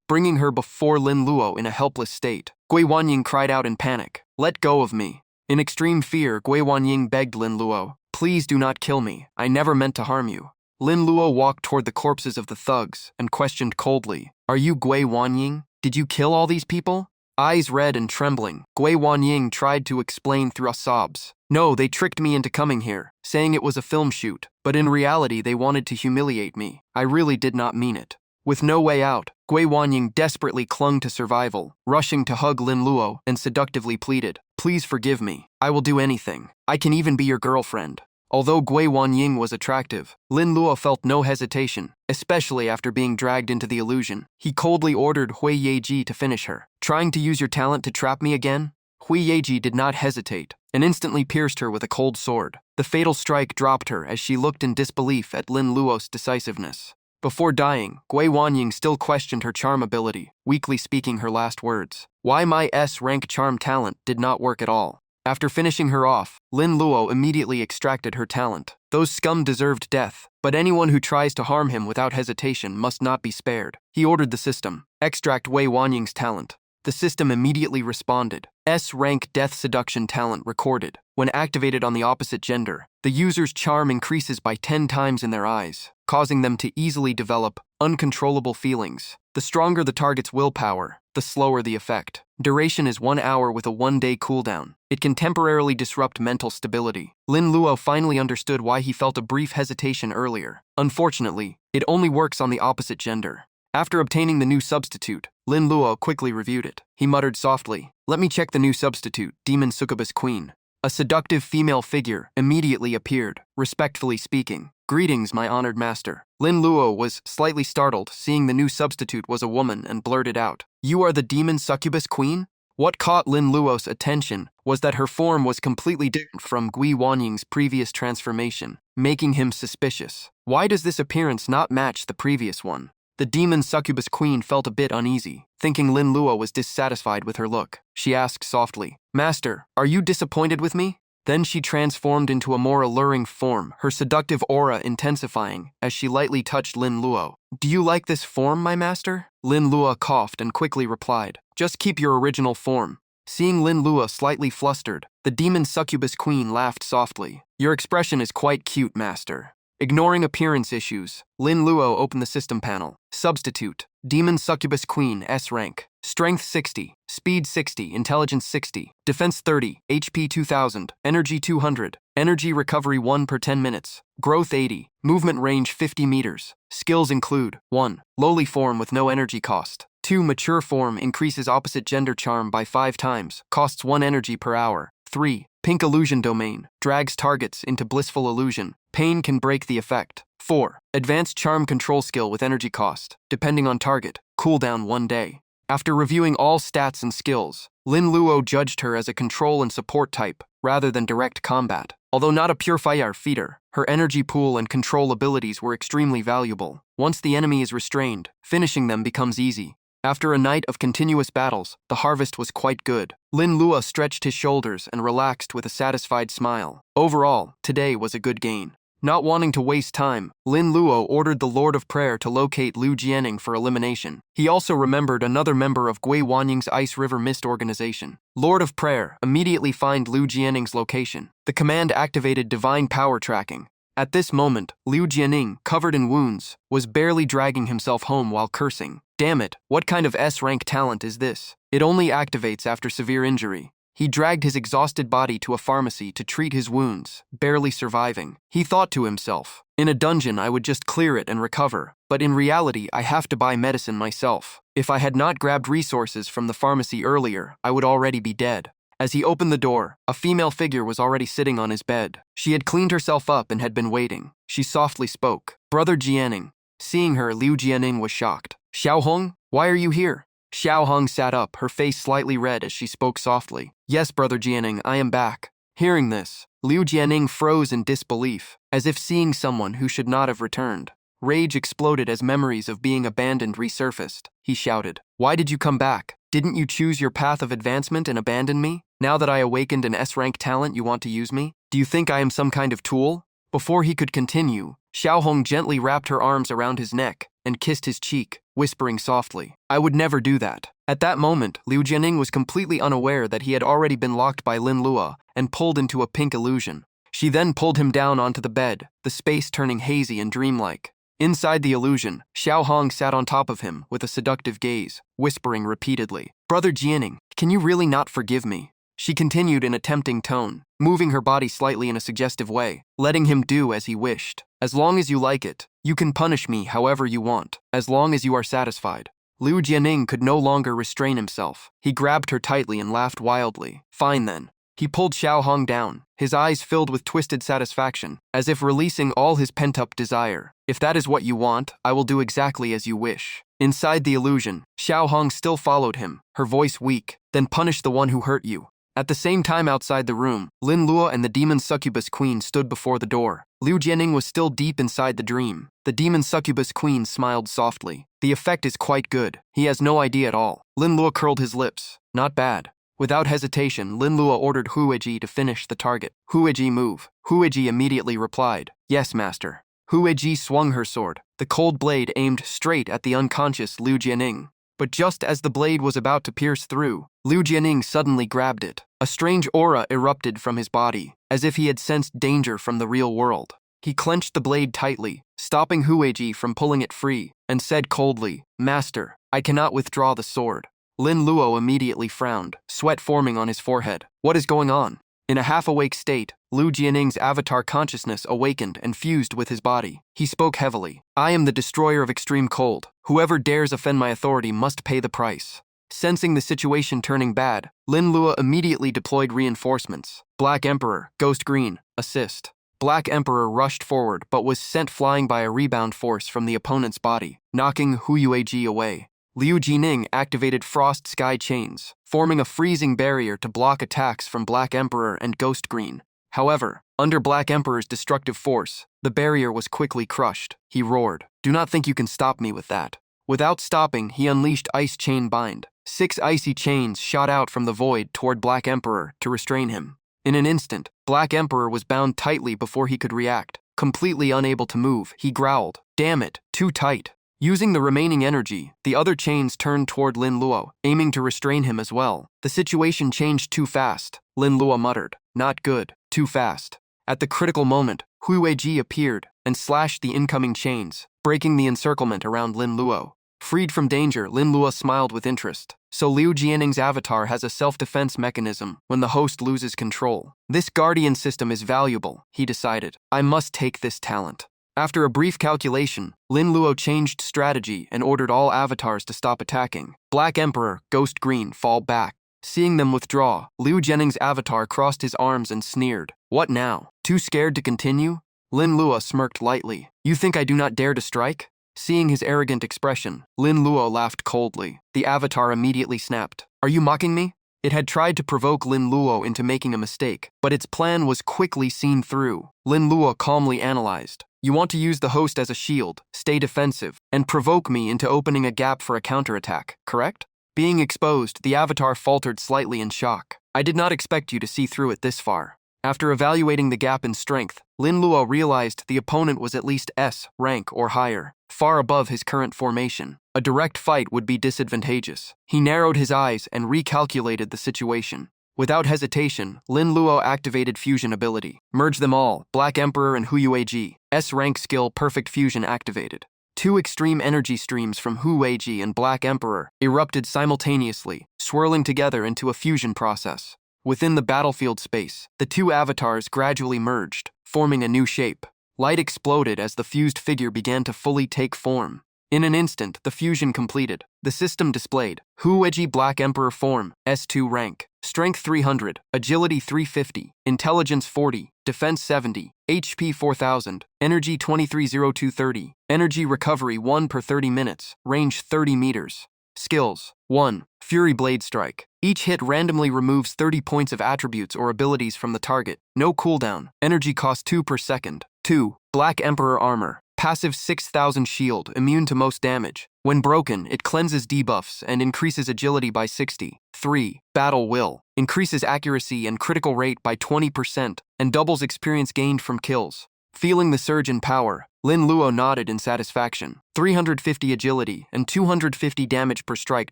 bringing her before Lin Luo in a helpless state. Gui Wanying cried out in panic, "Let go of me." In extreme fear, Gui Wanying begged Lin Luo, "Please do not kill me. I never meant to harm you." Lin Luo walked toward the corpses of the thugs and questioned coldly, "Are you Gui Wanying? Did you kill all these people?" Eyes red and trembling, Gui Wanying tried to explain through sobs. "No, they tricked me into coming here, saying it was a film shoot, but in reality they wanted to humiliate me. I really did not mean it." With no way out, Gui Wanying desperately clung to survival, rushing to hug Lin Luo and seductively pleaded, "Please forgive me. I will do anything. I can even be your girlfriend." Although Gui Wanying was attractive, Lin Luo felt no hesitation, especially after being dragged into the illusion. He coldly ordered Hui Yeji to finish her. "Trying to use your talent to trap me again?" Hui Yeji did not hesitate, and instantly pierced her with a cold sword. The fatal strike dropped her as she looked in disbelief at Lin Luo's decisiveness. Before dying, Gui Wanying still questioned her charm ability, weakly speaking her last words. "Why my S-rank charm talent did not work at all." After finishing her off, Lin Luo immediately extracted her talent. Those scum deserved death, but anyone who tries to harm him without hesitation must not be spared. He ordered the system, extract Gui Wanying's talent. The system immediately responded. S-rank death seduction talent recorded. When activated on the opposite gender, the user's charm increases by 10 times in their eyes, causing them to easily develop uncontrollable feelings. The stronger the target's willpower, the slower the effect. Duration is 1 hour with a 1-day cooldown. It can temporarily disrupt mental stability. Lin Luo finally understood why he felt a brief hesitation earlier. Unfortunately, it only works on the opposite gender. After obtaining the new substitute, Lin Luo quickly reviewed it. He muttered softly, "Let me check the new substitute, Demon Succubus Queen." A seductive female figure immediately appeared, respectfully speaking, "Greetings, my honored master." Lin Luo was slightly startled, seeing the new substitute was a woman, and blurted out, "You are the Demon Succubus Queen?" What caught Lin Luo's attention was that her form was completely different from Gui Wanying's previous transformation, making him suspicious. Why does this appearance not match the previous one? The Demon Succubus Queen felt a bit uneasy, thinking Lin Luo was dissatisfied with her look. She asked softly, "Master, are you disappointed with me?" Then she transformed into a more alluring form, her seductive aura intensifying as she lightly touched Lin Luo. "Do you like this form, my master?" Lin Luo coughed and quickly replied, "Just keep your original form." Seeing Lin Luo slightly flustered, the Demon Succubus Queen laughed softly. "Your expression is quite cute, master." Ignoring appearance issues, Lin Luo opened the system panel. Substitute, Demon Succubus Queen S rank. Strength 60, Speed 60, Intelligence 60, Defense 30, HP 2000, Energy 200, Energy Recovery 1 per 10 minutes, Growth 80, Movement Range 50 meters. Skills include 1. Lowly Form with no energy cost. 2. Mature Form increases opposite gender charm by 5 times, costs 1 energy per hour. 3. Pink Illusion Domain, drags targets into blissful illusion. Pain can break the effect. 4. Advanced Charm Control Skill with energy cost, depending on target, cooldown 1 day. After reviewing all stats and skills, Lin Luo judged her as a control and support type, rather than direct combat. Although not a pure fire feeder, her energy pool and control abilities were extremely valuable. Once the enemy is restrained, finishing them becomes easy. After a night of continuous battles, the harvest was quite good. Lin Luo stretched his shoulders and relaxed with a satisfied smile. Overall, today was a good gain. Not wanting to waste time, Lin Luo ordered the Lord of Prayer to locate Lu Jianing for elimination. He also remembered another member of Gui Wanying's Ice River Mist organization. Lord of Prayer, immediately find Lu Jianing's location. The command activated divine power tracking. At this moment, Lu Jianing, covered in wounds, was barely dragging himself home while cursing. Damn it, what kind of S-rank talent is this? It only activates after severe injury. He dragged his exhausted body to a pharmacy to treat his wounds, barely surviving. He thought to himself, in a dungeon I would just clear it and recover, but in reality I have to buy medicine myself. If I had not grabbed resources from the pharmacy earlier, I would already be dead. As he opened the door, a female figure was already sitting on his bed. She had cleaned herself up and had been waiting. She softly spoke, "Brother Jianing." Seeing her, Liu Jianing was shocked. "Xiaohong, why are you here?" Xiaohong sat up, her face slightly red as she spoke softly. "Yes, Brother Jianing, I am back." Hearing this, Liu Jianing froze in disbelief, as if seeing someone who should not have returned. Rage exploded as memories of being abandoned resurfaced. He shouted, "Why did you come back? Didn't you choose your path of advancement and abandon me? Now that I awakened an S-rank talent, you want to use me? Do you think I am some kind of tool?" Before he could continue, Xiaohong gently wrapped her arms around his neck and kissed his cheek, whispering softly, "I would never do that." At that moment, Liu Jianing was completely unaware that he had already been locked by Lin Luo and pulled into a pink illusion. She then pulled him down onto the bed, the space turning hazy and dreamlike. Inside the illusion, Xiaohong sat on top of him with a seductive gaze, whispering repeatedly, "Brother Jianing, can you really not forgive me?" She continued in a tempting tone, moving her body slightly in a suggestive way, letting him do as he wished. "As long as you like it, you can punish me however you want, as long as you are satisfied." Liu Jianing could no longer restrain himself. He grabbed her tightly and laughed wildly. "Fine then." He pulled Xiaohong down, his eyes filled with twisted satisfaction, as if releasing all his pent-up desire. "If that is what you want, I will do exactly as you wish." Inside the illusion, Xiaohong still followed him, her voice weak. "Then punish the one who hurt you." At the same time outside the room, Lin Luo and the demon succubus queen stood before the door. Liu Jianing was still deep inside the dream. The demon succubus queen smiled softly. "The effect is quite good. He has no idea at all." Lin Luo curled his lips. "Not bad." Without hesitation, Lin Luo ordered Huiji to finish the target. "Huiji, move." Huiji immediately replied, "Yes, master." Huiji swung her sword. The cold blade aimed straight at the unconscious Liu Jianing. But just as the blade was about to pierce through, Liu Jianing suddenly grabbed it. A strange aura erupted from his body, as if he had sensed danger from the real world. He clenched the blade tightly, stopping Huiji from pulling it free, and said coldly, "Master, I cannot withdraw the sword." Lin Luo immediately frowned, sweat forming on his forehead. "What is going on?" In a half-awake state, Liu Jianing's avatar consciousness awakened and fused with his body. He spoke heavily. "I am the destroyer of extreme cold. Whoever dares offend my authority must pay the price." Sensing the situation turning bad, Lin Luo immediately deployed reinforcements. Black Emperor, Ghost Green, assist. Black Emperor rushed forward but was sent flying by a rebound force from the opponent's body, knocking Hu Yueji away. Liu Jining activated Frost Sky Chains, forming a freezing barrier to block attacks from Black Emperor and Ghost Green. However, under Black Emperor's destructive force, the barrier was quickly crushed. He roared, "Do not think you can stop me with that." Without stopping, he unleashed Ice Chain Bind. 6 icy chains shot out from the void toward Black Emperor to restrain him. In an instant, Black Emperor was bound tightly before he could react. Completely unable to move, he growled, "Damn it, too tight." Using the remaining energy, the other chains turned toward Lin Luo, aiming to restrain him as well. The situation changed too fast. Lin Luo muttered, "Not good, too fast." At the critical moment, Hu Weiji appeared and slashed the incoming chains, breaking the encirclement around Lin Luo. Freed from danger, Lin Luo smiled with interest. So Liu Jianning's avatar has a self-defense mechanism when the host loses control. This guardian system is valuable, he decided. I must take this talent. After a brief calculation, Lin Luo changed strategy and ordered all avatars to stop attacking. Black Emperor, Ghost Green, fall back. Seeing them withdraw, Liu Jianning's avatar crossed his arms and sneered. What now? Too scared to continue? Lin Luo smirked lightly. You think I do not dare to strike? Seeing his arrogant expression, Lin Luo laughed coldly. The avatar immediately snapped. Are you mocking me? It had tried to provoke Lin Luo into making a mistake, but its plan was quickly seen through. Lin Luo calmly analyzed. You want to use the host as a shield, stay defensive, and provoke me into opening a gap for a counterattack, correct? Being exposed, the avatar faltered slightly in shock. I did not expect you to see through it this far. After evaluating the gap in strength, Lin Luo realized the opponent was at least S rank or higher, far above his current formation. A direct fight would be disadvantageous. He narrowed his eyes and recalculated the situation. Without hesitation, Lin Luo activated fusion ability. Merge them all, Black Emperor and Hu Yueji. S rank skill Perfect Fusion activated. Two extreme energy streams from Hu Yueji and Black Emperor erupted simultaneously, swirling together into a fusion process. Within the battlefield space, the two avatars gradually merged, forming a new shape. Light exploded as the fused figure began to fully take form. In an instant, the fusion completed. The system displayed Hu Yueji Black Emperor form, S2 rank, Strength 300, Agility 350, Intelligence 40, Defense 70, HP 4000, Energy 230230, Energy Recovery 1 per 30 minutes, Range 30 meters. Skills 1. Fury Blade Strike. Each hit randomly removes 30 points of attributes or abilities from the target. No cooldown. Energy cost 2 per second. 2. Black Emperor Armor. Passive 6000 shield, immune to most damage. When broken, it cleanses debuffs and increases agility by 60. 3. Battle Will. Increases accuracy and critical rate by 20% and doubles experience gained from kills. Feeling the surge in power, Lin Luo nodded in satisfaction. 350 agility and 250 damage per strike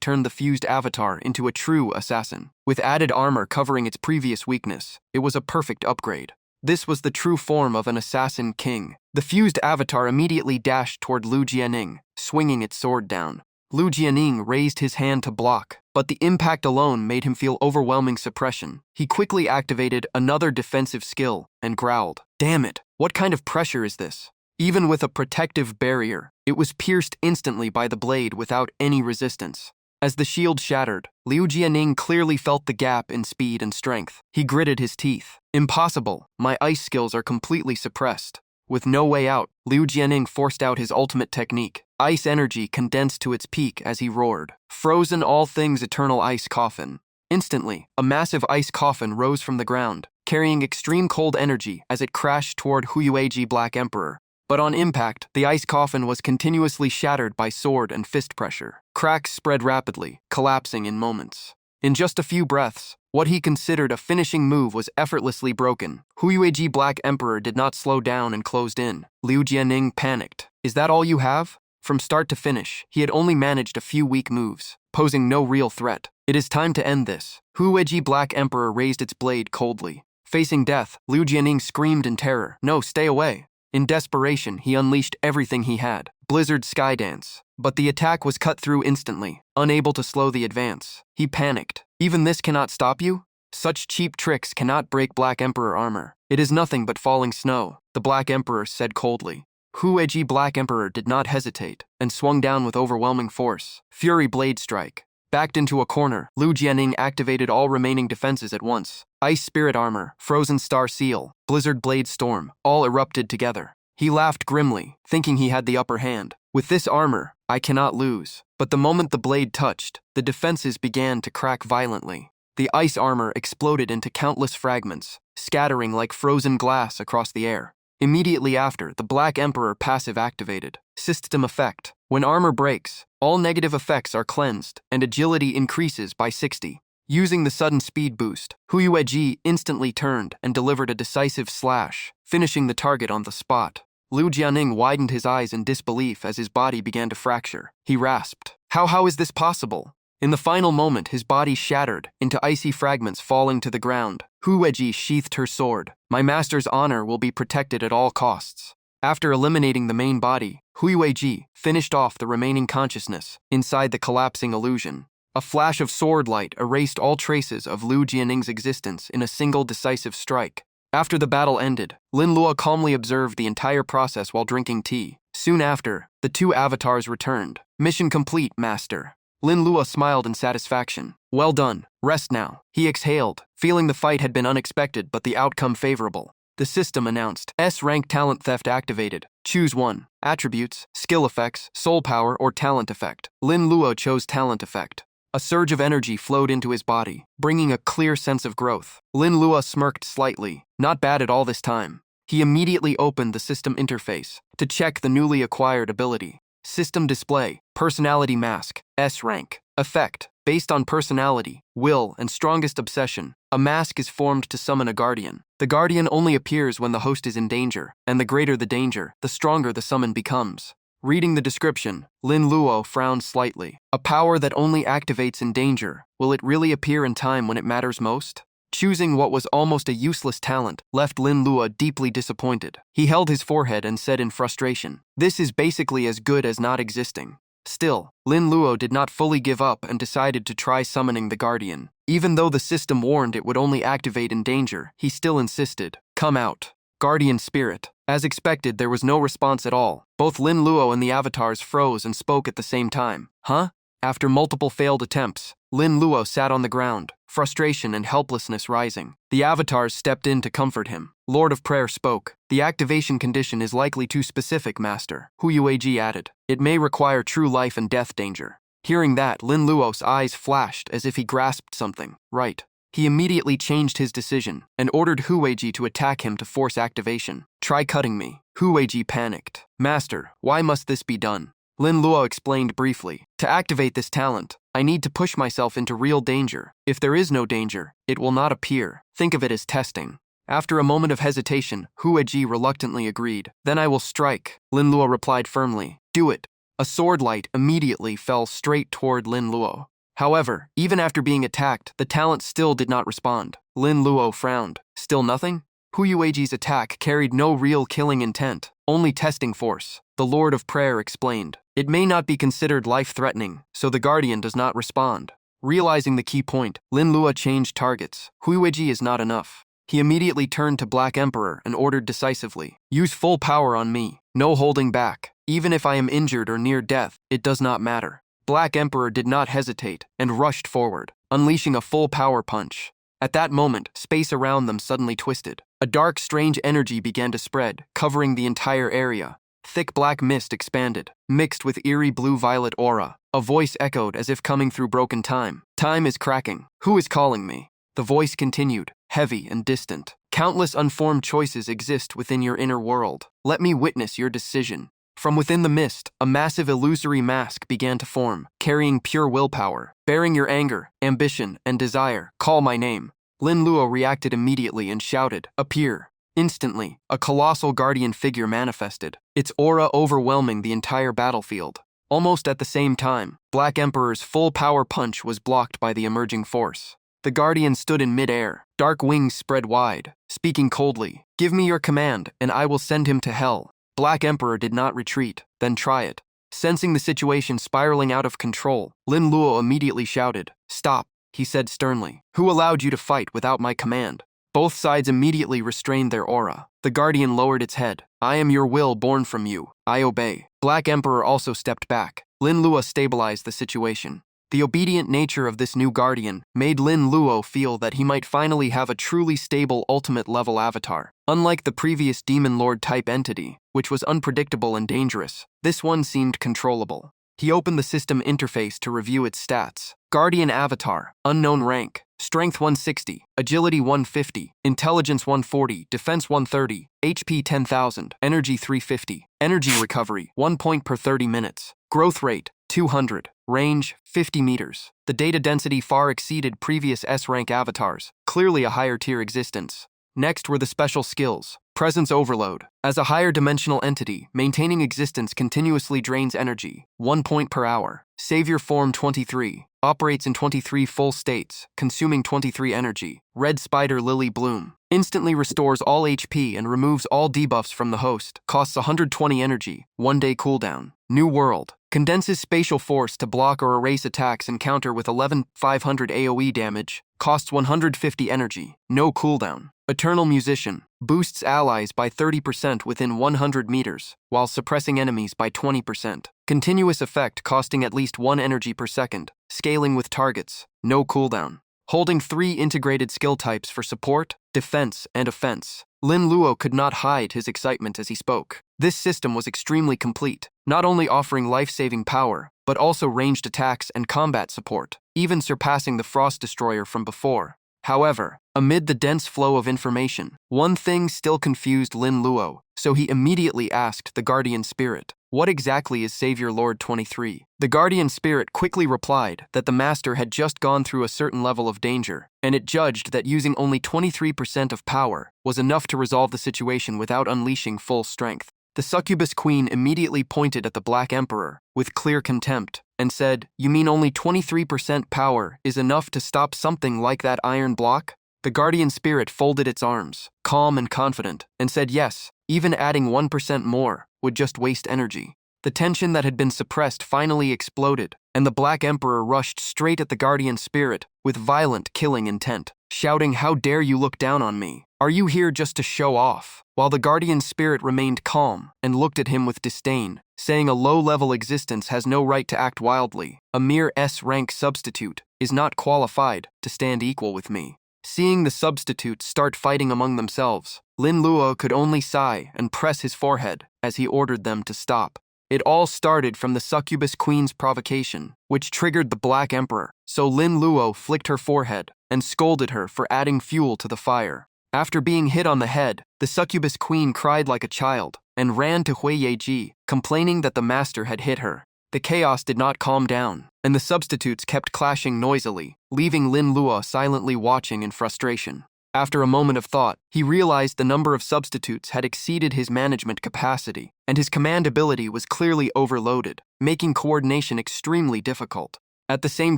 turned the fused avatar into a true assassin. With added armor covering its previous weakness, it was a perfect upgrade. This was the true form of an assassin king. The fused avatar immediately dashed toward Liu Jianning, swinging its sword down. Liu Jianning raised his hand to block, but the impact alone made him feel overwhelming suppression. He quickly activated another defensive skill and growled. Damn it, what kind of pressure is this? Even with a protective barrier, it was pierced instantly by the blade without any resistance. As the shield shattered, Liu Jianning clearly felt the gap in speed and strength. He gritted his teeth. Impossible, my ice skills are completely suppressed. With no way out, Liu Jianning forced out his ultimate technique. Ice energy condensed to its peak as he roared. Frozen all things eternal ice coffin. Instantly, a massive ice coffin rose from the ground, carrying extreme cold energy as it crashed toward Hu Yueji Black Emperor. But on impact, the ice coffin was continuously shattered by sword and fist pressure. Cracks spread rapidly, collapsing in moments. In just a few breaths, what he considered a finishing move was effortlessly broken. Hu Yueji Black Emperor did not slow down and closed in. Liu Jianning panicked. Is that all you have? From start to finish, he had only managed a few weak moves, posing no real threat. It is time to end this. Hu Yueji Black Emperor raised its blade coldly. Facing death, Liu Jianning screamed in terror. No, stay away. In desperation, he unleashed everything he had. Blizzard Skydance. But the attack was cut through instantly, unable to slow the advance. He panicked. Even this cannot stop you? Such cheap tricks cannot break Black Emperor armor. It is nothing but falling snow, the Black Emperor said coldly. Hu Yueji Black Emperor did not hesitate and swung down with overwhelming force. Fury Blade Strike. Backed into a corner, Liu Jianning activated all remaining defenses at once. Ice Spirit Armor, Frozen Star Seal, Blizzard Blade Storm, all erupted together. He laughed grimly, thinking he had the upper hand. With this armor, I cannot lose. But the moment the blade touched, the defenses began to crack violently. The ice armor exploded into countless fragments, scattering like frozen glass across the air. Immediately after, the Black Emperor passive activated. System effect. When armor breaks, all negative effects are cleansed, and agility increases by 60. Using the sudden speed boost, Hu Yueji instantly turned and delivered a decisive slash, finishing the target on the spot. Liu Jianning widened his eyes in disbelief as his body began to fracture. He rasped, How is this possible? In the final moment, his body shattered into icy fragments falling to the ground. Hu Yueji sheathed her sword. My master's honor will be protected at all costs. After eliminating the main body, Huiweiji finished off the remaining consciousness inside the collapsing illusion. A flash of sword light erased all traces of Lu Jianing's existence in a single decisive strike. After the battle ended, Lin Luo calmly observed the entire process while drinking tea. Soon after, the two avatars returned. Mission complete, Master. Lin Luo smiled in satisfaction. Well done. Rest now. He exhaled, feeling the fight had been unexpected but the outcome favorable. The system announced, S-rank talent theft activated. Choose one. Attributes, skill effects, soul power, or talent effect. Lin Luo chose talent effect. A surge of energy flowed into his body, bringing a clear sense of growth. Lin Luo smirked slightly. Not bad at all this time. He immediately opened the system interface to check the newly acquired ability. System display, personality mask, S-rank. Effect, based on personality, will, and strongest obsession. A mask is formed to summon a guardian. The guardian only appears when the host is in danger, and the greater the danger, the stronger the summon becomes. Reading the description, Lin Luo frowned slightly. A power that only activates in danger. Will it really appear in time when it matters most? Choosing what was almost a useless talent left Lin Luo deeply disappointed. He held his forehead and said in frustration, "This is basically as good as not existing." Still, Lin Luo did not fully give up and decided to try summoning the guardian. Even though the system warned it would only activate in danger, he still insisted. Come out. Guardian spirit. As expected, there was no response at all. Both Lin Luo and the avatars froze and spoke at the same time. Huh? After multiple failed attempts, Lin Luo sat on the ground, frustration and helplessness rising. The avatars stepped in to comfort him. Lord of Prayer spoke. The activation condition is likely too specific, Master. Huiweiji added. It may require true life and death danger. Hearing that, Lin Luo's eyes flashed as if he grasped something. Right. He immediately changed his decision and ordered Huiweiji to attack him to force activation. Try cutting me. Huiweiji panicked. Master, why must this be done? Lin Luo explained briefly. To activate this talent, I need to push myself into real danger. If there is no danger, it will not appear. Think of it as testing. After a moment of hesitation, Huiweiji reluctantly agreed. Then I will strike. Lin Luo replied firmly. Do it. A sword light immediately fell straight toward Lin Luo. However, even after being attacked, the talent still did not respond. Lin Luo frowned. Still nothing? Huiweiji's attack carried no real killing intent, only testing force. The Lord of Prayer explained. It may not be considered life-threatening, so the Guardian does not respond. Realizing the key point, Lin Luo changed targets. Huiweiji is not enough. He immediately turned to Black Emperor and ordered decisively. Use full power on me. No holding back. Even if I am injured or near death, it does not matter. Black Emperor did not hesitate and rushed forward, unleashing a full power punch. At that moment, space around them suddenly twisted. A dark, strange energy began to spread, covering the entire area. Thick black mist expanded, mixed with eerie blue-violet aura. A voice echoed as if coming through broken time. Time is cracking. Who is calling me? The voice continued, heavy and distant. Countless unformed choices exist within your inner world. Let me witness your decision. From within the mist, a massive illusory mask began to form, carrying pure willpower, bearing your anger, ambition, and desire. Call my name. Lin Luo reacted immediately and shouted, Appear. Instantly, a colossal guardian figure manifested, its aura overwhelming the entire battlefield. Almost at the same time, Black Emperor's full power punch was blocked by the emerging force. The guardian stood in mid-air, dark wings spread wide, speaking coldly, Give me your command, and I will send him to hell. Black Emperor did not retreat, then try it. Sensing the situation spiraling out of control, Lin Luo immediately shouted, Stop, he said sternly. Who allowed you to fight without my command? Both sides immediately restrained their aura. The guardian lowered its head. I am your will born from you. I obey. Black Emperor also stepped back. Lin Luo stabilized the situation. The obedient nature of this new guardian made Lin Luo feel that he might finally have a truly stable ultimate-level avatar. Unlike the previous Demon Lord-type entity, which was unpredictable and dangerous, this one seemed controllable. He opened the system interface to review its stats. Guardian Avatar, Unknown Rank, Strength 160, Agility 150, Intelligence 140, Defense 130, HP 10,000, Energy 350, Energy Recovery 1 point per 30 minutes, Growth Rate 200, Range 50 meters. The data density far exceeded previous S-rank avatars, clearly a higher-tier existence. Next were the special skills. Presence Overload. As a higher dimensional entity, maintaining existence continuously drains energy, 1 point per hour. Savior Form 23. Operates in 23 full states, consuming 23 energy. Red Spider Lily Bloom. Instantly restores all HP and removes all debuffs from the host. Costs 120 energy, 1-day cooldown. New World. Condenses spatial force to block or erase attacks and counter with 11,500 AoE damage. Costs 150 energy, no cooldown. Eternal Musician. Boosts allies by 30% within 100 meters, while suppressing enemies by 20%. Continuous effect costing at least 1 energy per second. Scaling with targets, no cooldown. Holding 3 integrated skill types for support, defense, and offense. Lin Luo could not hide his excitement as he spoke. This system was extremely complete, not only offering life-saving power, but also ranged attacks and combat support, even surpassing the Frost Destroyer from before. However, amid the dense flow of information, one thing still confused Lin Luo, so he immediately asked the Guardian Spirit, "What exactly is Savior Lord 23? The Guardian Spirit quickly replied that the Master had just gone through a certain level of danger, and it judged that using only 23% of power was enough to resolve the situation without unleashing full strength. The Succubus Queen immediately pointed at the Black Emperor with clear contempt and said, "You mean only 23% power is enough to stop something like that iron block?" The Guardian Spirit folded its arms, calm and confident, and said yes, even adding 1% more would just waste energy. The tension that had been suppressed finally exploded, and the Black Emperor rushed straight at the Guardian Spirit with violent killing intent, shouting, "How dare you look down on me? Are you here just to show off?" While the Guardian Spirit remained calm and looked at him with disdain, saying a low-level existence has no right to act wildly. A mere S-rank substitute is not qualified to stand equal with me. Seeing the substitutes start fighting among themselves, Lin Luo could only sigh and press his forehead as he ordered them to stop. It all started from the Succubus Queen's provocation, which triggered the Black Emperor, so Lin Luo flicked her forehead and scolded her for adding fuel to the fire. After being hit on the head, the Succubus Queen cried like a child and ran to Hui Yeji, complaining that the Master had hit her. The chaos did not calm down, and the substitutes kept clashing noisily, leaving Lin Luo silently watching in frustration. After a moment of thought, he realized the number of substitutes had exceeded his management capacity, and his command ability was clearly overloaded, making coordination extremely difficult. At the same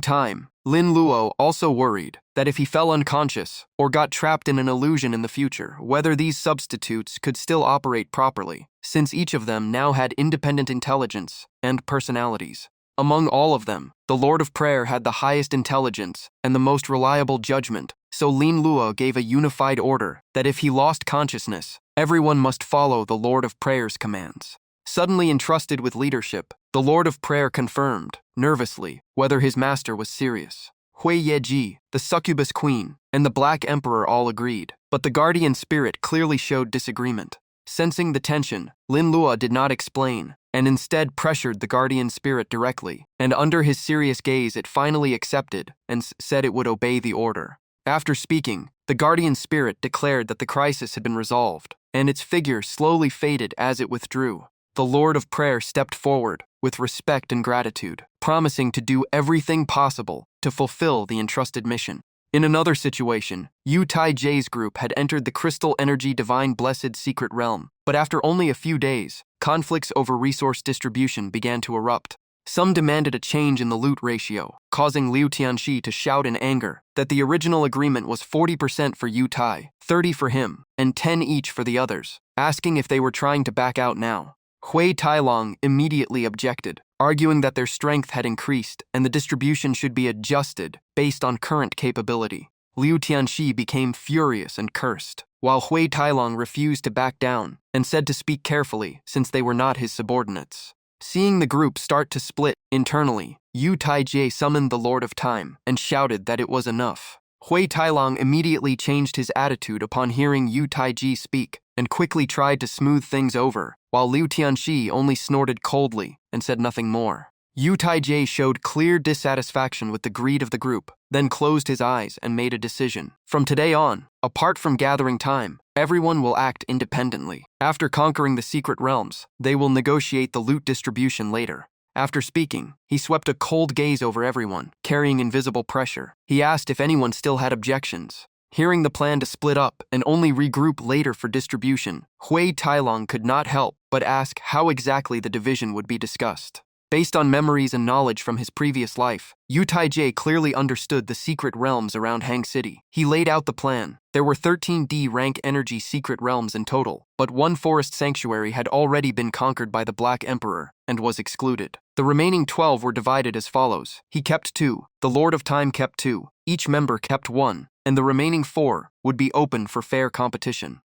time, Lin Luo also worried that if he fell unconscious or got trapped in an illusion in the future, whether these substitutes could still operate properly, since each of them now had independent intelligence and personalities. Among all of them, the Lord of Prayer had the highest intelligence and the most reliable judgment, so Lin Luo gave a unified order that if he lost consciousness, everyone must follow the Lord of Prayer's commands. Suddenly entrusted with leadership, the Lord of Prayer confirmed, nervously, whether his master was serious. Hui Yeji, the Succubus Queen, and the Black Emperor all agreed, but the Guardian Spirit clearly showed disagreement. Sensing the tension, Lin Luo did not explain, and instead pressured the Guardian Spirit directly, and under his serious gaze it finally accepted and said it would obey the order. After speaking, the Guardian Spirit declared that the crisis had been resolved, and its figure slowly faded as it withdrew. The Lord of Prayer stepped forward with respect and gratitude, promising to do everything possible to fulfill the entrusted mission. In another situation, Yu Tai Jie's group had entered the Crystal Energy Divine Blessed Secret Realm, but after only a few days, conflicts over resource distribution began to erupt. Some demanded a change in the loot ratio, causing Liu Tianxi to shout in anger that the original agreement was 40% for Yu Tai, 30% for him, and 10% each for the others, asking if they were trying to back out now. Hui Tailong immediately objected, arguing that their strength had increased and the distribution should be adjusted based on current capability. Liu Tianxi became furious and cursed, while Hui Tailong refused to back down and said to speak carefully since they were not his subordinates. Seeing the group start to split internally, Yu Taijie summoned the Lord of Time and shouted that it was enough. Hui Tailong immediately changed his attitude upon hearing Yu Taiji speak and quickly tried to smooth things over, while Liu Tianxi only snorted coldly and said nothing more. Yu Taijie showed clear dissatisfaction with the greed of the group, then closed his eyes and made a decision. From today on, apart from gathering time, everyone will act independently. After conquering the secret realms, they will negotiate the loot distribution later. After speaking, he swept a cold gaze over everyone, carrying invisible pressure. He asked if anyone still had objections. Hearing the plan to split up and only regroup later for distribution, Hui Tailong could not help but ask how exactly the division would be discussed. Based on memories and knowledge from his previous life, Yu Taijie clearly understood the secret realms around Hang City. He laid out the plan. There were 13 D rank energy secret realms in total, but one forest sanctuary had already been conquered by the Black Emperor and was excluded. The remaining 12 were divided as follows. He kept 2, the Lord of Time kept 2, each member kept 1, and the remaining 4 would be open for fair competition.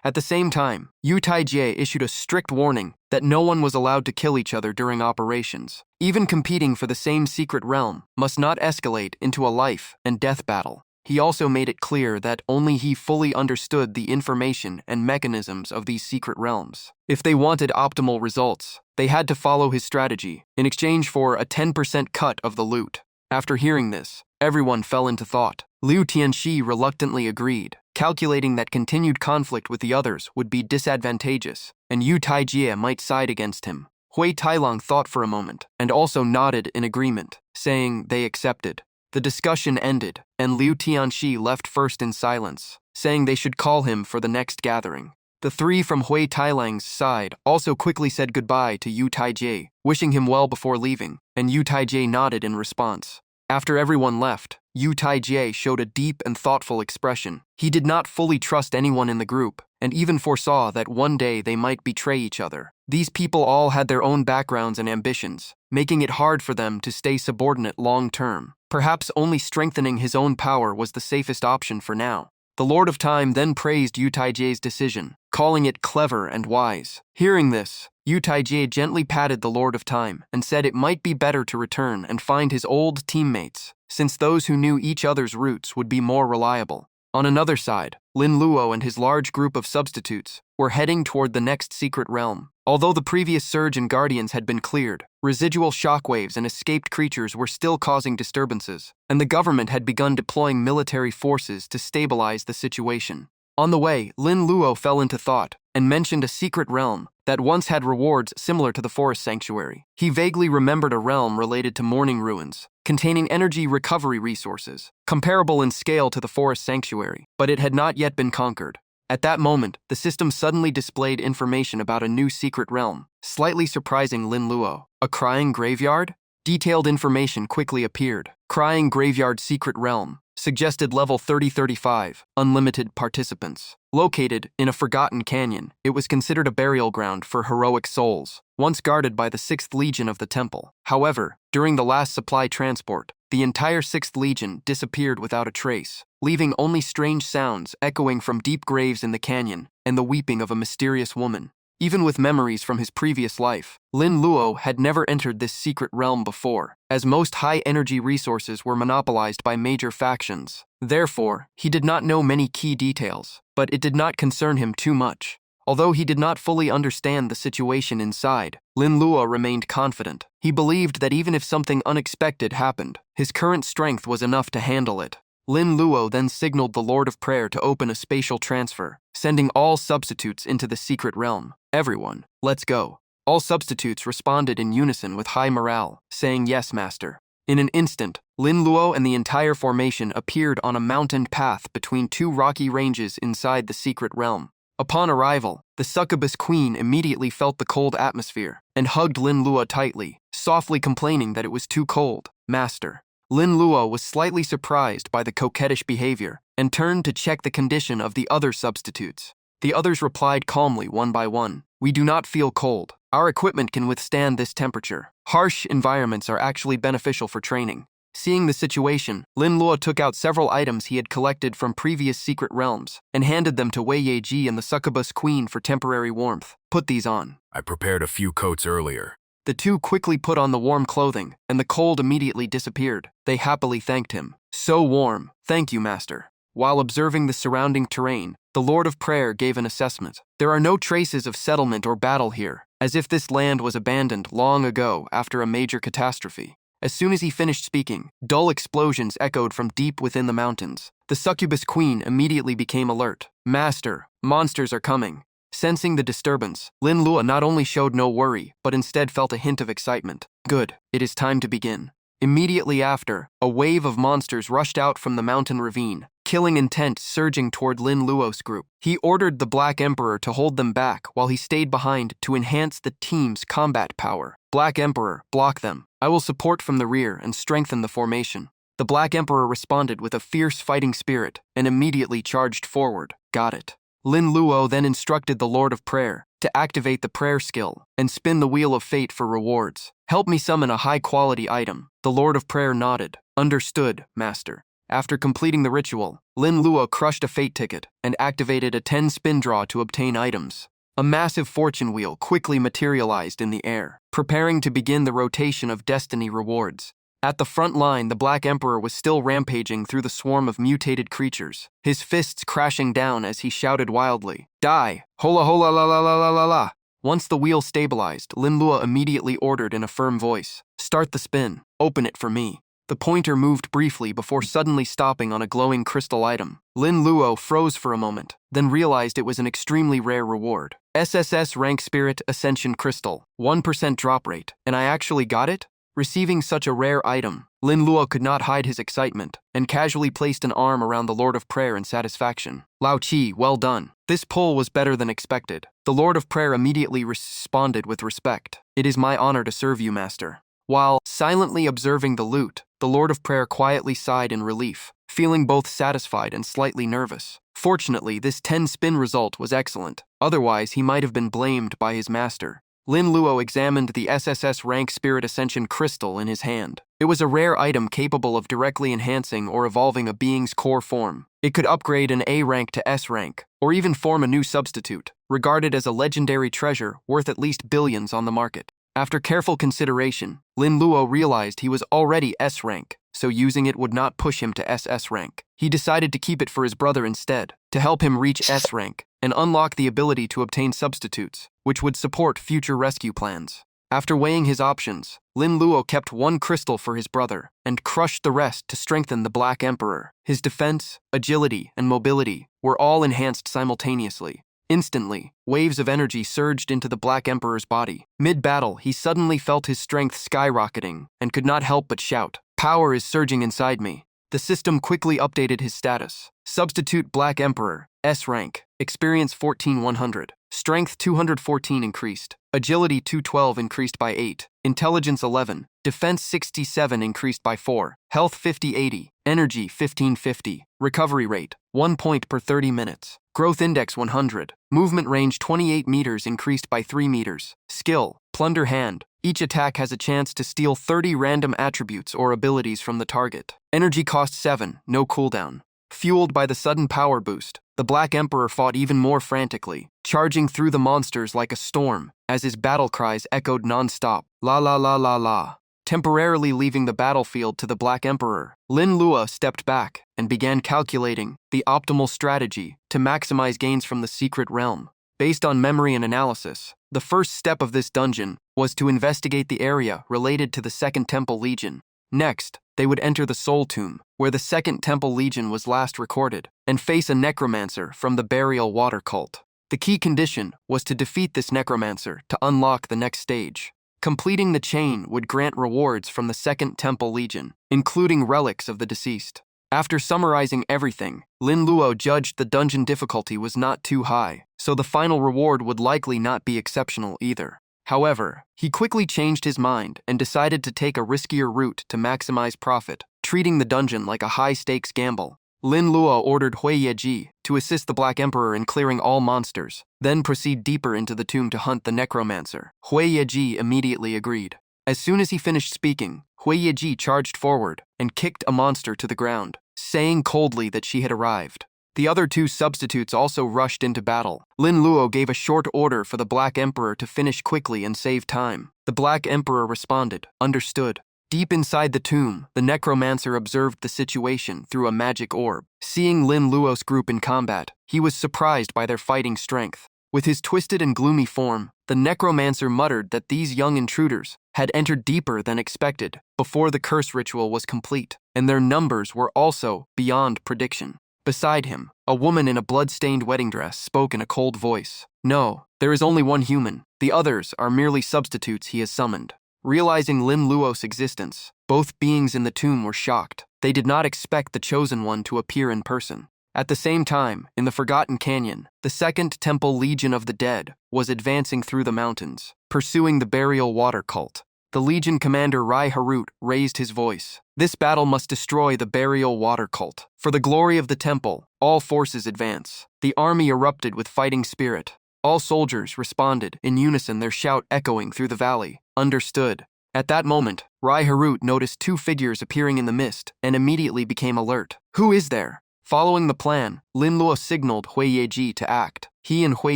At the same time, Yu Taijie issued a strict warning that no one was allowed to kill each other during operations. Even competing for the same secret realm must not escalate into a life and death battle. He also made it clear that only he fully understood the information and mechanisms of these secret realms. If they wanted optimal results, they had to follow his strategy in exchange for a 10% cut of the loot. After hearing this, everyone fell into thought. Liu Tianxi reluctantly agreed, calculating that continued conflict with the others would be disadvantageous, and Yu Taijie might side against him. Hui Tailong thought for a moment, and also nodded in agreement, saying they accepted. The discussion ended, and Liu Tianxi left first in silence, saying they should call him for the next gathering. The 3 from Hui Tailong's side also quickly said goodbye to Yu Taijie, wishing him well before leaving, and Yu Taijie nodded in response. After everyone left, Yu Taijie showed a deep and thoughtful expression. He did not fully trust anyone in the group, and even foresaw that one day they might betray each other. These people all had their own backgrounds and ambitions, making it hard for them to stay subordinate long-term. Perhaps only strengthening his own power was the safest option for now. The Lord of Time then praised Yu Taijie's decision, calling it clever and wise. Hearing this, Yu Taijie gently patted the Lord of Time and said it might be better to return and find his old teammates, since those who knew each other's roots would be more reliable. On another side, Lin Luo and his large group of substitutes were heading toward the next secret realm. Although the previous surge in Guardians had been cleared, residual shockwaves and escaped creatures were still causing disturbances, and the government had begun deploying military forces to stabilize the situation. On the way, Lin Luo fell into thought and mentioned a secret realm that once had rewards similar to the forest sanctuary. He vaguely remembered a realm related to Morning Ruins, containing energy recovery resources, comparable in scale to the forest sanctuary, but it had not yet been conquered. At that moment, the system suddenly displayed information about a new secret realm, slightly surprising Lin Luo. A crying graveyard? Detailed information quickly appeared. Crying Graveyard Secret Realm, suggested level 3035, unlimited participants. Located in a forgotten canyon, it was considered a burial ground for heroic souls, once guarded by the 6th Legion of the Temple. However, during the last supply transport, the entire 6th Legion disappeared without a trace, leaving only strange sounds echoing from deep graves in the canyon and the weeping of a mysterious woman. Even with memories from his previous life, Lin Luo had never entered this secret realm before, as most high-energy resources were monopolized by major factions. Therefore, he did not know many key details, but it did not concern him too much. Although he did not fully understand the situation inside, Lin Luo remained confident. He believed that even if something unexpected happened, his current strength was enough to handle it. Lin Luo then signaled the Lord of Prayer to open a spatial transfer, sending all substitutes into the secret realm. Everyone, let's go. All substitutes responded in unison with high morale, saying yes, master. In an instant, Lin Luo and the entire formation appeared on a mountained path between 2 rocky ranges inside the secret realm. Upon arrival, the succubus queen immediately felt the cold atmosphere and hugged Lin Luo tightly, softly complaining that it was too cold. Master. Lin Luo was slightly surprised by the coquettish behavior and turned to check the condition of the other substitutes. The others replied calmly one by one. We do not feel cold. Our equipment can withstand this temperature. Harsh environments are actually beneficial for training. Seeing the situation, Lin Luo took out several items he had collected from previous secret realms and handed them to Wei Yeji and the succubus queen for temporary warmth. Put these on. I prepared a few coats earlier. The 2 quickly put on the warm clothing, and the cold immediately disappeared. They happily thanked him. So warm. Thank you, master. While observing the surrounding terrain, the Lord of Prayer gave an assessment. There are no traces of settlement or battle here, as if this land was abandoned long ago after a major catastrophe. As soon as he finished speaking, dull explosions echoed from deep within the mountains. The succubus queen immediately became alert. Master, monsters are coming. Sensing the disturbance, Lin Luo not only showed no worry, but instead felt a hint of excitement. Good, it is time to begin. Immediately after, a wave of monsters rushed out from the mountain ravine, killing intent surging toward Lin Luo's group. He ordered the Black Emperor to hold them back while he stayed behind to enhance the team's combat power. Black Emperor, block them. I will support from the rear and strengthen the formation. The Black Emperor responded with a fierce fighting spirit and immediately charged forward. Got it. Lin Luo then instructed the Lord of Prayer to activate the prayer skill and spin the Wheel of Fate for rewards. Help me summon a high-quality item. The Lord of Prayer nodded. Understood, Master. After completing the ritual, Lin Luo crushed a fate ticket and activated a 10-spin draw to obtain items. A massive fortune wheel quickly materialized in the air, preparing to begin the rotation of destiny rewards. At the front line, the Black Emperor was still rampaging through the swarm of mutated creatures, his fists crashing down as he shouted wildly, "Die! Hola hola la la la la la la!" Once the wheel stabilized, Lin Luo immediately ordered in a firm voice, "Start the spin. Open it for me." The pointer moved briefly before suddenly stopping on a glowing crystal item. Lin Luo froze for a moment, then realized it was an extremely rare reward. SSS Rank Spirit Ascension Crystal, 1% drop rate, and I actually got it? Receiving such a rare item, Lin Luo could not hide his excitement and casually placed an arm around the Lord of Prayer in satisfaction. Lao Qi, well done. This pull was better than expected. The Lord of Prayer immediately responded with respect. It is my honor to serve you, Master. While silently observing the loot, the Lord of Prayer quietly sighed in relief, feeling both satisfied and slightly nervous. Fortunately, this 10-spin result was excellent. Otherwise, he might have been blamed by his master. Lin Luo examined the SSS Rank Spirit Ascension Crystal in his hand. It was a rare item capable of directly enhancing or evolving a being's core form. It could upgrade an A rank to S rank, or even form a new substitute, regarded as a legendary treasure worth at least billions on the market. After careful consideration, Lin Luo realized he was already S rank, so using it would not push him to SS rank. He decided to keep it for his brother instead, to help him reach S rank and unlock the ability to obtain substitutes, which would support future rescue plans. After weighing his options, Lin Luo kept one crystal for his brother and crushed the rest to strengthen the Black Emperor. His defense, agility, and mobility were all enhanced simultaneously. Instantly, waves of energy surged into the Black Emperor's body. Mid-battle, he suddenly felt his strength skyrocketing and could not help but shout, "Power is surging inside me." The system quickly updated his status. Substitute Black Emperor, S rank, experience 14,100, strength 214 increased, agility 212 increased by 8, intelligence 11, defense 67 increased by 4, health 50/80, energy 1550, recovery rate 1 point per 30 minutes, growth index 100, movement range 28 meters increased by 3 meters, skill, Plunder Hand. Each attack has a chance to steal 30 random attributes or abilities from the target. Energy cost 7, no cooldown. Fueled by the sudden power boost, the Black Emperor fought even more frantically, charging through the monsters like a storm, as his battle cries echoed non-stop, "La la la la la." Temporarily leaving the battlefield to the Black Emperor, Lin Luo stepped back and began calculating the optimal strategy to maximize gains from the secret realm. Based on memory and analysis, the first step of this dungeon was to investigate the area related to the Second Temple Legion. Next, they would enter the Soul Tomb, where the Second Temple Legion was last recorded, and face a necromancer from the Burial Water Cult. The key condition was to defeat this necromancer to unlock the next stage. Completing the chain would grant rewards from the Second Temple Legion, including relics of the deceased. After summarizing everything, Lin Luo judged the dungeon difficulty was not too high, so the final reward would likely not be exceptional either. However, he quickly changed his mind and decided to take a riskier route to maximize profit, treating the dungeon like a high-stakes gamble. Lin Luo ordered Hui Yeji to assist the Black Emperor in clearing all monsters, then proceed deeper into the tomb to hunt the necromancer. Hui Yeji immediately agreed. As soon as he finished speaking, Hui Yeji charged forward and kicked a monster to the ground, saying coldly that she had arrived. The other two substitutes also rushed into battle. Lin Luo gave a short order for the Black Emperor to finish quickly and save time. The Black Emperor responded, "Understood." Deep inside the tomb, the necromancer observed the situation through a magic orb. Seeing Lin Luo's group in combat, he was surprised by their fighting strength. With his twisted and gloomy form, the necromancer muttered that these young intruders had entered deeper than expected before the curse ritual was complete, and their numbers were also beyond prediction. Beside him, a woman in a blood-stained wedding dress spoke in a cold voice. "No, there is only one human. The others are merely substitutes he has summoned." Realizing Lin Luo's existence, both beings in the tomb were shocked. They did not expect the Chosen One to appear in person. At the same time, in the Forgotten Canyon, the Second Temple Legion of the Dead was advancing through the mountains, pursuing the Burial Water Cult. The Legion commander Rai Harut raised his voice. This battle must destroy the burial water cult. For the glory of the temple, all forces advance. The army erupted with fighting spirit. All soldiers responded, in unison, their shout echoing through the valley. Understood. At that moment, Rai Harut noticed two figures appearing in the mist and immediately became alert. Who is there? Following the plan, Lin Luo signaled Hui Yeji to act. He and Hui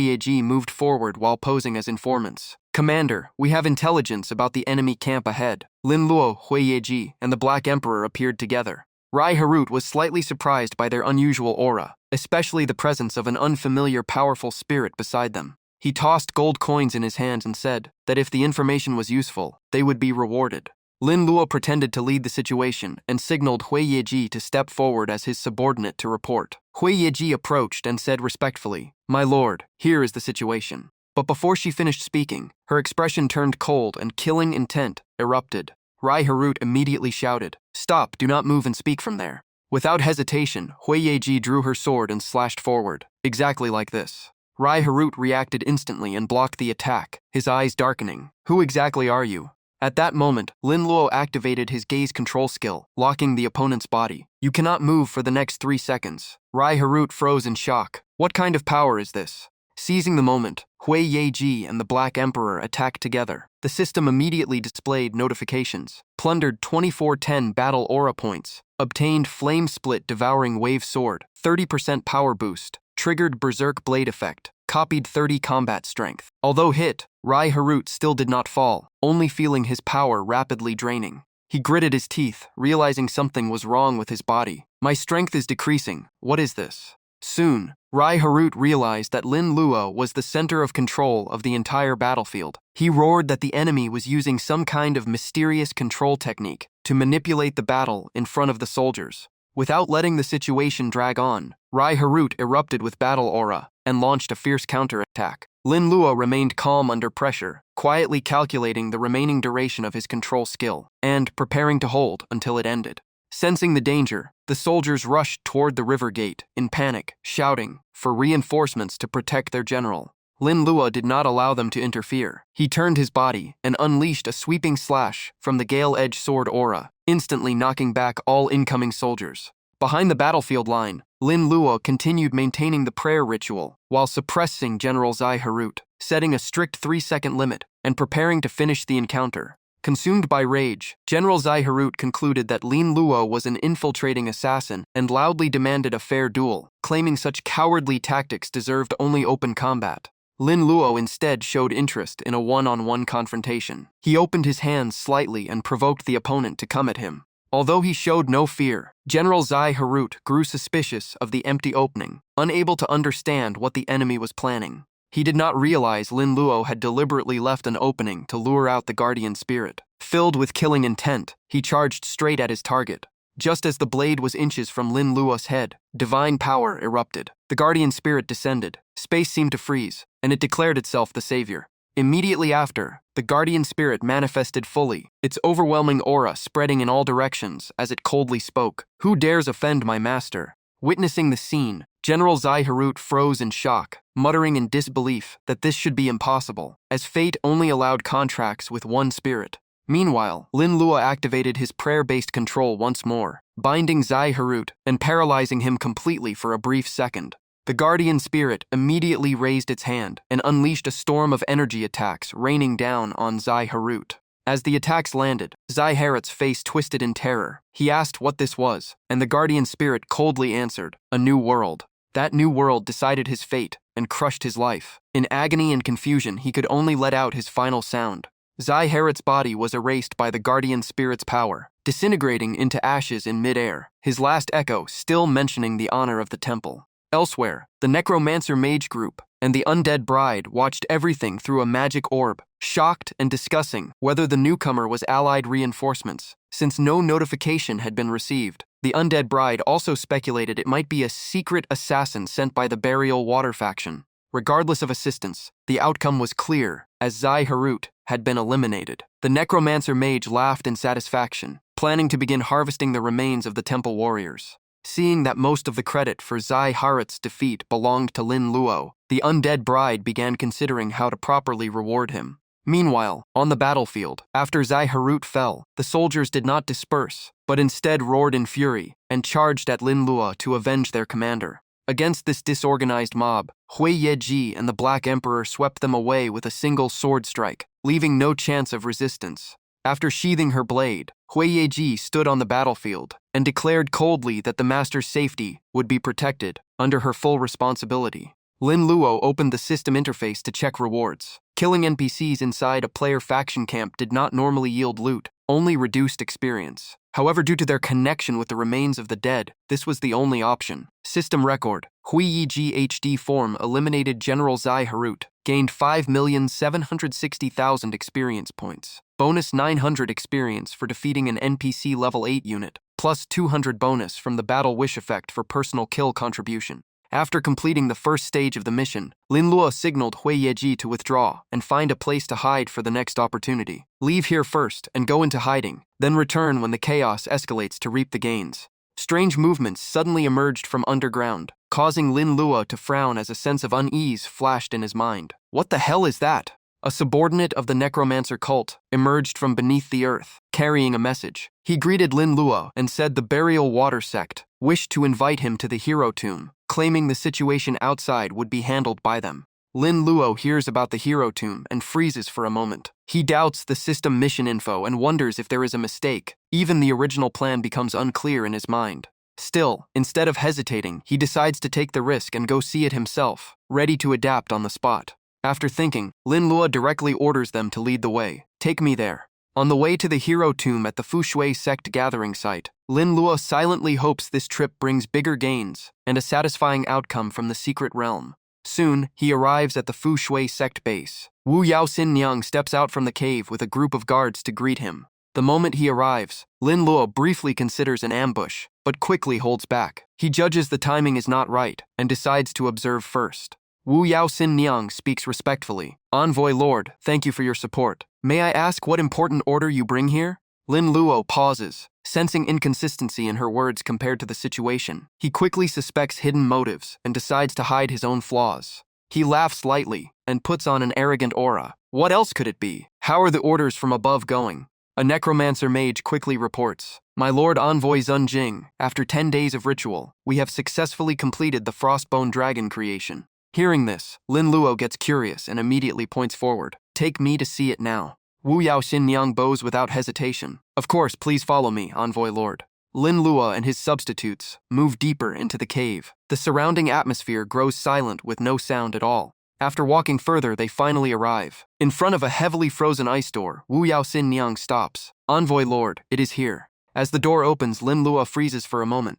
Yeji moved forward while posing as informants. Commander, we have intelligence about the enemy camp ahead. Lin Luo, Hui Yeji, and the Black Emperor appeared together. Rai Harut was slightly surprised by their unusual aura, especially the presence of an unfamiliar powerful spirit beside them. He tossed gold coins in his hands and said that if the information was useful, they would be rewarded. Lin Luo pretended to lead the situation and signaled Hui Yeji to step forward as his subordinate to report. Hui Yeji approached and said respectfully, "My lord, here is the situation." But before she finished speaking, her expression turned cold and killing intent erupted. Rai Harut immediately shouted, "Stop, do not move and speak from there." Without hesitation, Hui Yeji drew her sword and slashed forward, exactly like this. Rai Harut reacted instantly and blocked the attack, his eyes darkening. "Who exactly are you?" At that moment, Lin Luo activated his gaze control skill, locking the opponent's body. "You cannot move for the next 3 seconds." Rai Harut froze in shock. What kind of power is this? Seizing the moment, Hui Yeji and the Black Emperor attacked together. The system immediately displayed notifications. Plundered 2410 battle aura points. Obtained Flame Split Devouring Wave Sword, 30% power boost. Triggered Berserk Blade effect. Copied 30 combat strength. Although hit, Rai Harut still did not fall, only feeling his power rapidly draining. He gritted his teeth, realizing something was wrong with his body. "My strength is decreasing. What is this?" Soon, Rai Harut realized that Lin Luo was the center of control of the entire battlefield. He roared that the enemy was using some kind of mysterious control technique to manipulate the battle in front of the soldiers. Without letting the situation drag on, Rai Harut erupted with battle aura and launched a fierce counterattack. Lin Luo remained calm under pressure, quietly calculating the remaining duration of his control skill and preparing to hold until it ended. Sensing the danger, the soldiers rushed toward the river gate in panic, shouting for reinforcements to protect their general. Lin Luo did not allow them to interfere. He turned his body and unleashed a sweeping slash from the Gale-Edge sword aura, instantly knocking back all incoming soldiers. Behind the battlefield line, Lin Luo continued maintaining the prayer ritual while suppressing General Zai Harut, setting a strict 3-second limit and preparing to finish the encounter. Consumed by rage, General Zai Harut concluded that Lin Luo was an infiltrating assassin and loudly demanded a fair duel, claiming such cowardly tactics deserved only open combat. Lin Luo instead showed interest in a one-on-one confrontation. He opened his hands slightly and provoked the opponent to come at him. Although he showed no fear, General Zai Harut grew suspicious of the empty opening, unable to understand what the enemy was planning. He did not realize Lin Luo had deliberately left an opening to lure out the guardian spirit. Filled with killing intent, he charged straight at his target. Just as the blade was inches from Lin Luo's head, divine power erupted. The guardian spirit descended, space seemed to freeze, and it declared itself the savior. Immediately after, the guardian spirit manifested fully, its overwhelming aura spreading in all directions as it coldly spoke. "Who dares offend my master?" Witnessing the scene, General Zai Harut froze in shock, muttering in disbelief that this should be impossible, as fate only allowed contracts with one spirit. Meanwhile, Lin Luo activated his prayer-based control once more, binding Zai Harut and paralyzing him completely for a brief second. The guardian spirit immediately raised its hand and unleashed a storm of energy attacks raining down on Zai Harut. As the attacks landed, Zai Harut's face twisted in terror. He asked what this was, and the guardian spirit coldly answered, "A new world." That new world decided his fate and crushed his life. In agony and confusion, he could only let out his final sound. Zai Harut's body was erased by the guardian spirit's power, disintegrating into ashes in midair, his last echo still mentioning the honor of the temple. Elsewhere, the necromancer mage group and the undead bride watched everything through a magic orb, shocked and discussing whether the newcomer was allied reinforcements, since no notification had been received. The undead bride also speculated it might be a secret assassin sent by the Burial Water faction. Regardless of assistance, the outcome was clear, as Zai Harut had been eliminated. The necromancer mage laughed in satisfaction, planning to begin harvesting the remains of the temple warriors. Seeing that most of the credit for Zai Harut's defeat belonged to Lin Luo, the undead bride began considering how to properly reward him. Meanwhile, on the battlefield, after Zai Harut fell, the soldiers did not disperse, but instead roared in fury and charged at Lin Luo to avenge their commander. Against this disorganized mob, Hui Yeji and the Black Emperor swept them away with a single sword strike, leaving no chance of resistance. After sheathing her blade, Hui Yeji stood on the battlefield and declared coldly that the master's safety would be protected under her full responsibility. Lin Luo opened the system interface to check rewards. Killing NPCs inside a player faction camp did not normally yield loot, only reduced experience. However, due to their connection with the remains of the dead, this was the only option. System record: Hui Yeji HD form eliminated General Zai Harut, gained 5,760,000 experience points. Bonus 900 experience for defeating an NPC level 8 unit, plus 200 bonus from the Battle Wish effect for personal kill contribution. After completing the first stage of the mission, Lin Luo signaled Hui Yeji to withdraw and find a place to hide for the next opportunity. Leave here first and go into hiding, then return when the chaos escalates to reap the gains. Strange movements suddenly emerged from underground, causing Lin Luo to frown as a sense of unease flashed in his mind. What the hell is that? A subordinate of the necromancer cult emerged from beneath the earth, carrying a message. He greeted Lin Luo and said the Burial Water sect wished to invite him to the hero tomb, claiming the situation outside would be handled by them. Lin Luo hears about the hero tomb and freezes for a moment. He doubts the system mission info and wonders if there is a mistake. Even the original plan becomes unclear in his mind. Still, instead of hesitating, he decides to take the risk and go see it himself, ready to adapt on the spot. After thinking, Lin Luo directly orders them to lead the way. Take me there. On the way to the hero tomb at the Fushui sect gathering site, Lin Luo silently hopes this trip brings bigger gains and a satisfying outcome from the secret realm. Soon, he arrives at the Fushui sect base. Wu Yaoxin Niang steps out from the cave with a group of guards to greet him. The moment he arrives, Lin Luo briefly considers an ambush, but quickly holds back. He judges the timing is not right and decides to observe first. Wu Yaoxin Niang speaks respectfully. Envoy Lord, thank you for your support. May I ask what important order you bring here? Lin Luo pauses, sensing inconsistency in her words compared to the situation. He quickly suspects hidden motives and decides to hide his own flaws. He laughs lightly and puts on an arrogant aura. What else could it be? How are the orders from above going? A necromancer mage quickly reports. My Lord Envoy Zun Jing, after 10 days of ritual, we have successfully completed the Frostbone Dragon creation. Hearing this, Lin Luo gets curious and immediately points forward. Take me to see it now. Wu Yaoxin Niang bows without hesitation. Of course, please follow me, Envoy Lord. Lin Luo and his substitutes move deeper into the cave. The surrounding atmosphere grows silent with no sound at all. After walking further, they finally arrive. In front of a heavily frozen ice door, Wu Yaoxin Niang stops. Envoy Lord, it is here. As the door opens, Lin Luo freezes for a moment.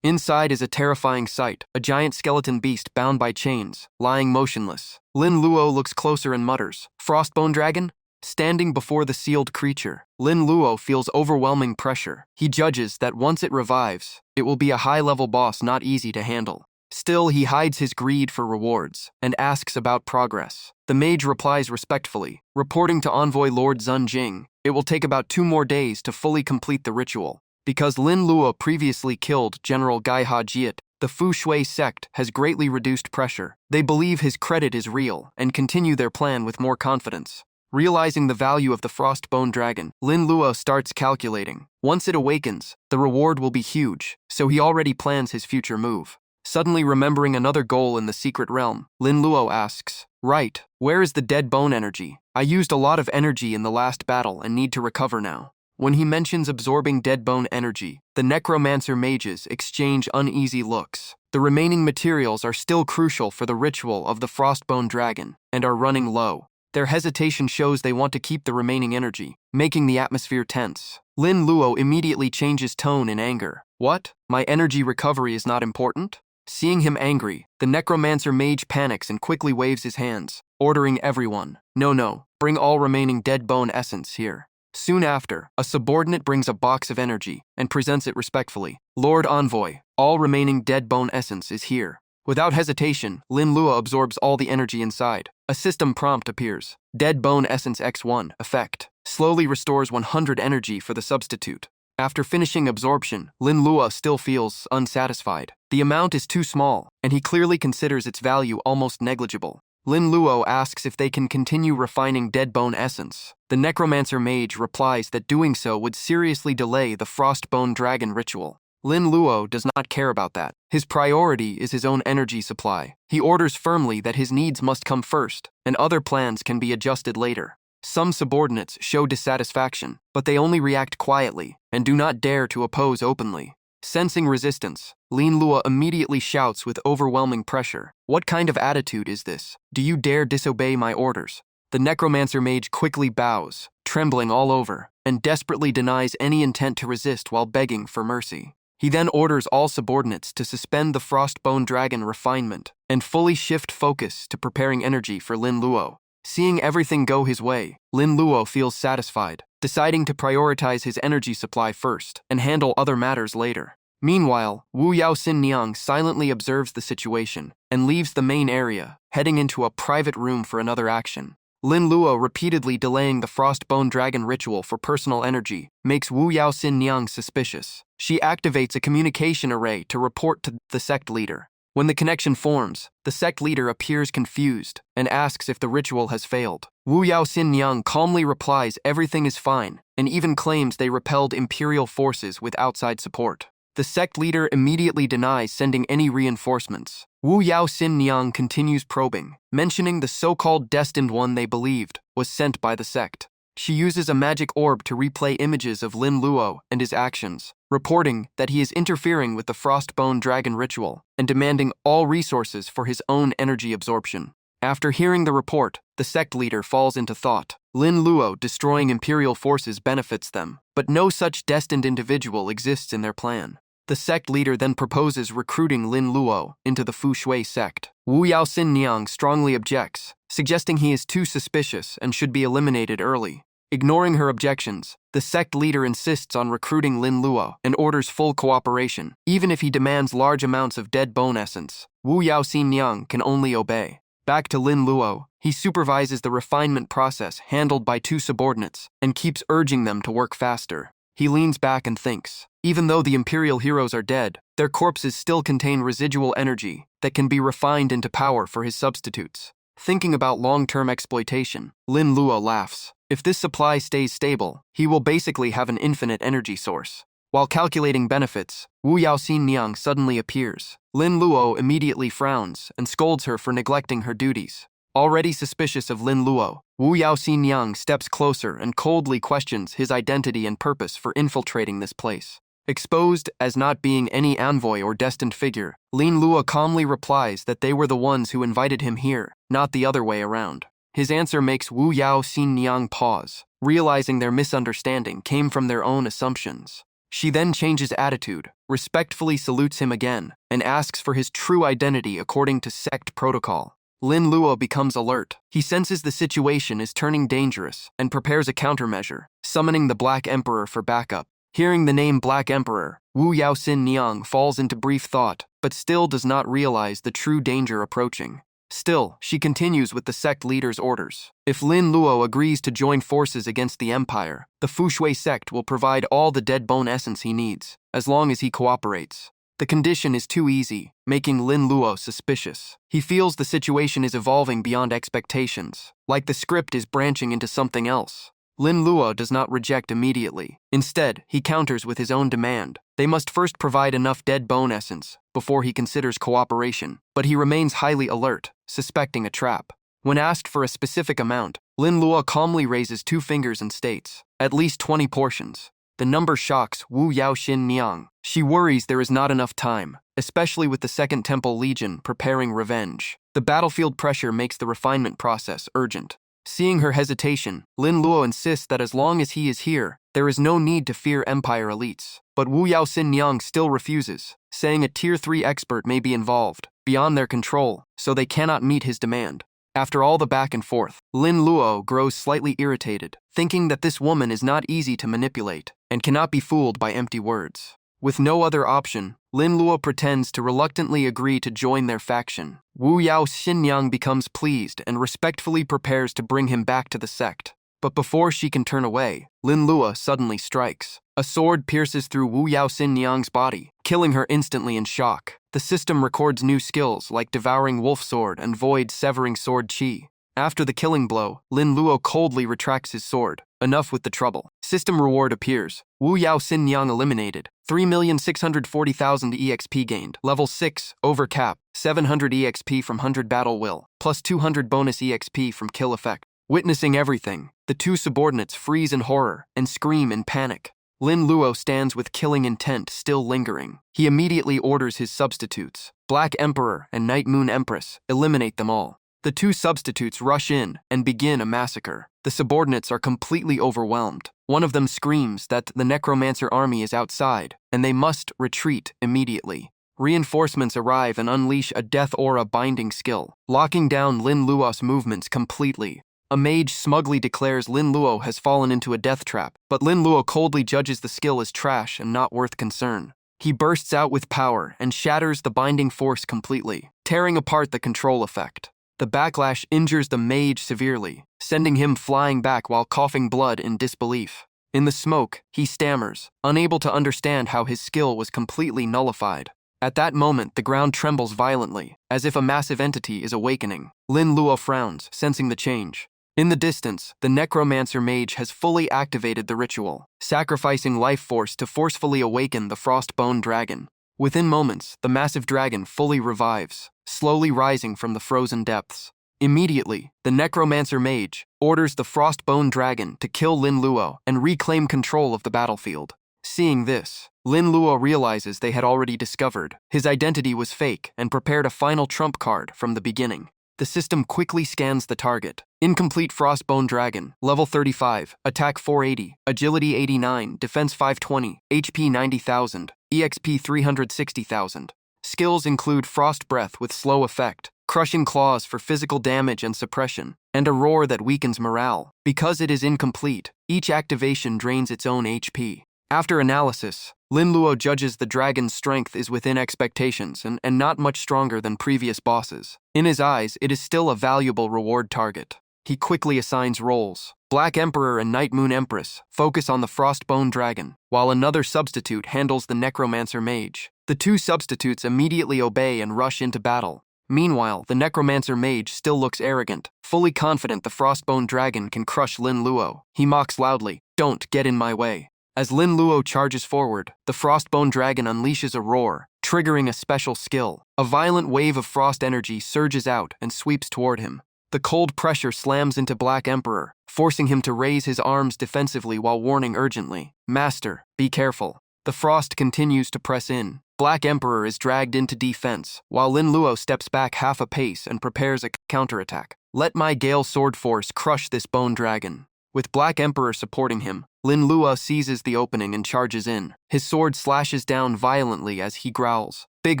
Inside is a terrifying sight, a giant skeleton beast bound by chains, lying motionless. Lin Luo looks closer and mutters, Frostbone Dragon? Standing before the sealed creature, Lin Luo feels overwhelming pressure. He judges that once it revives, it will be a high-level boss not easy to handle. Still, he hides his greed for rewards and asks about progress. The mage replies respectfully, reporting to Envoy Lord Zun Jing, it will take about 2 more days to fully complete the ritual. Because Lin Luo previously killed General Gai Ha Jiat, the Fushui sect has greatly reduced pressure. They believe his credit is real and continue their plan with more confidence. Realizing the value of the Frostbone Dragon, Lin Luo starts calculating. Once it awakens, the reward will be huge, so he already plans his future move. Suddenly remembering another goal in the secret realm, Lin Luo asks, Right, where is the dead bone energy? I used a lot of energy in the last battle and need to recover now. When he mentions absorbing dead bone energy, the necromancer mages exchange uneasy looks. The remaining materials are still crucial for the ritual of the Frostbone Dragon and are running low. Their hesitation shows they want to keep the remaining energy, making the atmosphere tense. Lin Luo immediately changes tone in anger. What? My energy recovery is not important? Seeing him angry, the necromancer mage panics and quickly waves his hands, ordering everyone, No, bring all remaining dead bone essence here. Soon after, a subordinate brings a box of energy and presents it respectfully. Lord Envoy, all remaining dead bone essence is here. Without hesitation, Lin Luo absorbs all the energy inside. A system prompt appears. Dead bone essence X1, effect. Slowly restores 100 energy for the substitute. After finishing absorption, Lin Luo still feels unsatisfied. The amount is too small, and he clearly considers its value almost negligible. Lin Luo asks if they can continue refining dead bone essence. The necromancer mage replies that doing so would seriously delay the frostbone dragon ritual. Lin Luo does not care about that. His priority is his own energy supply. He orders firmly that his needs must come first, and other plans can be adjusted later. Some subordinates show dissatisfaction, but they only react quietly and do not dare to oppose openly. Sensing resistance, Lin Luo immediately shouts with overwhelming pressure, "What kind of attitude is this? Do you dare disobey my orders?" The necromancer mage quickly bows, trembling all over, and desperately denies any intent to resist while begging for mercy. He then orders all subordinates to suspend the frostbone dragon refinement and fully shift focus to preparing energy for Lin Luo. Seeing everything go his way, Lin Luo feels satisfied, deciding to prioritize his energy supply first and handle other matters later. Meanwhile, Wu Yaoxin Niang silently observes the situation and leaves the main area, heading into a private room for another action. Lin Luo repeatedly delaying the frostbone dragon ritual for personal energy makes Wu Yaoxin Niang suspicious. She activates a communication array to report to the sect leader. When the connection forms, the sect leader appears confused and asks if the ritual has failed. Wu Yaoxin Niang calmly replies everything is fine and even claims they repelled imperial forces with outside support. The sect leader immediately denies sending any reinforcements. Wu Yaoxin Niang continues probing, mentioning the so-called destined one they believed was sent by the sect. She uses a magic orb to replay images of Lin Luo and his actions, reporting that he is interfering with the frostbone dragon ritual and demanding all resources for his own energy absorption. After hearing the report, the sect leader falls into thought. Lin Luo destroying imperial forces benefits them, but no such destined individual exists in their plan. The sect leader then proposes recruiting Lin Luo into the Fu Shui sect. Wu Yaoxin Niang strongly objects, suggesting he is too suspicious and should be eliminated early. Ignoring her objections, the sect leader insists on recruiting Lin Luo and orders full cooperation, even if he demands large amounts of dead bone essence. Wu Yaoxin Niang can only obey. Back to Lin Luo, he supervises the refinement process handled by two subordinates and keeps urging them to work faster. He leans back and thinks, even though the imperial heroes are dead, their corpses still contain residual energy that can be refined into power for his substitutes. Thinking about long-term exploitation, Lin Luo laughs. If this supply stays stable, he will basically have an infinite energy source. While calculating benefits, Wu Yaoxin Niang suddenly appears. Lin Luo immediately frowns and scolds her for neglecting her duties. Already suspicious of Lin Luo, Wu Yaoxin Niang steps closer and coldly questions his identity and purpose for infiltrating this place. Exposed as not being any envoy or destined figure, Lin Luo calmly replies that they were the ones who invited him here, not the other way around. His answer makes Wu Yaoxin Niang pause, realizing their misunderstanding came from their own assumptions. She then changes attitude, respectfully salutes him again, and asks for his true identity according to sect protocol. Lin Luo becomes alert. He senses the situation is turning dangerous and prepares a countermeasure, summoning the Black Emperor for backup. Hearing the name Black Emperor, Wu Yaoxin Niang falls into brief thought, but still does not realize the true danger approaching. Still, she continues with the sect leader's orders. If Lin Luo agrees to join forces against the Empire, the Fu Shui sect will provide all the dead bone essence he needs, as long as he cooperates. The condition is too easy, making Lin Luo suspicious. He feels the situation is evolving beyond expectations, like the script is branching into something else. Lin Luo does not reject immediately. Instead, he counters with his own demand. They must first provide enough dead bone essence before he considers cooperation, but he remains highly alert, suspecting a trap. When asked for a specific amount, Lin Luo calmly raises two fingers and states, "At least 20 portions." The number shocks Wu Yaoxin Niang. She worries there is not enough time, especially with the Second Temple Legion preparing revenge. The battlefield pressure makes the refinement process urgent. Seeing her hesitation, Lin Luo insists that as long as he is here, there is no need to fear Empire elites. But Wu Yaoxin Niang still refuses, saying a Tier 3 expert may be involved, beyond their control, so they cannot meet his demand. After all the back and forth, Lin Luo grows slightly irritated, thinking that this woman is not easy to manipulate and cannot be fooled by empty words. With no other option, Lin Luo pretends to reluctantly agree to join their faction. Wu Yaoxin Niang becomes pleased and respectfully prepares to bring him back to the sect. But before she can turn away, Lin Luo suddenly strikes. A sword pierces through Wu Yaoxin Niang's body, killing her instantly in shock. The system records new skills like Devouring Wolf Sword and Void Severing Sword Chi. After the killing blow, Lin Luo coldly retracts his sword. Enough with the trouble. System reward appears. Wu Yao Xin Yang eliminated. 3,640,000 EXP gained. Level 6, over cap. 700 EXP from 100 battle will. Plus 200 bonus EXP from kill effect. Witnessing everything, the two subordinates freeze in horror and scream in panic. Lin Luo stands with killing intent still lingering. He immediately orders his substitutes. Black Emperor and Night Moon Empress eliminate them all. The two substitutes rush in and begin a massacre. The subordinates are completely overwhelmed. One of them screams that the necromancer army is outside, and they must retreat immediately. Reinforcements arrive and unleash a death aura binding skill, locking down Lin Luo's movements completely. A mage smugly declares Lin Luo has fallen into a death trap, but Lin Luo coldly judges the skill as trash and not worth concern. He bursts out with power and shatters the binding force completely, tearing apart the control effect. The backlash injures the mage severely, sending him flying back while coughing blood in disbelief. In the smoke, he stammers, unable to understand how his skill was completely nullified. At that moment, the ground trembles violently, as if a massive entity is awakening. Lin Luo frowns, sensing the change. In the distance, the necromancer mage has fully activated the ritual, sacrificing life force to forcefully awaken the frostbone dragon. Within moments, the massive dragon fully revives, slowly rising from the frozen depths. Immediately, the necromancer mage orders the frostbone dragon to kill Lin Luo and reclaim control of the battlefield. Seeing this, Lin Luo realizes they had already discovered his identity was fake and prepared a final trump card from the beginning. The system quickly scans the target. Incomplete Frostbone Dragon, level 35, attack 480, agility 89, defense 520, HP 90,000, EXP 360,000. Skills include Frost Breath with slow effect, Crushing Claws for physical damage and suppression, and a Roar that weakens morale. Because it is incomplete, each activation drains its own HP. After analysis, Lin Luo judges the dragon's strength is within expectations and not much stronger than previous bosses. In his eyes, it is still a valuable reward target. He quickly assigns roles. Black Emperor and Night Moon Empress focus on the Frostbone Dragon, while another substitute handles the Necromancer Mage. The two substitutes immediately obey and rush into battle. Meanwhile, the Necromancer Mage still looks arrogant, fully confident the Frostbone Dragon can crush Lin Luo. He mocks loudly, "Don't get in my way." As Lin Luo charges forward, the Frostbone Dragon unleashes a roar, triggering a special skill. A violent wave of frost energy surges out and sweeps toward him. The cold pressure slams into Black Emperor, forcing him to raise his arms defensively while warning urgently, "Master, be careful." The frost continues to press in. Black Emperor is dragged into defense, while Lin Luo steps back half a pace and prepares a counterattack. "Let my Gale Sword Force crush this bone dragon." With Black Emperor supporting him, Lin Luo seizes the opening and charges in. His sword slashes down violently as he growls, "Big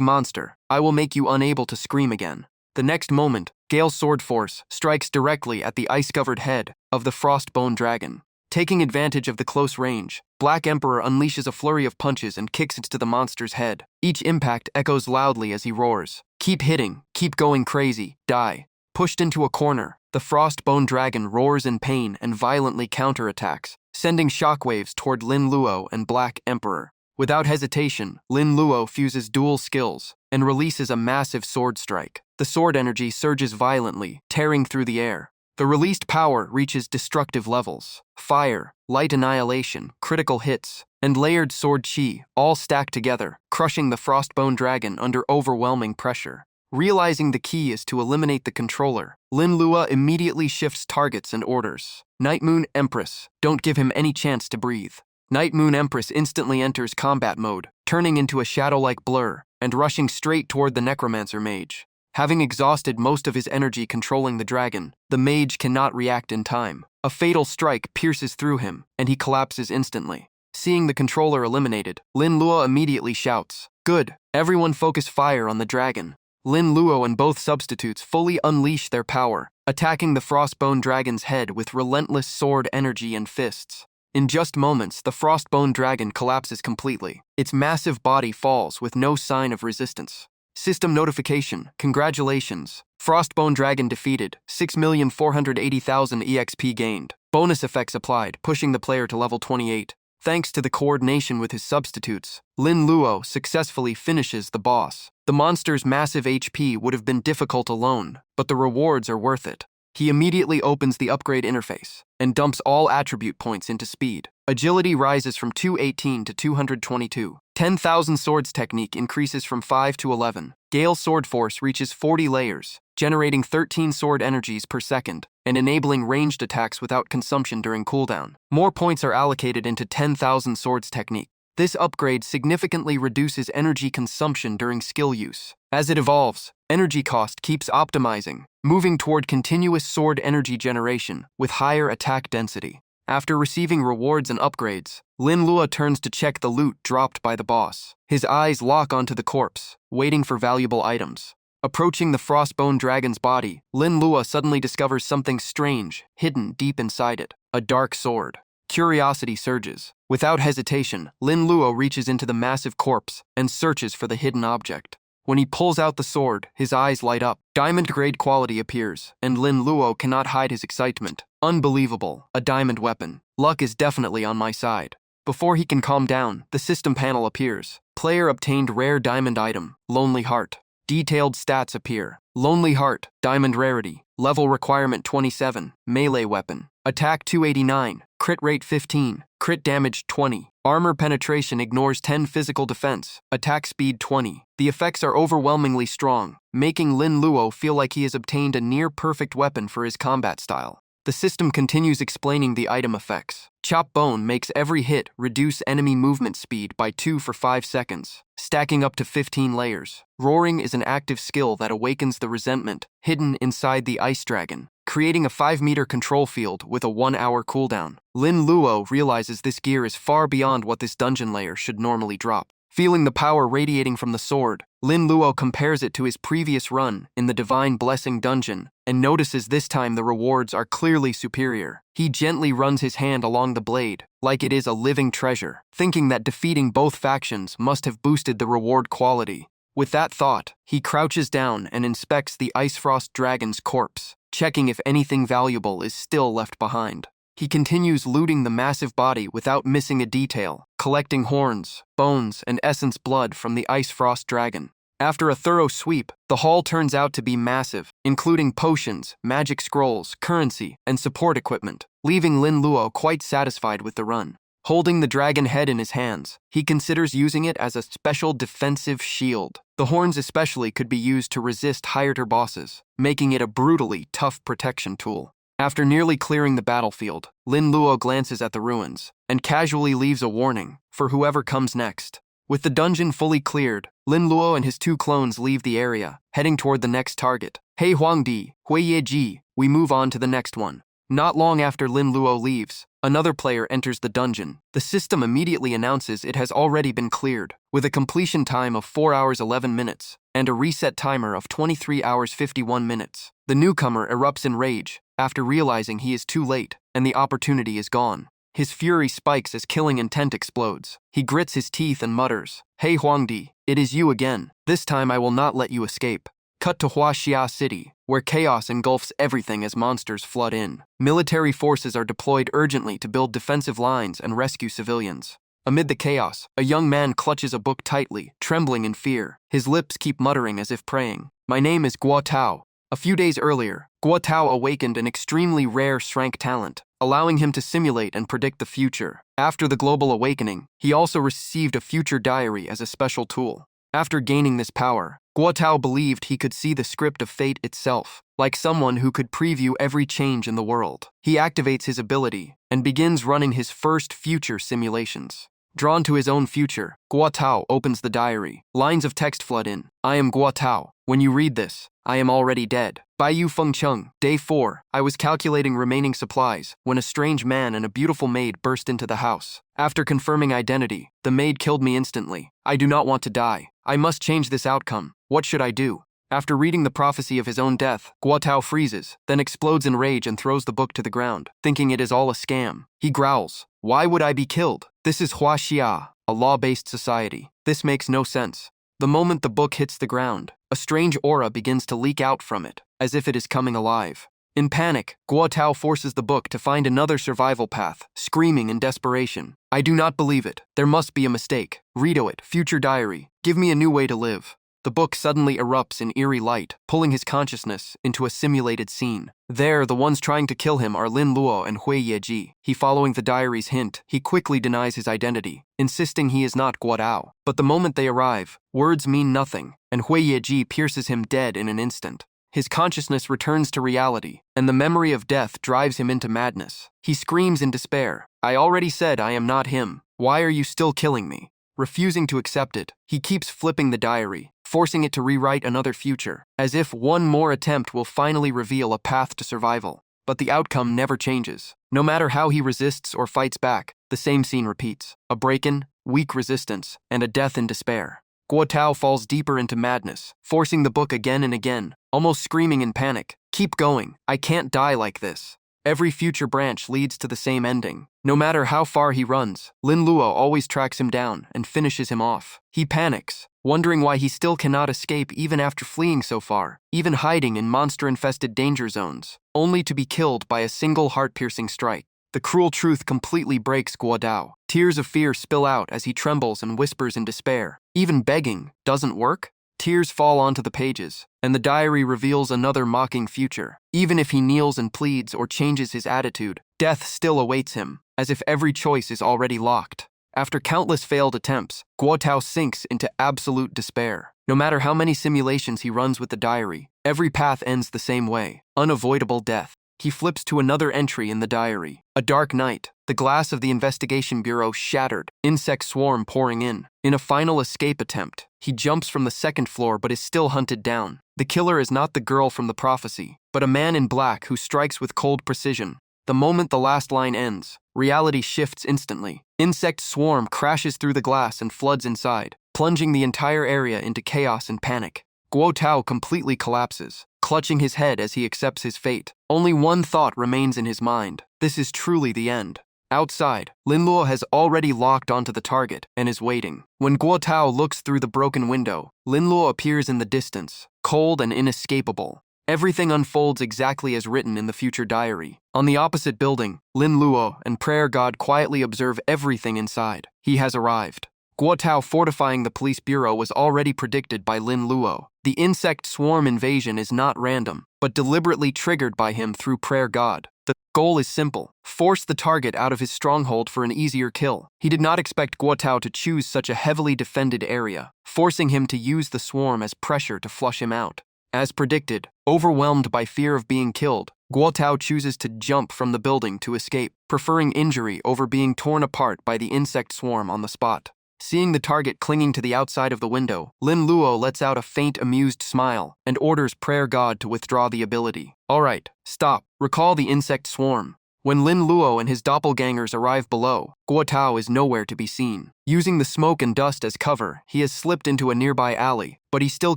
monster, I will make you unable to scream again." The next moment, Gale's sword force strikes directly at the ice-covered head of the Frostbone Dragon. Taking advantage of the close range, Black Emperor unleashes a flurry of punches and kicks into the monster's head. Each impact echoes loudly as he roars, "Keep hitting, keep going crazy, die." Pushed into a corner, the Frostbone Dragon roars in pain and violently counterattacks, sending shockwaves toward Lin Luo and Black Emperor. Without hesitation, Lin Luo fuses dual skills and releases a massive sword strike. The sword energy surges violently, tearing through the air. The released power reaches destructive levels. Fire, light annihilation, critical hits, and layered sword chi all stack together, crushing the Frostbone Dragon under overwhelming pressure. Realizing the key is to eliminate the controller, Lin Luo immediately shifts targets and orders, "Night Moon Empress, don't give him any chance to breathe." Night Moon Empress instantly enters combat mode, turning into a shadow-like blur and rushing straight toward the Necromancer Mage. Having exhausted most of his energy controlling the dragon, the mage cannot react in time. A fatal strike pierces through him, and he collapses instantly. Seeing the controller eliminated, Lin Luo immediately shouts, "Good, everyone focus fire on the dragon." Lin Luo and both substitutes fully unleash their power, attacking the Frostbone Dragon's head with relentless sword energy and fists. In just moments, the Frostbone Dragon collapses completely. Its massive body falls with no sign of resistance. System notification, congratulations. Frostbone Dragon defeated, 6,480,000 EXP gained. Bonus effects applied, pushing the player to level 28. Thanks to the coordination with his substitutes, Lin Luo successfully finishes the boss. The monster's massive HP would have been difficult alone, but the rewards are worth it. He immediately opens the upgrade interface and dumps all attribute points into speed. Agility rises from 218 to 222. 10,000 swords technique increases from 5 to 11. Gale sword force reaches 40 layers, generating 13 sword energies per second and enabling ranged attacks without consumption during cooldown. More points are allocated into 10,000 swords technique. This upgrade significantly reduces energy consumption during skill use. As it evolves, energy cost keeps optimizing, moving toward continuous sword energy generation with higher attack density. After receiving rewards and upgrades, Lin Luo turns to check the loot dropped by the boss. His eyes lock onto the corpse, waiting for valuable items. Approaching the frostbone dragon's body, Lin Luo suddenly discovers something strange hidden deep inside it, a dark sword. Curiosity surges. Without hesitation, Lin Luo reaches into the massive corpse and searches for the hidden object. When he pulls out the sword, his eyes light up. Diamond-grade quality appears, and Lin Luo cannot hide his excitement. Unbelievable, a diamond weapon. Luck is definitely on my side. Before he can calm down, the system panel appears. Player obtained rare diamond item, Lonely Heart. Detailed stats appear. Lonely Heart, diamond rarity, level requirement 27, melee weapon. Attack 289, crit rate 15, crit damage 20. Armor penetration ignores 10 physical defense, attack speed 20. The effects are overwhelmingly strong, making Lin Luo feel like he has obtained a near-perfect weapon for his combat style. The system continues explaining the item effects. Chop Bone makes every hit reduce enemy movement speed by 2 for 5 seconds, stacking up to 15 layers. Roaring is an active skill that awakens the resentment hidden inside the ice dragon, creating a 5-meter control field with a 1-hour cooldown. Lin Luo realizes this gear is far beyond what this dungeon layer should normally drop. Feeling the power radiating from the sword, Lin Luo compares it to his previous run in the Divine Blessing dungeon and notices this time the rewards are clearly superior. He gently runs his hand along the blade, like it is a living treasure, thinking that defeating both factions must have boosted the reward quality. With that thought, he crouches down and inspects the Ice Frost Dragon's corpse, checking if anything valuable is still left behind. He continues looting the massive body without missing a detail, collecting horns, bones, and essence blood from the Ice Frost Dragon. After a thorough sweep, the haul turns out to be massive, including potions, magic scrolls, currency, and support equipment, leaving Lin Luo quite satisfied with the run. Holding the dragon head in his hands, he considers using it as a special defensive shield. The horns especially could be used to resist higher-tier bosses, making it a brutally tough protection tool. After nearly clearing the battlefield, Lin Luo glances at the ruins and casually leaves a warning for whoever comes next. With the dungeon fully cleared, Lin Luo and his 2 clones leave the area, heading toward the next target. Hey Huangdi, Huiye Ji, we move on to the next one. Not long after Lin Luo leaves, another player enters the dungeon. The system immediately announces it has already been cleared, with a completion time of 4 hours 11 minutes and a reset timer of 23 hours 51 minutes. The newcomer erupts in rage after realizing he is too late and the opportunity is gone. His fury spikes as killing intent explodes. He grits his teeth and mutters, "Hey Huangdi, it is you again. This time I will not let you escape." Cut to Huaxia City, where chaos engulfs everything as monsters flood in. Military forces are deployed urgently to build defensive lines and rescue civilians. Amid the chaos, a young man clutches a book tightly, trembling in fear. His lips keep muttering as if praying. "My name is Guo Tao." A few days earlier, Guo Tao awakened an extremely rare Shrank talent, allowing him to simulate and predict the future. After the global awakening, he also received a future diary as a special tool. After gaining this power, Guo Tao believed he could see the script of fate itself, like someone who could preview every change in the world. He activates his ability and begins running his first future simulations. Drawn to his own future, Guo Tao opens the diary. Lines of text flood in. "I am Guo Tao. When you read this, I am already dead. Baiyu Fengcheng, Day 4. I was calculating remaining supplies when a strange man and a beautiful maid burst into the house. After confirming identity, the maid killed me instantly. I do not want to die. I must change this outcome. What should I do?" After reading the prophecy of his own death, Guo Tao freezes, then explodes in rage and throws the book to the ground, thinking it is all a scam. He growls, "Why would I be killed? This is Huaxia, a law-based society. This makes no sense." The moment the book hits the ground, a strange aura begins to leak out from it, as if it is coming alive. In panic, Guo Tao forces the book to find another survival path, screaming in desperation, I do not believe it. There must be a mistake. Redo it. Future diary. Give me a new way to live. The book suddenly erupts in eerie light, pulling his consciousness into a simulated scene. There, the ones trying to kill him are Lin Luo and Hui Yeji. He, following the diary's hint, he quickly denies his identity, insisting he is not Guo Dao. But the moment they arrive, words mean nothing, and Hui Yeji pierces him dead in an instant. His consciousness returns to reality, and the memory of death drives him into madness. He screams in despair, "I already said I am not him. Why are you still killing me?" Refusing to accept it, he keeps flipping the diary, forcing it to rewrite another future, as if one more attempt will finally reveal a path to survival. But the outcome never changes. No matter how he resists or fights back, the same scene repeats. A break-in, weak resistance, and a death in despair. Guo Tao falls deeper into madness, forcing the book again and again, almost screaming in panic, "Keep going, I can't die like this." Every future branch leads to the same ending. No matter how far he runs, Lin Luo always tracks him down and finishes him off. He panics, wondering why he still cannot escape even after fleeing so far, even hiding in monster-infested danger zones, only to be killed by a single heart-piercing strike. The cruel truth completely breaks Guo Dao. Tears of fear spill out as he trembles and whispers in despair. Even begging doesn't work? Tears fall onto the pages, and the diary reveals another mocking future. Even if he kneels and pleads or changes his attitude, death still awaits him, as if every choice is already locked. After countless failed attempts, Guo Tao sinks into absolute despair. No matter how many simulations he runs with the diary, every path ends the same way: unavoidable death. He flips to another entry in the diary. A dark night, the glass of the investigation bureau shattered, insect swarm pouring in. In a final escape attempt, he jumps from the second floor but is still hunted down. The killer is not the girl from the prophecy, but a man in black who strikes with cold precision. The moment the last line ends, reality shifts instantly. Insect swarm crashes through the glass and floods inside, plunging the entire area into chaos and panic. Guo Tao completely collapses, clutching his head as he accepts his fate. Only one thought remains in his mind: this is truly the end. Outside, Lin Luo has already locked onto the target and is waiting. When Guo Tao looks through the broken window, Lin Luo appears in the distance, cold and inescapable. Everything unfolds exactly as written in the future diary. On the opposite building, Lin Luo and Prayer God quietly observe everything inside. He has arrived. Guo Tao fortifying the police bureau was already predicted by Lin Luo. The insect swarm invasion is not random, but deliberately triggered by him through Prayer God. The goal is simple: force the target out of his stronghold for an easier kill. He did not expect Guo Tao to choose such a heavily defended area, forcing him to use the swarm as pressure to flush him out. As predicted, overwhelmed by fear of being killed, Guo Tao chooses to jump from the building to escape, preferring injury over being torn apart by the insect swarm on the spot. Seeing the target clinging to the outside of the window, Lin Luo lets out a faint, amused smile and orders Prayer God to withdraw the ability. "All right, stop. Recall the insect swarm." When Lin Luo and his doppelgangers arrive below, Guo Tao is nowhere to be seen. Using the smoke and dust as cover, he has slipped into a nearby alley, but he still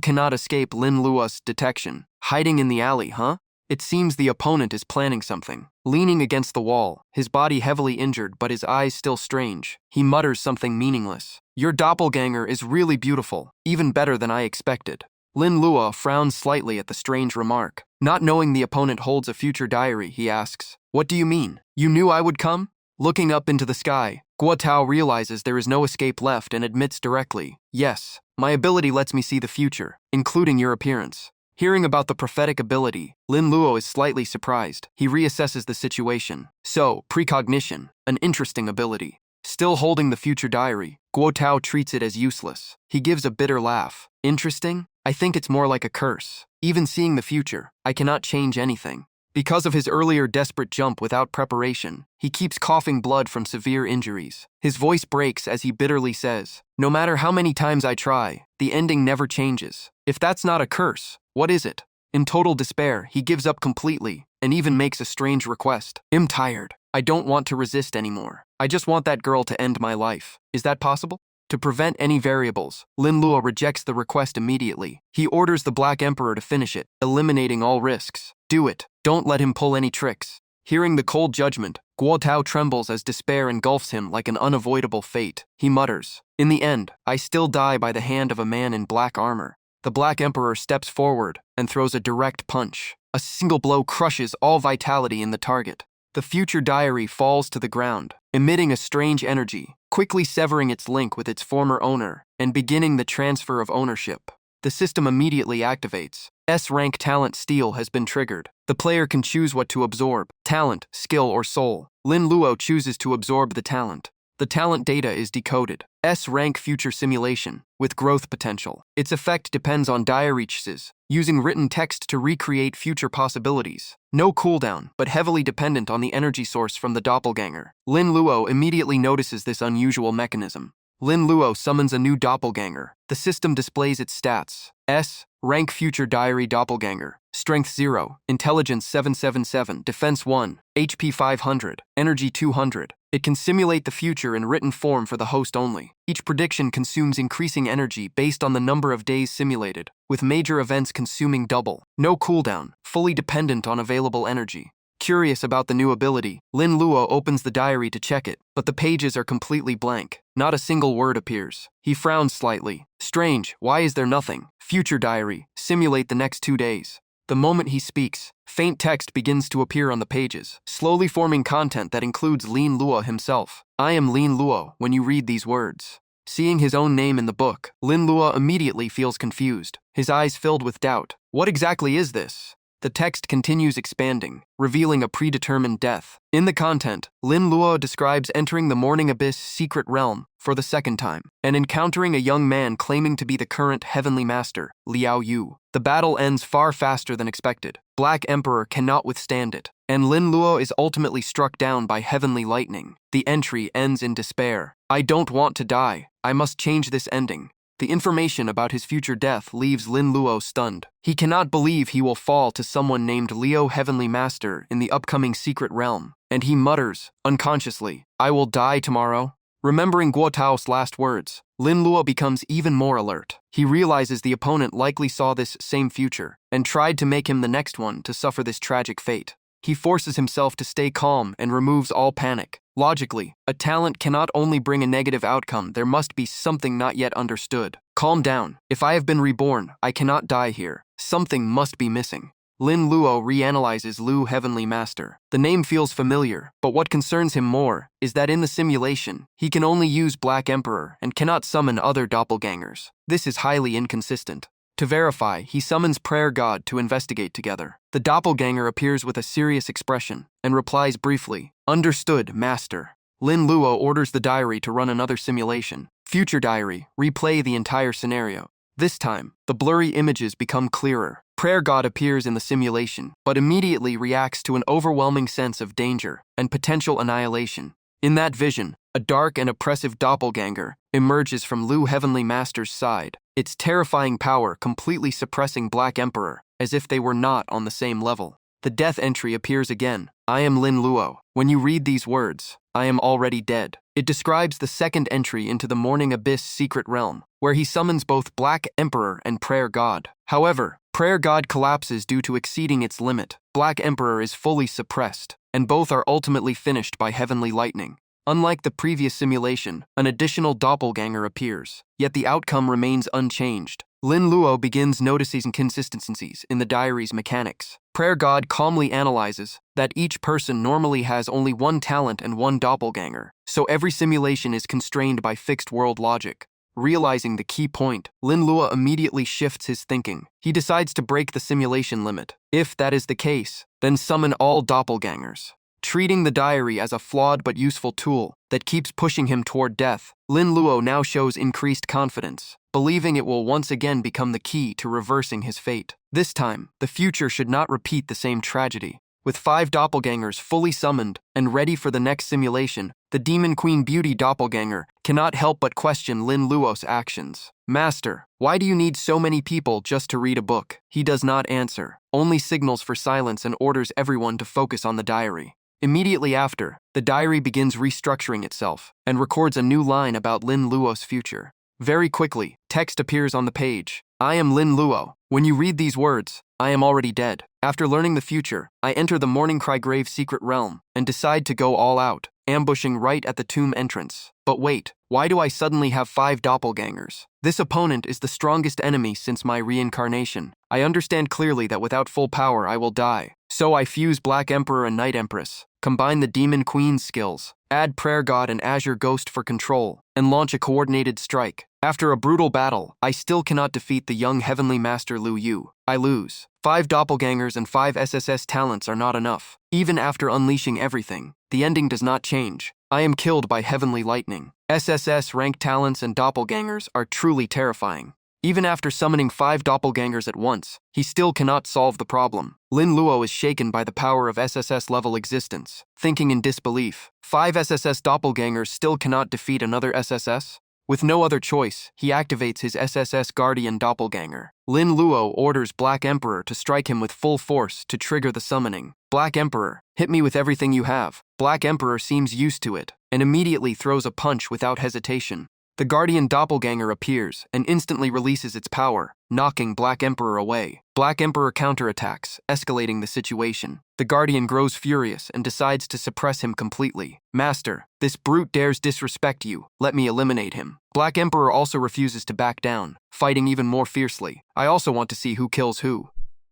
cannot escape Lin Luo's detection. Hiding in the alley, huh? It seems the opponent is planning something. Leaning against the wall, his body heavily injured but his eyes still strange, he mutters something meaningless. "Your doppelganger is really beautiful, even better than I expected." Lin Luo frowns slightly at the strange remark. Not knowing the opponent holds a future diary, he asks, "What do you mean? You knew I would come?" Looking up into the sky, Guo Tao realizes there is no escape left and admits directly, "Yes, my ability lets me see the future, including your appearance." Hearing about the prophetic ability, Lin Luo is slightly surprised. He reassesses the situation. So, precognition, an interesting ability. Still holding the future diary, Guo Tao treats it as useless. He gives a bitter laugh. "Interesting? I think it's more like a curse. Even seeing the future, I cannot change anything." Because of his earlier desperate jump without preparation, he keeps coughing blood from severe injuries. His voice breaks as he bitterly says, "No matter how many times I try, the ending never changes. If that's not a curse, what is it?" In total despair, he gives up completely and even makes a strange request. "I'm tired. I don't want to resist anymore. I just want that girl to end my life. Is that possible?" To prevent any variables, Lin Luo rejects the request immediately. He orders the Black Emperor to finish it, eliminating all risks. "Do it. Don't let him pull any tricks." Hearing the cold judgment, Guo Tao trembles as despair engulfs him like an unavoidable fate. He mutters, "In the end, I still die by the hand of a man in black armor." The Black Emperor steps forward and throws a direct punch. A single blow crushes all vitality in the target. the future diary falls to the ground, emitting a strange energy, quickly severing its link with its former owner and beginning the transfer of ownership. The system immediately activates. S-rank talent steal has been triggered. The player can choose what to absorb: talent, skill, or soul. Lin Luo chooses to absorb the talent. The talent data is decoded. S-rank future simulation, with growth potential. Its effect depends on diaries, using written text to recreate future possibilities. No cooldown, but heavily dependent on the energy source from the doppelganger. Lin Luo immediately notices this unusual mechanism. Lin Luo summons a new doppelganger. The system displays its stats. S. Rank Future Diary Doppelganger. Strength 0, Intelligence 777, Defense 1, HP 500, Energy 200. It can simulate the future in written form for the host only. Each prediction consumes increasing energy based on the number of days simulated, with major events consuming double. No cooldown, fully dependent on available energy. Curious about the new ability, Lin Luo opens the diary to check it, but the pages are completely blank. Not a single word appears. He frowns slightly. Strange, why is there nothing? Future diary, simulate the next 2 days. The moment he speaks, faint text begins to appear on the pages, slowly forming content that includes Lin Luo himself. I am Lin Luo when you read these words. Seeing his own name in the book, Lin Luo immediately feels confused, his eyes filled with doubt. What exactly is this? The text continues expanding, revealing a predetermined death. In the content, Lin Luo describes entering the Morning Abyss secret realm for the second time, and encountering a young man claiming to be the current Heavenly Master, Liao Yu. The battle ends far faster than expected. Black Emperor cannot withstand it, and Lin Luo is ultimately struck down by heavenly lightning. The entry ends in despair. I don't want to die. I must change this ending. The information about his future death leaves Lin Luo stunned. He cannot believe he will fall to someone named Liao Heavenly Master in the upcoming secret realm, and he mutters, unconsciously, I will die tomorrow. Remembering Guo Tao's last words, Lin Luo becomes even more alert. He realizes the opponent likely saw this same future, and tried to make him the next one to suffer this tragic fate. He forces himself to stay calm and removes all panic. Logically, a talent cannot only bring a negative outcome, there must be something not yet understood. Calm down. If I have been reborn, I cannot die here. Something must be missing. Lin Luo reanalyzes Lu Heavenly Master. The name feels familiar, but what concerns him more is that in the simulation, he can only use Black Emperor and cannot summon other doppelgangers. This is highly inconsistent. To verify, he summons Prayer God to investigate together. The doppelganger appears with a serious expression and replies briefly, Understood, Master. Lin Luo orders the diary to run another simulation. Future diary, replay the entire scenario. This time, the blurry images become clearer. Prayer God appears in the simulation, but immediately reacts to an overwhelming sense of danger and potential annihilation. In that vision, a dark and oppressive doppelganger emerges from Lu Heavenly Master's side, its terrifying power completely suppressing Black Emperor, as if they were not on the same level. The death entry appears again. I am Lin Luo. When you read these words, I am already dead. It describes the second entry into the Morning Abyss secret realm, where he summons both Black Emperor and Prayer God. However, Prayer God collapses due to exceeding its limit. Black Emperor is fully suppressed, and both are ultimately finished by heavenly lightning. Unlike the previous simulation, an additional doppelganger appears, yet the outcome remains unchanged. Lin Luo begins noticing inconsistencies in the diary's mechanics. Prayer God calmly analyzes that each person normally has only one talent and one doppelganger, so every simulation is constrained by fixed world logic. Realizing the key point, Lin Luo immediately shifts his thinking. He decides to break the simulation limit. If that is the case, then summon all doppelgangers. Treating the diary as a flawed but useful tool that keeps pushing him toward death, Lin Luo now shows increased confidence, believing it will once again become the key to reversing his fate. This time, the future should not repeat the same tragedy. With 5 doppelgangers fully summoned and ready for the next simulation, the Demon Queen Beauty doppelganger cannot help but question Lin Luo's actions. Master, why do you need so many people just to read a book? He does not answer, only signals for silence and orders everyone to focus on the diary. Immediately after, the diary begins restructuring itself and records a new line about Lin Luo's future. Very quickly, text appears on the page. I am Lin Luo. When you read these words, I am already dead. After learning the future, I enter the Morning Cry Grave secret realm and decide to go all out, ambushing right at the tomb entrance. But wait, why do I suddenly have 5 doppelgangers? This opponent is the strongest enemy since my reincarnation. I understand clearly that without full power I will die. So I fuse Black Emperor and Night Empress. combine the Demon Queen's skills, add Prayer God and Azure Ghost for control, and launch a coordinated strike. After a brutal battle, I still cannot defeat the young Heavenly Master Lu Yu. I lose. 5 doppelgangers and 5 SSS talents are not enough. Even after unleashing everything, the ending does not change. I am killed by Heavenly Lightning. SSS rank talents and doppelgangers are truly terrifying. Even after summoning 5 doppelgangers at once, he still cannot solve the problem. Lin Luo is shaken by the power of SSS-level existence, thinking in disbelief. 5 SSS doppelgangers still cannot defeat another SSS? With no other choice, he activates his SSS Guardian doppelganger. Lin Luo orders Black Emperor to strike him with full force to trigger the summoning. Black Emperor, hit me with everything you have. Black Emperor seems used to it, and immediately throws a punch without hesitation. The Guardian Doppelganger appears and instantly releases its power, knocking Black Emperor away. Black Emperor counterattacks, escalating the situation. The Guardian grows furious and decides to suppress him completely. Master, this brute dares disrespect you. Let me eliminate him. Black Emperor also refuses to back down, fighting even more fiercely. I also want to see who kills who.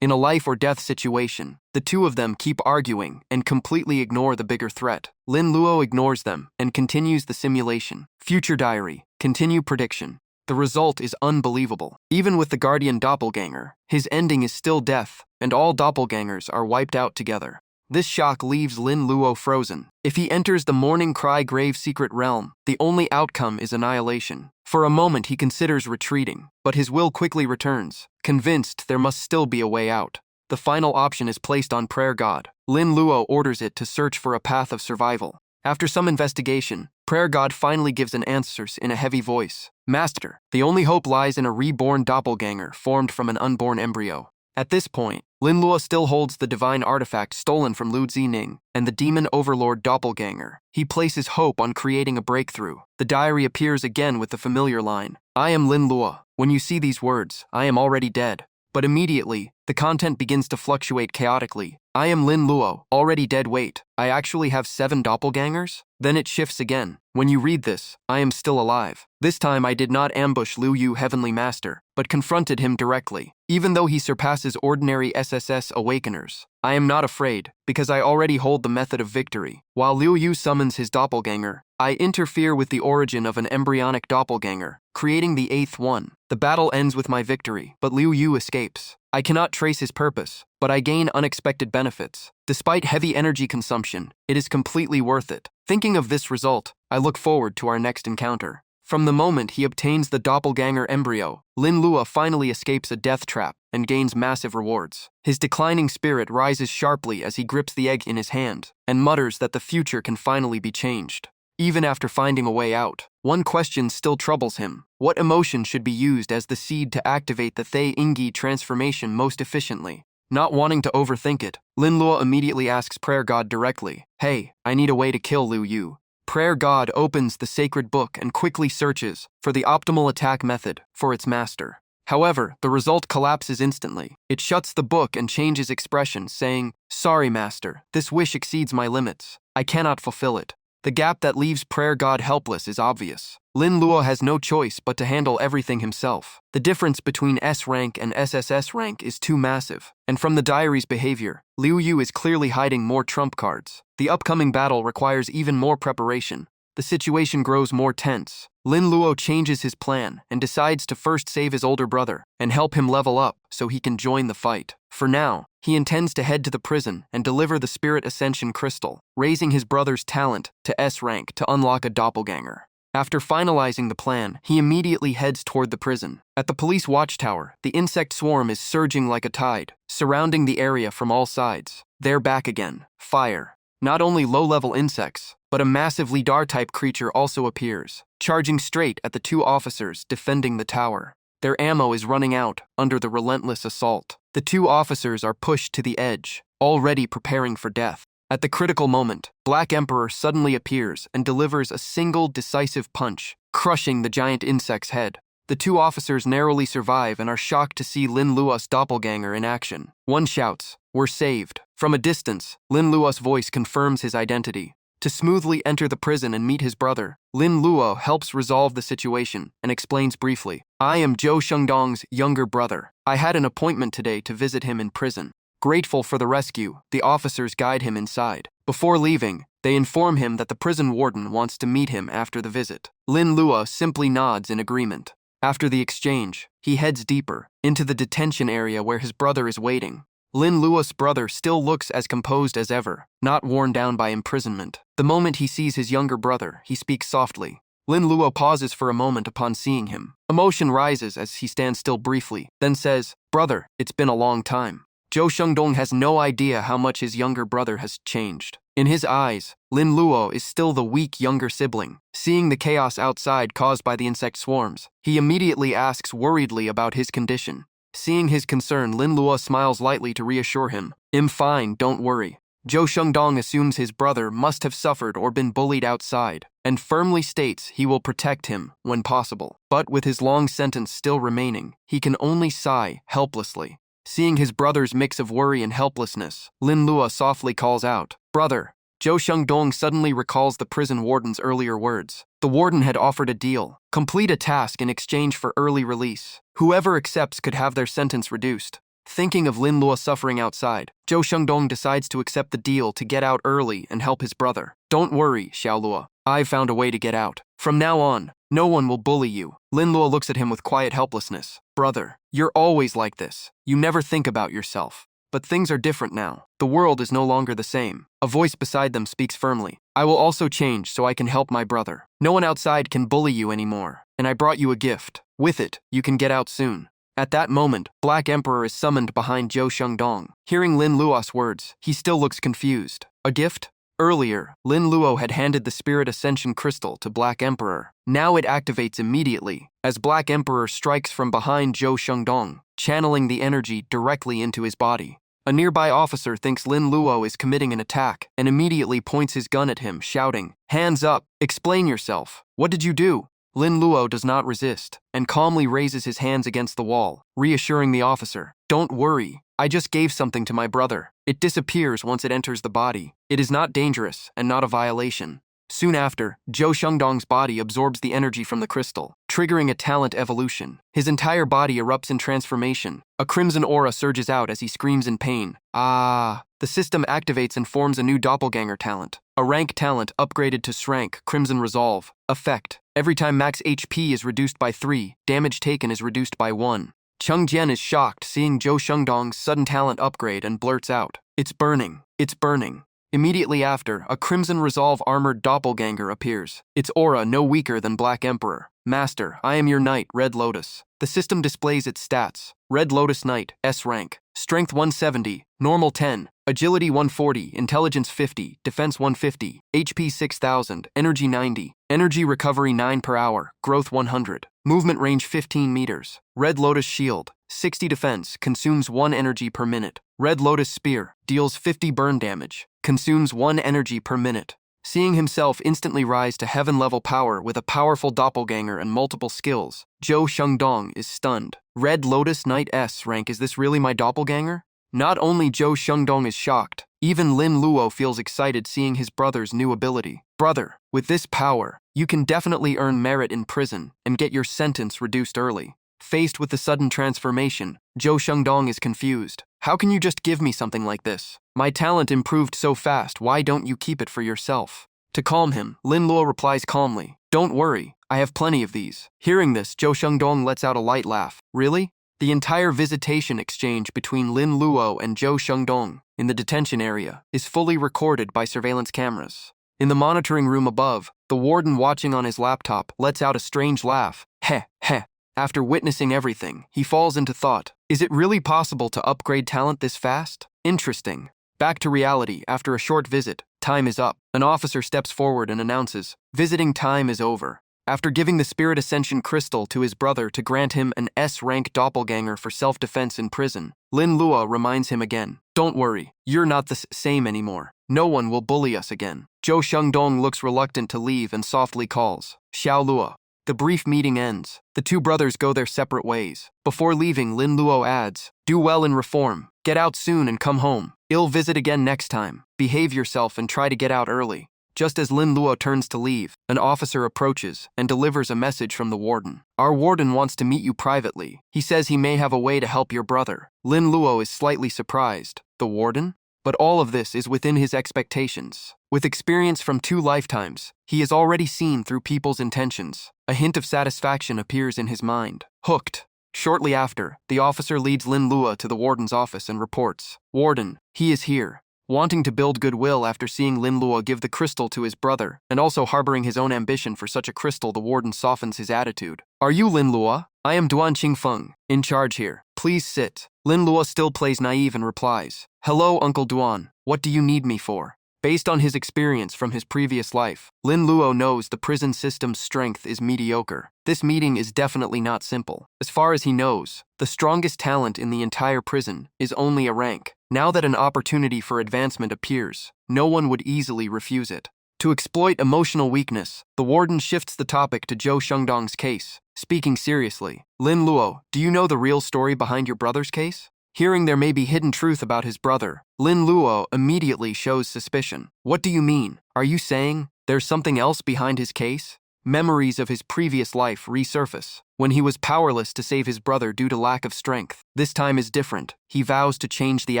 In a life or death situation, the two of them keep arguing and completely ignore the bigger threat. Lin Luo ignores them and continues the simulation. Future diary. Continue prediction. The result is unbelievable. Even with the Guardian Doppelganger, his ending is still death, and all doppelgangers are wiped out together. This shock leaves Lin Luo frozen. If he enters the Morning Cry Grave Secret Realm, the only outcome is annihilation. For a moment he considers retreating, but his will quickly returns, convinced there must still be a way out. The final option is placed on Prayer God. Lin Luo orders it to search for a path of survival. After some investigation, Prayer God finally gives an answer in a heavy voice. Master, the only hope lies in a reborn doppelganger formed from an unborn embryo. At this point, Lin Luo still holds the divine artifact stolen from Lu Zining and the demon overlord doppelganger. He places hope on creating a breakthrough. The diary appears again with the familiar line, I am Lin Luo. When you see these words, I am already dead. But immediately, the content begins to fluctuate chaotically. I am Lin Luo, already dead. Wait, I actually have 7 doppelgangers? Then it shifts again. When you read this, I am still alive. This time I did not ambush Lu Yu Heavenly Master, but confronted him directly. Even though he surpasses ordinary SSS awakeners, I am not afraid, because I already hold the method of victory. While Lu Yu summons his doppelganger, I interfere with the origin of an embryonic doppelganger, creating the 8th one. The battle ends with my victory, but Lu Yu escapes. I cannot trace his purpose, but I gain unexpected benefits. Despite heavy energy consumption, it is completely worth it. Thinking of this result, I look forward to our next encounter. From the moment he obtains the doppelganger embryo, Lin Luo finally escapes a death trap and gains massive rewards. His declining spirit rises sharply as he grips the egg in his hand and mutters that the future can finally be changed. Even after finding a way out, one question still troubles him. What emotion should be used as the seed to activate the Thay Ingi transformation most efficiently? Not wanting to overthink it, Lin Luo immediately asks Prayer God directly, Hey, I need a way to kill Lu Yu. Prayer God opens the sacred book and quickly searches for the optimal attack method for its master. However, the result collapses instantly. It shuts the book and changes expression, saying, Sorry, master, this wish exceeds my limits. I cannot fulfill it. The gap that leaves Prayer God helpless is obvious. Lin Luo has no choice but to handle everything himself. The difference between S rank and SSS rank is too massive, and from the diary's behavior, Lu Yu is clearly hiding more trump cards. The upcoming battle requires even more preparation. The situation grows more tense. Lin Luo changes his plan and decides to first save his older brother and help him level up so he can join the fight. For now, he intends to head to the prison and deliver the Spirit Ascension Crystal, raising his brother's talent to S rank to unlock a doppelganger. After finalizing the plan, he immediately heads toward the prison. At the police watchtower, the insect swarm is surging like a tide, surrounding the area from all sides. They're back again. Fire. Not only low-level insects, but a massive Lidar-type creature also appears, charging straight at the 2 officers defending the tower. Their ammo is running out under the relentless assault. The 2 officers are pushed to the edge, already preparing for death. At the critical moment, Black Emperor suddenly appears and delivers a single decisive punch, crushing the giant insect's head. The 2 officers narrowly survive and are shocked to see Lin Luo's doppelganger in action. One shouts, We're saved. From a distance, Lin Luo's voice confirms his identity. To smoothly enter the prison and meet his brother, Lin Luo helps resolve the situation and explains briefly, I am Zhou Shengdong's younger brother. I had an appointment today to visit him in prison. Grateful for the rescue, the officers guide him inside. Before leaving, they inform him that the prison warden wants to meet him after the visit. Lin Lua simply nods in agreement. After the exchange, he heads deeper, into the detention area where his brother is waiting. Lin Lua's brother still looks as composed as ever, not worn down by imprisonment. The moment he sees his younger brother, he speaks softly. Lin Lua pauses for a moment upon seeing him. Emotion rises as he stands still briefly, then says, "Brother, it's been a long time." Zhou Shengdong has no idea how much his younger brother has changed. In his eyes, Lin Luo is still the weak younger sibling. Seeing the chaos outside caused by the insect swarms, he immediately asks worriedly about his condition. Seeing his concern, Lin Luo smiles lightly to reassure him. "I'm fine, don't worry." Zhou Shengdong assumes his brother must have suffered or been bullied outside, and firmly states he will protect him when possible. But with his long sentence still remaining, he can only sigh helplessly. Seeing his brother's mix of worry and helplessness, Lin Lua softly calls out, "Brother." Zhou Shengdong suddenly recalls the prison warden's earlier words. The warden had offered a deal, complete a task in exchange for early release. Whoever accepts could have their sentence reduced. Thinking of Lin Lua suffering outside, Zhou Shengdong decides to accept the deal to get out early and help his brother. "Don't worry, Xiao Lua. I've found a way to get out. From now on, no one will bully you." Lin Lua looks at him with quiet helplessness. "Brother, you're always like this. You never think about yourself. But things are different now. The world is no longer the same." A voice beside them speaks firmly. "I will also change so I can help my brother. No one outside can bully you anymore. And I brought you a gift. With it, you can get out soon." At that moment, Black Emperor is summoned behind Zhou Shengdong. Hearing Lin Luo's words, he still looks confused. A gift? Earlier, Lin Luo had handed the Spirit Ascension Crystal to Black Emperor. Now it activates immediately, as Black Emperor strikes from behind Zhou Shengdong, channeling the energy directly into his body. A nearby officer thinks Lin Luo is committing an attack and immediately points his gun at him, shouting, "Hands up! Explain yourself! What did you do?" Lin Luo does not resist, and calmly raises his hands against the wall, reassuring the officer, "Don't worry, I just gave something to my brother. It disappears once it enters the body. It is not dangerous and not a violation." Soon after, Zhou Shengdong's body absorbs the energy from the crystal, triggering a talent evolution. His entire body erupts in transformation. A crimson aura surges out as he screams in pain. "Ah!" The system activates and forms a new doppelganger talent. A rank talent upgraded to Shrank, Crimson Resolve. Effect: every time max HP is reduced by 3, damage taken is reduced by 1. Cheng Jian is shocked seeing Zhou Shengdong's sudden talent upgrade and blurts out, "It's burning! It's burning!" Immediately after, a Crimson Resolve armored doppelganger appears, its aura no weaker than Black Emperor. "Master, I am your knight, Red Lotus." The system displays its stats. Red Lotus Knight, S rank. Strength 170, Normal 10, Agility 140, Intelligence 50, Defense 150, HP 6000, Energy 90, Energy Recovery 9 per hour, Growth 100, Movement Range 15 meters. Red Lotus Shield, 60 defense, consumes 1 energy per minute. Red Lotus Spear, deals 50 burn damage, consumes 1 energy per minute. Seeing himself instantly rise to heaven-level power with a powerful doppelganger and multiple skills, Zhou Shengdong is stunned. Red Lotus Knight S rank, is this really my doppelganger? Not only Zhou Shengdong is shocked, even Lin Luo feels excited seeing his brother's new ability. "Brother, with this power, you can definitely earn merit in prison and get your sentence reduced early." Faced with the sudden transformation, Zhou Shengdong is confused. "How can you just give me something like this? My talent improved so fast, why don't you keep it for yourself?" To calm him, Lin Luo replies calmly, "Don't worry, I have plenty of these." Hearing this, Zhou Shengdong lets out a light laugh. "Really?" The entire visitation exchange between Lin Luo and Zhou Shengdong in the detention area is fully recorded by surveillance cameras. In the monitoring room above, the warden watching on his laptop lets out a strange laugh. Heh, heh. After witnessing everything, he falls into thought. Is it really possible to upgrade talent this fast? Interesting. Back to reality, after a short visit, time is up. An officer steps forward and announces, "Visiting time is over." After giving the Spirit Ascension Crystal to his brother to grant him an S-rank doppelganger for self-defense in prison, Lin Luo reminds him again, "Don't worry, you're not the same anymore. No one will bully us again." Zhou Shengdong looks reluctant to leave and softly calls, "Xiao Luo." The brief meeting ends. The two brothers go their separate ways. Before leaving, Lin Luo adds, "Do well in reform. Get out soon and come home. I'll visit again next time. Behave yourself and try to get out early." Just as Lin Luo turns to leave, an officer approaches and delivers a message from the warden. Our warden wants to meet you privately. He says he may have a way to help your brother. Lin Luo is slightly surprised. The warden? But all of this is within his expectations. With experience from 2 lifetimes, he has already seen through people's intentions. A hint of satisfaction appears in his mind. Hooked. Shortly after, the officer leads Lin Luo to the warden's office and reports, "Warden, he is here." Wanting to build goodwill after seeing Lin Luo give the crystal to his brother, and also harboring his own ambition for such a crystal, the warden softens his attitude. "Are you Lin Luo? I am Duan Qingfeng, in charge here. Please sit." Lin Luo still plays naive and replies, "Hello, Uncle Duan. What do you need me for?" Based on his experience from his previous life, Lin Luo knows the prison system's strength is mediocre. This meeting is definitely not simple. As far as he knows, the strongest talent in the entire prison is only a rank. Now that an opportunity for advancement appears, no one would easily refuse it. To exploit emotional weakness, the warden shifts the topic to Zhou Shengdong's case. Speaking seriously, "Lin Luo, do you know the real story behind your brother's case?" Hearing there may be hidden truth about his brother, Lin Luo immediately shows suspicion. "What do you mean? Are you saying there's something else behind his case?" Memories of his previous life resurface, when he was powerless to save his brother due to lack of strength. This time is different. He vows to change the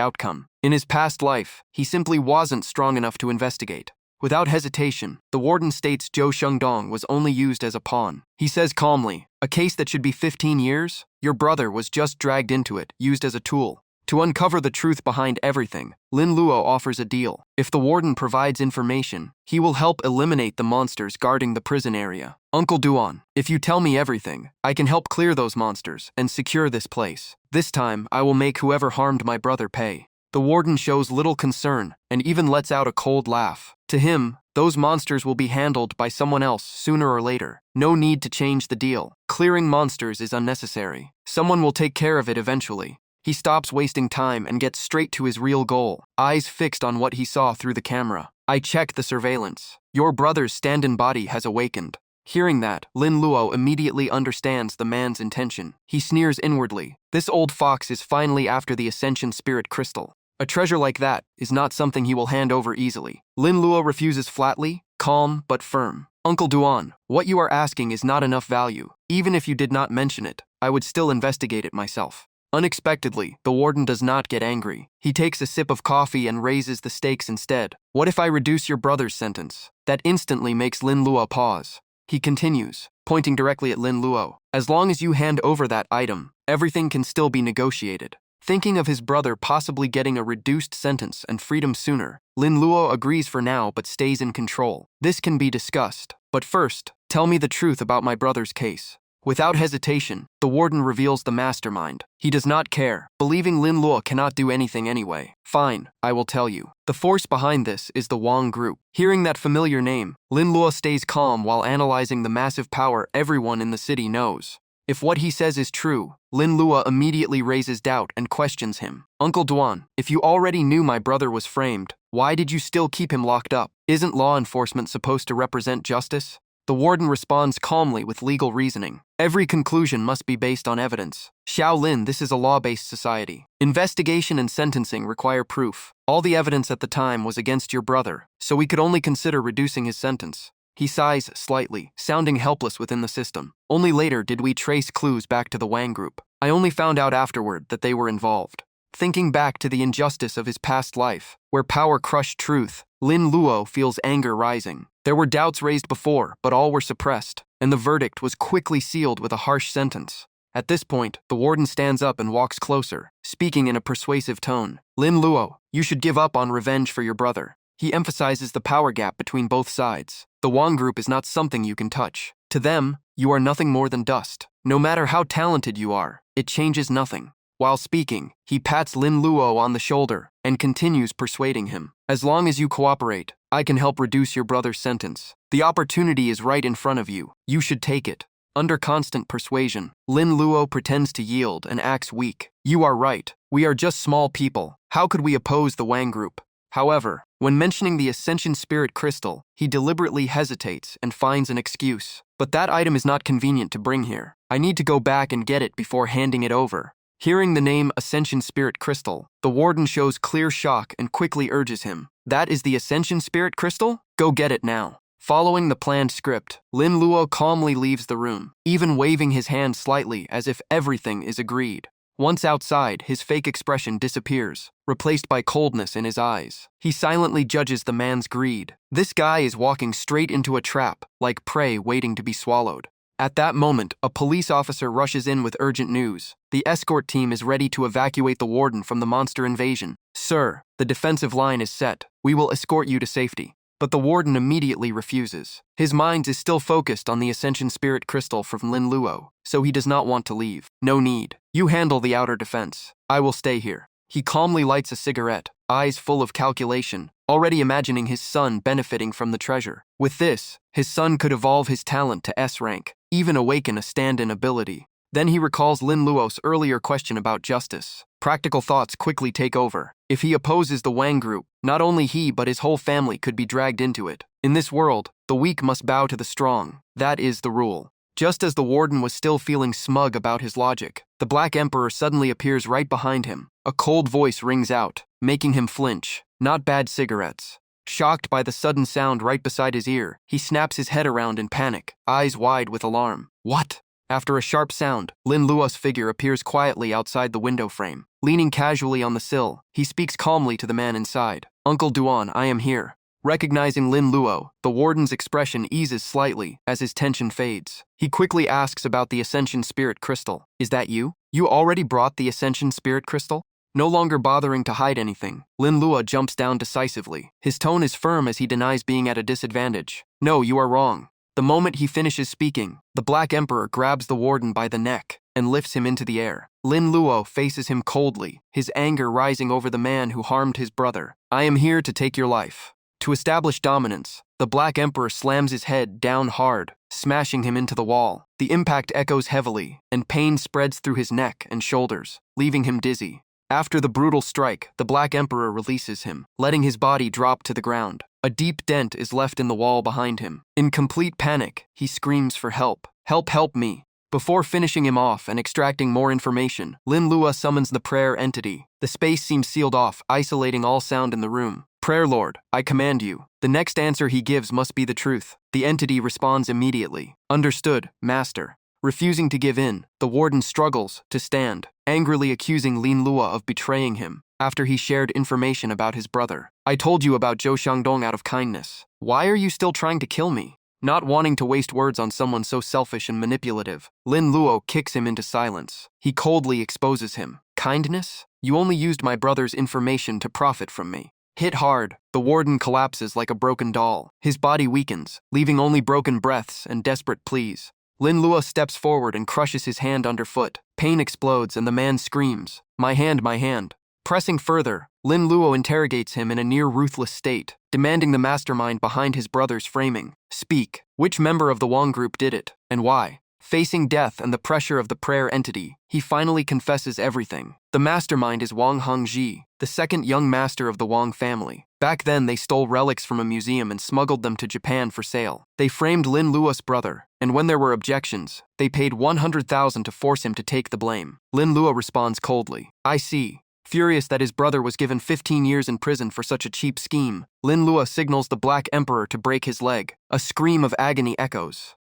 outcome. In his past life, he simply wasn't strong enough to investigate. Without hesitation, the warden states Zhou Shengdong was only used as a pawn. He says calmly, "A case that should be 15 years? Your brother was just dragged into it, used as a tool." To uncover the truth behind everything, Lin Luo offers a deal. If the warden provides information, he will help eliminate the monsters guarding the prison area. "Uncle Duan, if you tell me everything, I can help clear those monsters and secure this place. This time, I will make whoever harmed my brother pay." The warden shows little concern and even lets out a cold laugh. To him, those monsters will be handled by someone else sooner or later. No need to change the deal. Clearing monsters is unnecessary. Someone will take care of it eventually. He stops wasting time and gets straight to his real goal, eyes fixed on what he saw through the camera. "I checked the surveillance. Your brother's stand-in body has awakened." Hearing that, Lin Luo immediately understands the man's intention. He sneers inwardly. This old fox is finally after the Ascension Spirit Crystal. A treasure like that is not something he will hand over easily. Lin Luo refuses flatly, calm but firm. "Uncle Duan, what you are asking is not enough value. Even if you did not mention it, I would still investigate it myself." Unexpectedly, the warden does not get angry. He takes a sip of coffee and raises the stakes instead. "What if I reduce your brother's sentence?" That instantly makes Lin Luo pause. He continues, pointing directly at Lin Luo. "As long as you hand over that item, everything can still be negotiated." Thinking of his brother possibly getting a reduced sentence and freedom sooner, Lin Luo agrees for now but stays in control. "This can be discussed, but first, tell me the truth about my brother's case." Without hesitation, the warden reveals the mastermind. He does not care, believing Lin Luo cannot do anything anyway. "Fine, I will tell you. The force behind this is the Wong group." Hearing that familiar name, Lin Luo stays calm while analyzing the massive power everyone in the city knows. If what he says is true, Lin Luo immediately raises doubt and questions him. "Uncle Duan, if you already knew my brother was framed, why did you still keep him locked up? Isn't law enforcement supposed to represent justice?" The warden responds calmly with legal reasoning. "Every conclusion must be based on evidence. Shaolin, this is a law-based society. Investigation and sentencing require proof. All the evidence at the time was against your brother, so we could only consider reducing his sentence." He sighs slightly, sounding helpless within the system. "Only later did we trace clues back to the Wang group. I only found out afterward that they were involved." Thinking back to the injustice of his past life, where power crushed truth, Lin Luo feels anger rising. There were doubts raised before, but all were suppressed, and the verdict was quickly sealed with a harsh sentence. At this point, the warden stands up and walks closer, speaking in a persuasive tone. "Lin Luo, you should give up on revenge for your brother." He emphasizes the power gap between both sides. The Wong group is not something you can touch. To them, you are nothing more than dust. No matter how talented you are, it changes nothing. While speaking, he pats Lin Luo on the shoulder and continues persuading him. "As long as you cooperate, I can help reduce your brother's sentence. The opportunity is right in front of you. You should take it." Under constant persuasion, Lin Luo pretends to yield and acts weak. "You are right. We are just small people. How could we oppose the Wang group?" However, when mentioning the Ascension Spirit Crystal, he deliberately hesitates and finds an excuse. "But that item is not convenient to bring here. I need to go back and get it before handing it over." Hearing the name Ascension Spirit Crystal, the warden shows clear shock and quickly urges him. "That is the Ascension Spirit Crystal? Go get it now. Following the planned script, Lin Luo calmly leaves the room, even waving his hand slightly as if everything is agreed. Once outside, his fake expression disappears, replaced by coldness in his eyes. He silently judges the man's greed. This guy is walking straight into a trap, like prey waiting to be swallowed. At that moment, a police officer rushes in with urgent news. The escort team is ready to evacuate the warden from the monster invasion. Sir, the defensive line is set. We will escort you to safety. But the warden immediately refuses. His mind is still focused on the Ascension Spirit Crystal from Lin Luo, so he does not want to leave. No need. You handle the outer defense. I will stay here. He calmly lights a cigarette, eyes full of calculation, already imagining his son benefiting from the treasure. With this, his son could evolve his talent to S rank, even awaken a stand-in ability. Then he recalls Lin Luo's earlier question about justice. Practical thoughts quickly take over. If he opposes the Wang group, not only he but his whole family could be dragged into it. In this world, the weak must bow to the strong. That is the rule. Just as the warden was still feeling smug about his logic, the Black Emperor suddenly appears right behind him. A cold voice rings out, making him flinch. Not bad cigarettes. Shocked by the sudden sound right beside his ear, he snaps his head around in panic, eyes wide with alarm. What? After a sharp sound, Lin Luo's figure appears quietly outside the window frame. Leaning casually on the sill, he speaks calmly to the man inside. Uncle Duan, I am here. Recognizing Lin Luo, the warden's expression eases slightly as his tension fades. He quickly asks about the Ascension Spirit Crystal. Is that you? You already brought the Ascension Spirit Crystal? No longer bothering to hide anything, Lin Luo jumps down decisively. His tone is firm as he denies being at a disadvantage. No, you are wrong. The moment he finishes speaking, the Black Emperor grabs the warden by the neck and lifts him into the air. Lin Luo faces him coldly, his anger rising over the man who harmed his brother. I am here to take your life. To establish dominance, the Black Emperor slams his head down hard, smashing him into the wall. The impact echoes heavily, and pain spreads through his neck and shoulders, leaving him dizzy. After the brutal strike, the Black Emperor releases him, letting his body drop to the ground. A deep dent is left in the wall behind him. In complete panic, he screams for help. Help, help me. Before finishing him off and extracting more information, Lin Luo summons the prayer entity. The space seems sealed off, isolating all sound in the room. Prayer Lord, I command you. The next answer he gives must be the truth. The entity responds immediately. Understood, Master. Refusing to give in, the warden struggles to stand, angrily accusing Lin Luo of betraying him after he shared information about his brother. I told you about Zhou Xiangdong out of kindness. Why are you still trying to kill me? Not wanting to waste words on someone so selfish and manipulative, Lin Luo kicks him into silence. He coldly exposes him. Kindness? You only used my brother's information to profit from me. Hit hard, the warden collapses like a broken doll. His body weakens, leaving only broken breaths and desperate pleas. Lin Luo steps forward and crushes his hand underfoot. Pain explodes and the man screams, my hand, my hand. Pressing further, Lin Luo interrogates him in a near-ruthless state, demanding the mastermind behind his brother's framing. Speak. Which member of the Wong group did it, and why? Facing death and the pressure of the prayer entity, he finally confesses everything. The mastermind is Wang Hongji, the second young master of the Wong family. Back then, they stole relics from a museum and smuggled them to Japan for sale. They framed Lin Luo's brother, and when there were objections, they paid 100,000 to force him to take the blame. Lin Luo responds coldly. I see. Furious that his brother was given 15 years in prison for such a cheap scheme, Lin Luo signals the Black Emperor to break his leg. A scream of agony echoes.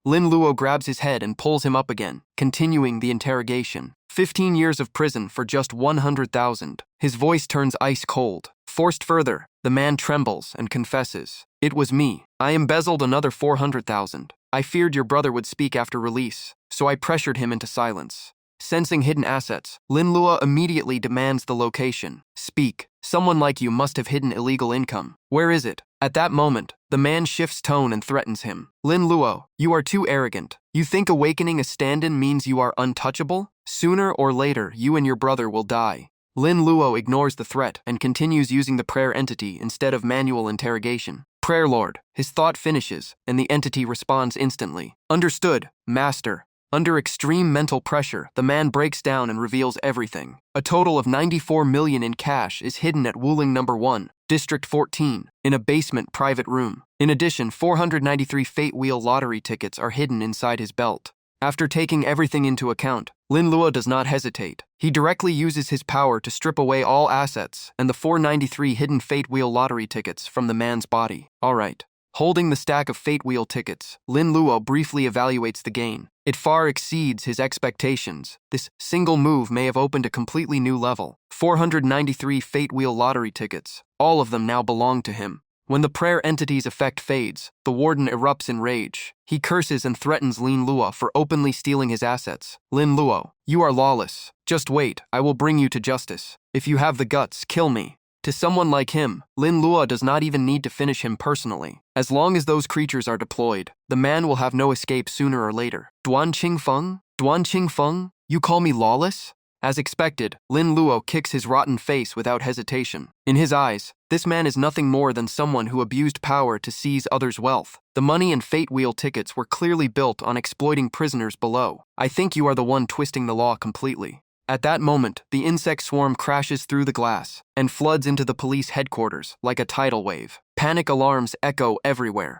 Lin Luo grabs his head and pulls him up again, continuing the interrogation. 15 years of prison for just 100,000. His voice turns ice cold. Forced further, the man trembles and confesses. It was me. I embezzled another 400,000. I feared your brother would speak after release, so I pressured him into silence. Sensing hidden assets, Lin Luo immediately demands the location. Speak. Someone like you must have hidden illegal income. Where is it? At that moment, the man shifts tone and threatens him. Lin Luo, you are too arrogant. You think awakening a stand-in means you are untouchable? Sooner or later, you and your brother will die. Lin Luo ignores the threat and continues using the prayer entity instead of manual interrogation. Prayer Lord. His thought finishes, and the entity responds instantly. Understood, Master. Under extreme mental pressure, the man breaks down and reveals everything. A total of 94 million in cash is hidden at Wuling No. 1, District 14, in a basement private room. In addition, 493 Fate Wheel lottery tickets are hidden inside his belt. After taking everything into account, Lin Luo does not hesitate. He directly uses his power to strip away all assets and the 493 hidden Fate Wheel lottery tickets from the man's body. Alright. Holding the stack of Fate Wheel tickets, Lin Luo briefly evaluates the gain. It far exceeds his expectations. This single move may have opened a completely new level. 493 Fate Wheel lottery tickets. All of them now belong to him. When the prayer entity's effect fades, the warden erupts in rage. He curses and threatens Lin Luo for openly stealing his assets. Lin Luo, you are lawless. Just wait, I will bring you to justice. If you have the guts, kill me. To someone like him, Lin Luo does not even need to finish him personally. As long as those creatures are deployed, the man will have no escape sooner or later. Duan Qingfeng? Duan Qingfeng? You call me lawless? As expected, Lin Luo kicks his rotten face without hesitation. In his eyes, this man is nothing more than someone who abused power to seize others' wealth. The money and Fate Wheel tickets were clearly built on exploiting prisoners below. I think you are the one twisting the law completely. At that moment, the insect swarm crashes through the glass and floods into the police headquarters like a tidal wave. Panic alarms echo everywhere.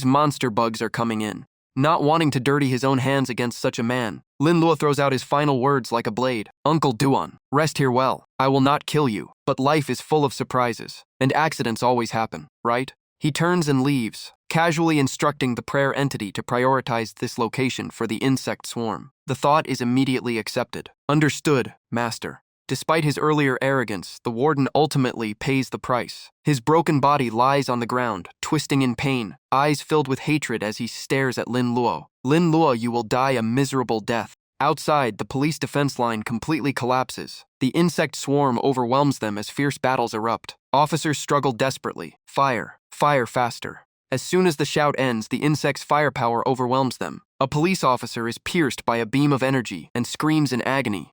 Monster bugs are coming in. Not wanting to dirty his own hands against such a man, Lin Luo throws out his final words like a blade. Uncle Duan, rest here well. I will not kill you, but life is full of surprises, and accidents always happen, right? He turns and leaves, casually instructing the prayer entity to prioritize this location for the insect swarm. The thought is immediately accepted. Understood, Master. Despite his earlier arrogance, the warden ultimately pays the price. His broken body lies on the ground, twisting in pain, eyes filled with hatred as he stares at Lin Luo. Lin Luo, you will die a miserable death. Outside, the police defense line completely collapses. The insect swarm overwhelms them as fierce battles erupt. Officers struggle desperately. Fire. Fire faster. As soon as the shout ends, the insect's firepower overwhelms them. A police officer is pierced by a beam of energy and screams in agony.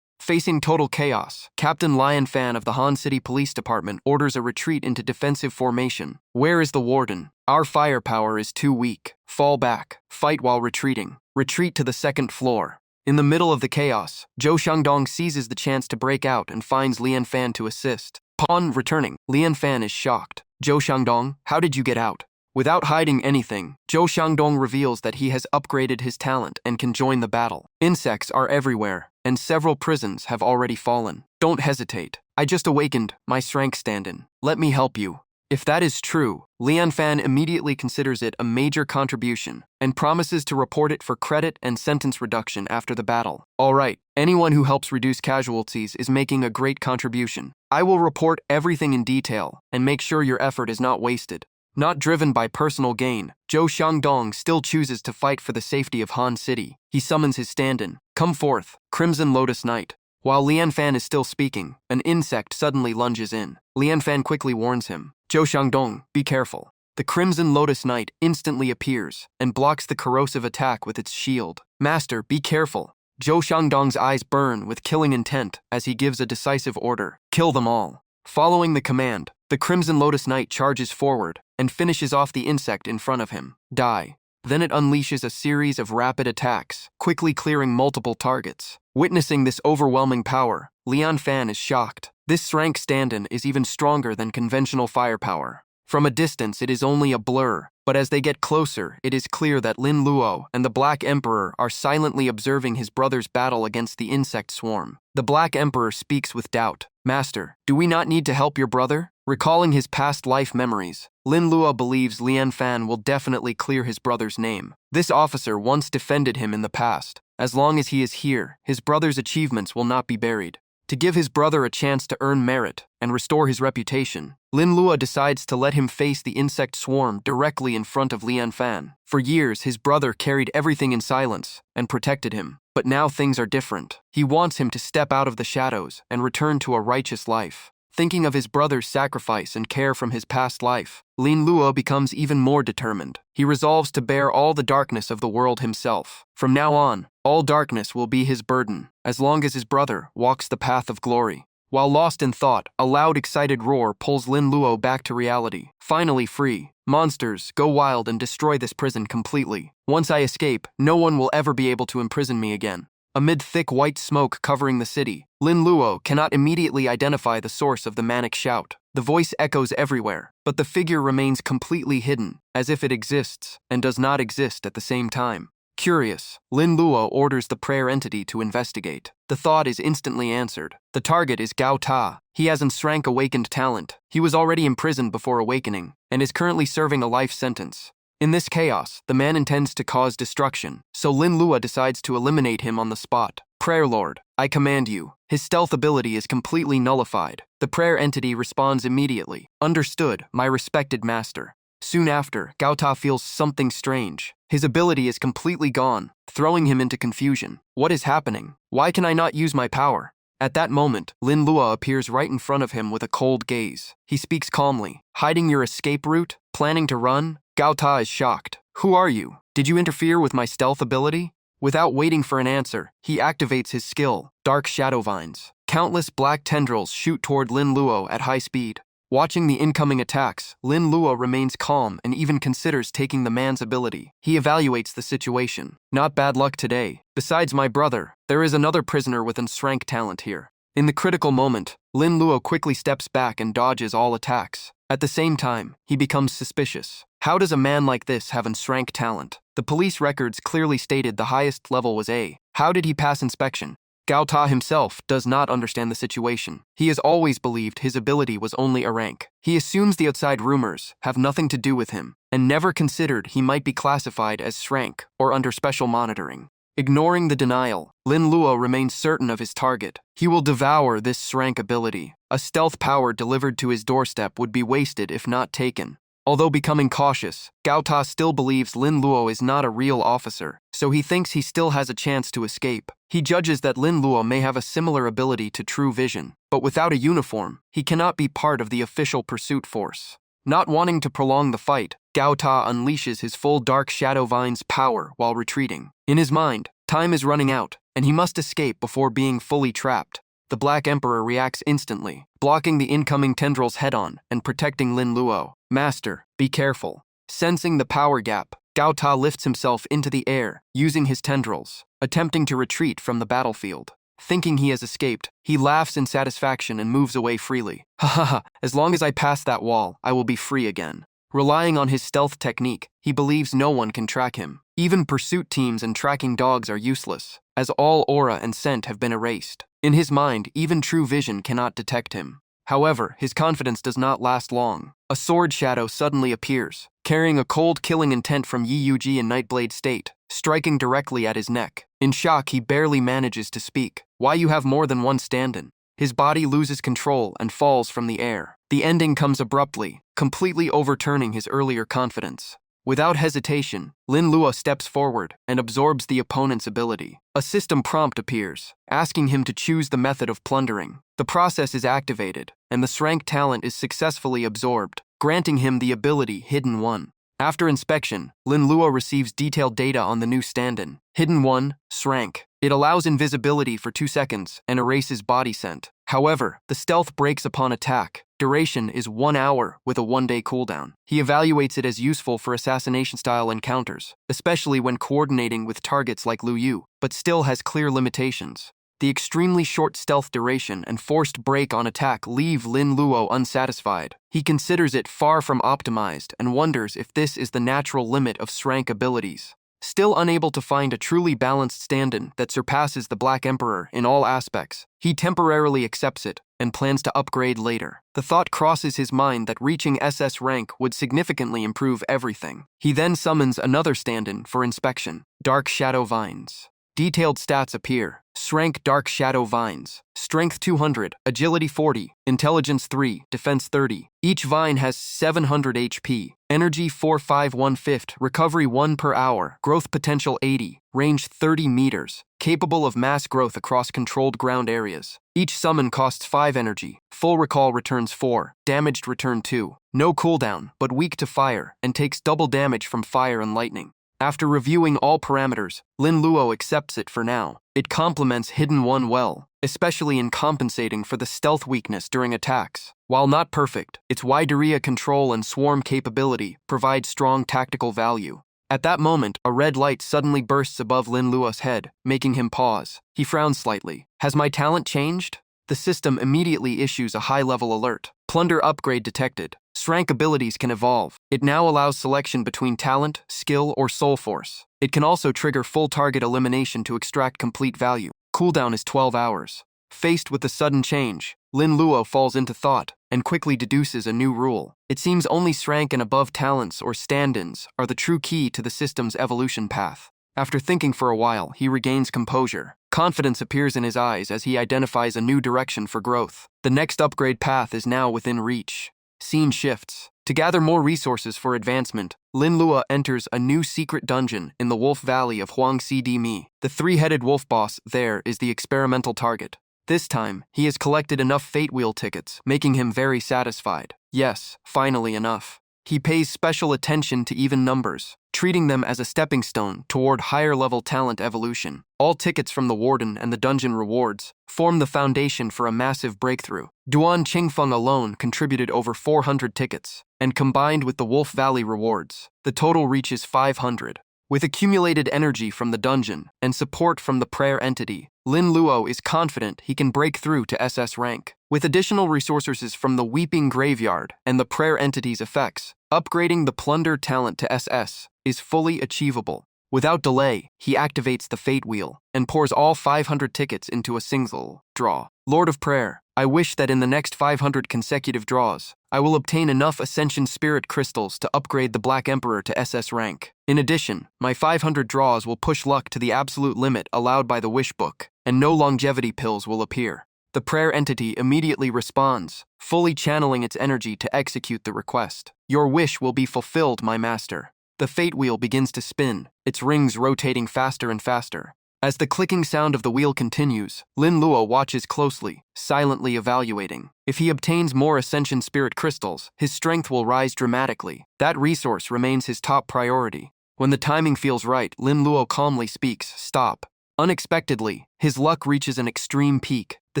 Facing total chaos, Captain Lion Fan of the Han City Police Department orders a retreat into defensive formation. Where is the warden? Our firepower is too weak. Fall back. Fight while retreating. Retreat to the second floor. In the middle of the chaos, Zhou Shangdong seizes the chance to break out and finds Lian Fan to assist. Upon returning, Lian Fan is shocked. Zhou Shangdong, how did you get out? Without hiding anything, Zhou Shangdong reveals that he has upgraded his talent and can join the battle. Insects are everywhere, and several prisons have already fallen. Don't hesitate. I just awakened my strength stand-in. Let me help you. If that is true, Lian Fan immediately considers it a major contribution and promises to report it for credit and sentence reduction after the battle. All right, anyone who helps reduce casualties is making a great contribution. I will report everything in detail and make sure your effort is not wasted. Not driven by personal gain, Zhou Shangdong still chooses to fight for the safety of Han City. He summons his stand-in. Come forth, Crimson Lotus Knight. While Lian Fan is still speaking, an insect suddenly lunges in. Lian Fan quickly warns him. Zhou Shangdong, be careful. The Crimson Lotus Knight instantly appears and blocks the corrosive attack with its shield. Master, be careful. Zhou Shangdong's eyes burn with killing intent as he gives a decisive order. Kill them all. Following the command, the Crimson Lotus Knight charges forward and finishes off the insect in front of him. Die. Then it unleashes a series of rapid attacks, quickly clearing multiple targets. Witnessing this overwhelming power, Lian Fan is shocked. This rank stand-in is even stronger than conventional firepower. From a distance, it is only a blur, but as they get closer, it is clear that Lin Luo and the Black Emperor are silently observing his brother's battle against the insect swarm. The Black Emperor speaks with doubt. Master, do we not need to help your brother? Recalling his past life memories, Lin Luo believes Lian Fan will definitely clear his brother's name. This officer once defended him in the past. As long as he is here, his brother's achievements will not be buried. To give his brother a chance to earn merit and restore his reputation, Lin Luo decides to let him face the insect swarm directly in front of Lian Fan. For years, his brother carried everything in silence and protected him. But now things are different. He wants him to step out of the shadows and return to a righteous life. Thinking of his brother's sacrifice and care from his past life, Lin Luo becomes even more determined. He resolves to bear all the darkness of the world himself. From now on, all darkness will be his burden, as long as his brother walks the path of glory. While lost in thought, a loud, excited roar pulls Lin Luo back to reality. Finally free. Monsters, go wild and destroy this prison completely. Once I escape, no one will ever be able to imprison me again. Amid thick white smoke covering the city, Lin Luo cannot immediately identify the source of the manic shout. The voice echoes everywhere, but the figure remains completely hidden, as if it exists and does not exist at the same time. Curious, Lin Luo orders the prayer entity to investigate. The thought is instantly answered. The target is Gao Ta. He has Ensrank awakened talent. He was already imprisoned before awakening, and is currently serving a life sentence. In this chaos, the man intends to cause destruction, so Lin Luo decides to eliminate him on the spot. Prayer Lord, I command you. His stealth ability is completely nullified. The prayer entity responds immediately. Understood, my respected master. Soon after, Gao Ta feels something strange. His ability is completely gone, throwing him into confusion. What is happening? Why can I not use my power? At that moment, Lin Luo appears right in front of him with a cold gaze. He speaks calmly. Hiding your escape route? Planning to run? Gao Ta is shocked. Who are you? Did you interfere with my stealth ability? Without waiting for an answer, he activates his skill, Dark Shadow Vines. Countless black tendrils shoot toward Lin Luo at high speed. Watching the incoming attacks, Lin Luo remains calm and even considers taking the man's ability. He evaluates the situation. Not bad luck today. Besides my brother, there is another prisoner with Ensrank talent here. In the critical moment, Lin Luo quickly steps back and dodges all attacks. At the same time, he becomes suspicious. How does a man like this have Ensrank talent? The police records clearly stated the highest level was A. How did he pass inspection? Gao Ta himself does not understand the situation. He has always believed his ability was only a rank. He assumes the outside rumors have nothing to do with him, and never considered he might be classified as Shrank or under special monitoring. Ignoring the denial, Lin Luo remains certain of his target. He will devour this Shrank ability. A stealth power delivered to his doorstep would be wasted if not taken. Although becoming cautious, Gao Ta still believes Lin Luo is not a real officer, so he thinks he still has a chance to escape. He judges that Lin Luo may have a similar ability to True Vision, but without a uniform, he cannot be part of the official pursuit force. Not wanting to prolong the fight, Gao Ta unleashes his full Dark Shadow Vine's power while retreating. In his mind, time is running out, and he must escape before being fully trapped. The Black Emperor reacts instantly, blocking the incoming tendrils head-on and protecting Lin Luo. Master, be careful. Sensing the power gap, Gao Ta lifts himself into the air, using his tendrils, attempting to retreat from the battlefield. Thinking he has escaped, he laughs in satisfaction and moves away freely. Ha ha ha, as long as I pass that wall, I will be free again. Relying on his stealth technique, he believes no one can track him. Even pursuit teams and tracking dogs are useless, as all aura and scent have been erased. In his mind, even True Vision cannot detect him. However, his confidence does not last long. A sword shadow suddenly appears, carrying a cold killing intent from Yi Yuji in Nightblade state, striking directly at his neck. In shock, he barely manages to speak. Why you have more than one stand-in? His body loses control and falls from the air. The ending comes abruptly, completely overturning his earlier confidence. Without hesitation, Lin Luo steps forward and absorbs the opponent's ability. A system prompt appears, asking him to choose the method of plundering. The process is activated, and the Shrank talent is successfully absorbed, granting him the ability Hidden 1. After inspection, Lin Luo receives detailed data on the new stand-in. Hidden 1, Shrank. It allows invisibility for 2 seconds and erases body scent. However, the stealth breaks upon attack. Duration is 1 hour with a 1-day cooldown. He evaluates it as useful for assassination-style encounters, especially when coordinating with targets like Lu Yu, but still has clear limitations. The extremely short stealth duration and forced break on attack leave Lin Luo unsatisfied. He considers it far from optimized and wonders if this is the natural limit of Shrank abilities. Still unable to find a truly balanced stand-in that surpasses the Black Emperor in all aspects, he temporarily accepts it and plans to upgrade later. The thought crosses his mind that reaching SS rank would significantly improve everything. He then summons another stand-in for inspection, Dark Shadow Vines. Detailed stats appear. Shrank Dark Shadow Vines. Strength 200, Agility 40, Intelligence 3, Defense 30. Each vine has 700 HP. Energy 451/5, Recovery 1 per hour. Growth potential 80. Range 30 meters. Capable of mass growth across controlled ground areas. Each summon costs 5 energy. Full recall returns 4. Damaged return 2. No cooldown, but weak to fire, and takes double damage from fire and lightning. After reviewing all parameters, Lin Luo accepts it for now. It complements Hidden 1 well, especially in compensating for the stealth weakness during attacks. While not perfect, its wide area control and swarm capability provide strong tactical value. At that moment, a red light suddenly bursts above Lin Luo's head, making him pause. He frowns slightly. Has my talent changed? The system immediately issues a high-level alert. Plunder upgrade detected. rank abilities can evolve. It now allows selection between talent, skill, or soul force. It can also trigger full target elimination to extract complete value. Cooldown is 12 hours. Faced with the sudden change, Lin Luo falls into thought and quickly deduces a new rule. It seems only rank and above talents or stand-ins are the true key to the system's evolution path. After thinking for a while, he regains composure. Confidence appears in his eyes as he identifies a new direction for growth. The next upgrade path is now within reach. Scene shifts. To gather more resources for advancement, Lin Luo enters a new secret dungeon in the Wolf Valley of Huang Cd Mi. The three-headed wolf boss there is the experimental target. This time, he has collected enough Fate Wheel tickets, making him very satisfied. Yes, finally enough. He pays special attention to even numbers, treating them as a stepping stone toward higher-level talent evolution. All tickets from the Warden and the dungeon rewards form the foundation for a massive breakthrough. Duan Qingfeng alone contributed over 400 tickets, and combined with the Wolf Valley rewards, the total reaches 500. With accumulated energy from the dungeon and support from the prayer entity, Lin Luo is confident he can break through to SS rank. With additional resources from the Weeping Graveyard and the prayer entity's effects, upgrading the Plunder talent to SS is fully achievable. Without delay, he activates the Fate Wheel and pours all 500 tickets into a single draw. Lord of Prayer, I wish that in the next 500 consecutive draws, I will obtain enough Ascension Spirit Crystals to upgrade the Black Emperor to SS rank. In addition, my 500 draws will push luck to the absolute limit allowed by the Wish Book, and no longevity pills will appear. The prayer entity immediately responds, fully channeling its energy to execute the request. Your wish will be fulfilled, my master. The Fate Wheel begins to spin, its rings rotating faster and faster. As the clicking sound of the wheel continues, Lin Luo watches closely, silently evaluating. If he obtains more Ascension Spirit Crystals, his strength will rise dramatically. That resource remains his top priority. When the timing feels right, Lin Luo calmly speaks, "Stop." Unexpectedly, his luck reaches an extreme peak. The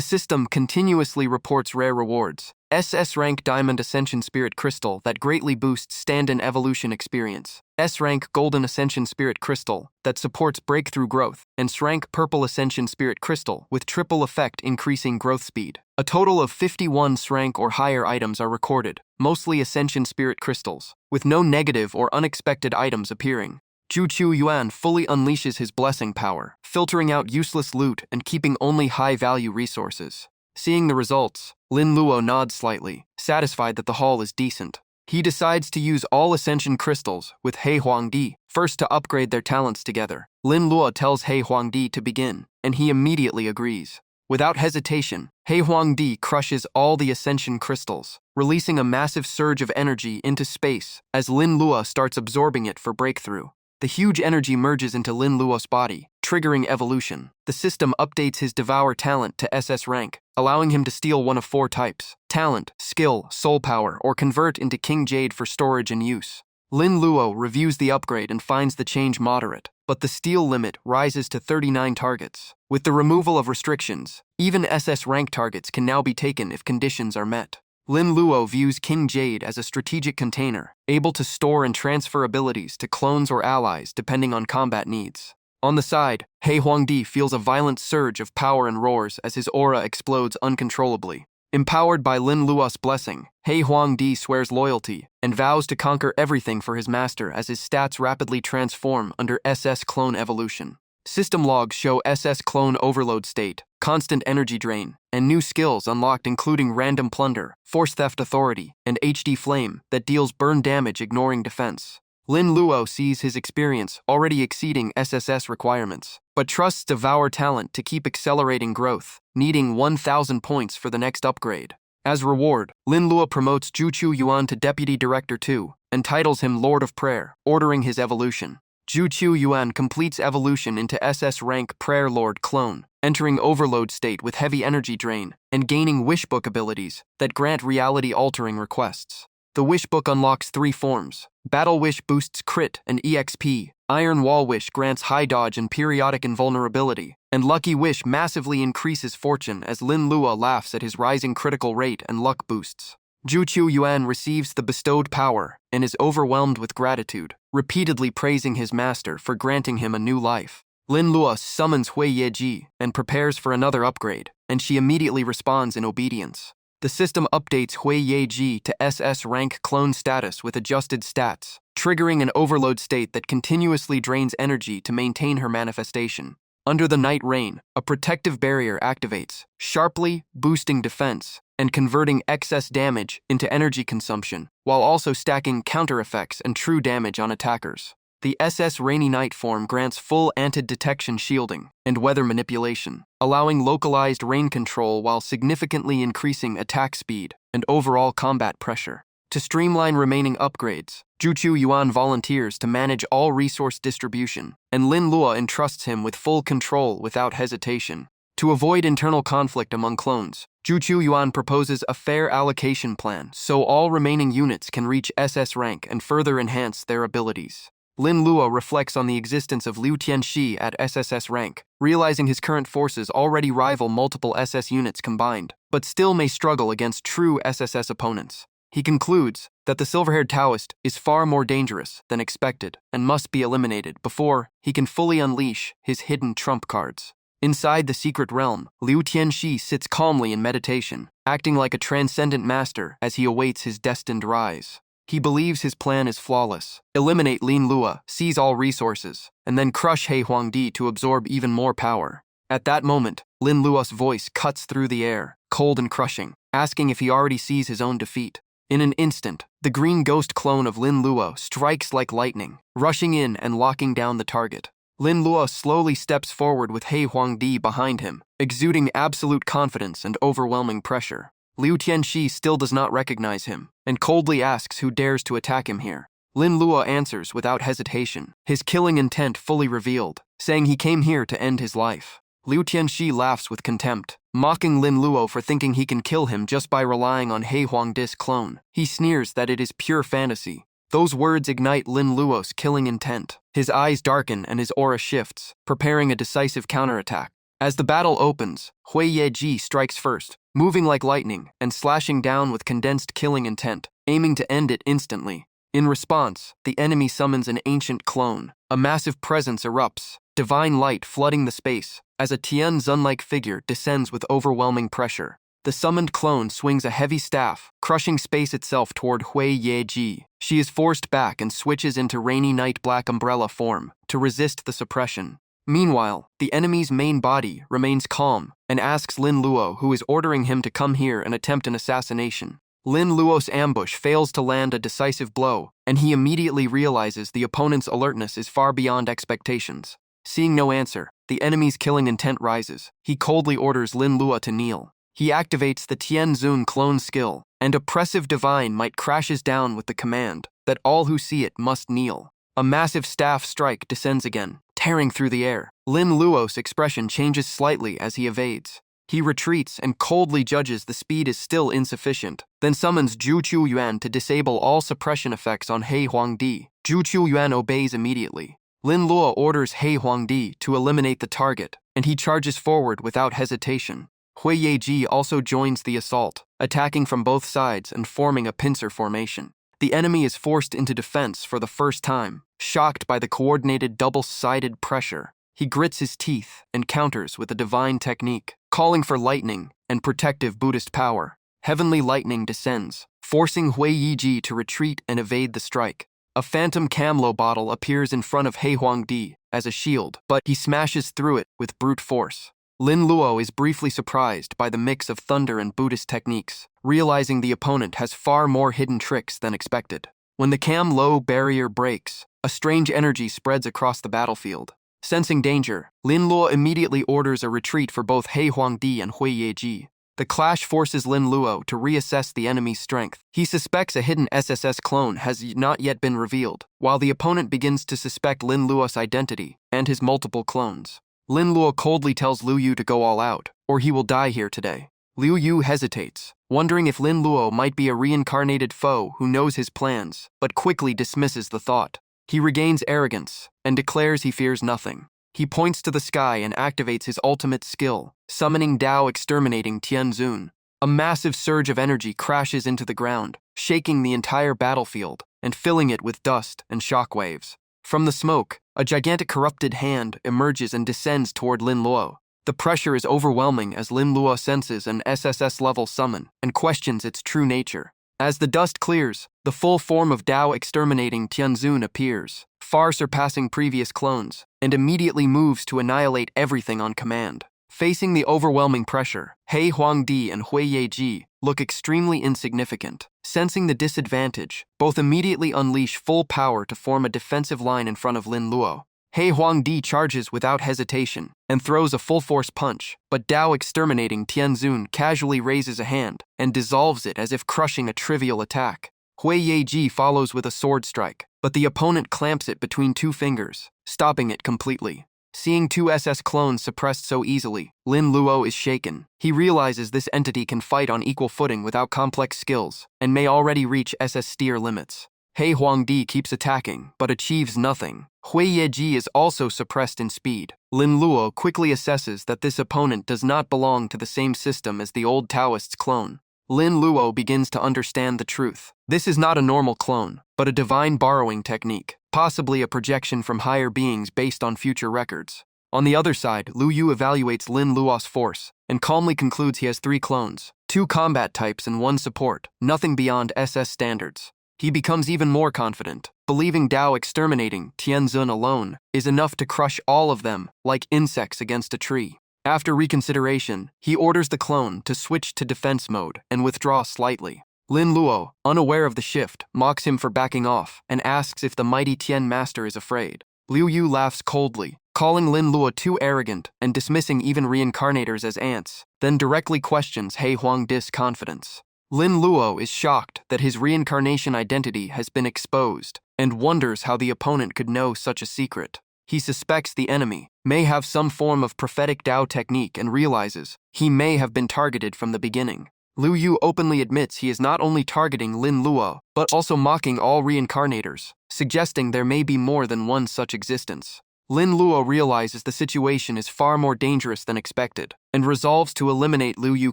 system continuously reports rare rewards. SS rank Diamond Ascension Spirit Crystal that greatly boosts stand-in evolution experience. S rank Golden Ascension Spirit Crystal that supports breakthrough growth. And S rank Purple Ascension Spirit Crystal with triple effect increasing growth speed. A total of 51 S rank or higher items are recorded, mostly Ascension Spirit Crystals, with no negative or unexpected items appearing. Zhu Chu Yuan fully unleashes his blessing power, filtering out useless loot and keeping only high-value resources. Seeing the results, Lin Luo nods slightly, satisfied that the haul is decent. He decides to use all Ascension Crystals with He Huangdi first to upgrade their talents together. Lin Luo tells He Huangdi to begin, and he immediately agrees. Without hesitation, He Huangdi crushes all the Ascension Crystals, releasing a massive surge of energy into space as Lin Luo starts absorbing it for breakthrough. The huge energy merges into Lin Luo's body, triggering evolution. The system updates his Devour talent to SS rank, allowing him to steal one of 4 types: talent, skill, soul power, or convert into King Jade for storage and use. Lin Luo reviews the upgrade and finds the change moderate, but the steal limit rises to 39 targets. With the removal of restrictions, even SS rank targets can now be taken if conditions are met. Lin Luo views King Jade as a strategic container, able to store and transfer abilities to clones or allies depending on combat needs. On the side, He Huangdi feels a violent surge of power and roars as his aura explodes uncontrollably. Empowered by Lin Luo's blessing, He Huangdi swears loyalty and vows to conquer everything for his master as his stats rapidly transform under SS clone evolution. System logs show SS clone overload state, constant energy drain, and new skills unlocked including Random Plunder, Force Theft Authority, and HD Flame that deals burn damage ignoring defense. Lin Luo sees his experience already exceeding SSS requirements, but trusts Devour talent to keep accelerating growth, needing 1,000 points for the next upgrade. As reward, Lin Luo promotes Zhu Chu Yuan to Deputy Director 2 and titles him Lord of Prayer, ordering his evolution. Zhu Chu Yuan completes evolution into SS rank Prayer Lord clone, entering overload state with heavy energy drain and gaining Wish Book abilities that grant reality-altering requests. The Wish Book unlocks 3 forms. Battle Wish boosts crit and EXP, Iron Wall Wish grants high dodge and periodic invulnerability, and Lucky Wish massively increases fortune as Lin Luo laughs at his rising critical rate and luck boosts. Zhu Chu Yuan receives the bestowed power and is overwhelmed with gratitude, repeatedly praising his master for granting him a new life. Lin Luo summons Hui Yeji and prepares for another upgrade, and she immediately responds in obedience. The system updates Hui Yeji to SS rank clone status with adjusted stats, triggering an overload state that continuously drains energy to maintain her manifestation. Under the night rain, a protective barrier activates, sharply boosting defense and converting excess damage into energy consumption, while also stacking counter effects and true damage on attackers. The SS Rainy Night form grants full anti-detection shielding and weather manipulation, allowing localized rain control while significantly increasing attack speed and overall combat pressure. To streamline remaining upgrades, Juchu Yuan volunteers to manage all resource distribution, and Lin Luo entrusts him with full control without hesitation. To avoid internal conflict among clones, Juchu Yuan proposes a fair allocation plan so all remaining units can reach SS rank and further enhance their abilities. Lin Luo reflects on the existence of Liu Tianxi at SSS rank, realizing his current forces already rival multiple SS units combined, but still may struggle against true SSS opponents. He concludes that the silver-haired Taoist is far more dangerous than expected and must be eliminated before he can fully unleash his hidden trump cards. Inside the secret realm, Liu Tianxi sits calmly in meditation, acting like a transcendent master as he awaits his destined rise. He believes his plan is flawless. Eliminate Lin Luo, seize all resources, and then crush He Huangdi to absorb even more power. At that moment, Lin Luo's voice cuts through the air, cold and crushing, asking if he already sees his own defeat. In an instant, the green ghost clone of Lin Luo strikes like lightning, rushing in and locking down the target. Lin Luo slowly steps forward with He Huangdi behind him, exuding absolute confidence and overwhelming pressure. Liu Tianxi still does not recognize him, and coldly asks who dares to attack him here. Lin Luo answers without hesitation, his killing intent fully revealed, saying he came here to end his life. Liu Tianxi laughs with contempt, mocking Lin Luo for thinking he can kill him just by relying on He Huangdi's clone. He sneers that it is pure fantasy. Those words ignite Lin Luo's killing intent. His eyes darken and his aura shifts, preparing a decisive counterattack. As the battle opens, Hui Yeji strikes first, moving like lightning and slashing down with condensed killing intent, aiming to end it instantly. In response, the enemy summons an ancient clone. A massive presence erupts, divine light flooding the space, as a Tian-Zun-like figure descends with overwhelming pressure. The summoned clone swings a heavy staff, crushing space itself toward Hui Yeji. She is forced back and switches into Rainy Night Black Umbrella form to resist the suppression. Meanwhile, the enemy's main body remains calm and asks Lin Luo who is ordering him to come here and attempt an assassination. Lin Luo's ambush fails to land a decisive blow, and he immediately realizes the opponent's alertness is far beyond expectations. Seeing no answer, the enemy's killing intent rises. He coldly orders Lin Luo to kneel. He activates the Tianzun clone skill, and oppressive divine might crashes down with the command that all who see it must kneel. A massive staff strike descends again, tearing through the air. Lin Luo's expression changes slightly as he evades. He retreats and coldly judges the speed is still insufficient, then summons Juchu Yuan to disable all suppression effects on He Huangdi. Juchu Yuan obeys immediately. Lin Luo orders He Huangdi to eliminate the target, and he charges forward without hesitation. Hui Yeji also joins the assault, attacking from both sides and forming a pincer formation. The enemy is forced into defense for the first time, shocked by the coordinated double-sided pressure. He grits his teeth and counters with a divine technique, calling for lightning and protective Buddhist power. Heavenly lightning descends, forcing Hui Yeji to retreat and evade the strike. A phantom Camlo bottle appears in front of He Huangdi as a shield, but he smashes through it with brute force. Lin Luo is briefly surprised by the mix of thunder and Buddhist techniques, realizing the opponent has far more hidden tricks than expected. When the Camlo barrier breaks, a strange energy spreads across the battlefield. Sensing danger, Lin Luo immediately orders a retreat for both He Huangdi and Hui Yeji. The clash forces Lin Luo to reassess the enemy's strength. He suspects a hidden SSS clone has not yet been revealed, while the opponent begins to suspect Lin Luo's identity and his multiple clones. Lin Luo coldly tells Liu Yu to go all out, or he will die here today. Liu Yu hesitates, wondering if Lin Luo might be a reincarnated foe who knows his plans, but quickly dismisses the thought. He regains arrogance and declares he fears nothing. He points to the sky and activates his ultimate skill, summoning Dao exterminating Tianzun. A massive surge of energy crashes into the ground, shaking the entire battlefield and filling it with dust and shockwaves. From the smoke, a gigantic corrupted hand emerges and descends toward Lin Luo. The pressure is overwhelming as Lin Luo senses an SSS-level summon and questions its true nature. As the dust clears, the full form of Dao exterminating Tianzun appears, far surpassing previous clones, and immediately moves to annihilate everything on command. Facing the overwhelming pressure, He Huangdi and Hui Yeji look extremely insignificant. Sensing the disadvantage, both immediately unleash full power to form a defensive line in front of Lin Luo. He Huangdi charges without hesitation and throws a full-force punch, but Dao exterminating Tianzun casually raises a hand and dissolves it as if crushing a trivial attack. Hui Yeji follows with a sword strike, but the opponent clamps it between two fingers, stopping it completely. Seeing two SS clones suppressed so easily, Lin Luo is shaken. He realizes this entity can fight on equal footing without complex skills, and may already reach SS steer limits. He Huangdi keeps attacking, but achieves nothing. Hui Yeji is also suppressed in speed. Lin Luo quickly assesses that this opponent does not belong to the same system as the old Taoist's clone. Lin Luo begins to understand the truth. This is not a normal clone, but a divine borrowing technique, possibly a projection from higher beings based on future records. On the other side, Lu Yu evaluates Lin Luo's force and calmly concludes he has 3 clones, 2 combat types and 1 support, nothing beyond SS standards. He becomes even more confident, believing Dao exterminating Tianzun alone is enough to crush all of them like insects against a tree. After reconsideration, he orders the clone to switch to defense mode and withdraw slightly. Lin Luo, unaware of the shift, mocks him for backing off and asks if the mighty Tian master is afraid. Liu Yu laughs coldly, calling Lin Luo too arrogant and dismissing even reincarnators as ants, then directly questions He Huangdi's confidence. Lin Luo is shocked that his reincarnation identity has been exposed and wonders how the opponent could know such a secret. He suspects the enemy may have some form of prophetic Dao technique and realizes he may have been targeted from the beginning. Liu Yu openly admits he is not only targeting Lin Luo, but also mocking all reincarnators, suggesting there may be more than one such existence. Lin Luo realizes the situation is far more dangerous than expected, and resolves to eliminate Liu Yu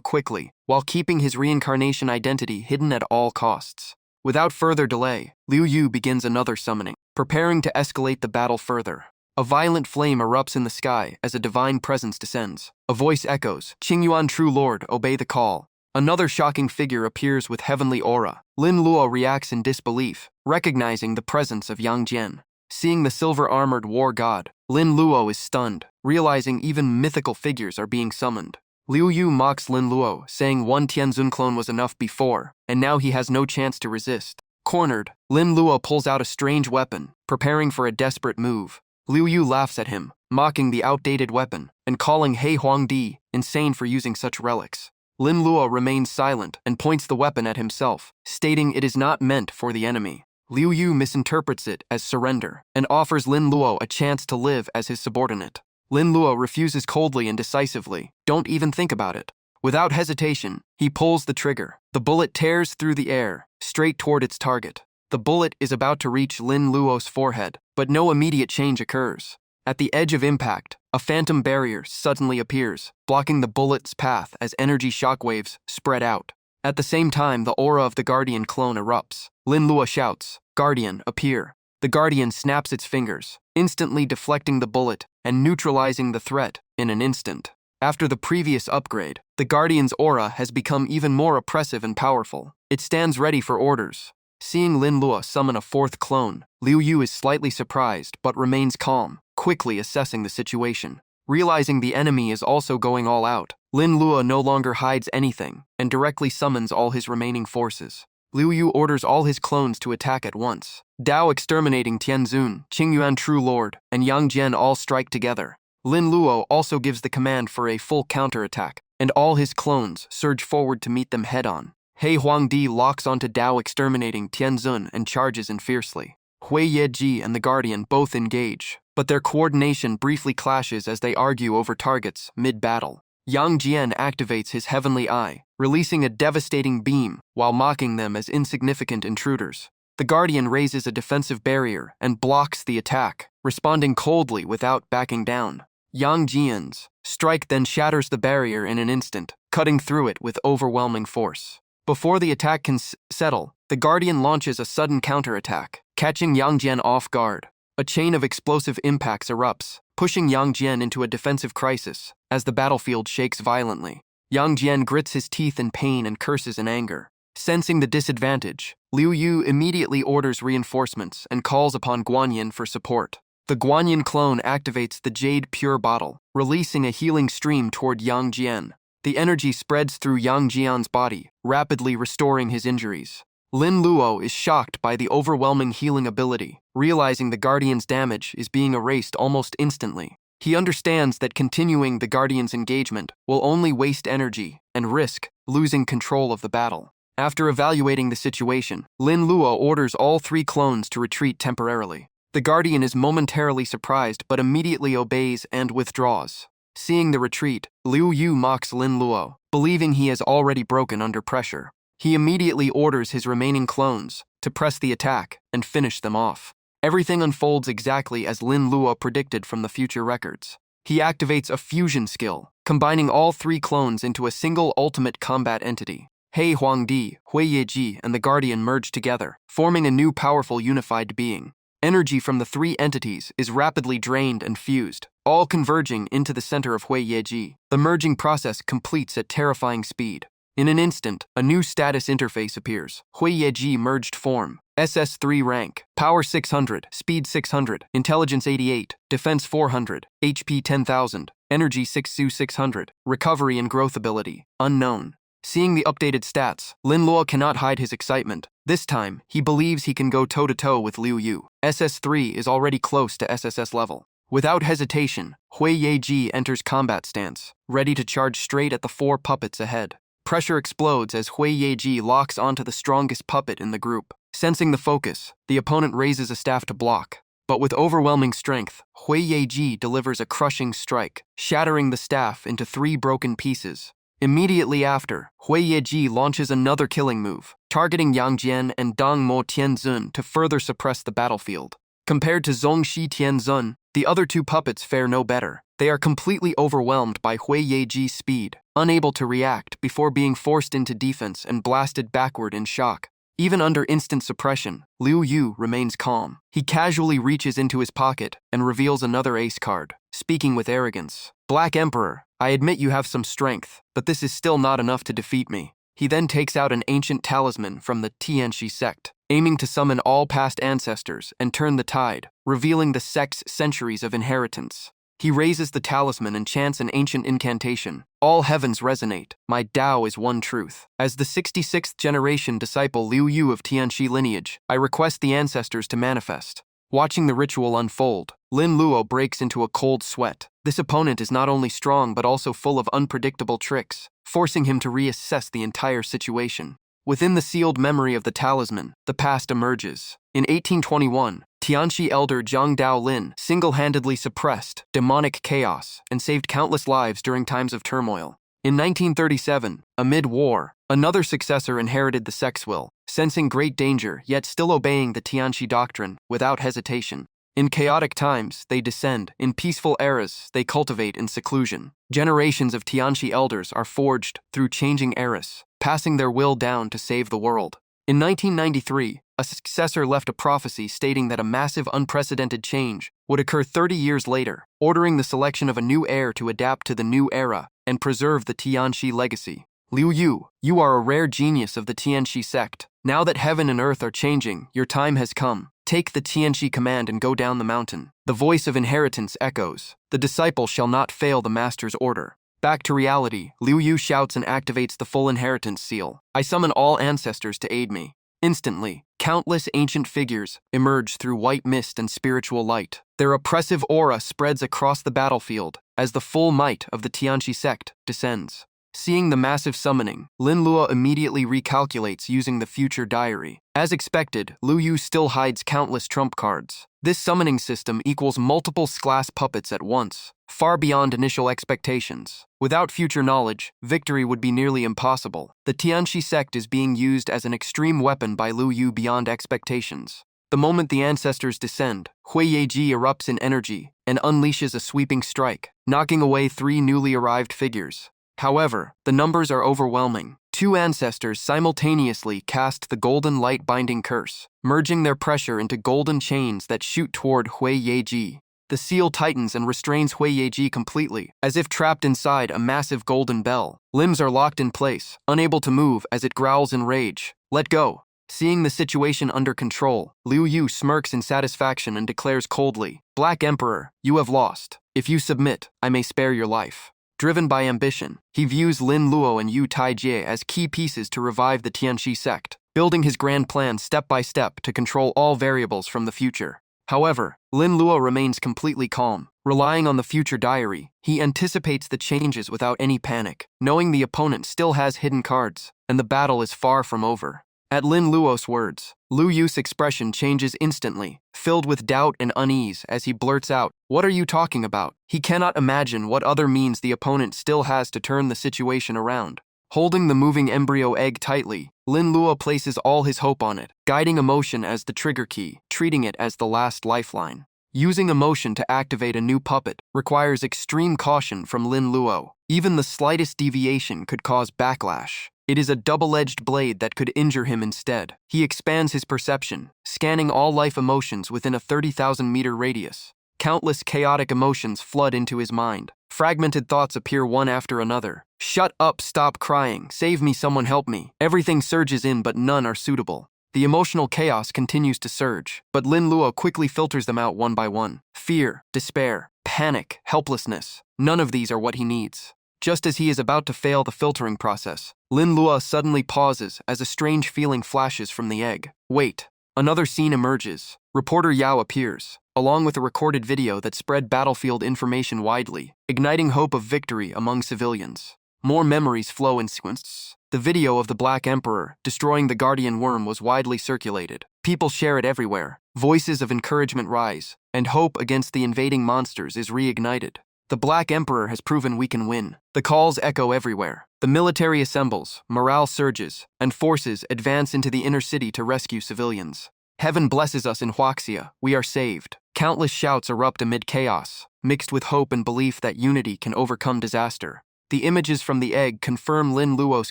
quickly, while keeping his reincarnation identity hidden at all costs. Without further delay, Liu Yu begins another summoning, preparing to escalate the battle further. A violent flame erupts in the sky as a divine presence descends. A voice echoes, "Qingyuan True Lord, obey the call." Another shocking figure appears with heavenly aura. Lin Luo reacts in disbelief, recognizing the presence of Yang Jian. Seeing the silver-armored war god, Lin Luo is stunned, realizing even mythical figures are being summoned. Liu Yu mocks Lin Luo, saying one Tianzun clone was enough before, and now he has no chance to resist. Cornered, Lin Luo pulls out a strange weapon, preparing for a desperate move. Liu Yu laughs at him, mocking the outdated weapon, and calling He Huangdi insane for using such relics. Lin Luo remains silent and points the weapon at himself, stating it is not meant for the enemy. Liu Yu misinterprets it as surrender and offers Lin Luo a chance to live as his subordinate. Lin Luo refuses coldly and decisively, "Don't even think about it." Without hesitation, he pulls the trigger. The bullet tears through the air, straight toward its target. The bullet is about to reach Lin Luo's forehead, but no immediate change occurs. At the edge of impact, a phantom barrier suddenly appears, blocking the bullet's path as energy shockwaves spread out. At the same time, the aura of the Guardian clone erupts. Lin Luo shouts, "Guardian, appear." The Guardian snaps its fingers, instantly deflecting the bullet and neutralizing the threat in an instant. After the previous upgrade, the Guardian's aura has become even more oppressive and powerful. It stands ready for orders. Seeing Lin Luo summon a 4th clone, Liu Yu is slightly surprised but remains calm, quickly assessing the situation. Realizing the enemy is also going all out, Lin Luo no longer hides anything and directly summons all his remaining forces. Liu Yu orders all his clones to attack at once. Dao exterminating Tianzun, Qingyuan True Lord, and Yang Jian all strike together. Lin Luo also gives the command for a full counterattack, and all his clones surge forward to meet them head-on. He Huangdi locks onto Dao exterminating Tianzun and charges in fiercely. Hui Yeji and the Guardian both engage, but their coordination briefly clashes as they argue over targets mid-battle. Yang Jian activates his heavenly eye, releasing a devastating beam while mocking them as insignificant intruders. The Guardian raises a defensive barrier and blocks the attack, responding coldly without backing down. Yang Jian's strike then shatters the barrier in an instant, cutting through it with overwhelming force. Before the attack can settle, the Guardian launches a sudden counterattack, catching Yang Jian off guard. A chain of explosive impacts erupts, pushing Yang Jian into a defensive crisis as the battlefield shakes violently. Yang Jian grits his teeth in pain and curses in anger. Sensing the disadvantage, Liu Yu immediately orders reinforcements and calls upon Guanyin for support. The Guanyin clone activates the Jade Pure Bottle, releasing a healing stream toward Yang Jian. The energy spreads through Yang Jian's body, rapidly restoring his injuries. Lin Luo is shocked by the overwhelming healing ability, realizing the Guardian's damage is being erased almost instantly. He understands that continuing the Guardian's engagement will only waste energy and risk losing control of the battle. After evaluating the situation, Lin Luo orders all 3 clones to retreat temporarily. The Guardian is momentarily surprised but immediately obeys and withdraws. Seeing the retreat, Liu Yu mocks Lin Luo, believing he has already broken under pressure. He immediately orders his remaining clones to press the attack and finish them off. Everything unfolds exactly as Lin Luo predicted from the future records. He activates a fusion skill, combining all 3 clones into a single ultimate combat entity. He Huangdi, Hui Yeji, and the Guardian merge together, forming a new powerful unified being. Energy from the 3 entities is rapidly drained and fused, all converging into the center of Hui Yeji. The merging process completes at terrifying speed. In an instant, a new status interface appears. Hui Yeji merged form. SS3 rank. Power 600, Speed 600, Intelligence 88, Defense 400, HP 10,000, Energy 600, Recovery and Growth Ability, Unknown. Seeing the updated stats, Lin Luo cannot hide his excitement. This time, he believes he can go toe-to-toe with Liu Yu. SS3 is already close to SSS level. Without hesitation, Hui Yeji enters combat stance, ready to charge straight at the 4 puppets ahead. Pressure explodes as Hui Yeji locks onto the strongest puppet in the group. Sensing the focus, the opponent raises a staff to block. But with overwhelming strength, Hui Yeji delivers a crushing strike, shattering the staff into 3 broken pieces. Immediately after, Hui Yeji launches another killing move, targeting Yang Jian and Dong Mo Tianzun to further suppress the battlefield. Compared to Zhongxi Tianzun, the other 2 puppets fare no better. They are completely overwhelmed by Hui Yeji's speed, unable to react before being forced into defense and blasted backward in shock. Even under instant suppression, Liu Yu remains calm. He casually reaches into his pocket and reveals another ace card, speaking with arrogance. Black Emperor, I admit you have some strength, but this is still not enough to defeat me. He then takes out an ancient talisman from the Tianxi sect, aiming to summon all past ancestors and turn the tide, revealing the sect's centuries of inheritance. He raises the talisman and chants an ancient incantation. All heavens resonate. My Tao is one truth. As the 66th generation disciple Liu Yu of Tianxi lineage, I request the ancestors to manifest. Watching the ritual unfold, Lin Luo breaks into a cold sweat. This opponent is not only strong but also full of unpredictable tricks, forcing him to reassess the entire situation. Within the sealed memory of the talisman, the past emerges. In 1821, Tianxi elder Zhang Daolin single-handedly suppressed demonic chaos and saved countless lives during times of turmoil. In 1937, amid war, another successor inherited the sect's will, sensing great danger yet still obeying the Tianxi doctrine without hesitation. In chaotic times, they descend. In peaceful eras, they cultivate in seclusion. Generations of Tianxi elders are forged through changing eras, passing their will down to save the world. In 1993, a successor left a prophecy stating that a massive unprecedented change would occur 30 years later, ordering the selection of a new heir to adapt to the new era and preserve the Tianxi legacy. Liu Yu, you are a rare genius of the Tianxi sect. Now that heaven and earth are changing, your time has come. Take the Tianxi command and go down the mountain. The voice of inheritance echoes. The disciple shall not fail the master's order. Back to reality, Liu Yu shouts and activates the full inheritance seal. I summon all ancestors to aid me. Instantly, countless ancient figures emerge through white mist and spiritual light. Their oppressive aura spreads across the battlefield as the full might of the Tianxi sect descends. Seeing the massive summoning, Lin Luo immediately recalculates using the future diary. As expected, Liu Yu still hides countless trump cards. This summoning system equals multiple class puppets at once, far beyond initial expectations. Without future knowledge, victory would be nearly impossible. The Tianxi sect is being used as an extreme weapon by Liu Yu beyond expectations. The moment the ancestors descend, Hui Yeji erupts in energy and unleashes a sweeping strike, knocking away 3 newly arrived figures. However, the numbers are overwhelming. 2 ancestors simultaneously cast the golden light binding curse, merging their pressure into golden chains that shoot toward Hui Yeji. The The seal tightens and restrains Hui Yeji completely, as if trapped inside a massive golden bell. Limbs are locked in place, unable to move as it growls in rage. Let go. Seeing the situation under control, Liu Yu smirks in satisfaction and declares coldly, Black Emperor, you have lost. If you submit, I may spare your life. Driven by ambition, he views Lin Luo and Yu Taijie as key pieces to revive the Tianxi sect, building his grand plan step by step to control all variables from the future. However, Lin Luo remains completely calm. Relying on the future diary, he anticipates the changes without any panic, knowing the opponent still has hidden cards, and the battle is far from over. At Lin Luo's words, Lu Yu's expression changes instantly, filled with doubt and unease as he blurts out, What are you talking about? He cannot imagine what other means the opponent still has to turn the situation around. Holding the moving embryo egg tightly, Lin Luo places all his hope on it, guiding emotion as the trigger key, treating it as the last lifeline. Using emotion to activate a new puppet requires extreme caution from Lin Luo. Even the slightest deviation could cause backlash. It is a double-edged blade that could injure him instead. He expands his perception, scanning all life emotions within a 30,000-meter radius. Countless chaotic emotions flood into his mind. Fragmented thoughts appear one after another. Shut up, stop crying, save me, someone help me. Everything surges in, but none are suitable. The emotional chaos continues to surge, but Lin Luo quickly filters them out one by one. Fear, despair, panic, helplessness. None of these are what he needs. Just as he is about to fail the filtering process, Lin Luo suddenly pauses as a strange feeling flashes from the egg. Wait. Another scene emerges. Reporter Yao appears, along with a recorded video that spread battlefield information widely, igniting hope of victory among civilians. More memories flow in sequence. The video of the Black Emperor destroying the Guardian Worm was widely circulated. People share it everywhere. Voices of encouragement rise, and hope against the invading monsters is reignited. The Black Emperor has proven we can win. The calls echo everywhere. The military assembles, morale surges, and forces advance into the inner city to rescue civilians. Heaven blesses us in Huaxia, we are saved. Countless shouts erupt amid chaos, mixed with hope and belief that unity can overcome disaster. The images from the egg confirm Lin Luo's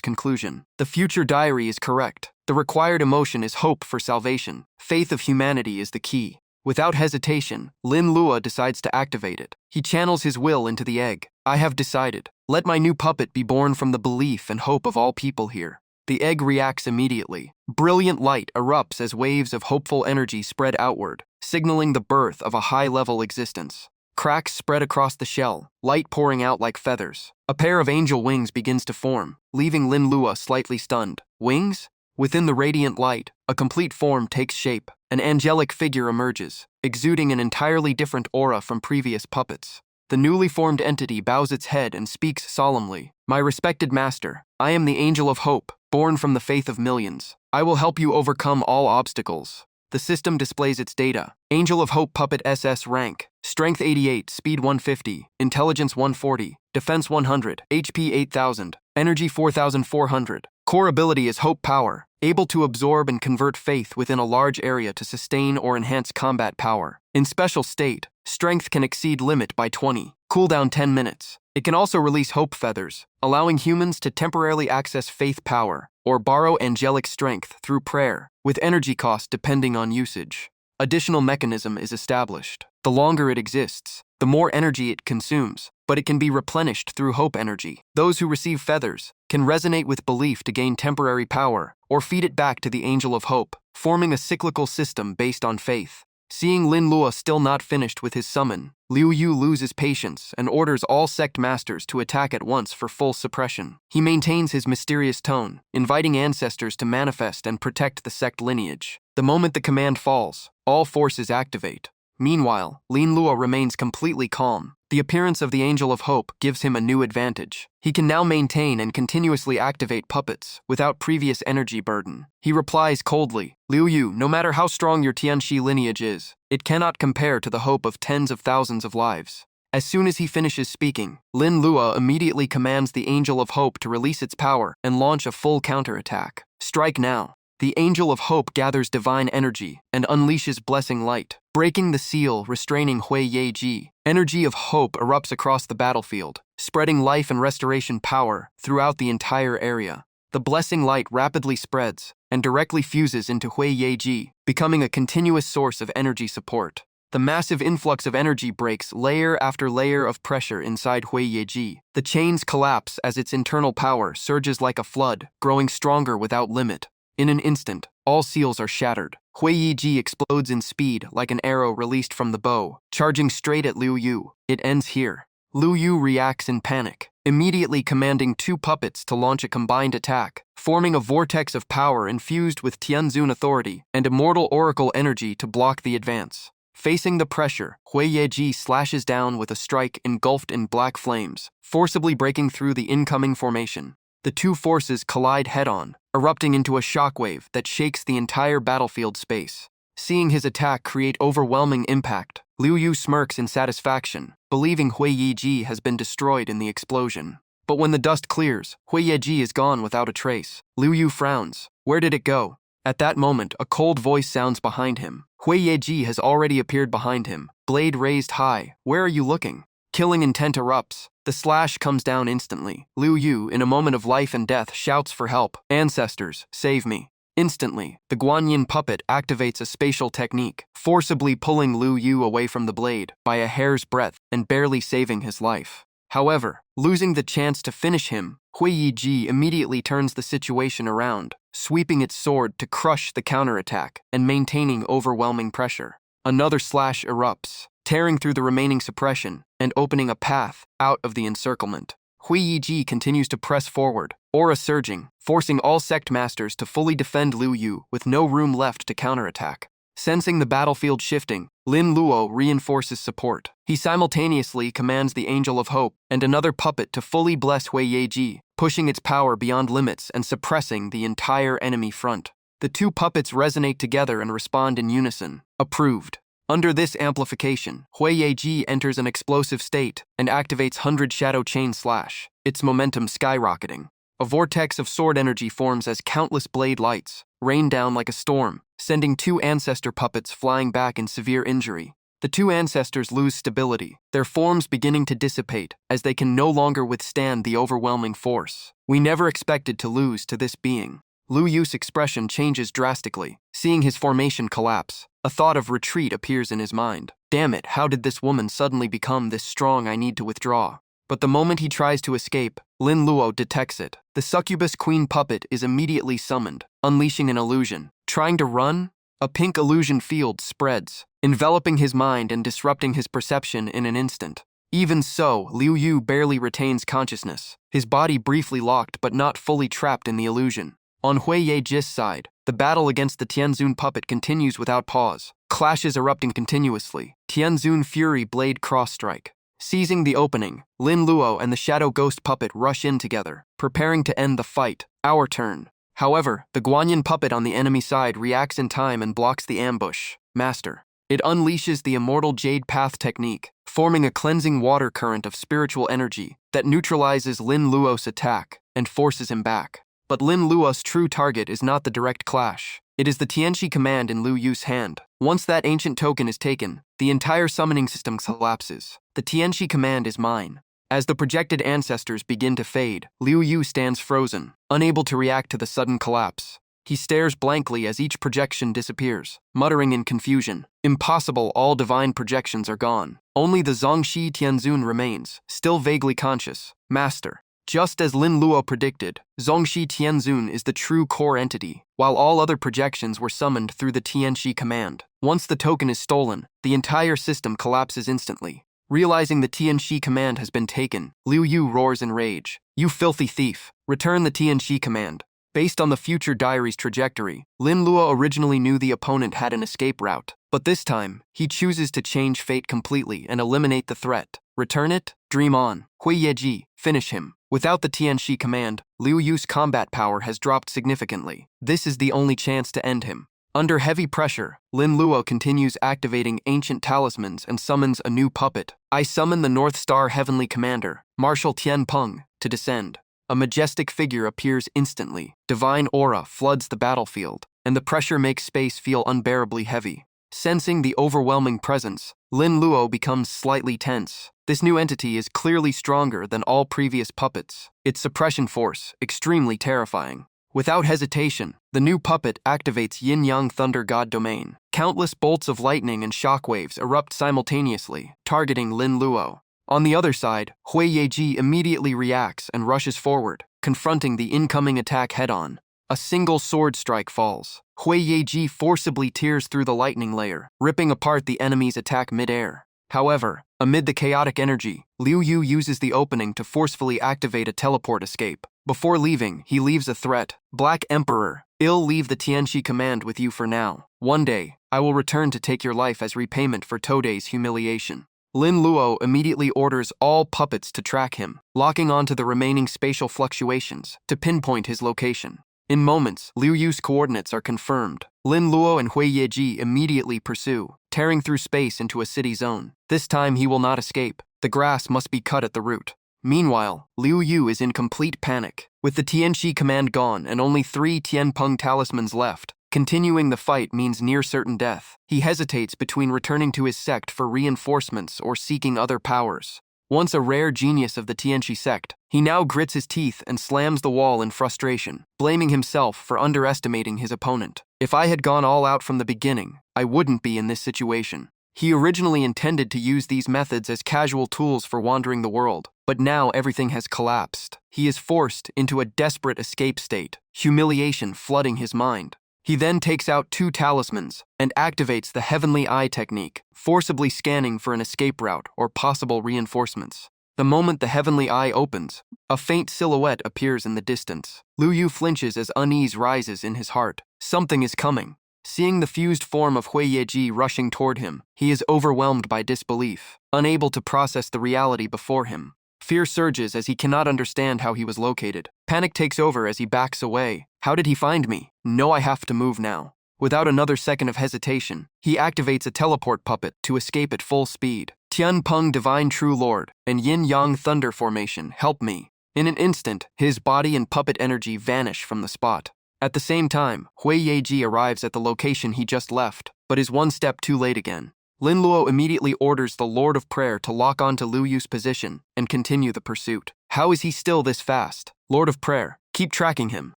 conclusion. The future diary is correct. The required emotion is hope for salvation. Faith of humanity is the key. Without hesitation, Lin Luo decides to activate it. He channels his will into the egg. I have decided. Let my new puppet be born from the belief and hope of all people here. The egg reacts immediately. Brilliant light erupts as waves of hopeful energy spread outward, signaling the birth of a high-level existence. Cracks spread across the shell, light pouring out like feathers. A pair of angel wings begins to form, leaving Lin Luo slightly stunned. Wings? Within the radiant light, a complete form takes shape. An angelic figure emerges, exuding an entirely different aura from previous puppets. The newly formed entity bows its head and speaks solemnly. My respected master, I am the Angel of Hope, born from the faith of millions. I will help you overcome all obstacles. The system displays its data. Angel of Hope Puppet SS rank. Strength 88, Speed 150, Intelligence 140, Defense 100, HP 8000, Energy 4400. Core ability is Hope Power, able to absorb and convert faith within a large area to sustain or enhance combat power. In special state, strength can exceed limit by 20. Cooldown 10 minutes. It can also release hope feathers, allowing humans to temporarily access faith power or borrow angelic strength through prayer, with energy cost depending on usage. Additional mechanism is established. The longer it exists, the more energy it consumes, but it can be replenished through hope energy. Those who receive feathers can resonate with belief to gain temporary power or feed it back to the Angel of Hope, forming a cyclical system based on faith. Seeing Lin Luo still not finished with his summon, Liu Yu loses patience and orders all sect masters to attack at once for full suppression. He maintains his mysterious tone, inviting ancestors to manifest and protect the sect lineage. The moment the command falls, all forces activate. Meanwhile, Lin Luo remains completely calm. The appearance of the Angel of Hope gives him a new advantage. He can now maintain and continuously activate puppets without previous energy burden. He replies coldly, Liu Yu, no matter how strong your Tianxi lineage is, it cannot compare to the hope of tens of thousands of lives. As soon as he finishes speaking, Lin Luo immediately commands the Angel of Hope to release its power and launch a full counterattack. Strike now. The Angel of Hope gathers divine energy and unleashes blessing light, breaking the seal, restraining Hui Yeji. Energy of hope erupts across the battlefield, spreading life and restoration power throughout the entire area. The blessing light rapidly spreads and directly fuses into Hui Yeji, becoming a continuous source of energy support. The massive influx of energy breaks layer after layer of pressure inside Hui Yeji. The chains collapse as its internal power surges like a flood, growing stronger without limit. In an instant, all seals are shattered. Hui Yeji explodes in speed like an arrow released from the bow, charging straight at Liu Yu. It ends here. Liu Yu reacts in panic, immediately commanding two puppets to launch a combined attack, forming a vortex of power infused with Tianzun authority and immortal oracle energy to block the advance. Facing the pressure, Hui Yeji slashes down with a strike engulfed in black flames, forcibly breaking through the incoming formation. The two forces collide head-on, erupting into a shockwave that shakes the entire battlefield space. Seeing his attack create overwhelming impact, Liu Yu smirks in satisfaction, believing Hui Yeji has been destroyed in the explosion. But when the dust clears, Hui Yeji is gone without a trace. Liu Yu frowns. Where did it go? At that moment, a cold voice sounds behind him. Hui Yeji has already appeared behind him, blade raised high. Where are you looking? Killing intent erupts. The slash comes down instantly. Liu Yu, in a moment of life and death, shouts for help. Ancestors, save me. Instantly, the Guanyin puppet activates a spatial technique, forcibly pulling Liu Yu away from the blade by a hair's breadth and barely saving his life. However, losing the chance to finish him, Hui Yeji immediately turns the situation around, sweeping its sword to crush the counterattack and maintaining overwhelming pressure. Another slash erupts, tearing through the remaining suppression and opening a path out of the encirclement. Hui Yeji continues to press forward, aura surging, forcing all sect masters to fully defend Liu Yu with no room left to counterattack. Sensing the battlefield shifting, Lin Luo reinforces support. He simultaneously commands the Angel of Hope and another puppet to fully bless Hui Yeji, pushing its power beyond limits and suppressing the entire enemy front. The two puppets resonate together and respond in unison. Approved. Under this amplification, Hui Yeji enters an explosive state and activates 100 Shadow Chain Slash, its momentum skyrocketing. A vortex of sword energy forms as countless blade lights rain down like a storm, sending two ancestor puppets flying back in severe injury. The two ancestors lose stability, their forms beginning to dissipate as they can no longer withstand the overwhelming force. We never expected to lose to this being. Liu Yu's expression changes drastically, seeing his formation collapse. A thought of retreat appears in his mind. Damn it, how did this woman suddenly become this strong? I need to withdraw. But the moment he tries to escape, Lin Luo detects it. The succubus queen puppet is immediately summoned, unleashing an illusion. Trying to run? A pink illusion field spreads, enveloping his mind and disrupting his perception in an instant. Even so, Liu Yu barely retains consciousness, his body briefly locked but not fully trapped in the illusion. On Hui Yeji's side, the battle against the Tianzun puppet continues without pause, clashes erupting continuously. Tianzun Fury Blade Cross Strike. Seizing the opening, Lin Luo and the Shadow Ghost puppet rush in together, preparing to end the fight. Our turn. However, the Guanyin puppet on the enemy side reacts in time and blocks the ambush. Master. It unleashes the immortal Jade Path technique, forming a cleansing water current of spiritual energy that neutralizes Lin Luo's attack and forces him back. But Lin Luo's true target is not the direct clash. It is the Tianxi command in Liu Yu's hand. Once that ancient token is taken, the entire summoning system collapses. The Tianxi command is mine. As the projected ancestors begin to fade, Liu Yu stands frozen, unable to react to the sudden collapse. He stares blankly as each projection disappears, muttering in confusion. Impossible, all divine projections are gone. Only the Zongxi Tianzun remains, still vaguely conscious. Master. Just as Lin Luo predicted, Zongxi Tianzun is the true core entity, while all other projections were summoned through the Tianxi command. Once the token is stolen, the entire system collapses instantly. Realizing the Tianxi command has been taken, Liu Yu roars in rage. You filthy thief! Return the Tianxi command. Based on the future diary's trajectory, Lin Luo originally knew the opponent had an escape route, but this time, he chooses to change fate completely and eliminate the threat. Return it? Dream on. Hui Yeji, finish him. Without the Tianxi command, Liu Yu's combat power has dropped significantly. This is the only chance to end him. Under heavy pressure, Lin Luo continues activating ancient talismans and summons a new puppet. I summon the North Star Heavenly Commander, Marshal Tian Peng, to descend. A majestic figure appears instantly. Divine aura floods the battlefield, and the pressure makes space feel unbearably heavy. Sensing the overwhelming presence, Lin Luo becomes slightly tense. This new entity is clearly stronger than all previous puppets, its suppression force extremely terrifying. Without hesitation, the new puppet activates yin-yang thunder god domain. Countless bolts of lightning and shockwaves erupt simultaneously, targeting Lin Luo. On the other side, Hui Yeji immediately reacts and rushes forward, confronting the incoming attack head-on. A single sword strike falls. Hui Yeji forcibly tears through the lightning layer, ripping apart the enemy's attack mid-air. However, amid the chaotic energy, Liu Yu uses the opening to forcefully activate a teleport escape. Before leaving, he leaves a threat. Black Emperor, I'll leave the Tianxi command with you for now. One day, I will return to take your life as repayment for Today's humiliation. Lin Luo immediately orders all puppets to track him, locking onto the remaining spatial fluctuations to pinpoint his location. In moments, Liu Yu's coordinates are confirmed. Lin Luo and Hui Yeji immediately pursue, tearing through space into a city zone. This time he will not escape. The grass must be cut at the root. Meanwhile, Liu Yu is in complete panic. With the Tianxi command gone and only 3 Tianpeng talismans left, continuing the fight means near certain death. He hesitates between returning to his sect for reinforcements or seeking other powers. Once a rare genius of the Tianxi sect, he now grits his teeth and slams the wall in frustration, blaming himself for underestimating his opponent. If I had gone all out from the beginning, I wouldn't be in this situation. He originally intended to use these methods as casual tools for wandering the world, but now everything has collapsed. He is forced into a desperate escape state, humiliation flooding his mind. He then takes out 2 talismans and activates the Heavenly Eye technique, forcibly scanning for an escape route or possible reinforcements. The moment the Heavenly Eye opens, a faint silhouette appears in the distance. Liu Yu flinches as unease rises in his heart. Something is coming. Seeing the fused form of Hui Yeji rushing toward him, he is overwhelmed by disbelief, unable to process the reality before him. Fear surges as he cannot understand how he was located. Panic takes over as he backs away. How did he find me? No, I have to move now. Without another second of hesitation, he activates a teleport puppet to escape at full speed. Tianpeng Divine True Lord and Yin-Yang Thunder Formation, help me. In an instant, his body and puppet energy vanish from the spot. At the same time, Hui Yeji arrives at the location he just left, but is one step too late again. Lin Luo immediately orders the Lord of Prayer to lock onto Liu Yu's position and continue the pursuit. How is he still this fast? Lord of Prayer, keep tracking him.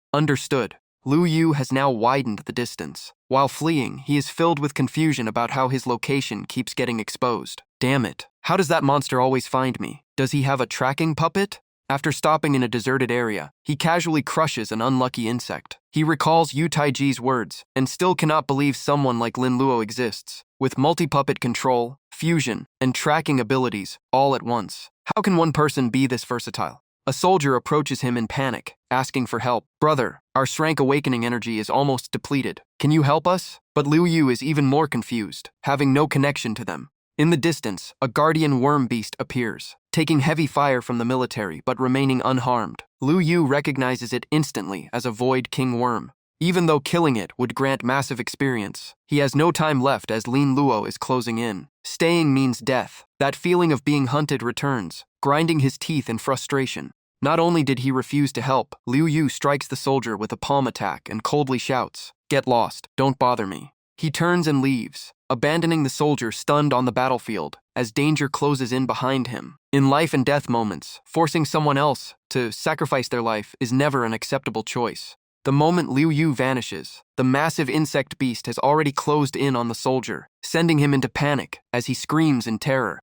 Understood. Liu Yu has now widened the distance. While fleeing, he is filled with confusion about how his location keeps getting exposed. Damn it. How does that monster always find me? Does he have a tracking puppet? After stopping in a deserted area, he casually crushes an unlucky insect. He recalls Yu Taiji's words and still cannot believe someone like Lin Luo exists. With multi-puppet control, fusion, and tracking abilities all at once, how can one person be this versatile? A soldier approaches him in panic, asking for help. Brother, our strength awakening energy is almost depleted. Can you help us? But Liu Yu is even more confused, having no connection to them. In the distance, a guardian worm beast appears, taking heavy fire from the military but remaining unharmed. Liu Yu recognizes it instantly as a Void King worm. Even though killing it would grant massive experience, he has no time left as Lin Luo is closing in. Staying means death. That feeling of being hunted returns, grinding his teeth in frustration. Not only did he refuse to help, Liu Yu strikes the soldier with a palm attack and coldly shouts, "Get lost, don't bother me." He turns and leaves, abandoning the soldier stunned on the battlefield as danger closes in behind him. In life and death moments, forcing someone else to sacrifice their life is never an acceptable choice. The moment Liu Yu vanishes, the massive insect beast has already closed in on the soldier, sending him into panic as he screams in terror.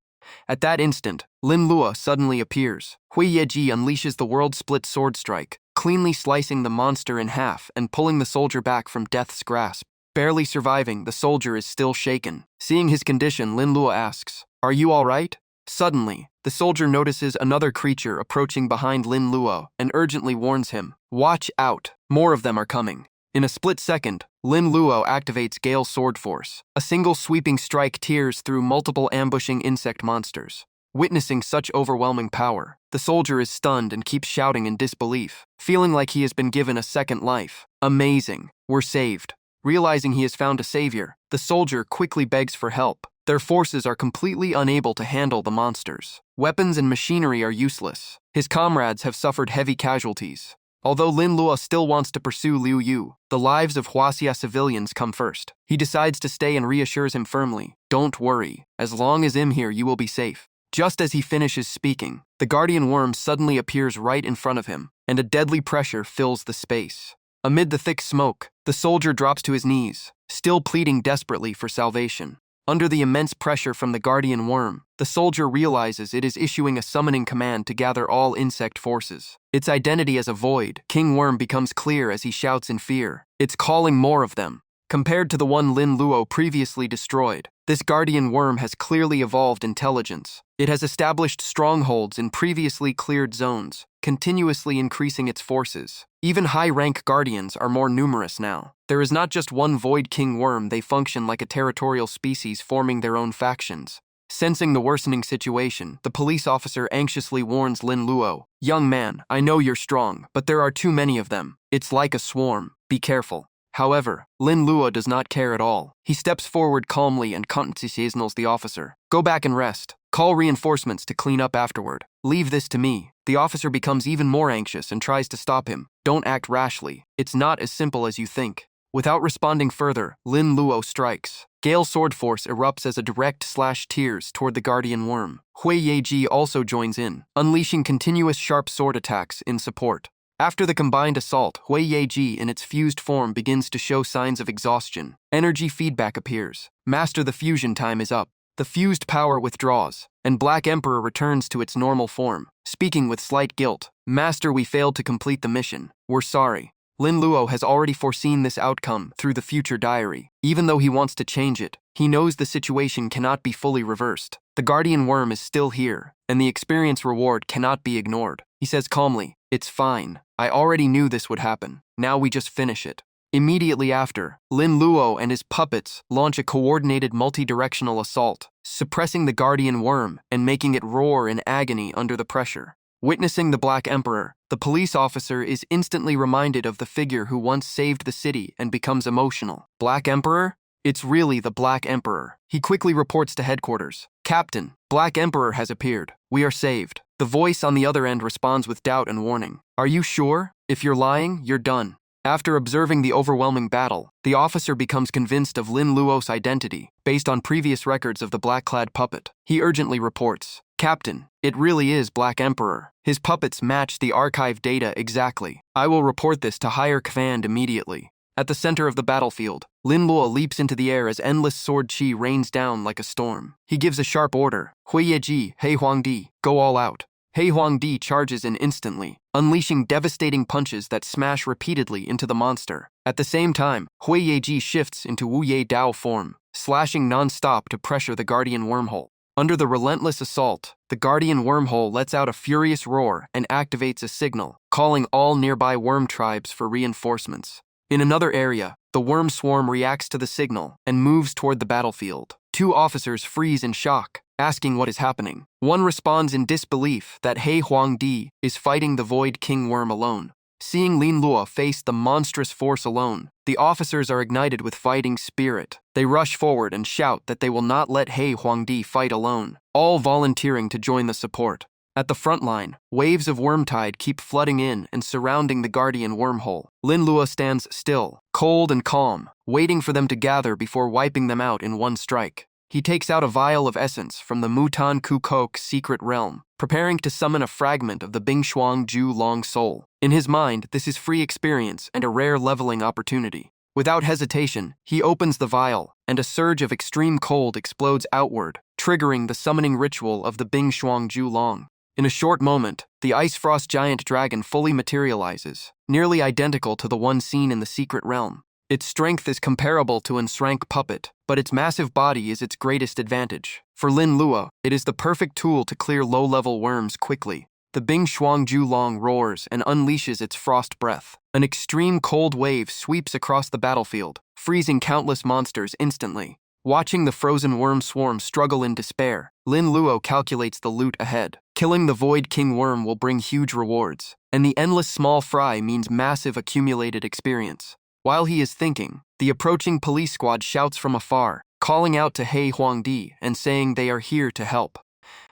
At that instant, Lin Luo suddenly appears. Hui Yeji unleashes the world-split sword strike, cleanly slicing the monster in half and pulling the soldier back from death's grasp. Barely surviving, the soldier is still shaken. Seeing his condition, Lin Luo asks, "Are you all right?" Suddenly, the soldier notices another creature approaching behind Lin Luo and urgently warns him, "Watch out, more of them are coming." In a split second, Lin Luo activates Gale Sword Force. A single sweeping strike tears through multiple ambushing insect monsters. Witnessing such overwhelming power, the soldier is stunned and keeps shouting in disbelief, feeling like he has been given a second life. Amazing, we're saved. Realizing he has found a savior, the soldier quickly begs for help. Their forces are completely unable to handle the monsters. Weapons and machinery are useless. His comrades have suffered heavy casualties. Although Lin Luo still wants to pursue Liu Yu, the lives of Huaxia civilians come first. He decides to stay and reassures him firmly, "Don't worry, as long as I'm here you will be safe." Just as he finishes speaking, the guardian worm suddenly appears right in front of him, and a deadly pressure fills the space. Amid the thick smoke, the soldier drops to his knees, still pleading desperately for salvation. Under the immense pressure from the guardian worm, the soldier realizes it is issuing a summoning command to gather all insect forces. Its identity as a void, king worm becomes clear as he shouts in fear. It's calling more of them. Compared to the one Lin Luo previously destroyed, this guardian worm has clearly evolved intelligence. It has established strongholds in previously cleared zones, continuously increasing its forces. Even high-rank guardians are more numerous now. There is not just one void king worm, they function like a territorial species forming their own factions. Sensing the worsening situation, the police officer anxiously warns Lin Luo, "Young man, I know you're strong, but there are too many of them. It's like a swarm. Be careful." However, Lin Luo does not care at all. He steps forward calmly and signals the officer. "Go back and rest. Call reinforcements to clean up afterward. Leave this to me." The officer becomes even more anxious and tries to stop him. "Don't act rashly. It's not as simple as you think." Without responding further, Lin Luo strikes. Gale sword force erupts as a direct slash tears toward the guardian worm. Hui Yeji also joins in, unleashing continuous sharp sword attacks in support. After the combined assault, Hui Yeji in its fused form begins to show signs of exhaustion. Energy feedback appears. Master, the fusion time is up. The fused power withdraws, and Black Emperor returns to its normal form, speaking with slight guilt. "Master, we failed to complete the mission. We're sorry." Lin Luo has already foreseen this outcome through the future diary. Even though he wants to change it, he knows the situation cannot be fully reversed. The guardian worm is still here, and the experience reward cannot be ignored. He says calmly, "It's fine. I already knew this would happen. Now we just finish it." Immediately after, Lin Luo and his puppets launch a coordinated multi-directional assault, suppressing the guardian worm and making it roar in agony under the pressure. Witnessing the Black Emperor, the police officer is instantly reminded of the figure who once saved the city and becomes emotional. "Black Emperor? It's really the Black Emperor." He quickly reports to headquarters. "Captain, Black Emperor has appeared. We are saved." The voice on the other end responds with doubt and warning. "Are you sure? If you're lying, you're done." After observing the overwhelming battle, the officer becomes convinced of Lin Luo's identity, based on previous records of the black-clad puppet. He urgently reports, "Captain, it really is Black Emperor. His puppets match the archive data exactly. I will report this to higher command immediately." At the center of the battlefield, Lin Luo leaps into the air as endless sword chi rains down like a storm. He gives a sharp order, "Hui Yeji, He Huangdi, go all out." He Huangdi charges in instantly, unleashing devastating punches that smash repeatedly into the monster. At the same time, Hui Yeji shifts into Wu Ye Dao form, slashing non-stop to pressure the guardian wormhole. Under the relentless assault, the guardian wormhole lets out a furious roar and activates a signal, calling all nearby worm tribes for reinforcements. In another area, the worm swarm reacts to the signal and moves toward the battlefield. Two officers freeze in shock, asking what is happening. One responds in disbelief that He Huangdi is fighting the Void King Worm alone. Seeing Lin Luo face the monstrous force alone, the officers are ignited with fighting spirit. They rush forward and shout that they will not let He Huangdi fight alone, all volunteering to join the support. At the front line, waves of wormtide keep flooding in and surrounding the guardian wormhole. Lin Luo stands still, cold and calm, waiting for them to gather before wiping them out in one strike. He takes out a vial of essence from the Mutan Kukok secret realm, preparing to summon a fragment of the Bingshuang Ju Long soul. In his mind, this is free experience and a rare leveling opportunity. Without hesitation, he opens the vial, and a surge of extreme cold explodes outward, triggering the summoning ritual of the Bingshuang Ju Long. In a short moment, the Ice Frost Giant Dragon fully materializes, nearly identical to the one seen in the secret realm. Its strength is comparable to an Srank puppet, but its massive body is its greatest advantage. For Lin Luo, it is the perfect tool to clear low-level worms quickly. The Bing Shuang Ju Long roars and unleashes its frost breath. An extreme cold wave sweeps across the battlefield, freezing countless monsters instantly. Watching the frozen worm swarm struggle in despair, Lin Luo calculates the loot ahead. Killing the Void King Worm will bring huge rewards, and the endless small fry means massive accumulated experience. While he is thinking, the approaching police squad shouts from afar, calling out to He Huangdi and saying they are here to help.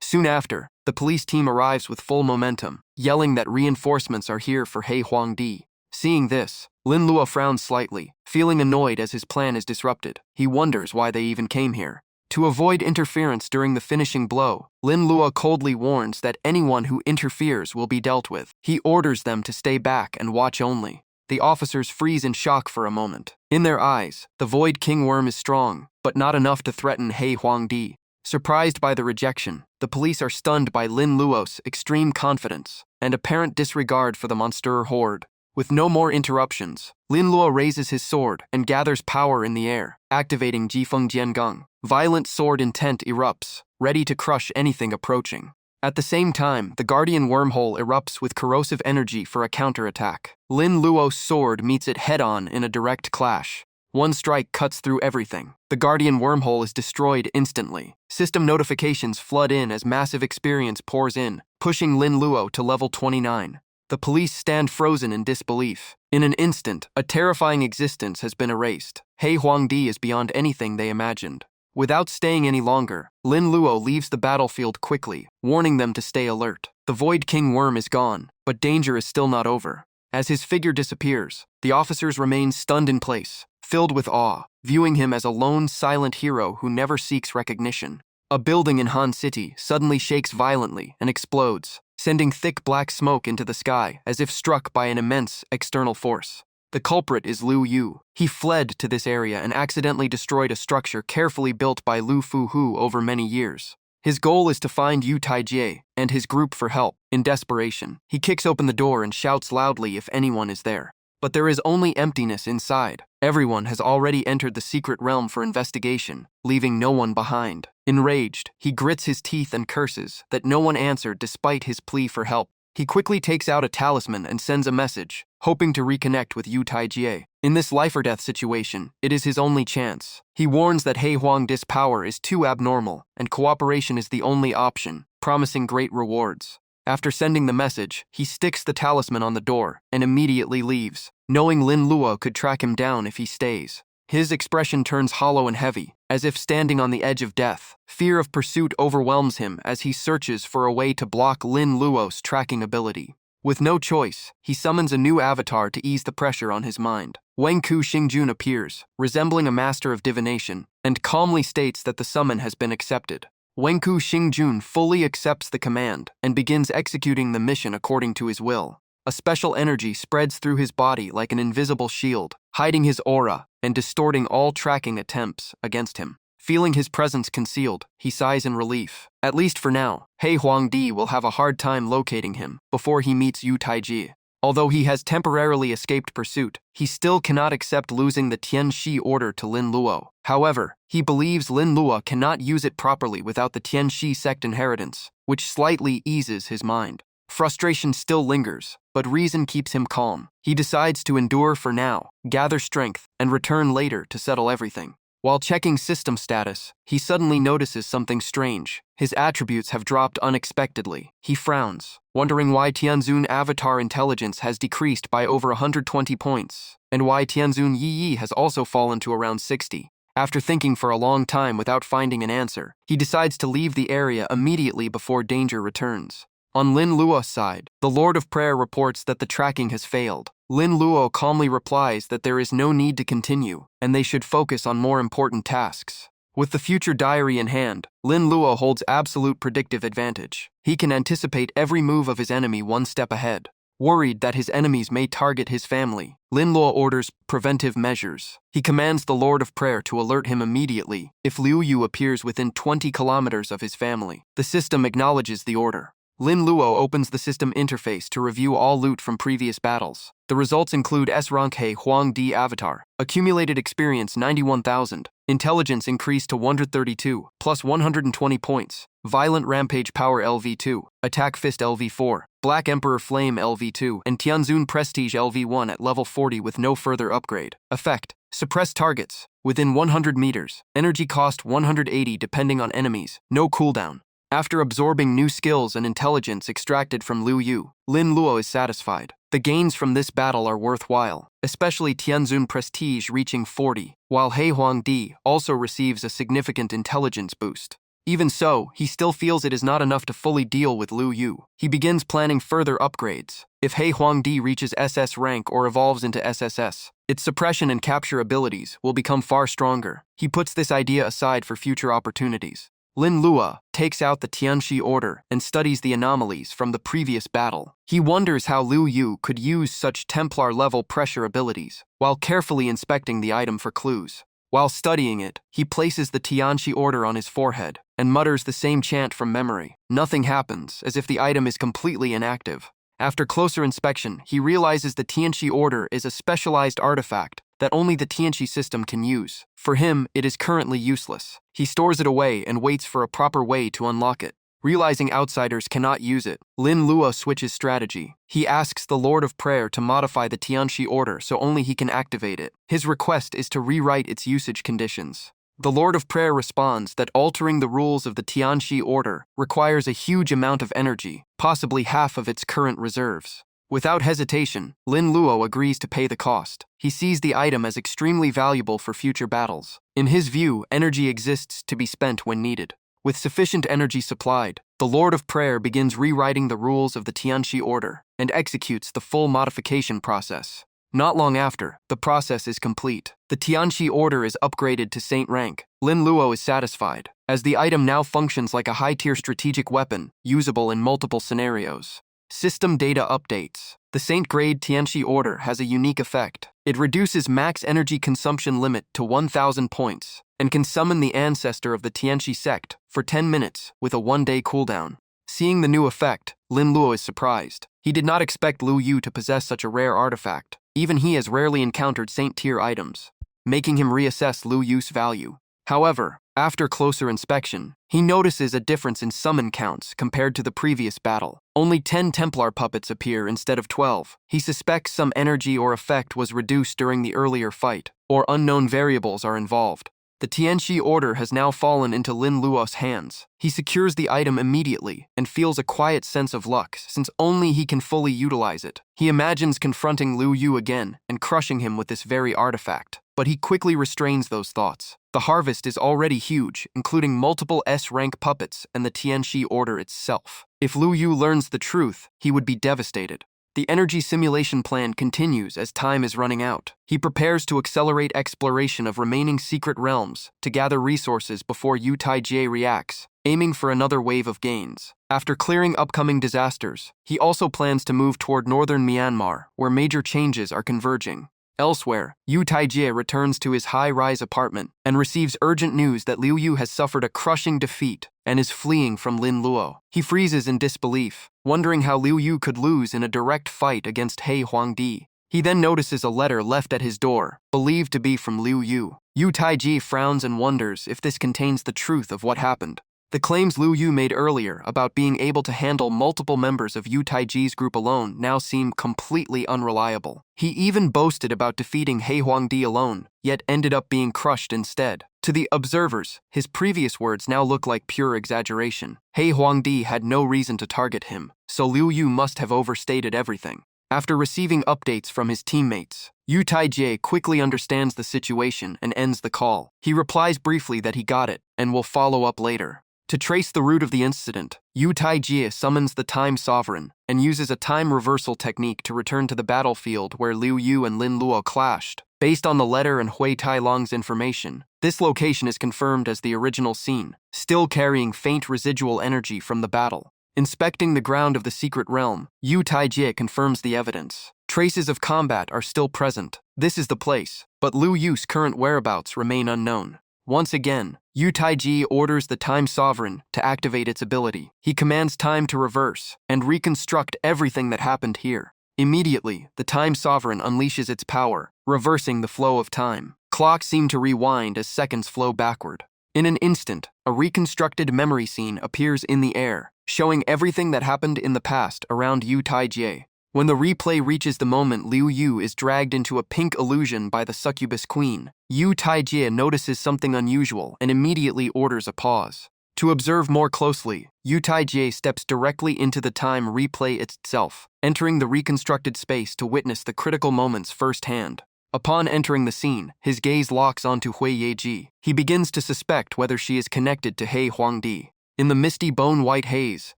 Soon after, the police team arrives with full momentum, yelling that reinforcements are here for He Huangdi. Seeing this, Lin Luo frowns slightly, feeling annoyed as his plan is disrupted. He wonders why they even came here. To avoid interference during the finishing blow, Lin Luo coldly warns that anyone who interferes will be dealt with. He orders them to stay back and watch only. The officers freeze in shock for a moment. In their eyes, the Void King Worm is strong, but not enough to threaten He Huangdi. Surprised by the rejection, the police are stunned by Lin Luo's extreme confidence and apparent disregard for the monster horde. With no more interruptions, Lin Luo raises his sword and gathers power in the air, activating Jifeng Jiangang. Violent sword intent erupts, ready to crush anything approaching. At the same time, the Guardian Wormhole erupts with corrosive energy for a counterattack. Lin Luo's sword meets it head-on in a direct clash. One strike cuts through everything. The Guardian Wormhole is destroyed instantly. System notifications flood in as massive experience pours in, pushing Lin Luo to level 29. The police stand frozen in disbelief. In an instant, a terrifying existence has been erased. He Huangdi is beyond anything they imagined. Without staying any longer, Lin Luo leaves the battlefield quickly, warning them to stay alert. The Void King Worm is gone, but danger is still not over. As his figure disappears, the officers remain stunned in place, filled with awe, viewing him as a lone, silent hero who never seeks recognition. A building in Han City suddenly shakes violently and explodes, sending thick black smoke into the sky as if struck by an immense external force. The culprit is Lu Yu. He fled to this area and accidentally destroyed a structure carefully built by Lu Fuhu over many years. His goal is to find Yu Taijie and his group for help. In desperation, he kicks open the door and shouts loudly if anyone is there. But there is only emptiness inside. Everyone has already entered the secret realm for investigation, leaving no one behind. Enraged, he grits his teeth and curses that no one answered despite his plea for help. He quickly takes out a talisman and sends a message, hoping to reconnect with Yu Taijie. In this life-or-death situation, it is his only chance. He warns that He Huangdi's power is too abnormal, and cooperation is the only option, promising great rewards. After sending the message, he sticks the talisman on the door and immediately leaves, knowing Lin Luo could track him down if he stays. His expression turns hollow and heavy, as if standing on the edge of death. Fear of pursuit overwhelms him as he searches for a way to block Lin Luo's tracking ability. With no choice, he summons a new avatar to ease the pressure on his mind. Wenku Xingjun appears, resembling a master of divination, and calmly states that the summon has been accepted. Wenku Xingjun fully accepts the command and begins executing the mission according to his will. A special energy spreads through his body like an invisible shield, hiding his aura and distorting all tracking attempts against him. Feeling his presence concealed, he sighs in relief. At least for now, He Huangdi will have a hard time locating him before he meets Yu Taijie. Although he has temporarily escaped pursuit, he still cannot accept losing the Tianxi order to Lin Luo. However, he believes Lin Luo cannot use it properly without the Tianxi sect inheritance, which slightly eases his mind. Frustration still lingers, but reason keeps him calm. He decides to endure for now, gather strength, and return later to settle everything. While checking system status, he suddenly notices something strange. His attributes have dropped unexpectedly. He frowns, wondering why Tianzun avatar intelligence has decreased by over 120 points, and why Tianzun Yi has also fallen to around 60. After thinking for a long time without finding an answer, he decides to leave the area immediately before danger returns. On Lin Luo's side, the Lord of Prayer reports that the tracking has failed. Lin Luo calmly replies that there is no need to continue, and they should focus on more important tasks. With the future diary in hand, Lin Luo holds absolute predictive advantage. He can anticipate every move of his enemy one step ahead. Worried that his enemies may target his family, Lin Luo orders preventive measures. He commands the Lord of Prayer to alert him immediately if Liu Yu appears within 20 kilometers of his family. The system acknowledges the order. Lin Luo opens the system interface to review all loot from previous battles. The results include S-Rank He Huangdi Avatar, accumulated experience 91,000, intelligence increased to 132, plus 120 points, Violent Rampage Power LV2, Attack Fist LV4, Black Emperor Flame LV2, and Tianzun Prestige LV1 at level 40 with no further upgrade. Effect: suppress targets within 100 meters, energy cost 180 depending on enemies, no cooldown. After absorbing new skills and intelligence extracted from Liu Yu, Lin Luo is satisfied. The gains from this battle are worthwhile, especially Tianzun Prestige reaching 40, while He Huangdi also receives a significant intelligence boost. Even so, he still feels it is not enough to fully deal with Liu Yu. He begins planning further upgrades. If He Huangdi reaches SS rank or evolves into SSS, its suppression and capture abilities will become far stronger. He puts this idea aside for future opportunities. Lin Luo takes out the Tianxi order and studies the anomalies from the previous battle. He wonders how Liu Yu could use such Templar-level pressure abilities while carefully inspecting the item for clues. While studying it, he places the Tianxi order on his forehead and mutters the same chant from memory. Nothing happens, as if the item is completely inactive. After closer inspection, he realizes the Tianxi order is a specialized artifact that only the Tianxi system can use. For him, it is currently useless. He stores it away and waits for a proper way to unlock it. Realizing outsiders cannot use it, Lin Luo switches strategy. He asks the Lord of Prayer to modify the Tianxi order so only he can activate it. His request is to rewrite its usage conditions. The Lord of Prayer responds that altering the rules of the Tianxi order requires a huge amount of energy, possibly half of its current reserves. Without hesitation, Lin Luo agrees to pay the cost. He sees the item as extremely valuable for future battles. In his view, energy exists to be spent when needed. With sufficient energy supplied, the Lord of Prayer begins rewriting the rules of the Tianxi order and executes the full modification process. Not long after, the process is complete. The Tianxi order is upgraded to Saint rank. Lin Luo is satisfied, as the item now functions like a high-tier strategic weapon, usable in multiple scenarios. System data updates. The Saint-grade Tianxi order has a unique effect. It reduces max energy consumption limit to 1,000 points and can summon the ancestor of the Tianxi sect for 10 minutes with a 1-day cooldown. Seeing the new effect, Lin Luo is surprised. He did not expect Liu Yu to possess such a rare artifact. Even he has rarely encountered Saint-tier items, making him reassess Liu Yu's value. However, after closer inspection, he notices a difference in summon counts compared to the previous battle. Only 10 Templar puppets appear instead of 12. He suspects some energy or effect was reduced during the earlier fight, or unknown variables are involved. The Tianxi order has now fallen into Lin Luo's hands. He secures the item immediately and feels a quiet sense of luck, since only he can fully utilize it. He imagines confronting Liu Yu again and crushing him with this very artifact, but he quickly restrains those thoughts. The harvest is already huge, including multiple S-rank puppets and the Tianxi order itself. If Liu Yu learns the truth, he would be devastated. The energy simulation plan continues as time is running out. He prepares to accelerate exploration of remaining secret realms to gather resources before Yu Taijie reacts, aiming for another wave of gains. After clearing upcoming disasters, he also plans to move toward northern Myanmar, where major changes are converging. Elsewhere, Yu Taijie returns to his high-rise apartment and receives urgent news that Liu Yu has suffered a crushing defeat and is fleeing from Lin Luo. He freezes in disbelief, wondering how Liu Yu could lose in a direct fight against He Huangdi. He then notices a letter left at his door, believed to be from Liu Yu. Yu Taijie frowns and wonders if this contains the truth of what happened. The claims Liu Yu made earlier about being able to handle multiple members of Yu Taijie's group alone now seem completely unreliable. He even boasted about defeating He Huangdi alone, yet ended up being crushed instead. To the observers, his previous words now look like pure exaggeration. He Huangdi had no reason to target him, so Liu Yu must have overstated everything. After receiving updates from his teammates, Yu Taijie quickly understands the situation and ends the call. He replies briefly that he got it and will follow up later. To trace the root of the incident, Yu Taijie summons the Time Sovereign and uses a time reversal technique to return to the battlefield where Liu Yu and Lin Luo clashed. Based on the letter and Hui Tailong's information, this location is confirmed as the original scene, still carrying faint residual energy from the battle. Inspecting the ground of the secret realm, Yu Taijie confirms the evidence. Traces of combat are still present. This is the place, but Liu Yu's current whereabouts remain unknown. Once again, Yu Taijie orders the Time Sovereign to activate its ability. He commands time to reverse and reconstruct everything that happened here. Immediately, the Time Sovereign unleashes its power, reversing the flow of time. Clocks seem to rewind as seconds flow backward. In an instant, a reconstructed memory scene appears in the air, showing everything that happened in the past around Yu Taijie. When the replay reaches the moment Liu Yu is dragged into a pink illusion by the succubus queen, Yu Taijie notices something unusual and immediately orders a pause. To observe more closely, Yu Taijie steps directly into the time replay itself, entering the reconstructed space to witness the critical moments firsthand. Upon entering the scene, his gaze locks onto Hui Yeji. He begins to suspect whether she is connected to He Huangdi. In the misty bone-white haze,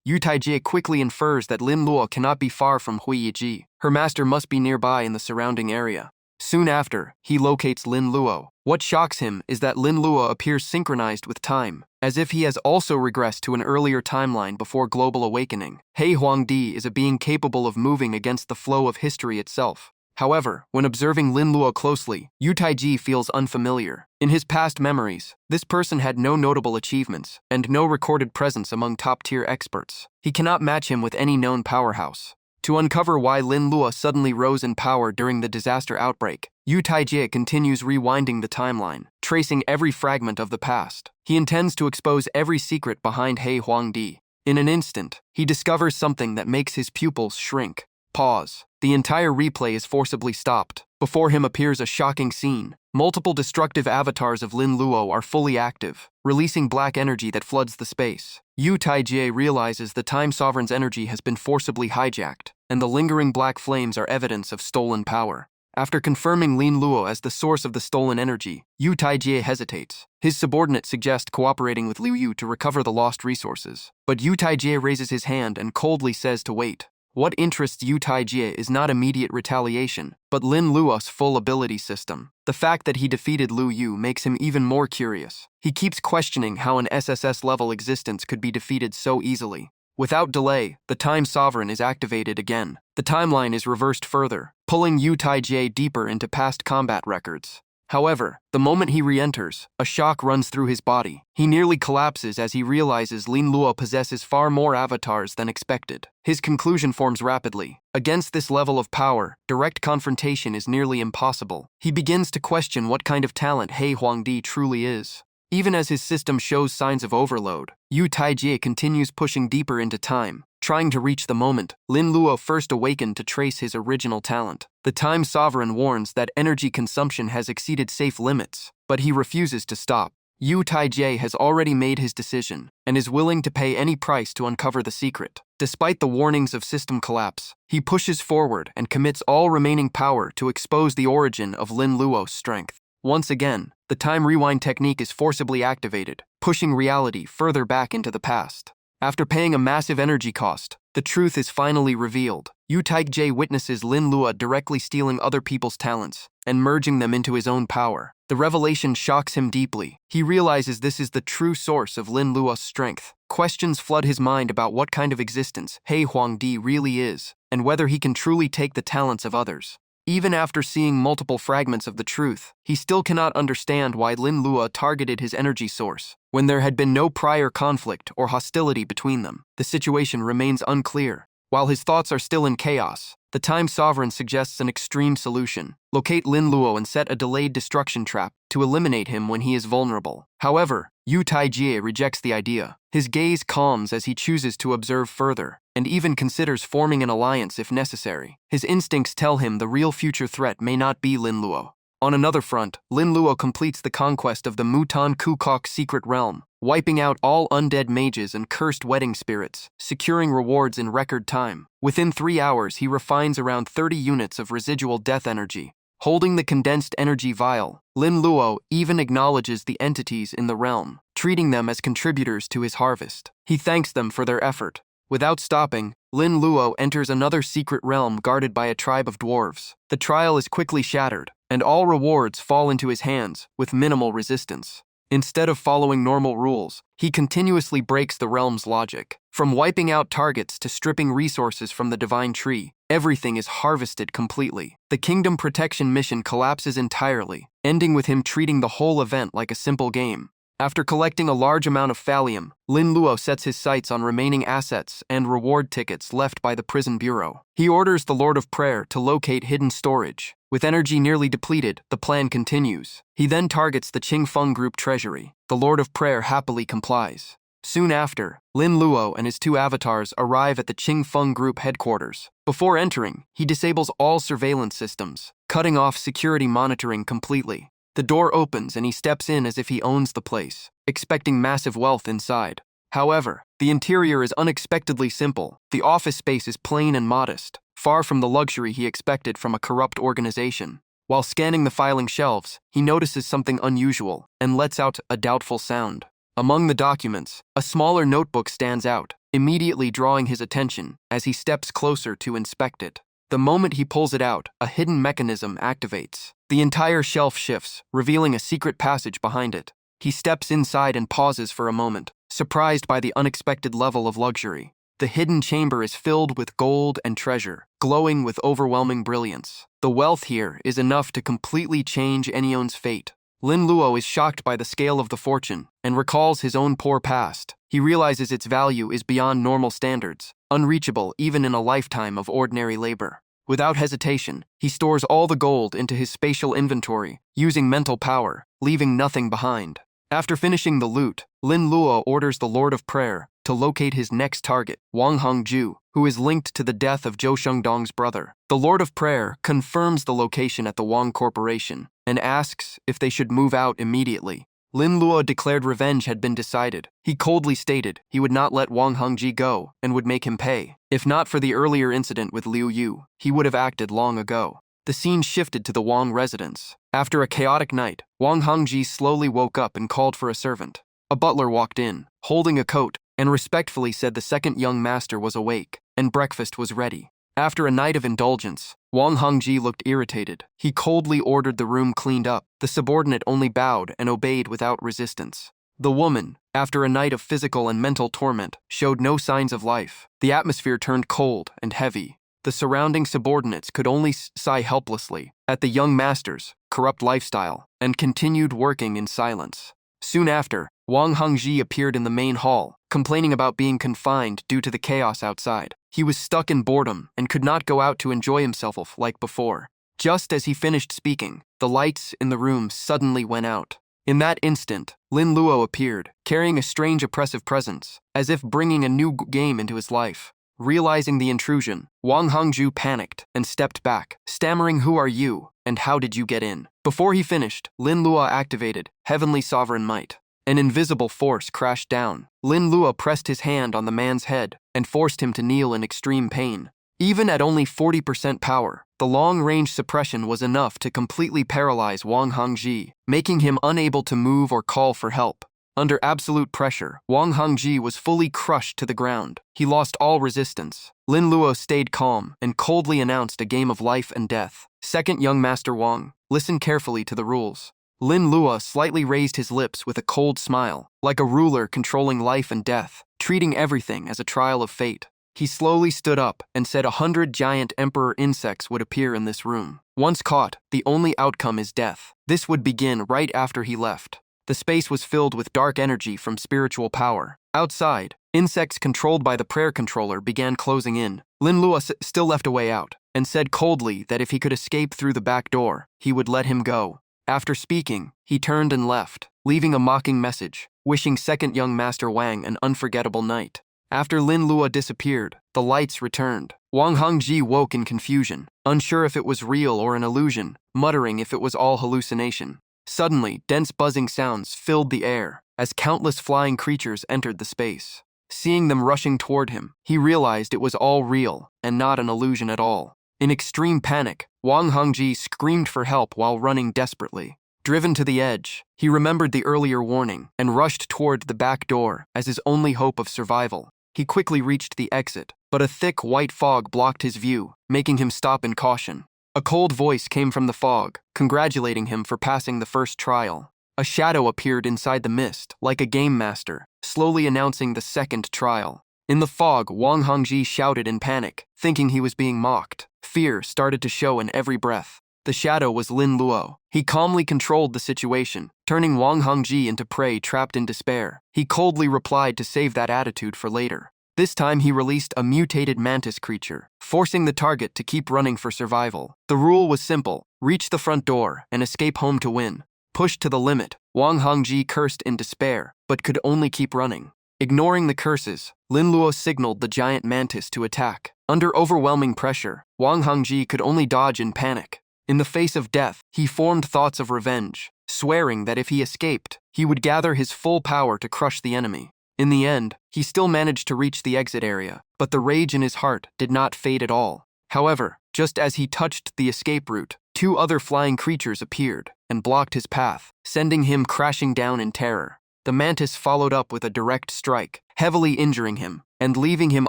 Yu Taijie quickly infers that Lin Luo cannot be far from Hui Yeji. Her master must be nearby in the surrounding area. Soon after, he locates Lin Luo. What shocks him is that Lin Luo appears synchronized with time, as if he has also regressed to an earlier timeline before global awakening. He Huangdi is a being capable of moving against the flow of history itself. However, when observing Lin Luo closely, Yu Taiji feels unfamiliar. In his past memories, this person had no notable achievements and no recorded presence among top-tier experts. He cannot match him with any known powerhouse. To uncover why Lin Luo suddenly rose in power during the disaster outbreak, Yu Taiji continues rewinding the timeline, tracing every fragment of the past. He intends to expose every secret behind He Huangdi. In an instant, he discovers something that makes his pupils shrink. Pause. The entire replay is forcibly stopped. Before him appears a shocking scene. Multiple destructive avatars of Lin Luo are fully active, releasing black energy that floods the space. Yu Taijie realizes the Time Sovereign's energy has been forcibly hijacked, and the lingering black flames are evidence of stolen power. After confirming Lin Luo as the source of the stolen energy, Yu Taijie hesitates. His subordinate suggests cooperating with Liu Yu to recover the lost resources. But Yu Taijie raises his hand and coldly says to wait. What interests Yu Taijie is not immediate retaliation, but Lin Luo's full ability system. The fact that he defeated Liu Yu makes him even more curious. He keeps questioning how an SSS-level existence could be defeated so easily. Without delay, the Time Sovereign is activated again. The timeline is reversed further, pulling Yu Taijie deeper into past combat records. However, the moment he re-enters, a shock runs through his body. He nearly collapses as he realizes Lin Luo possesses far more avatars than expected. His conclusion forms rapidly. Against this level of power, direct confrontation is nearly impossible. He begins to question what kind of talent He Huangdi truly is. Even as his system shows signs of overload, Yu Taijie continues pushing deeper into time, trying to reach the moment Lin Luo first awakened to trace his original talent. The Time Sovereign warns that energy consumption has exceeded safe limits, but he refuses to stop. Yu Taijie has already made his decision and is willing to pay any price to uncover the secret. Despite the warnings of system collapse, he pushes forward and commits all remaining power to expose the origin of Lin Luo's strength. Once again, the time rewind technique is forcibly activated, pushing reality further back into the past. After paying a massive energy cost, the truth is finally revealed. Yu Taijie witnesses Lin Luo directly stealing other people's talents and merging them into his own power. The revelation shocks him deeply. He realizes this is the true source of Lin Luo's strength. Questions flood his mind about what kind of existence He Huangdi really is, and whether he can truly take the talents of others. Even after seeing multiple fragments of the truth, he still cannot understand why Lin Luo targeted his energy source, when there had been no prior conflict or hostility between them. The situation remains unclear. While his thoughts are still in chaos, the Time Sovereign suggests an extreme solution. Locate Lin Luo and set a delayed destruction trap to eliminate him when he is vulnerable. However, Yu Taijie rejects the idea. His gaze calms as he chooses to observe further, and even considers forming an alliance if necessary. His instincts tell him the real future threat may not be Lin Luo. On another front, Lin Luo completes the conquest of the Mutan Kukok secret realm, wiping out all undead mages and cursed wedding spirits, securing rewards in record time. Within 3 hours, he refines around 30 units of residual death energy. Holding the condensed energy vial, Lin Luo even acknowledges the entities in the realm, treating them as contributors to his harvest. He thanks them for their effort. Without stopping, Lin Luo enters another secret realm guarded by a tribe of dwarves. The trial is quickly shattered, and all rewards fall into his hands with minimal resistance. Instead of following normal rules, he continuously breaks the realm's logic. From wiping out targets to stripping resources from the divine tree, everything is harvested completely. The kingdom protection mission collapses entirely, ending with him treating the whole event like a simple game. After collecting a large amount of thallium, Lin Luo sets his sights on remaining assets and reward tickets left by the prison bureau. He orders the Lord of Prayer to locate hidden storage. With energy nearly depleted, the plan continues. He then targets the Qingfeng Group treasury. The Lord of Prayer happily complies. Soon after, Lin Luo and his 2 avatars arrive at the Qingfeng Group headquarters. Before entering, he disables all surveillance systems, cutting off security monitoring completely. The door opens and he steps in as if he owns the place, expecting massive wealth inside. However, the interior is unexpectedly simple. The office space is plain and modest, far from the luxury he expected from a corrupt organization. While scanning the filing shelves, he notices something unusual and lets out a doubtful sound. Among the documents, a smaller notebook stands out, immediately drawing his attention as he steps closer to inspect it. The moment he pulls it out, a hidden mechanism activates. The entire shelf shifts, revealing a secret passage behind it. He steps inside and pauses for a moment, surprised by the unexpected level of luxury. The hidden chamber is filled with gold and treasure, glowing with overwhelming brilliance. The wealth here is enough to completely change Enion's fate. Lin Luo is shocked by the scale of the fortune and recalls his own poor past. He realizes its value is beyond normal standards, unreachable even in a lifetime of ordinary labor. Without hesitation, he stores all the gold into his spatial inventory, using mental power, leaving nothing behind. After finishing the loot, Lin Luo orders the Lord of Prayer to locate his next target, Wang Hongju, who is linked to the death of Zhou Shengdong's brother. The Lord of Prayer confirms the location at the Wong Corporation and asks if they should move out immediately. Lin Luo declared revenge had been decided. He coldly stated he would not let Wang Hongji go and would make him pay. If not for the earlier incident with Liu Yu, he would have acted long ago. The scene shifted to the Wong residence. After a chaotic night, Wang Hongji slowly woke up and called for a servant. A butler walked in, holding a coat, and respectfully said the second young master was awake and breakfast was ready. After a night of indulgence, Wang Hongji looked irritated. He coldly ordered the room cleaned up. The subordinate only bowed and obeyed without resistance. The woman, after a night of physical and mental torment, showed no signs of life. The atmosphere turned cold and heavy. The surrounding subordinates could only sigh helplessly at the young master's corrupt lifestyle and continued working in silence. Soon after, Wang Hongji appeared in the main hall, complaining about being confined due to the chaos outside. He was stuck in boredom and could not go out to enjoy himself like before. Just as he finished speaking, the lights in the room suddenly went out. In that instant, Lin Luo appeared, carrying a strange oppressive presence, as if bringing a new game into his life. Realizing the intrusion, Wang Hongju panicked and stepped back, stammering, "Who are you, and how did you get in?" Before he finished, Lin Luo activated Heavenly Sovereign Might. An invisible force crashed down. Lin Luo pressed his hand on the man's head and forced him to kneel in extreme pain. Even at only 40% power, the long-range suppression was enough to completely paralyze Wang Hongji, making him unable to move or call for help. Under absolute pressure, Wang Hongji was fully crushed to the ground. He lost all resistance. Lin Luo stayed calm and coldly announced a game of life and death. Second young master Wang, listen carefully to the rules. Lin Luo slightly raised his lips with a cold smile, like a ruler controlling life and death, treating everything as a trial of fate. He slowly stood up and said 100 giant emperor insects would appear in this room. Once caught, the only outcome is death. This would begin right after he left. The space was filled with dark energy from spiritual power. Outside, insects controlled by the prayer controller began closing in. Lin Luo still left a way out and said coldly that if he could escape through the back door, he would let him go. After speaking, he turned and left, leaving a mocking message, wishing second young master Wang an unforgettable night. After Lin Luo disappeared, the lights returned. Wang Hongji woke in confusion, unsure if it was real or an illusion, muttering if it was all hallucination. Suddenly, dense buzzing sounds filled the air as countless flying creatures entered the space. Seeing them rushing toward him, he realized it was all real and not an illusion at all. In extreme panic, Wang Hongji screamed for help while running desperately. Driven to the edge, he remembered the earlier warning and rushed toward the back door as his only hope of survival. He quickly reached the exit, but a thick white fog blocked his view, making him stop in caution. A cold voice came from the fog, congratulating him for passing the first trial. A shadow appeared inside the mist, like a game master, slowly announcing the second trial. In the fog, Wang Hongji shouted in panic, thinking he was being mocked. Fear started to show in every breath. The shadow was Lin Luo. He calmly controlled the situation, turning Wang Hongji into prey trapped in despair. He coldly replied to save that attitude for later. This time he released a mutated mantis creature, forcing the target to keep running for survival. The rule was simple: reach the front door and escape home to win. Pushed to the limit, Wang Hongji cursed in despair, but could only keep running. Ignoring the curses, Lin Luo signaled the giant mantis to attack. Under overwhelming pressure, Wang Hongji could only dodge in panic. In the face of death, he formed thoughts of revenge, swearing that if he escaped, he would gather his full power to crush the enemy. In the end, he still managed to reach the exit area, but the rage in his heart did not fade at all. However, just as he touched the escape route, two other flying creatures appeared and blocked his path, sending him crashing down in terror. The mantis followed up with a direct strike, heavily injuring him and leaving him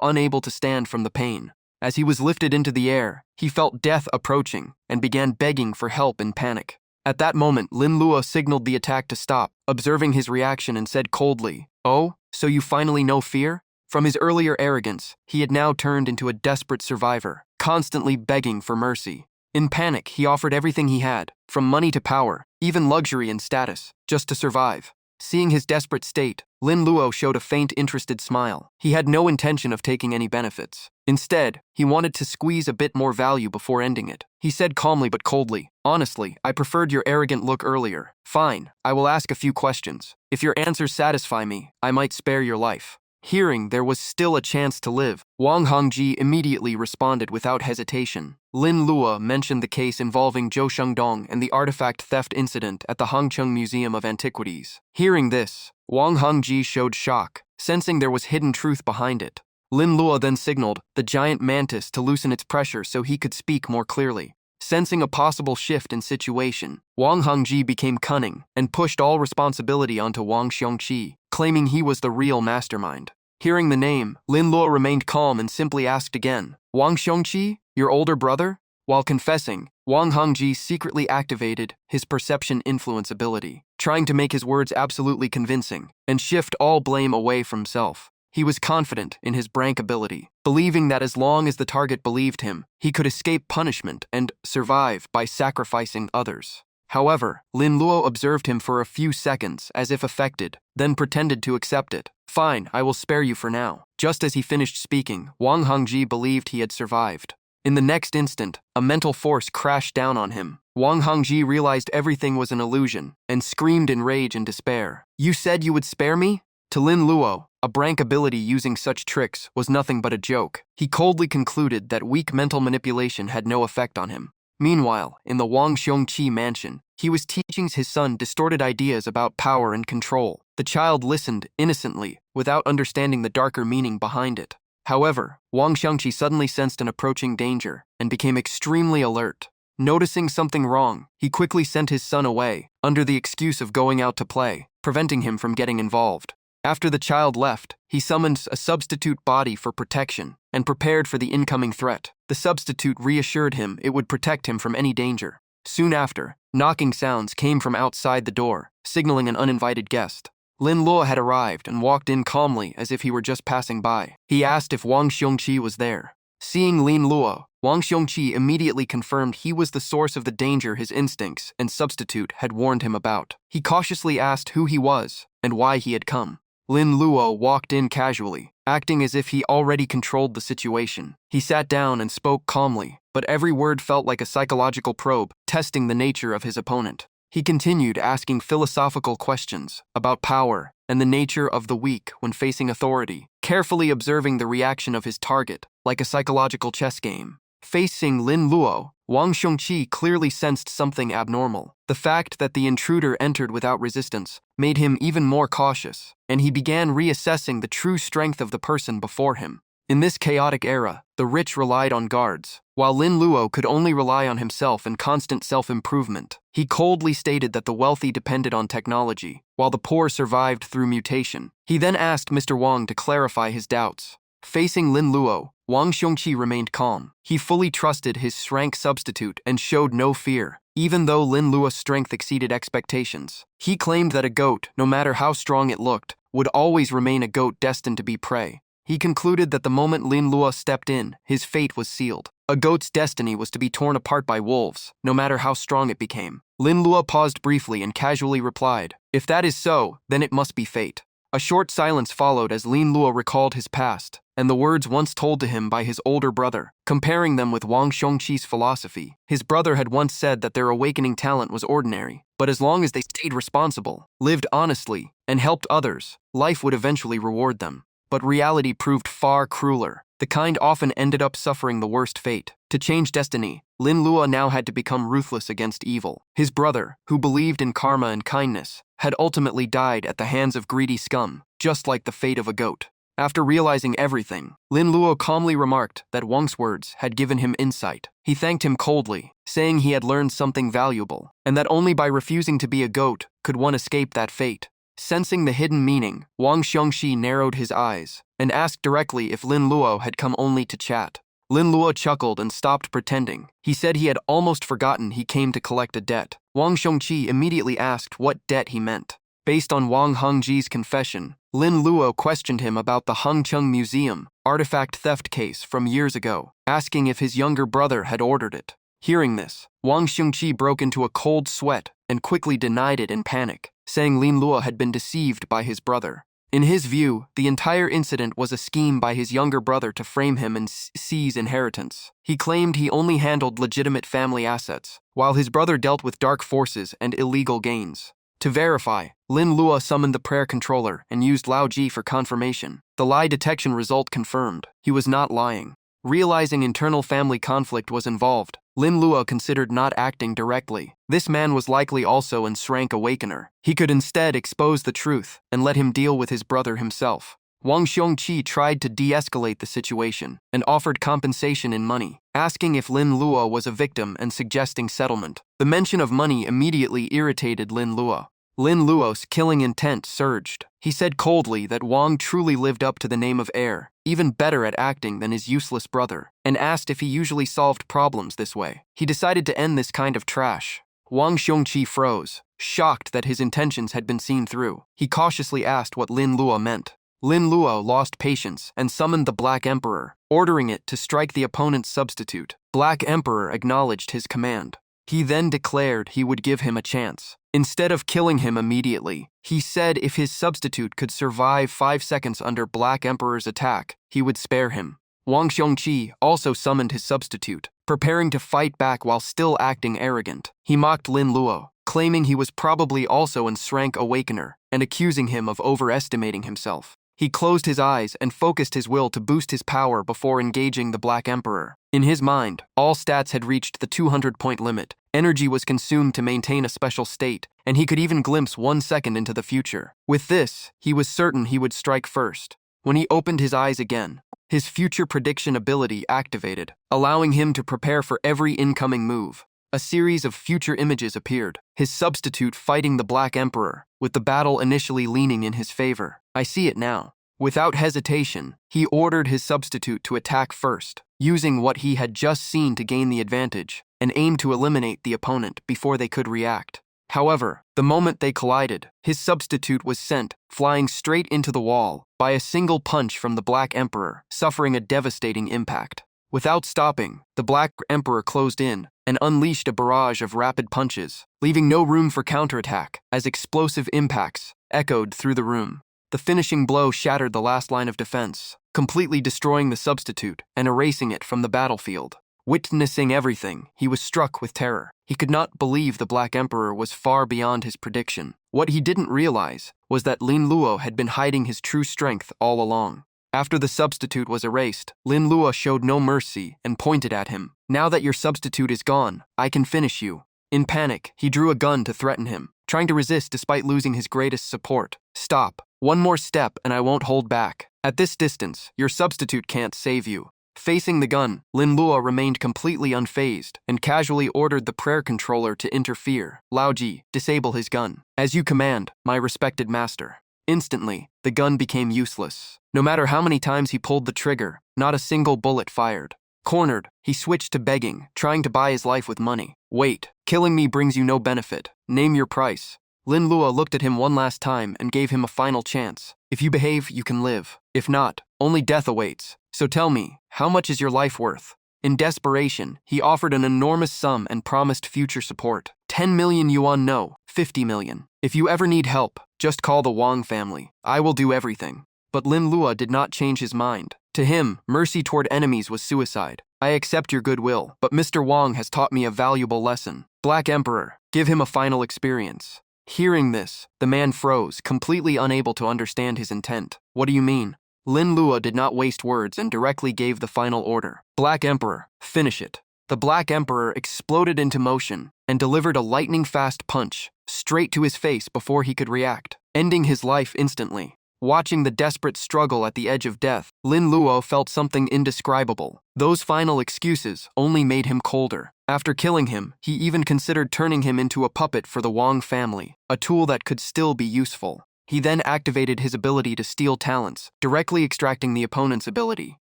unable to stand from the pain. As he was lifted into the air, he felt death approaching and began begging for help in panic. At that moment, Lin Luo signaled the attack to stop, observing his reaction and said coldly, "Oh, so you finally know fear?" From his earlier arrogance, he had now turned into a desperate survivor, constantly begging for mercy. In panic, he offered everything he had, from money to power, even luxury and status, just to survive. Seeing his desperate state, Lin Luo showed a faint, interested smile. He had no intention of taking any benefits. Instead, he wanted to squeeze a bit more value before ending it. He said calmly but coldly, "Honestly, I preferred your arrogant look earlier. Fine, I will ask a few questions. If your answers satisfy me, I might spare your life." Hearing there was still a chance to live, Wang Hongji immediately responded without hesitation. Lin Luo mentioned the case involving Zhou Shengdong and the artifact theft incident at the Hangcheng Museum of Antiquities. Hearing this, Wang Hongji showed shock, sensing there was hidden truth behind it. Lin Luo then signaled the giant mantis to loosen its pressure so he could speak more clearly. Sensing a possible shift in situation, Wang Hongji became cunning and pushed all responsibility onto Wang Xiongqi, claiming he was the real mastermind. Hearing the name, Lin Luo remained calm and simply asked again, "Wang Xiongqi, your older brother?" While confessing, Wang Hongji secretly activated his perception influence ability, trying to make his words absolutely convincing and shift all blame away from himself. He was confident in his Brank ability, believing that as long as the target believed him, he could escape punishment and survive by sacrificing others. However, Lin Luo observed him for a few seconds as if affected, then pretended to accept it. "Fine, I will spare you for now." Just as he finished speaking, Wang Hongji believed he had survived. In the next instant, a mental force crashed down on him. Wang Hongji realized everything was an illusion and screamed in rage and despair. "You said you would spare me?" To Lin Luo, a Brank ability using such tricks was nothing but a joke. He coldly concluded that weak mental manipulation had no effect on him. Meanwhile, in the Wang Xiongqi mansion, he was teaching his son distorted ideas about power and control. The child listened innocently, without understanding the darker meaning behind it. However, Wang Xiongqi suddenly sensed an approaching danger and became extremely alert. Noticing something wrong, he quickly sent his son away, under the excuse of going out to play, preventing him from getting involved. After the child left, he summoned a substitute body for protection and prepared for the incoming threat. The substitute reassured him it would protect him from any danger. Soon after, knocking sounds came from outside the door, signaling an uninvited guest. Lin Luo had arrived and walked in calmly as if he were just passing by. He asked if Wang Xiongqi was there. Seeing Lin Luo, Wang Xiongqi immediately confirmed he was the source of the danger his instincts and substitute had warned him about. He cautiously asked who he was and why he had come. Lin Luo walked in casually, acting as if he already controlled the situation. He sat down and spoke calmly, but every word felt like a psychological probe, testing the nature of his opponent. He continued asking philosophical questions about power and the nature of the weak when facing authority, carefully observing the reaction of his target, like a psychological chess game. Facing Lin Luo, Wang Xiongqi clearly sensed something abnormal. The fact that the intruder entered without resistance made him even more cautious, and he began reassessing the true strength of the person before him. In this chaotic era, the rich relied on guards, while Lin Luo could only rely on himself and constant self-improvement. He coldly stated that the wealthy depended on technology, while the poor survived through mutation. He then asked Mr. Wong to clarify his doubts. Facing Lin Luo, Wang Xiongqi remained calm. He fully trusted his strength substitute and showed no fear, even though Lin Luo's strength exceeded expectations. He claimed that a goat, no matter how strong it looked, would always remain a goat destined to be prey. He concluded that the moment Lin Luo stepped in, his fate was sealed. A goat's destiny was to be torn apart by wolves, no matter how strong it became. Lin Luo paused briefly and casually replied, "If that is so, then it must be fate." A short silence followed as Lin Luo recalled his past, and the words once told to him by his older brother, comparing them with Wang Xiongqi's philosophy. His brother had once said that their awakening talent was ordinary, but as long as they stayed responsible, lived honestly, and helped others, life would eventually reward them. But reality proved far crueler. The kind often ended up suffering the worst fate. To change destiny, Lin Luo now had to become ruthless against evil. His brother, who believed in karma and kindness, had ultimately died at the hands of greedy scum, just like the fate of a goat. After realizing everything, Lin Luo calmly remarked that Wang's words had given him insight. He thanked him coldly, saying he had learned something valuable, and that only by refusing to be a goat could one escape that fate. Sensing the hidden meaning, Wang Xiongqi narrowed his eyes and asked directly if Lin Luo had come only to chat. Lin Luo chuckled and stopped pretending. He said he had almost forgotten he came to collect a debt. Wang Xiongqi immediately asked what debt he meant. Based on Wang Hengji's confession, Lin Luo questioned him about the Hengcheng Museum artifact theft case from years ago, asking if his younger brother had ordered it. Hearing this, Wang Xiongqi broke into a cold sweat and quickly denied it in panic, saying Lin Luo had been deceived by his brother. In his view, the entire incident was a scheme by his younger brother to frame him and seize inheritance. He claimed he only handled legitimate family assets, while his brother dealt with dark forces and illegal gains. To verify, Lin Luo summoned the prayer controller and used Lao Ji for confirmation. The lie detection result confirmed he was not lying. Realizing internal family conflict was involved, Lin Luo considered not acting directly. This man was likely also an Shrank Awakener. He could instead expose the truth and let him deal with his brother himself. Wang Xiongqi tried to de-escalate the situation and offered compensation in money, asking if Lin Luo was a victim and suggesting settlement. The mention of money immediately irritated Lin Luo. Lin Luo's killing intent surged. He said coldly that Wang truly lived up to the name of heir, even better at acting than his useless brother, and asked if he usually solved problems this way. He decided to end this kind of trash. Wang Xiongqi froze, shocked that his intentions had been seen through. He cautiously asked what Lin Luo meant. Lin Luo lost patience and summoned the Black Emperor, ordering it to strike the opponent's substitute. Black Emperor acknowledged his command. He then declared he would give him a chance. Instead of killing him immediately, he said if his substitute could survive 5 seconds under Black Emperor's attack, he would spare him. Wang Xiongqi also summoned his substitute, preparing to fight back while still acting arrogant. He mocked Lin Luo, claiming he was probably also an Shrank Awakener, and accusing him of overestimating himself. He closed his eyes and focused his will to boost his power before engaging the Black Emperor. In his mind, all stats had reached the 200-point limit. Energy was consumed to maintain a special state, and he could even glimpse 1 second into the future. With this, he was certain he would strike first. When he opened his eyes again, his future prediction ability activated, allowing him to prepare for every incoming move. A series of future images appeared, his substitute fighting the Black Emperor, with the battle initially leaning in his favor. I see it now. Without hesitation, he ordered his substitute to attack first, using what he had just seen to gain the advantage, and aimed to eliminate the opponent before they could react. However, the moment they collided, his substitute was sent, flying straight into the wall, by a single punch from the Black Emperor, suffering a devastating impact. Without stopping, the Black Emperor closed in and unleashed a barrage of rapid punches, leaving no room for counterattack, as explosive impacts echoed through the room. The finishing blow shattered the last line of defense, completely destroying the substitute and erasing it from the battlefield. Witnessing everything, he was struck with terror. He could not believe the Black Emperor was far beyond his prediction. What he didn't realize was that Lin Luo had been hiding his true strength all along. After the substitute was erased, Lin Luo showed no mercy and pointed at him. Now that your substitute is gone, I can finish you. In panic, he drew a gun to threaten him, trying to resist despite losing his greatest support. Stop. One more step and I won't hold back. At this distance, your substitute can't save you. Facing the gun, Lin Luo remained completely unfazed and casually ordered the prayer controller to interfere. Lao Ji, disable his gun. As you command, my respected master. Instantly, the gun became useless. No matter how many times he pulled the trigger, not a single bullet fired. Cornered, he switched to begging, trying to buy his life with money. Wait, killing me brings you no benefit. Name your price. Lin Luo looked at him one last time and gave him a final chance. If you behave, you can live. If not, only death awaits. So tell me, how much is your life worth? In desperation, he offered an enormous sum and promised future support. 10 million yuan, no, 50 million. If you ever need help, just call the Wong family. I will do everything. But Lin Luo did not change his mind. To him, mercy toward enemies was suicide. I accept your goodwill, but Mr. Wong has taught me a valuable lesson. Black Emperor, give him a final experience. Hearing this, the man froze, completely unable to understand his intent. What do you mean? Lin Luo did not waste words and directly gave the final order. Black Emperor, finish it. The Black Emperor exploded into motion and delivered a lightning-fast punch straight to his face before he could react, ending his life instantly. Watching the desperate struggle at the edge of death, Lin Luo felt something indescribable. Those final excuses only made him colder. After killing him, he even considered turning him into a puppet for the Wong family, a tool that could still be useful. He then activated his ability to steal talents, directly extracting the opponent's ability.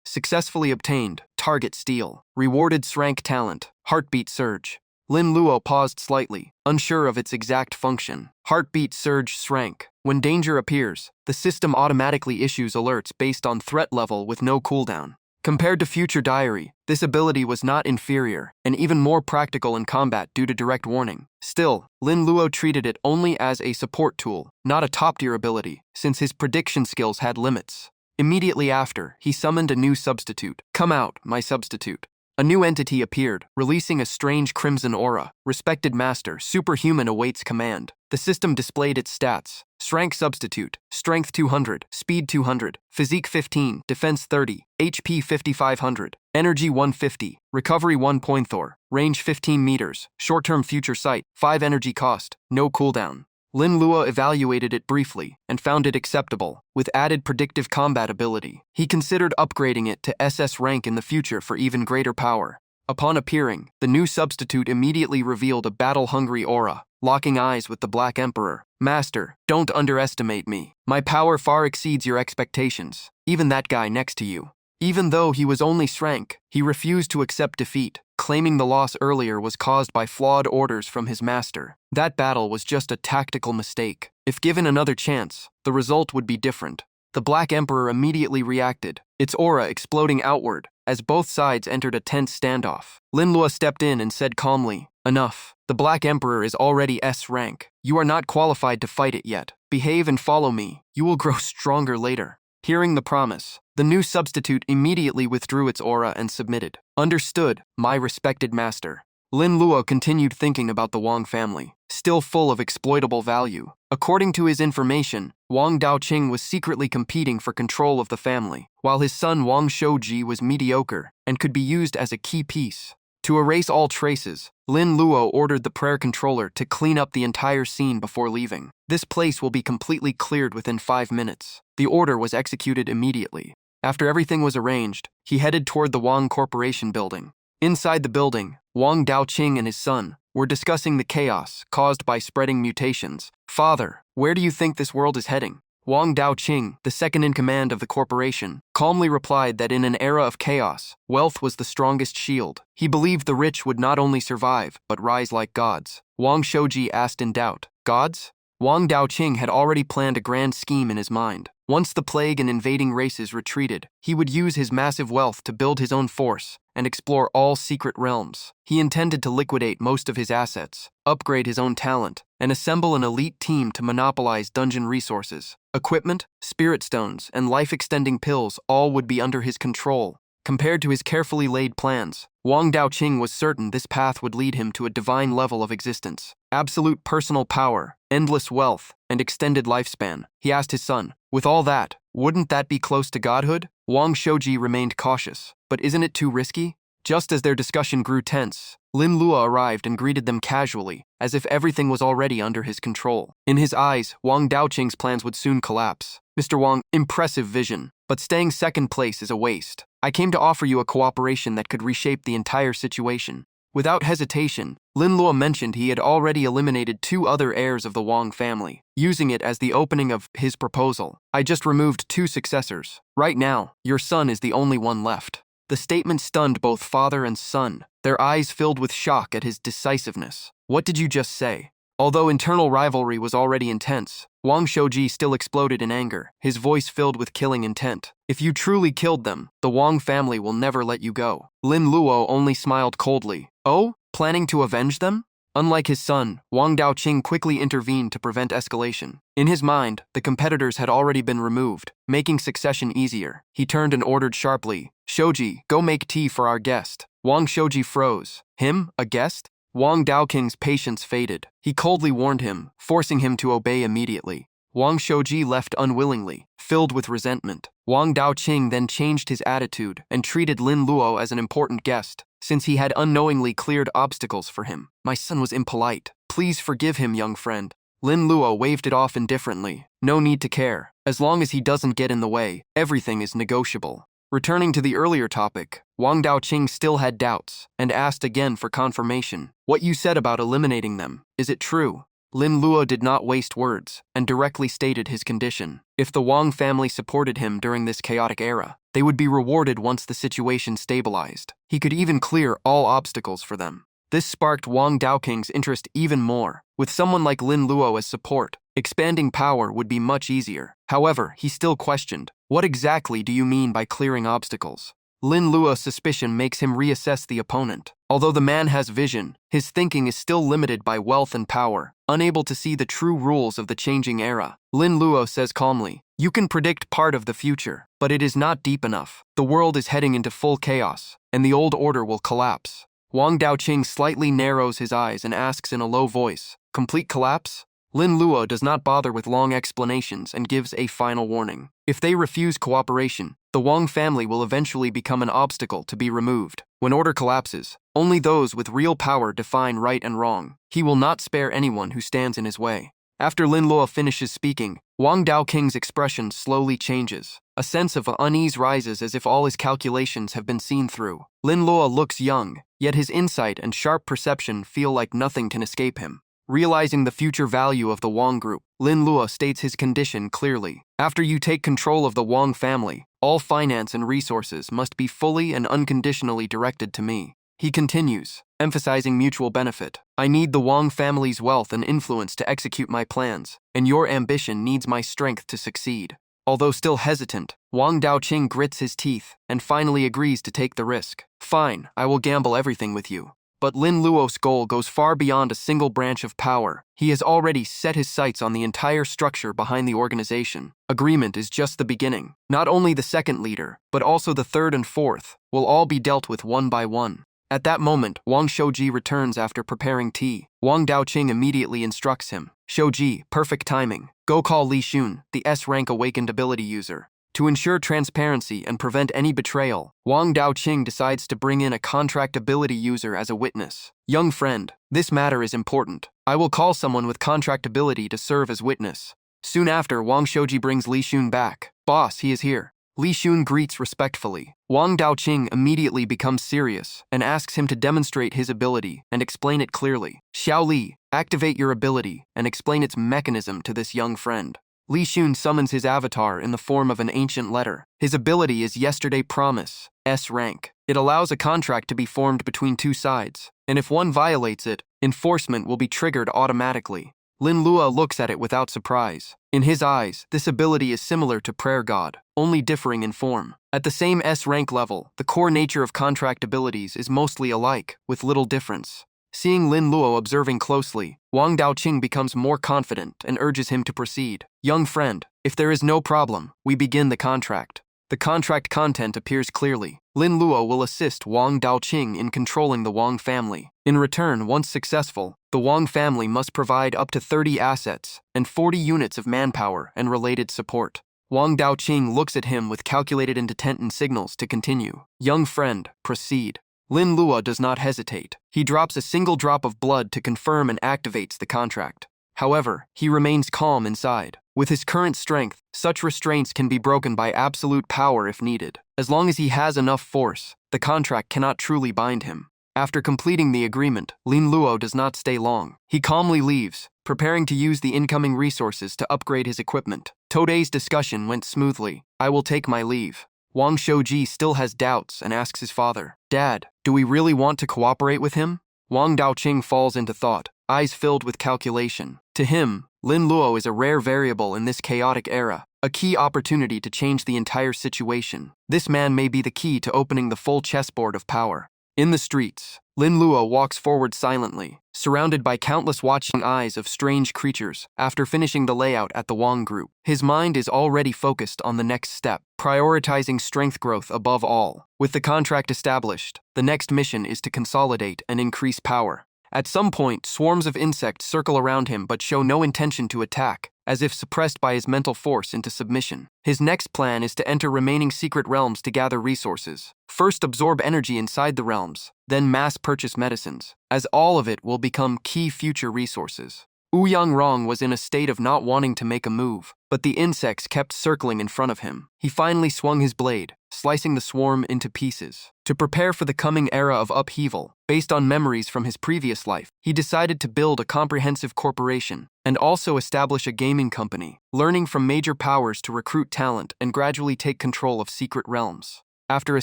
Successfully obtained, target steal. Rewarded rank talent, heartbeat surge. Lin Luo paused slightly, unsure of its exact function. Heartbeat surge rank. When danger appears, the system automatically issues alerts based on threat level with no cooldown. Compared to Future Diary, this ability was not inferior, and even more practical in combat due to direct warning. Still, Lin Luo treated it only as a support tool, not a top-tier ability, since his prediction skills had limits. Immediately after, he summoned a new substitute. Come out, my substitute. A new entity appeared, releasing a strange crimson aura. Respected master, superhuman awaits command. The system displayed its stats. Rank substitute, strength 200, speed 200, physique 15, defense 30, HP 5500, energy 150, recovery 1 point Thor, range 15 meters, short-term future sight, 5 energy cost, no cooldown. Lin Luo evaluated it briefly and found it acceptable, with added predictive combat ability. He considered upgrading it to SS rank in the future for even greater power. Upon appearing, the new substitute immediately revealed a battle-hungry aura, locking eyes with the Black Emperor. Master, don't underestimate me. My power far exceeds your expectations, even that guy next to you. Even though he was only rank, he refused to accept defeat, claiming the loss earlier was caused by flawed orders from his master. That battle was just a tactical mistake. If given another chance, the result would be different. The Black Emperor immediately reacted, its aura exploding outward, as both sides entered a tense standoff. Lin Luo stepped in and said calmly, enough. The Black Emperor is already S rank. You are not qualified to fight it yet. Behave and follow me. You will grow stronger later. Hearing the promise, the new substitute immediately withdrew its aura and submitted. Understood, my respected master. Lin Luo continued thinking about the Wong family, still full of exploitable value. According to his information, Wang Daoqing was secretly competing for control of the family, while his son Wang Shouji was mediocre and could be used as a key piece. To erase all traces, Lin Luo ordered the prayer controller to clean up the entire scene before leaving. This place will be completely cleared within 5 minutes. The order was executed immediately. After everything was arranged, he headed toward the Wong Corporation building. Inside the building, Wang Daoqing and his son were discussing the chaos caused by spreading mutations. Father, where do you think this world is heading? Wang Daoqing, the second in command of the corporation, calmly replied that in an era of chaos, wealth was the strongest shield. He believed the rich would not only survive, but rise like gods. Wang Shouji asked in doubt, gods? Wang Daoqing had already planned a grand scheme in his mind. Once the plague and invading races retreated, he would use his massive wealth to build his own force and explore all secret realms. He intended to liquidate most of his assets, upgrade his own talent, and assemble an elite team to monopolize dungeon resources. Equipment, spirit stones, and life-extending pills all would be under his control. Compared to his carefully laid plans, Wang Daoqing was certain this path would lead him to a divine level of existence. Absolute personal power, endless wealth, and extended lifespan. He asked his son, with all that, wouldn't that be close to godhood? Wang Shouji remained cautious, but isn't it too risky? Just as their discussion grew tense, Lin Luo arrived and greeted them casually, as if everything was already under his control. In his eyes, Wang Daoqing's plans would soon collapse. Mr. Wang, impressive vision, but staying second place is a waste. I came to offer you a cooperation that could reshape the entire situation. Without hesitation, Lin Luo mentioned he had already eliminated 2 other heirs of the Wong family, using it as the opening of his proposal. I just removed 2 successors. Right now, your son is the only one left. The statement stunned both father and son, their eyes filled with shock at his decisiveness. What did you just say? Although internal rivalry was already intense, Wang Shouji still exploded in anger, his voice filled with killing intent. If you truly killed them, the Wong family will never let you go. Lin Luo only smiled coldly. Oh, planning to avenge them? Unlike his son, Wang Daoqing quickly intervened to prevent escalation. In his mind, the competitors had already been removed, making succession easier. He turned and ordered sharply, Shouji, go make tea for our guest. Wang Shouji froze. Him, a guest? Wang Daoqing's patience faded. He coldly warned him, forcing him to obey immediately. Wang Shouji left unwillingly, filled with resentment. Wang Daoqing then changed his attitude and treated Lin Luo as an important guest, since he had unknowingly cleared obstacles for him. My son was impolite. Please forgive him, young friend. Lin Luo waved it off indifferently. No need to care. As long as he doesn't get in the way, everything is negotiable. Returning to the earlier topic, Wang Daoqing still had doubts and asked again for confirmation. What you said about eliminating them, is it true? Lin Luo did not waste words and directly stated his condition. If the Wong family supported him during this chaotic era, they would be rewarded once the situation stabilized. He could even clear all obstacles for them. This sparked Wang Daoqing's interest even more. With someone like Lin Luo as support, expanding power would be much easier. However, he still questioned, "What exactly do you mean by clearing obstacles?" Lin Luo's suspicion makes him reassess the opponent. Although the man has vision, his thinking is still limited by wealth and power, unable to see the true rules of the changing era. Lin Luo says calmly, "You can predict part of the future, but it is not deep enough. The world is heading into full chaos, and the old order will collapse." Wang Daoqing slightly narrows his eyes and asks in a low voice, "Complete collapse?" Lin Luo does not bother with long explanations and gives a final warning. If they refuse cooperation, the Wong family will eventually become an obstacle to be removed. When order collapses, only those with real power define right and wrong. He will not spare anyone who stands in his way. After Lin Luo finishes speaking, Wang Daoqing's expression slowly changes. A sense of unease rises as if all his calculations have been seen through. Lin Luo looks young, yet his insight and sharp perception feel like nothing can escape him. Realizing the future value of the Wong group, Lin Luo states his condition clearly. After you take control of the Wong family, all finance and resources must be fully and unconditionally directed to me. He continues, emphasizing mutual benefit. I need the Wong family's wealth and influence to execute my plans, and your ambition needs my strength to succeed. Although still hesitant, Wang Daoqing grits his teeth and finally agrees to take the risk. Fine, I will gamble everything with you. But Lin Luo's goal goes far beyond a single branch of power. He has already set his sights on the entire structure behind the organization. Agreement is just the beginning. Not only the second leader, but also the third and fourth, will all be dealt with one by one. At that moment, Wang Shouji returns after preparing tea. Wang Daoqing immediately instructs him, "Shouji, perfect timing. Go call Li Xun, the S-rank awakened ability user." To ensure transparency and prevent any betrayal, Wang Daoqing decides to bring in a contract ability user as a witness. "Young friend, this matter is important. I will call someone with contract ability to serve as witness." Soon after, Wang Shouji brings Li Xun back. "Boss, he is here." Li Xun greets respectfully. Wang Daoqing immediately becomes serious and asks him to demonstrate his ability and explain it clearly. "Xiao Li, activate your ability and explain its mechanism to this young friend." Li Xun summons his avatar in the form of an ancient letter. His ability is Yesterday Promise, S rank. It allows a contract to be formed between two sides, and if one violates it, enforcement will be triggered automatically. Lin Luo looks at it without surprise. In his eyes, this ability is similar to Prayer God, only differing in form. At the same S rank level, the core nature of contract abilities is mostly alike, with little difference. Seeing Lin Luo observing closely, Wang Daoqing becomes more confident and urges him to proceed. "Young friend, if there is no problem, we begin the contract." The contract content appears clearly. Lin Luo will assist Wang Daoqing in controlling the Wong family. In return, once successful, the Wong family must provide up to 30 assets and 40 units of manpower and related support. Wang Daoqing looks at him with calculated intent and signals to continue. "Young friend, proceed." Lin Luo does not hesitate. He drops a single drop of blood to confirm and activates the contract. However, he remains calm inside. With his current strength, such restraints can be broken by absolute power if needed. As long as he has enough force, the contract cannot truly bind him. After completing the agreement, Lin Luo does not stay long. He calmly leaves, preparing to use the incoming resources to upgrade his equipment. Today's discussion went smoothly. I will take my leave. Wang Shouji still has doubts and asks his father, "Dad, do we really want to cooperate with him?" Wang Daoqing falls into thought, eyes filled with calculation. To him, Lin Luo is a rare variable in this chaotic era, a key opportunity to change the entire situation. This man may be the key to opening the full chessboard of power. In the streets, Lin Luo walks forward silently, surrounded by countless watching eyes of strange creatures. After finishing the layout at the Wong group, his mind is already focused on the next step, prioritizing strength growth above all. With the contract established, the next mission is to consolidate and increase power. At some point, swarms of insects circle around him but show no intention to attack, as if suppressed by his mental force into submission. His next plan is to enter remaining secret realms to gather resources. First absorb energy inside the realms, then mass purchase medicines, as all of it will become key future resources. Rong was in a state of not wanting to make a move, but the insects kept circling in front of him. He finally swung his blade, slicing the swarm into pieces. To prepare for the coming era of upheaval, based on memories from his previous life, he decided to build a comprehensive corporation and also establish a gaming company, learning from major powers to recruit talent and gradually take control of secret realms. After a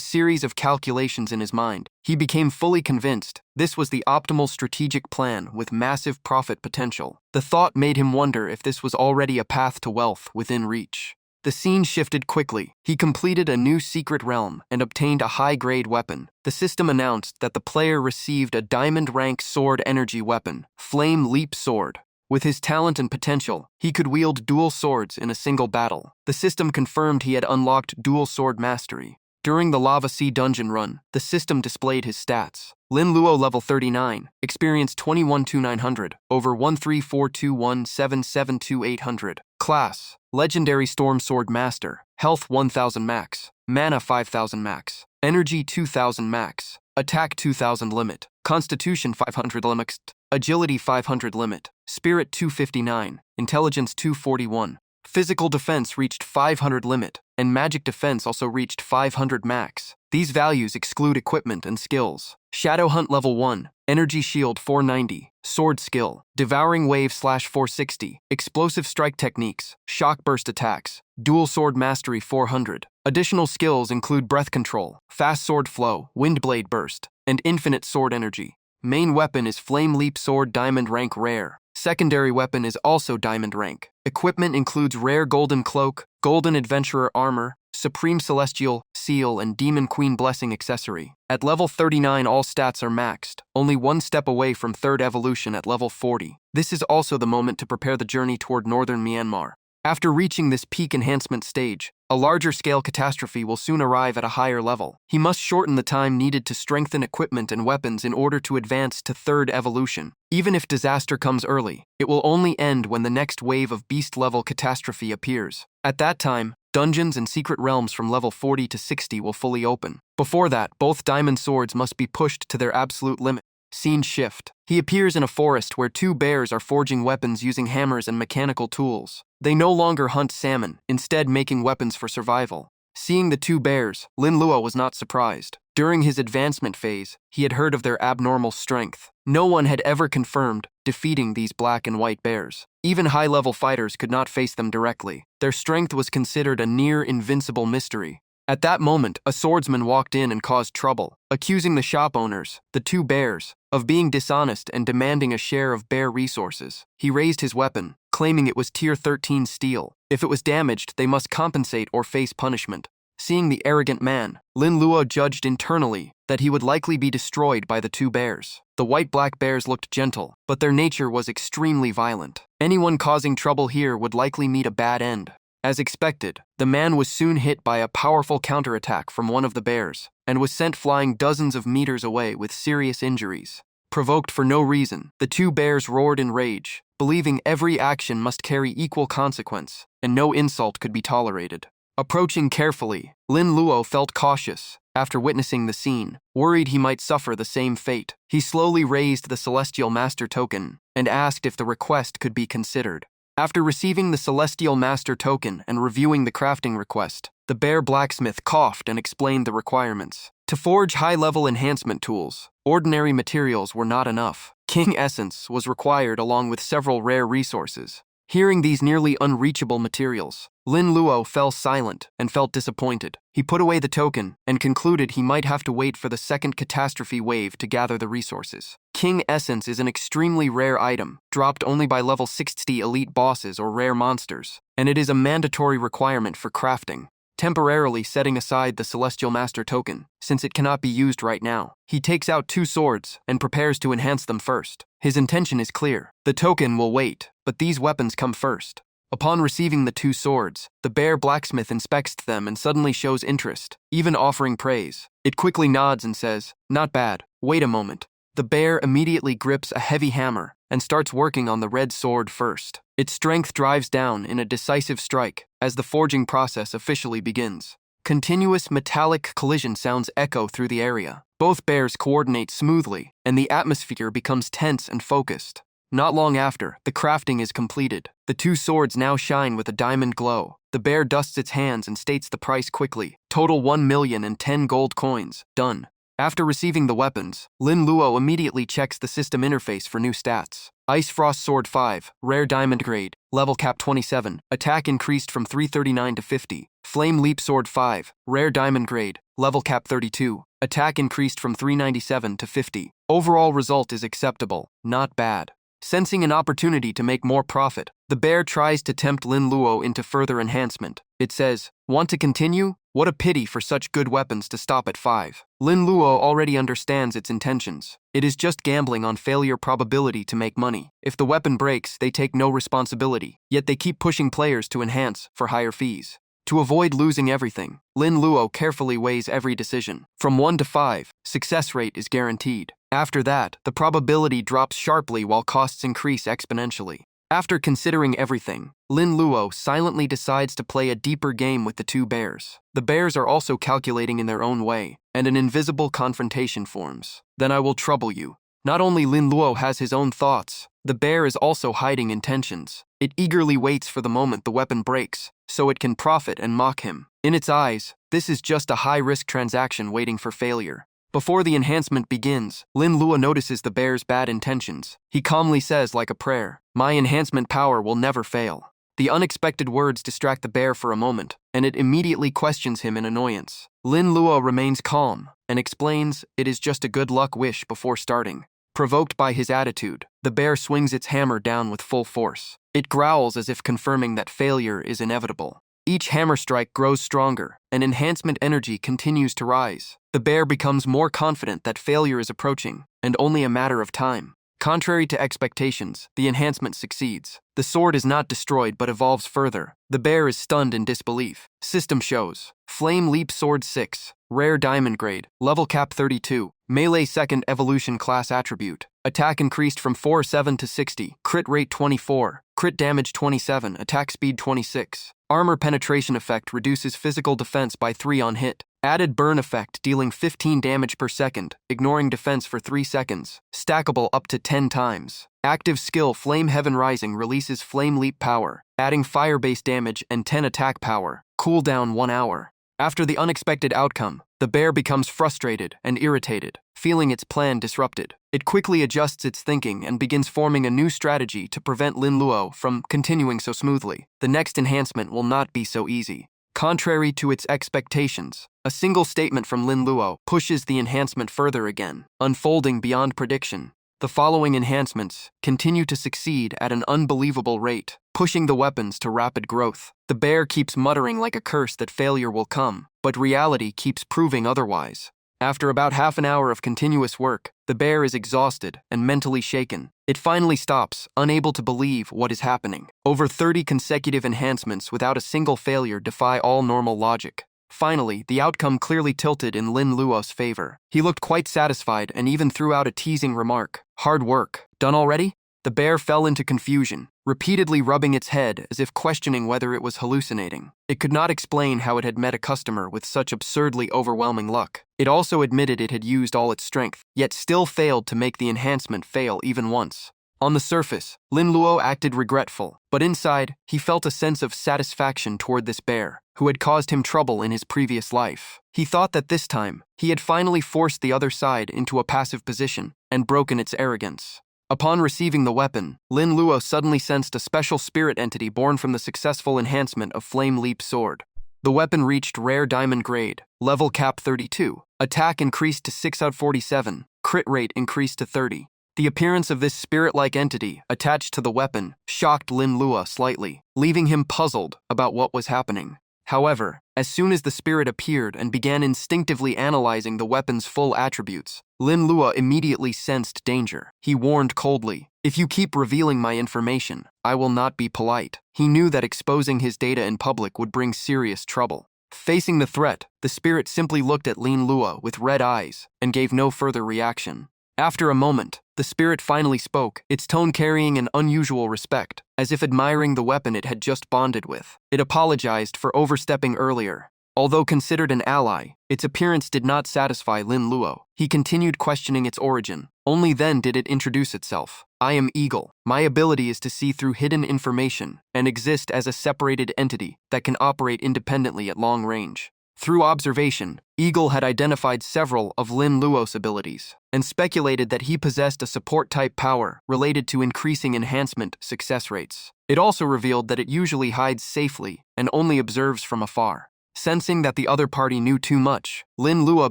series of calculations in his mind, he became fully convinced this was the optimal strategic plan with massive profit potential. The thought made him wonder if this was already a path to wealth within reach. The scene shifted quickly. He completed a new secret realm and obtained a high-grade weapon. The system announced that the player received a diamond-rank sword energy weapon, Flame Leap Sword. With his talent and potential, he could wield dual swords in a single battle. The system confirmed he had unlocked dual sword mastery. During the Lava Sea dungeon run, the system displayed his stats. Lin Luo level 39, experience 21-900, over 13421772800. Class, Legendary Storm Sword Master, Health 1000 max, Mana 5000 max, Energy 2000 max, Attack 2000 limit, Constitution 500 limit, Agility 500 limit, Spirit 259, Intelligence 241. Physical defense reached 500 limit, and magic defense also reached 500 max. These values exclude equipment and skills. Shadow Hunt level 1, Energy Shield 490, Sword Skill, Devouring Wave /460, Explosive Strike Techniques, Shock Burst Attacks, Dual Sword Mastery 400. Additional skills include Breath Control, Fast Sword Flow, Windblade Burst, and Infinite Sword Energy. Main weapon is Flame Leap Sword Diamond Rank Rare. Secondary weapon is also Diamond Rank. Equipment includes Rare Golden Cloak, Golden Adventurer Armor, Supreme Celestial, Seal, and Demon Queen Blessing Accessory. At level 39 all stats are maxed, only one step away from third evolution at level 40. This is also the moment to prepare the journey toward northern Myanmar. After reaching this peak enhancement stage, a larger scale catastrophe will soon arrive at a higher level. He must shorten the time needed to strengthen equipment and weapons in order to advance to third evolution. Even if disaster comes early, it will only end when the next wave of beast-level catastrophe appears. At that time, dungeons and secret realms from level 40 to 60 will fully open. Before that, both diamond swords must be pushed to their absolute limit. Scene shift. He appears in a forest where two bears are forging weapons using hammers and mechanical tools. They no longer hunt salmon, instead making weapons for survival. Seeing the two bears, Lin Luo was not surprised. During his advancement phase, he had heard of their abnormal strength. No one had ever confirmed defeating these black and white bears. Even high-level fighters could not face them directly. Their strength was considered a near-invincible mystery. At that moment, a swordsman walked in and caused trouble, accusing the shop owners, the two bears, of being dishonest and demanding a share of bear resources. He raised his weapon, claiming it was Tier 13 steel. If it was damaged, they must compensate or face punishment. Seeing the arrogant man, Lin Luo judged internally that he would likely be destroyed by the two bears. The white-black bears looked gentle, but their nature was extremely violent. Anyone causing trouble here would likely meet a bad end. As expected, the man was soon hit by a powerful counterattack from one of the bears, and was sent flying dozens of meters away with serious injuries. Provoked for no reason, the two bears roared in rage, believing every action must carry equal consequence, and no insult could be tolerated. Approaching carefully, Lin Luo felt cautious. After witnessing the scene, worried he might suffer the same fate, he slowly raised the Celestial Master token and asked if the request could be considered. After receiving the Celestial Master token and reviewing the crafting request, the bear blacksmith coughed and explained the requirements. To forge high-level enhancement tools, ordinary materials were not enough. King Essence was required along with several rare resources. Hearing these nearly unreachable materials, Lin Luo fell silent and felt disappointed. He put away the token and concluded he might have to wait for the second catastrophe wave to gather the resources. King Essence is an extremely rare item, dropped only by level 60 elite bosses or rare monsters, and it is a mandatory requirement for crafting. Temporarily setting aside the Celestial Master token, since it cannot be used right now, he takes out two swords and prepares to enhance them first. His intention is clear. The token will wait, but these weapons come first. Upon receiving the two swords, the bear blacksmith inspects them and suddenly shows interest, even offering praise. It quickly nods and says, "Not bad, wait a moment." The bear immediately grips a heavy hammer and starts working on the red sword first. Its strength drives down in a decisive strike as the forging process officially begins. Continuous metallic collision sounds echo through the area. Both bears coordinate smoothly, and the atmosphere becomes tense and focused. Not long after, the crafting is completed. The two swords now shine with a diamond glow. The bear dusts its hands and states the price quickly. Total 1,010 gold coins. Done. After receiving the weapons, Lin Luo immediately checks the system interface for new stats. Ice Frost Sword 5, Rare Diamond Grade, Level Cap 27, Attack increased from 339 to 50. Flame Leap Sword 5, Rare Diamond Grade, Level Cap 32, Attack increased from 397 to 50. Overall result is acceptable, not bad. Sensing an opportunity to make more profit, the bear tries to tempt Lin Luo into further enhancement. It says, "Want to continue? What a pity for such good weapons to stop at 5. Lin Luo already understands its intentions. It is just gambling on failure probability to make money. If the weapon breaks, they take no responsibility, yet they keep pushing players to enhance for higher fees. To avoid losing everything, Lin Luo carefully weighs every decision. From 1 to 5, success rate is guaranteed. After that, the probability drops sharply while costs increase exponentially. After considering everything, Lin Luo silently decides to play a deeper game with the two bears. The bears are also calculating in their own way, and an invisible confrontation forms. Then I will trouble you. Not only Lin Luo has his own thoughts, the bear is also hiding intentions. It eagerly waits for the moment the weapon breaks, so it can profit and mock him. In its eyes, this is just a high-risk transaction waiting for failure. Before the enhancement begins, Lin Luo notices the bear's bad intentions. He calmly says like a prayer, "My enhancement power will never fail." The unexpected words distract the bear for a moment, and it immediately questions him in annoyance. Lin Luo remains calm and explains it is just a good luck wish before starting. Provoked by his attitude, the bear swings its hammer down with full force. It growls as if confirming that failure is inevitable. Each hammer strike grows stronger, and enhancement energy continues to rise. The bear becomes more confident that failure is approaching, and only a matter of time. Contrary to expectations, the enhancement succeeds. The sword is not destroyed but evolves further. The bear is stunned in disbelief. System shows. Flame Leap Sword 6, Rare Diamond Grade, Level Cap 32, Melee Second Evolution Class Attribute. Attack increased from 47 to 60, Crit Rate 24, Crit Damage 27, Attack Speed 26. Armor Penetration Effect reduces physical defense by 3 on hit. Added Burn Effect dealing 15 damage per second, ignoring defense for 3 seconds. Stackable up to 10 times. Active skill Flame Heaven Rising releases Flame Leap power, adding fire-based damage and 10 attack power. Cooldown 1 hour. After the unexpected outcome, the bear becomes frustrated and irritated, feeling its plan disrupted. It quickly adjusts its thinking and begins forming a new strategy to prevent Lin Luo from continuing so smoothly. The next enhancement will not be so easy. Contrary to its expectations, a single statement from Lin Luo pushes the enhancement further again, unfolding beyond prediction. The following enhancements continue to succeed at an unbelievable rate, pushing the weapons to rapid growth. The bear keeps muttering like a curse that failure will come, but reality keeps proving otherwise. After about half an hour of continuous work, the bear is exhausted and mentally shaken. It finally stops, unable to believe what is happening. Over 30 consecutive enhancements without a single failure defy all normal logic. Finally, the outcome clearly tilted in Lin Luo's favor. He looked quite satisfied and even threw out a teasing remark. "Hard work. Done already?" The bear fell into confusion, repeatedly rubbing its head as if questioning whether it was hallucinating. It could not explain how it had met a customer with such absurdly overwhelming luck. It also admitted it had used all its strength, yet still failed to make the enhancement fail even once. On the surface, Lin Luo acted regretful, but inside, he felt a sense of satisfaction toward this bear, who had caused him trouble in his previous life. He thought that this time, he had finally forced the other side into a passive position and broken its arrogance. Upon receiving the weapon, Lin Luo suddenly sensed a special spirit entity born from the successful enhancement of Flame Leap Sword. The weapon reached Rare Diamond Grade, Level Cap 32. Attack increased to 6 out of 47, Crit Rate increased to 30. The appearance of this spirit-like entity attached to the weapon shocked Lin Luo slightly, leaving him puzzled about what was happening. However, as soon as the spirit appeared and began instinctively analyzing the weapon's full attributes, Lin Luo immediately sensed danger. He warned coldly, "If you keep revealing my information, I will not be polite." He knew that exposing his data in public would bring serious trouble. Facing the threat, the spirit simply looked at Lin Luo with red eyes and gave no further reaction. After a moment, the spirit finally spoke, its tone carrying an unusual respect, as if admiring the weapon it had just bonded with. It apologized for overstepping earlier. Although considered an ally, its appearance did not satisfy Lin Luo. He continued questioning its origin. Only then did it introduce itself. I am Eagle. My ability is to see through hidden information and exist as a separated entity that can operate independently at long range. Through observation, Eagle had identified several of Lin Luo's abilities and speculated that he possessed a support-type power related to increasing enhancement success rates. It also revealed that it usually hides safely and only observes from afar. Sensing that the other party knew too much, Lin Luo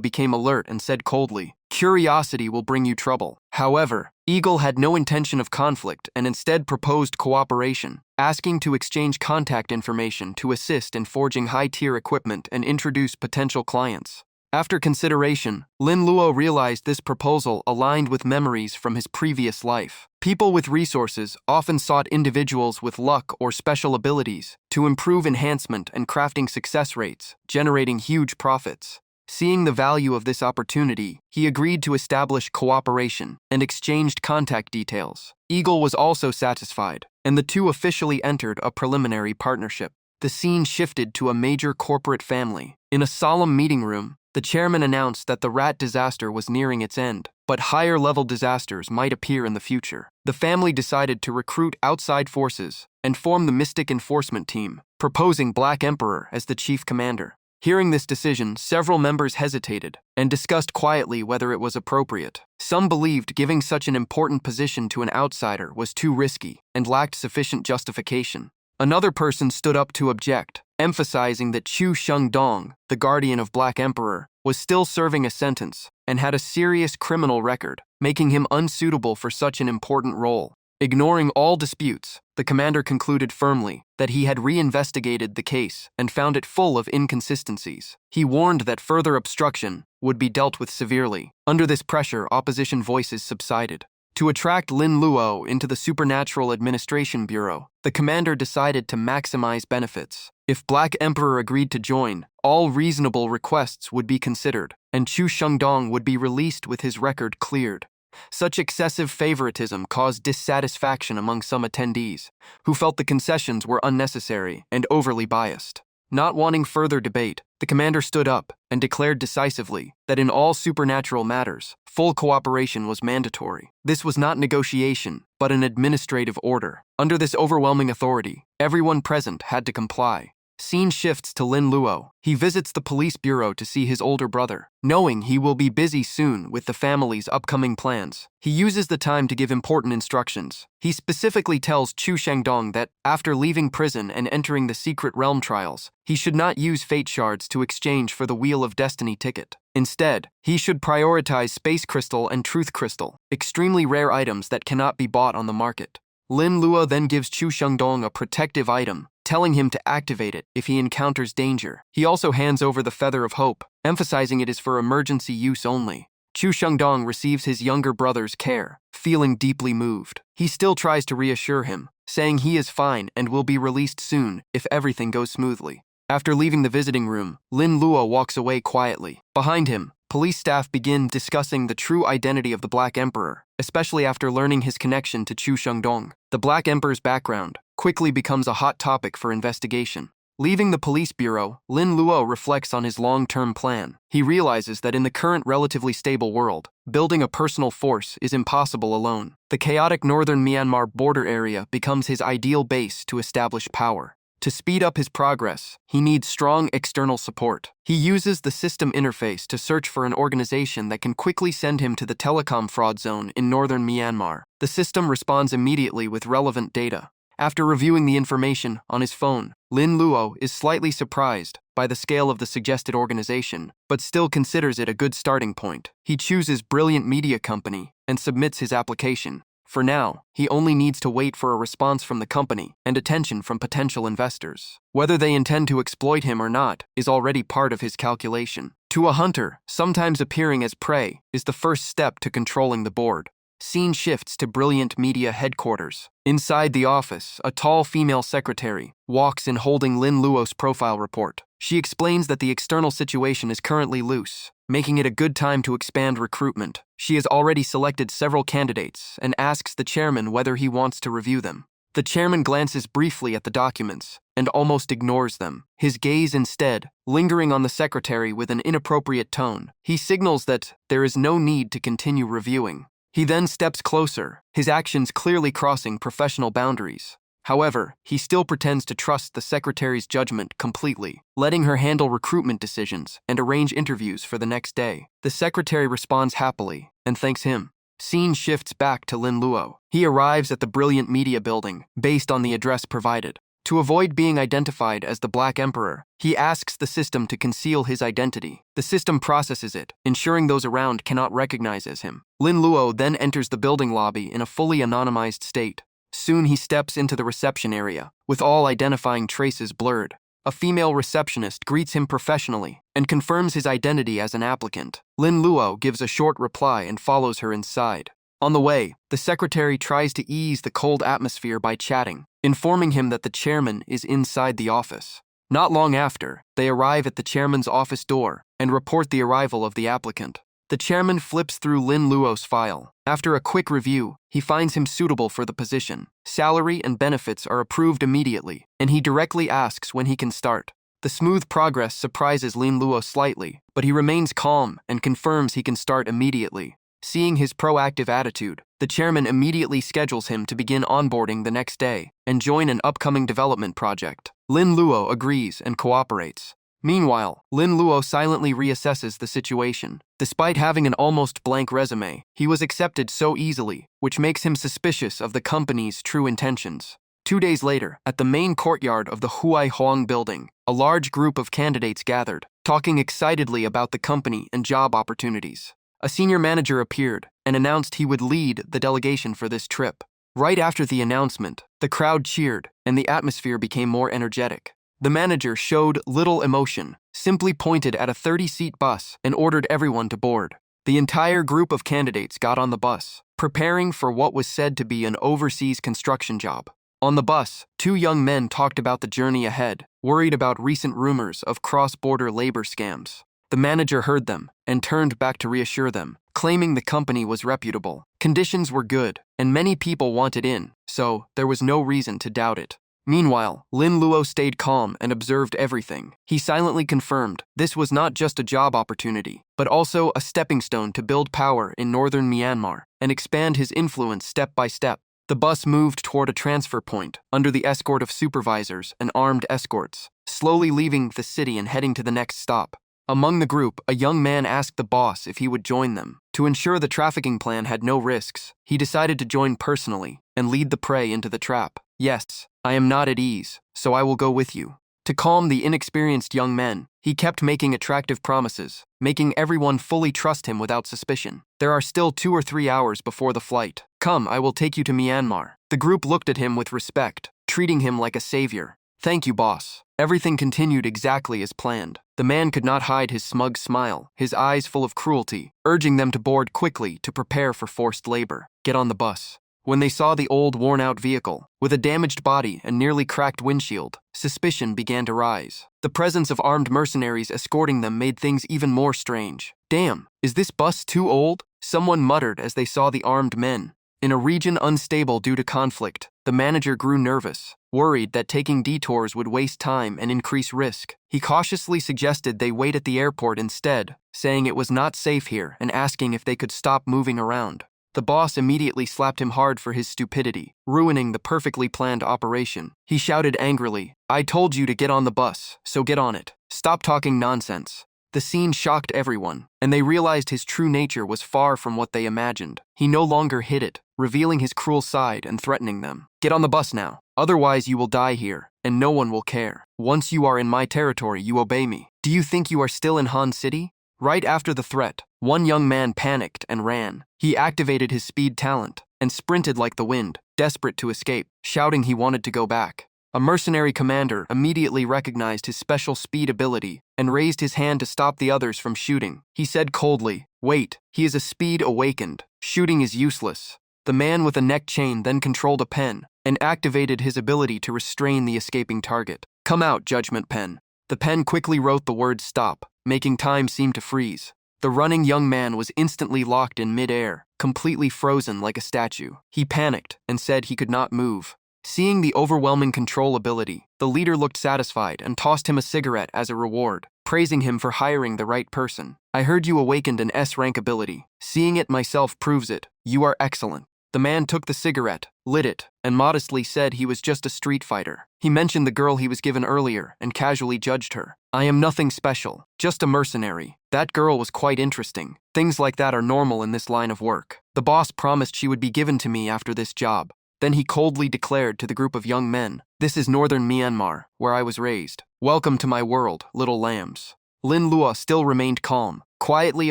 became alert and said coldly, "Curiosity will bring you trouble." However, Eagle had no intention of conflict and instead proposed cooperation, asking to exchange contact information to assist in forging high-tier equipment and introduce potential clients. After consideration, Lin Luo realized this proposal aligned with memories from his previous life. People with resources often sought individuals with luck or special abilities to improve enhancement and crafting success rates, generating huge profits. Seeing the value of this opportunity, he agreed to establish cooperation and exchanged contact details. Eagle was also satisfied, and the two officially entered a preliminary partnership. The scene shifted to a major corporate family. In a solemn meeting room, the chairman announced that the rat disaster was nearing its end, but higher-level disasters might appear in the future. The family decided to recruit outside forces and form the Mystic Enforcement Team, proposing Black Emperor as the chief commander. Hearing this decision, several members hesitated and discussed quietly whether it was appropriate. Some believed giving such an important position to an outsider was too risky and lacked sufficient justification. Another person stood up to object, emphasizing that Chu Shengdong, the guardian of Black Emperor, was still serving a sentence and had a serious criminal record, making him unsuitable for such an important role. Ignoring all disputes, the commander concluded firmly that he had reinvestigated the case and found it full of inconsistencies. He warned that further obstruction would be dealt with severely. Under this pressure, opposition voices subsided. To attract Lin Luo into the Supernatural Administration Bureau, the commander decided to maximize benefits. If Black Emperor agreed to join, all reasonable requests would be considered, and Chu Shengdong would be released with his record cleared. Such excessive favoritism caused dissatisfaction among some attendees, who felt the concessions were unnecessary and overly biased. Not wanting further debate, the commander stood up and declared decisively that in all supernatural matters, full cooperation was mandatory. This was not negotiation, but an administrative order. Under this overwhelming authority, everyone present had to comply. Scene shifts to Lin Luo. He visits the police bureau to see his older brother. Knowing he will be busy soon with the family's upcoming plans, he uses the time to give important instructions. He specifically tells Chu Shengdong that, after leaving prison and entering the secret realm trials, he should not use fate shards to exchange for the Wheel of Destiny ticket. Instead, he should prioritize Space Crystal and Truth Crystal, extremely rare items that cannot be bought on the market. Lin Luo then gives Chu Shengdong a protective item, telling him to activate it if he encounters danger. He also hands over the Feather of Hope, emphasizing it is for emergency use only. Chu Shengdong receives his younger brother's care, feeling deeply moved. He still tries to reassure him, saying he is fine and will be released soon if everything goes smoothly. After leaving the visiting room, Lin Luo walks away quietly. Behind him, police staff begin discussing the true identity of the Black Emperor, especially after learning his connection to Chu Shengdong. The Black Emperor's background quickly becomes a hot topic for investigation. Leaving the police bureau, Lin Luo reflects on his long-term plan. He realizes that in the current relatively stable world, building a personal force is impossible alone. The chaotic northern Myanmar border area becomes his ideal base to establish power. To speed up his progress, he needs strong external support. He uses the system interface to search for an organization that can quickly send him to the telecom fraud zone in northern Myanmar. The system responds immediately with relevant data. After reviewing the information on his phone, Lin Luo is slightly surprised by the scale of the suggested organization, but still considers it a good starting point. He chooses Brilliant Media Company and submits his application. For now, he only needs to wait for a response from the company and attention from potential investors. Whether they intend to exploit him or not is already part of his calculation. To a hunter, sometimes appearing as prey is the first step to controlling the board. Scene shifts to Brilliant Media headquarters. Inside the office, a tall female secretary walks in holding Lin Luo's profile report. She explains that the external situation is currently loose, making it a good time to expand recruitment. She has already selected several candidates and asks the chairman whether he wants to review them. The chairman glances briefly at the documents and almost ignores them, his gaze instead lingering on the secretary with an inappropriate tone. He signals that there is no need to continue reviewing. He then steps closer, his actions clearly crossing professional boundaries. However, he still pretends to trust the secretary's judgment completely, letting her handle recruitment decisions and arrange interviews for the next day. The secretary responds happily and thanks him. Scene shifts back to Lin Luo. He arrives at the brilliant media building, based on the address provided. To avoid being identified as the Black Emperor, he asks the system to conceal his identity. The system processes it, ensuring those around cannot recognize as him. Lin Luo then enters the building lobby in a fully anonymized state. Soon he steps into the reception area, with all identifying traces blurred. A female receptionist greets him professionally and confirms his identity as an applicant. Lin Luo gives a short reply and follows her inside. On the way, the secretary tries to ease the cold atmosphere by chatting, informing him that the chairman is inside the office. Not long after, they arrive at the chairman's office door and report the arrival of the applicant. The chairman flips through Lin Luo's file. After a quick review, he finds him suitable for the position. Salary and benefits are approved immediately, and he directly asks when he can start. The smooth progress surprises Lin Luo slightly, but he remains calm and confirms he can start immediately. Seeing his proactive attitude, the chairman immediately schedules him to begin onboarding the next day and join an upcoming development project. Lin Luo agrees and cooperates. Meanwhile, Lin Luo silently reassesses the situation. Despite having an almost blank resume, he was accepted so easily, which makes him suspicious of the company's true intentions. 2 days later, at the main courtyard of the Huai Huang building, a large group of candidates gathered, talking excitedly about the company and job opportunities. A senior manager appeared and announced he would lead the delegation for this trip. Right after the announcement, the crowd cheered and the atmosphere became more energetic. The manager showed little emotion, simply pointed at a 30-seat bus and ordered everyone to board. The entire group of candidates got on the bus, preparing for what was said to be an overseas construction job. On the bus, 2 young men talked about the journey ahead, worried about recent rumors of cross-border labor scams. The manager heard them and turned back to reassure them, claiming the company was reputable. Conditions were good, and many people wanted in, so there was no reason to doubt it. Meanwhile, Lin Luo stayed calm and observed everything. He silently confirmed this was not just a job opportunity, but also a stepping stone to build power in northern Myanmar and expand his influence step by step. The bus moved toward a transfer point, under the escort of supervisors and armed escorts, slowly leaving the city and heading to the next stop. Among the group, a young man asked the boss if he would join them. To ensure the trafficking plan had no risks, he decided to join personally and lead the prey into the trap. Yes, I am not at ease, so I will go with you. To calm the inexperienced young men, he kept making attractive promises, making everyone fully trust him without suspicion. There are still 2 or 3 hours before the flight. Come, I will take you to Myanmar. The group looked at him with respect, treating him like a savior. Thank you, boss. Everything continued exactly as planned. The man could not hide his smug smile, his eyes full of cruelty, urging them to board quickly to prepare for forced labor. Get on the bus. When they saw the old, worn-out vehicle, with a damaged body and nearly cracked windshield, suspicion began to rise. The presence of armed mercenaries escorting them made things even more strange. Damn, is this bus too old? Someone muttered as they saw the armed men. In a region unstable due to conflict, the manager grew nervous, worried that taking detours would waste time and increase risk. He cautiously suggested they wait at the airport instead, saying it was not safe here and asking if they could stop moving around. The boss immediately slapped him hard for his stupidity, ruining the perfectly planned operation. He shouted angrily, "I told you to get on the bus, so get on it. Stop talking nonsense." The scene shocked everyone, and they realized his true nature was far from what they imagined. He no longer hid it, revealing his cruel side and threatening them. Get on the bus now, otherwise you will die here, and no one will care. Once you are in my territory, you obey me. Do you think you are still in Han City? Right after the threat, one young man panicked and ran. He activated his speed talent and sprinted like the wind, desperate to escape, shouting he wanted to go back. A mercenary commander immediately recognized his special speed ability and raised his hand to stop the others from shooting. He said coldly, "Wait, he is a speed awakened. Shooting is useless." The man with a neck chain then controlled a pen and activated his ability to restrain the escaping target. "Come out, Judgment Pen." The pen quickly wrote the word stop, making time seem to freeze. The running young man was instantly locked in mid-air, completely frozen like a statue. He panicked and said he could not move. Seeing the overwhelming control ability, the leader looked satisfied and tossed him a cigarette as a reward, praising him for hiring the right person. I heard you awakened an S-rank ability. Seeing it myself proves it. You are excellent. The man took the cigarette, lit it, and modestly said he was just a street fighter. He mentioned the girl he was given earlier and casually judged her. I am nothing special, just a mercenary. That girl was quite interesting. Things like that are normal in this line of work. The boss promised she would be given to me after this job. Then he coldly declared to the group of young men, "This is northern Myanmar, where I was raised. Welcome to my world, little lambs." Lin Lua still remained calm, quietly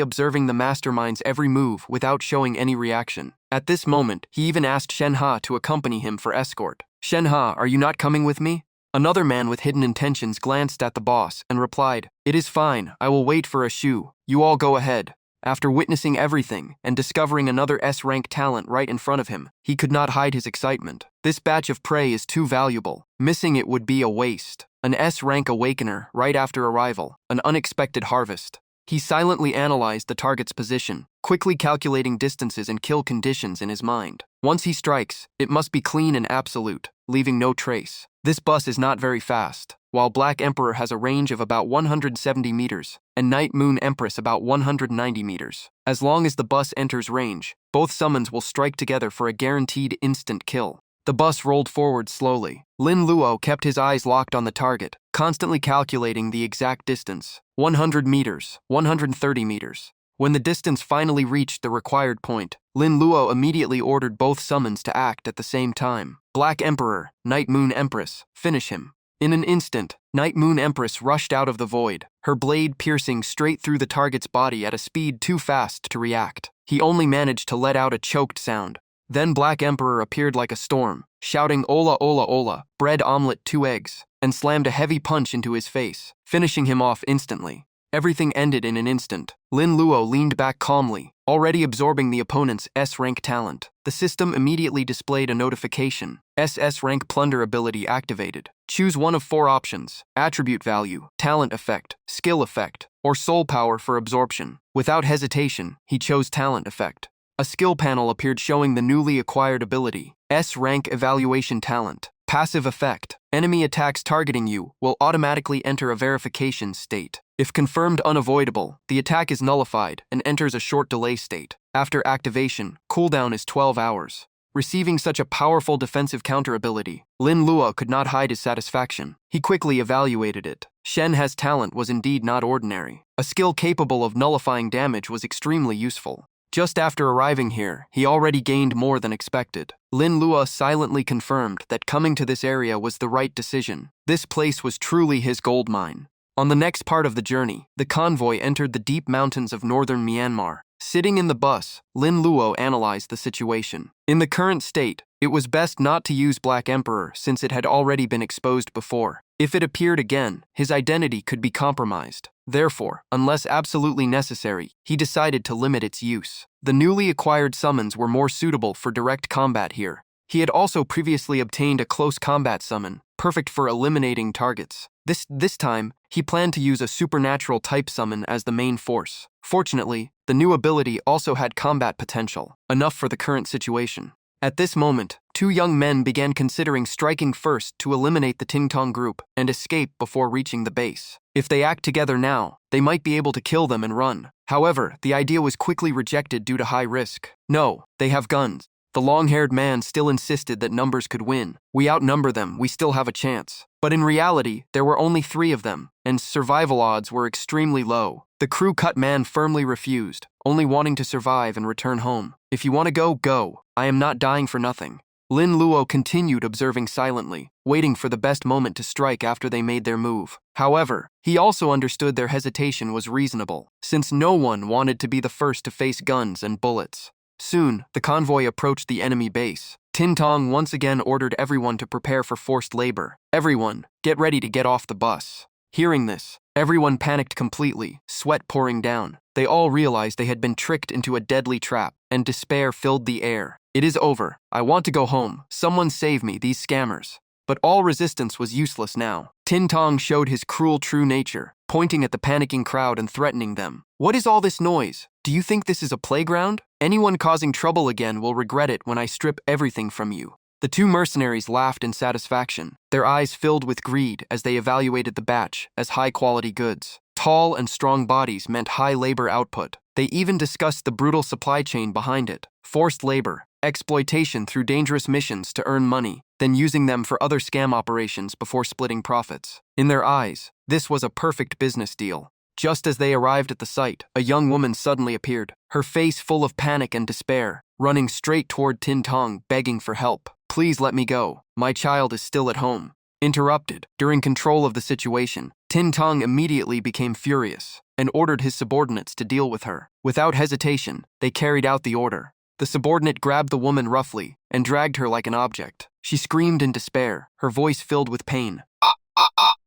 observing the mastermind's every move without showing any reaction. At this moment, he even asked Shen Ha to accompany him for escort. "Shen Ha, are you not coming with me?" Another man with hidden intentions glanced at the boss and replied, "It is fine, I will wait for a shoe. You all go ahead." After witnessing everything and discovering another S-rank talent right in front of him, he could not hide his excitement. This batch of prey is too valuable. Missing it would be a waste. An S-rank awakener right after arrival, an unexpected harvest. He silently analyzed the target's position, quickly calculating distances and kill conditions in his mind. Once he strikes, it must be clean and absolute, leaving no trace. This bus is not very fast. While Black Emperor has a range of about 170 meters, and Night Moon Empress about 190 meters. As long as the bus enters range, both summons will strike together for a guaranteed instant kill. The bus rolled forward slowly. Lin Luo kept his eyes locked on the target, constantly calculating the exact distance. 100 meters, 130 meters. When the distance finally reached the required point, Lin Luo immediately ordered both summons to act at the same time. Black Emperor, Night Moon Empress, finish him. In an instant, Night Moon Empress rushed out of the void, her blade piercing straight through the target's body at a speed too fast to react. He only managed to let out a choked sound. Then Black Emperor appeared like a storm, shouting "Ola, ola, ola, bread omelet 2 eggs," and slammed a heavy punch into his face, finishing him off instantly. Everything ended in an instant. Lin Luo leaned back calmly, already absorbing the opponent's S-rank talent. The system immediately displayed a notification. SS-rank Plunder ability activated. Choose one of 4 options: attribute value, talent effect, skill effect, or soul power for absorption. Without hesitation, he chose talent effect. A skill panel appeared showing the newly acquired ability, S-rank evaluation talent. Passive effect. Enemy attacks targeting you will automatically enter a verification state. If confirmed unavoidable, the attack is nullified and enters a short delay state. After activation, cooldown is 12 hours. Receiving such a powerful defensive counter ability, Lin Luo could not hide his satisfaction. He quickly evaluated it. Shen Ha's talent was indeed not ordinary. A skill capable of nullifying damage was extremely useful. Just after arriving here, he already gained more than expected. Lin Luo silently confirmed that coming to this area was the right decision. This place was truly his gold mine. On the next part of the journey, the convoy entered the deep mountains of northern Myanmar. Sitting in the bus, Lin Luo analyzed the situation. In the current state, it was best not to use Black Emperor since it had already been exposed before. If it appeared again, his identity could be compromised. Therefore, unless absolutely necessary, he decided to limit its use. The newly acquired summons were more suitable for direct combat here. He had also previously obtained a close combat summon, perfect for eliminating targets. This time, he planned to use a supernatural type summon as the main force. Fortunately, the new ability also had combat potential, enough for the current situation. At this moment, 2 young men began considering striking first to eliminate the Ting Tong group and escape before reaching the base. If they act together now, they might be able to kill them and run. However, the idea was quickly rejected due to high risk. No, they have guns. The long-haired man still insisted that numbers could win. We outnumber them, we still have a chance. But in reality, there were only 3 of them, and survival odds were extremely low. The crew-cut man firmly refused, only wanting to survive and return home. If you want to go, go. I am not dying for nothing. Lin Luo continued observing silently, waiting for the best moment to strike after they made their move. However, he also understood their hesitation was reasonable, since no one wanted to be the first to face guns and bullets. Soon, the convoy approached the enemy base. Tin Tong once again ordered everyone to prepare for forced labor. Everyone, get ready to get off the bus. Hearing this, everyone panicked completely, sweat pouring down. They all realized they had been tricked into a deadly trap, and despair filled the air. It is over. I want to go home. Someone save me, these scammers. But all resistance was useless now. Tin Tong showed his cruel true nature, pointing at the panicking crowd and threatening them. What is all this noise? Do you think this is a playground? Anyone causing trouble again will regret it when I strip everything from you. The two mercenaries laughed in satisfaction, their eyes filled with greed as they evaluated the batch as high-quality goods. Tall and strong bodies meant high labor output. They even discussed the brutal supply chain behind it, forced labor, exploitation through dangerous missions to earn money, then using them for other scam operations before splitting profits. In their eyes, this was a perfect business deal. Just as they arrived at the site, a young woman suddenly appeared, her face full of panic and despair, running straight toward Tin Tong, begging for help. "Please let me go. My child is still at home." Interrupted, during control of the situation, Tin Tong immediately became furious and ordered his subordinates to deal with her. Without hesitation, they carried out the order. The subordinate grabbed the woman roughly and dragged her like an object. She screamed in despair, her voice filled with pain.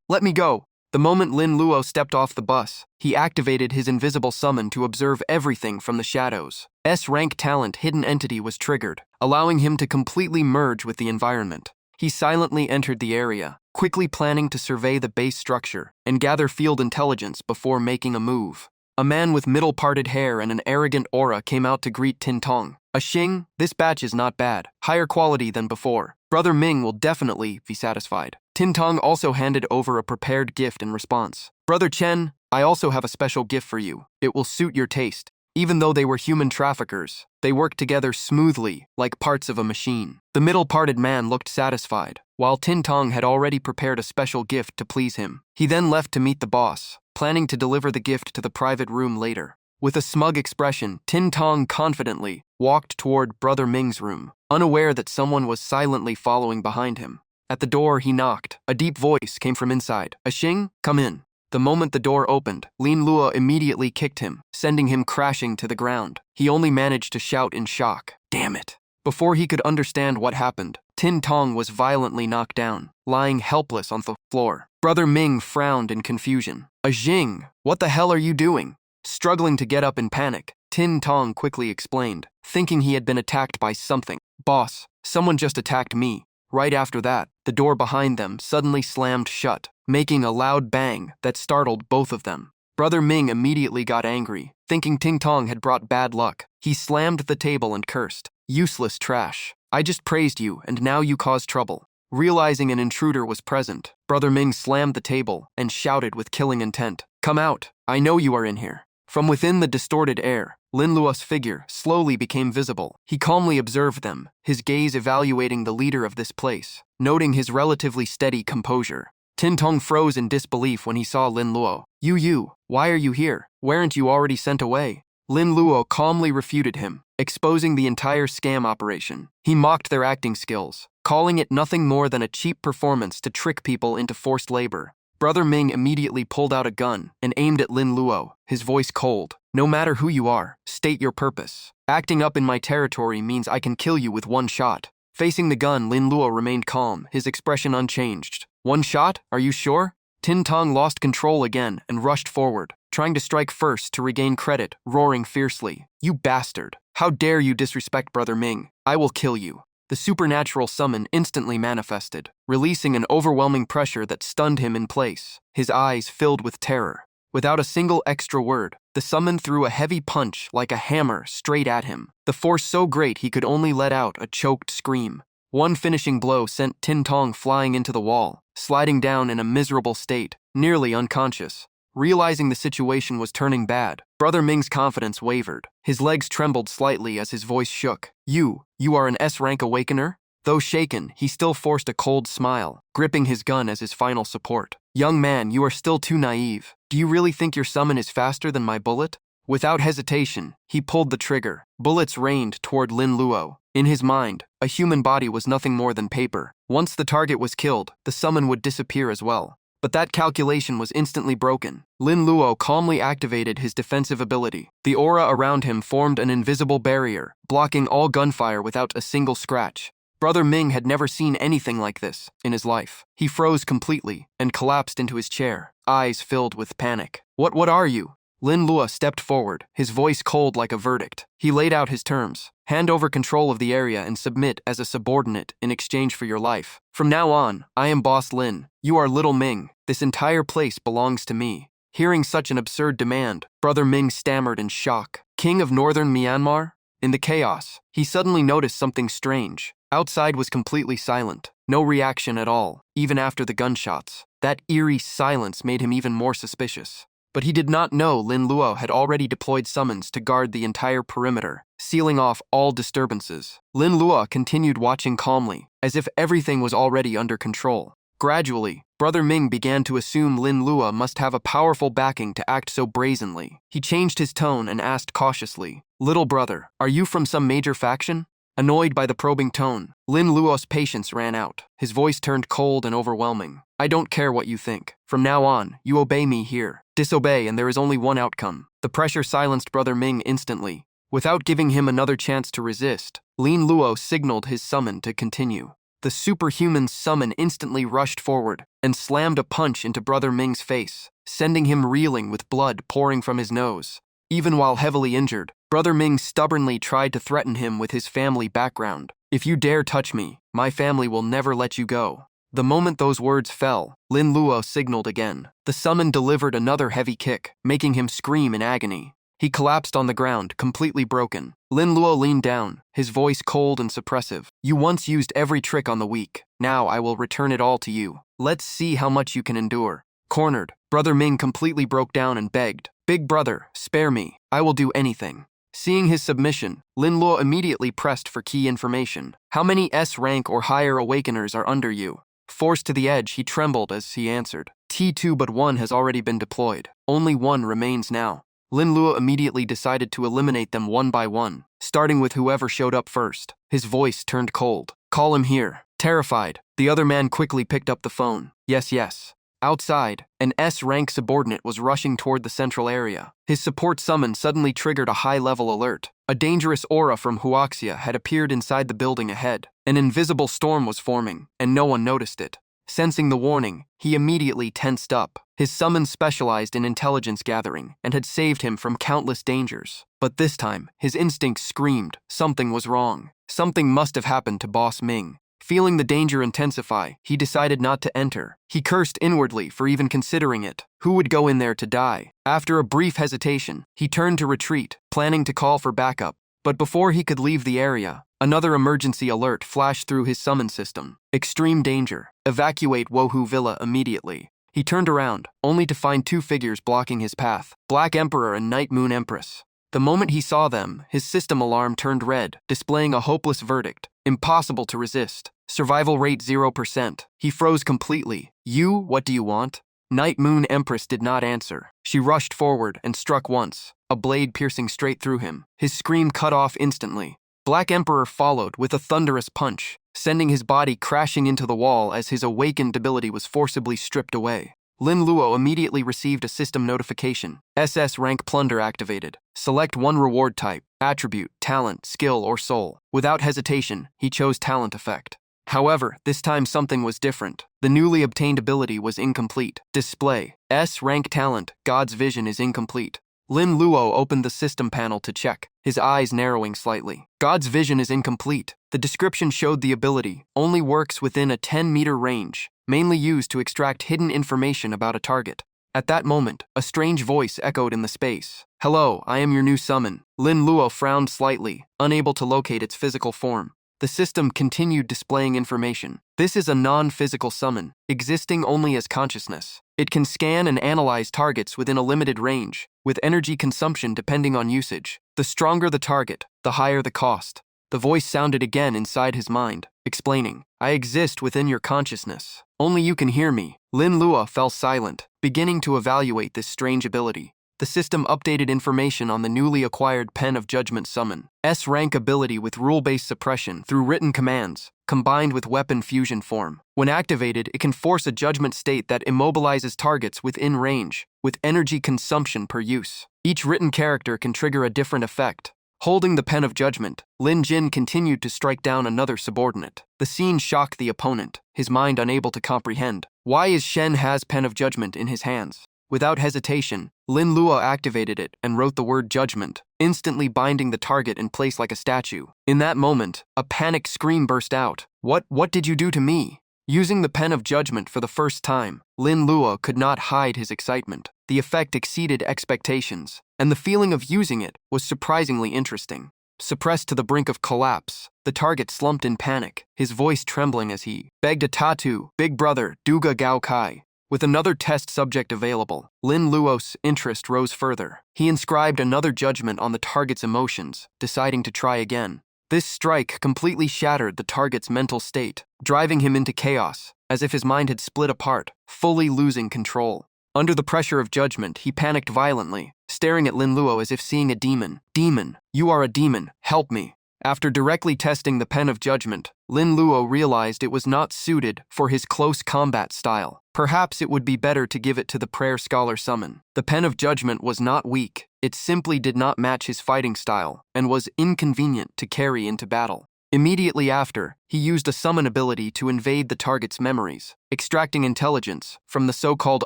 "Let me go." The moment Lin Luo stepped off the bus, he activated his invisible summon to observe everything from the shadows. S-rank talent hidden entity was triggered, allowing him to completely merge with the environment. He silently entered the area, quickly planning to survey the base structure and gather field intelligence before making a move. A man with middle-parted hair and an arrogant aura came out to greet Tin Tong. "A Xing, this batch is not bad, higher quality than before. Brother Ming will definitely be satisfied." Tin Tong also handed over a prepared gift in response. "Brother Chen, I also have a special gift for you. It will suit your taste." Even though they were human traffickers, they worked together smoothly, like parts of a machine. The middle-parted man looked satisfied, while Tin Tong had already prepared a special gift to please him. He then left to meet the boss, planning to deliver the gift to the private room later. With a smug expression, Tin Tong confidently walked toward Brother Ming's room, unaware that someone was silently following behind him. At the door, he knocked. A deep voice came from inside. "A Xing, come in." The moment the door opened, Lin Luo immediately kicked him, sending him crashing to the ground. He only managed to shout in shock, "Damn it!" Before he could understand what happened, Tin Tong was violently knocked down, lying helpless on the floor. Brother Ming frowned in confusion. "A Xing, what the hell are you doing?" Struggling to get up in panic, Tin Tong quickly explained, thinking he had been attacked by something. "Boss, someone just attacked me." Right after that, the door behind them suddenly slammed shut, making a loud bang that startled both of them. Brother Ming immediately got angry, thinking Tin Tong had brought bad luck. He slammed the table and cursed, "Useless trash. I just praised you, and now you cause trouble." Realizing an intruder was present, Brother Ming slammed the table and shouted with killing intent, "Come out! I know you are in here." From within the distorted air, Lin Luo's figure slowly became visible. He calmly observed them, his gaze evaluating the leader of this place, noting his relatively steady composure. Tin Tong froze in disbelief when he saw Lin Luo. You, why are you here? Weren't you already sent away?" Lin Luo calmly refuted him, exposing the entire scam operation. He mocked their acting skills, calling it nothing more than a cheap performance to trick people into forced labor. Brother Ming immediately pulled out a gun and aimed at Lin Luo, his voice cold. "No matter who you are, state your purpose. Acting up in my territory means I can kill you with one shot." Facing the gun, Lin Luo remained calm, his expression unchanged. "One shot? Are you sure?" Tin Tong lost control again and rushed forward, trying to strike first to regain credit, roaring fiercely, "You bastard! How dare you disrespect Brother Ming? I will kill you." The supernatural summon instantly manifested, releasing an overwhelming pressure that stunned him in place, his eyes filled with terror. Without a single extra word, the summon threw a heavy punch like a hammer straight at him, the force so great he could only let out a choked scream. One finishing blow sent Tin Tong flying into the wall, sliding down in a miserable state, nearly unconscious. Realizing the situation was turning bad, Brother Ming's confidence wavered. His legs trembled slightly as his voice shook. You are an S-rank awakener?" Though shaken, he still forced a cold smile, gripping his gun as his final support. "Young man, you are still too naive. Do you really think your summon is faster than my bullet?" Without hesitation, he pulled the trigger. Bullets rained toward Lin Luo. In his mind, a human body was nothing more than paper. Once the target was killed, the summon would disappear as well. But that calculation was instantly broken. Lin Luo calmly activated his defensive ability. The aura around him formed an invisible barrier, blocking all gunfire without a single scratch. Brother Ming had never seen anything like this in his life. He froze completely and collapsed into his chair, eyes filled with panic. What are you?" Lin Luo stepped forward, his voice cold like a verdict. He laid out his terms. "Hand over control of the area and submit as a subordinate in exchange for your life. From now on, I am Boss Lin. You are Little Ming. This entire place belongs to me." Hearing such an absurd demand, Brother Ming stammered in shock. "King of Northern Myanmar? In the chaos, he suddenly noticed something strange. Outside was completely silent. No reaction at all, even after the gunshots. That eerie silence made him even more suspicious. But he did not know Lin Luo had already deployed summons to guard the entire perimeter, sealing off all disturbances. Lin Luo continued watching calmly, as if everything was already under control. Gradually, Brother Ming began to assume Lin Luo must have a powerful backing to act so brazenly. He changed his tone and asked cautiously, "Little brother, are you from some major faction?" Annoyed by the probing tone, Lin Luo's patience ran out. His voice turned cold and overwhelming. "I don't care what you think. From now on, you obey me here. Disobey and there is only one outcome." The pressure silenced Brother Ming instantly. Without giving him another chance to resist, Lin Luo signaled his summon to continue. The superhuman summon instantly rushed forward and slammed a punch into Brother Ming's face, sending him reeling with blood pouring from his nose. Even while heavily injured, Brother Ming stubbornly tried to threaten him with his family background. "If you dare touch me, my family will never let you go." The moment those words fell, Lin Luo signaled again. The summon delivered another heavy kick, making him scream in agony. He collapsed on the ground, completely broken. Lin Luo leaned down, his voice cold and suppressive. "You once used every trick on the weak. Now I will return it all to you. Let's see how much you can endure." Cornered, Brother Ming completely broke down and begged, "Big brother, spare me. I will do anything." Seeing his submission, Lin Luo immediately pressed for key information. "How many S rank or higher awakeners are under you?" Forced to the edge, he trembled as he answered, "T2, but one has already been deployed. Only one remains now." Lin Luo immediately decided to eliminate them one by one, starting with whoever showed up first. His voice turned cold. "Call him here." Terrified, the other man quickly picked up the phone. Yes. Outside, an S-rank subordinate was rushing toward the central area. His support summon suddenly triggered a high-level alert. A dangerous aura from Huaxia had appeared inside the building ahead. An invisible storm was forming, and no one noticed it. Sensing the warning, he immediately tensed up. His summon specialized in intelligence gathering and had saved him from countless dangers. But this time, his instincts screamed something was wrong. Something must have happened to Boss Ming. Feeling the danger intensify, he decided not to enter. He cursed inwardly for even considering it. Who would go in there to die? After a brief hesitation, he turned to retreat, planning to call for backup. But before he could leave the area, another emergency alert flashed through his summon system. Extreme danger. Evacuate Wohu Villa immediately. He turned around, only to find two figures blocking his path, Black Emperor and Night Moon Empress. The moment he saw them, his system alarm turned red, displaying a hopeless verdict. Impossible to resist. Survival rate 0%. He froze completely. "You, what do you want?" Night Moon Empress did not answer. She rushed forward and struck once, a blade piercing straight through him. His scream cut off instantly. Black Emperor followed with a thunderous punch, sending his body crashing into the wall as his awakened ability was forcibly stripped away. Lin Luo immediately received a system notification. SS rank Plunder activated. Select one reward type, attribute, talent, skill, or soul. Without hesitation, he chose talent effect. However, this time something was different. The newly obtained ability was incomplete. Display. S rank talent, God's vision is incomplete. Lin Luo opened the system panel to check, his eyes narrowing slightly. God's vision is incomplete. The description showed the ability only works within a 10-meter range, mainly used to extract hidden information about a target. At that moment, a strange voice echoed in the space. "Hello, I am your new summon." Lin Luo frowned slightly, unable to locate its physical form. The system continued displaying information. This is a non-physical summon, existing only as consciousness. It can scan and analyze targets within a limited range, with energy consumption depending on usage. The stronger the target, the higher the cost. The voice sounded again inside his mind, explaining, "I exist within your consciousness. Only you can hear me." Lin Luo fell silent, beginning to evaluate this strange ability. The system updated information on the newly acquired Pen of Judgment summon. S-rank ability with rule-based suppression through written commands, combined with weapon fusion form. When activated, it can force a judgment state that immobilizes targets within range, with energy consumption per use. Each written character can trigger a different effect. Holding the Pen of Judgment, Lin Jin continued to strike down another subordinate. The scene shocked the opponent, his mind unable to comprehend. Why is Shen Ha's Pen of Judgment in his hands? Without hesitation, Lin Luo activated it and wrote the word judgment, instantly binding the target in place like a statue. In that moment, a panicked scream burst out. What did you do to me?" Using the Pen of Judgment for the first time, Lin Luo could not hide his excitement. The effect exceeded expectations, and the feeling of using it was surprisingly interesting. Suppressed to the brink of collapse, the target slumped in panic, his voice trembling as he begged a tattoo, Big Brother, Duga Gao Kai. With another test subject available, Lin Luo's interest rose further. He inscribed another judgment on the target's emotions, deciding to try again. This strike completely shattered the target's mental state, driving him into chaos, as if his mind had split apart, fully losing control. Under the pressure of judgment, he panicked violently, staring at Lin Luo as if seeing a demon. Demon, you are a demon, help me. After directly testing the pen of judgment, Lin Luo realized it was not suited for his close combat style. Perhaps it would be better to give it to the prayer scholar summon. The pen of judgment was not weak, it simply did not match his fighting style and was inconvenient to carry into battle. Immediately after, he used a summon ability to invade the target's memories, extracting intelligence from the so-called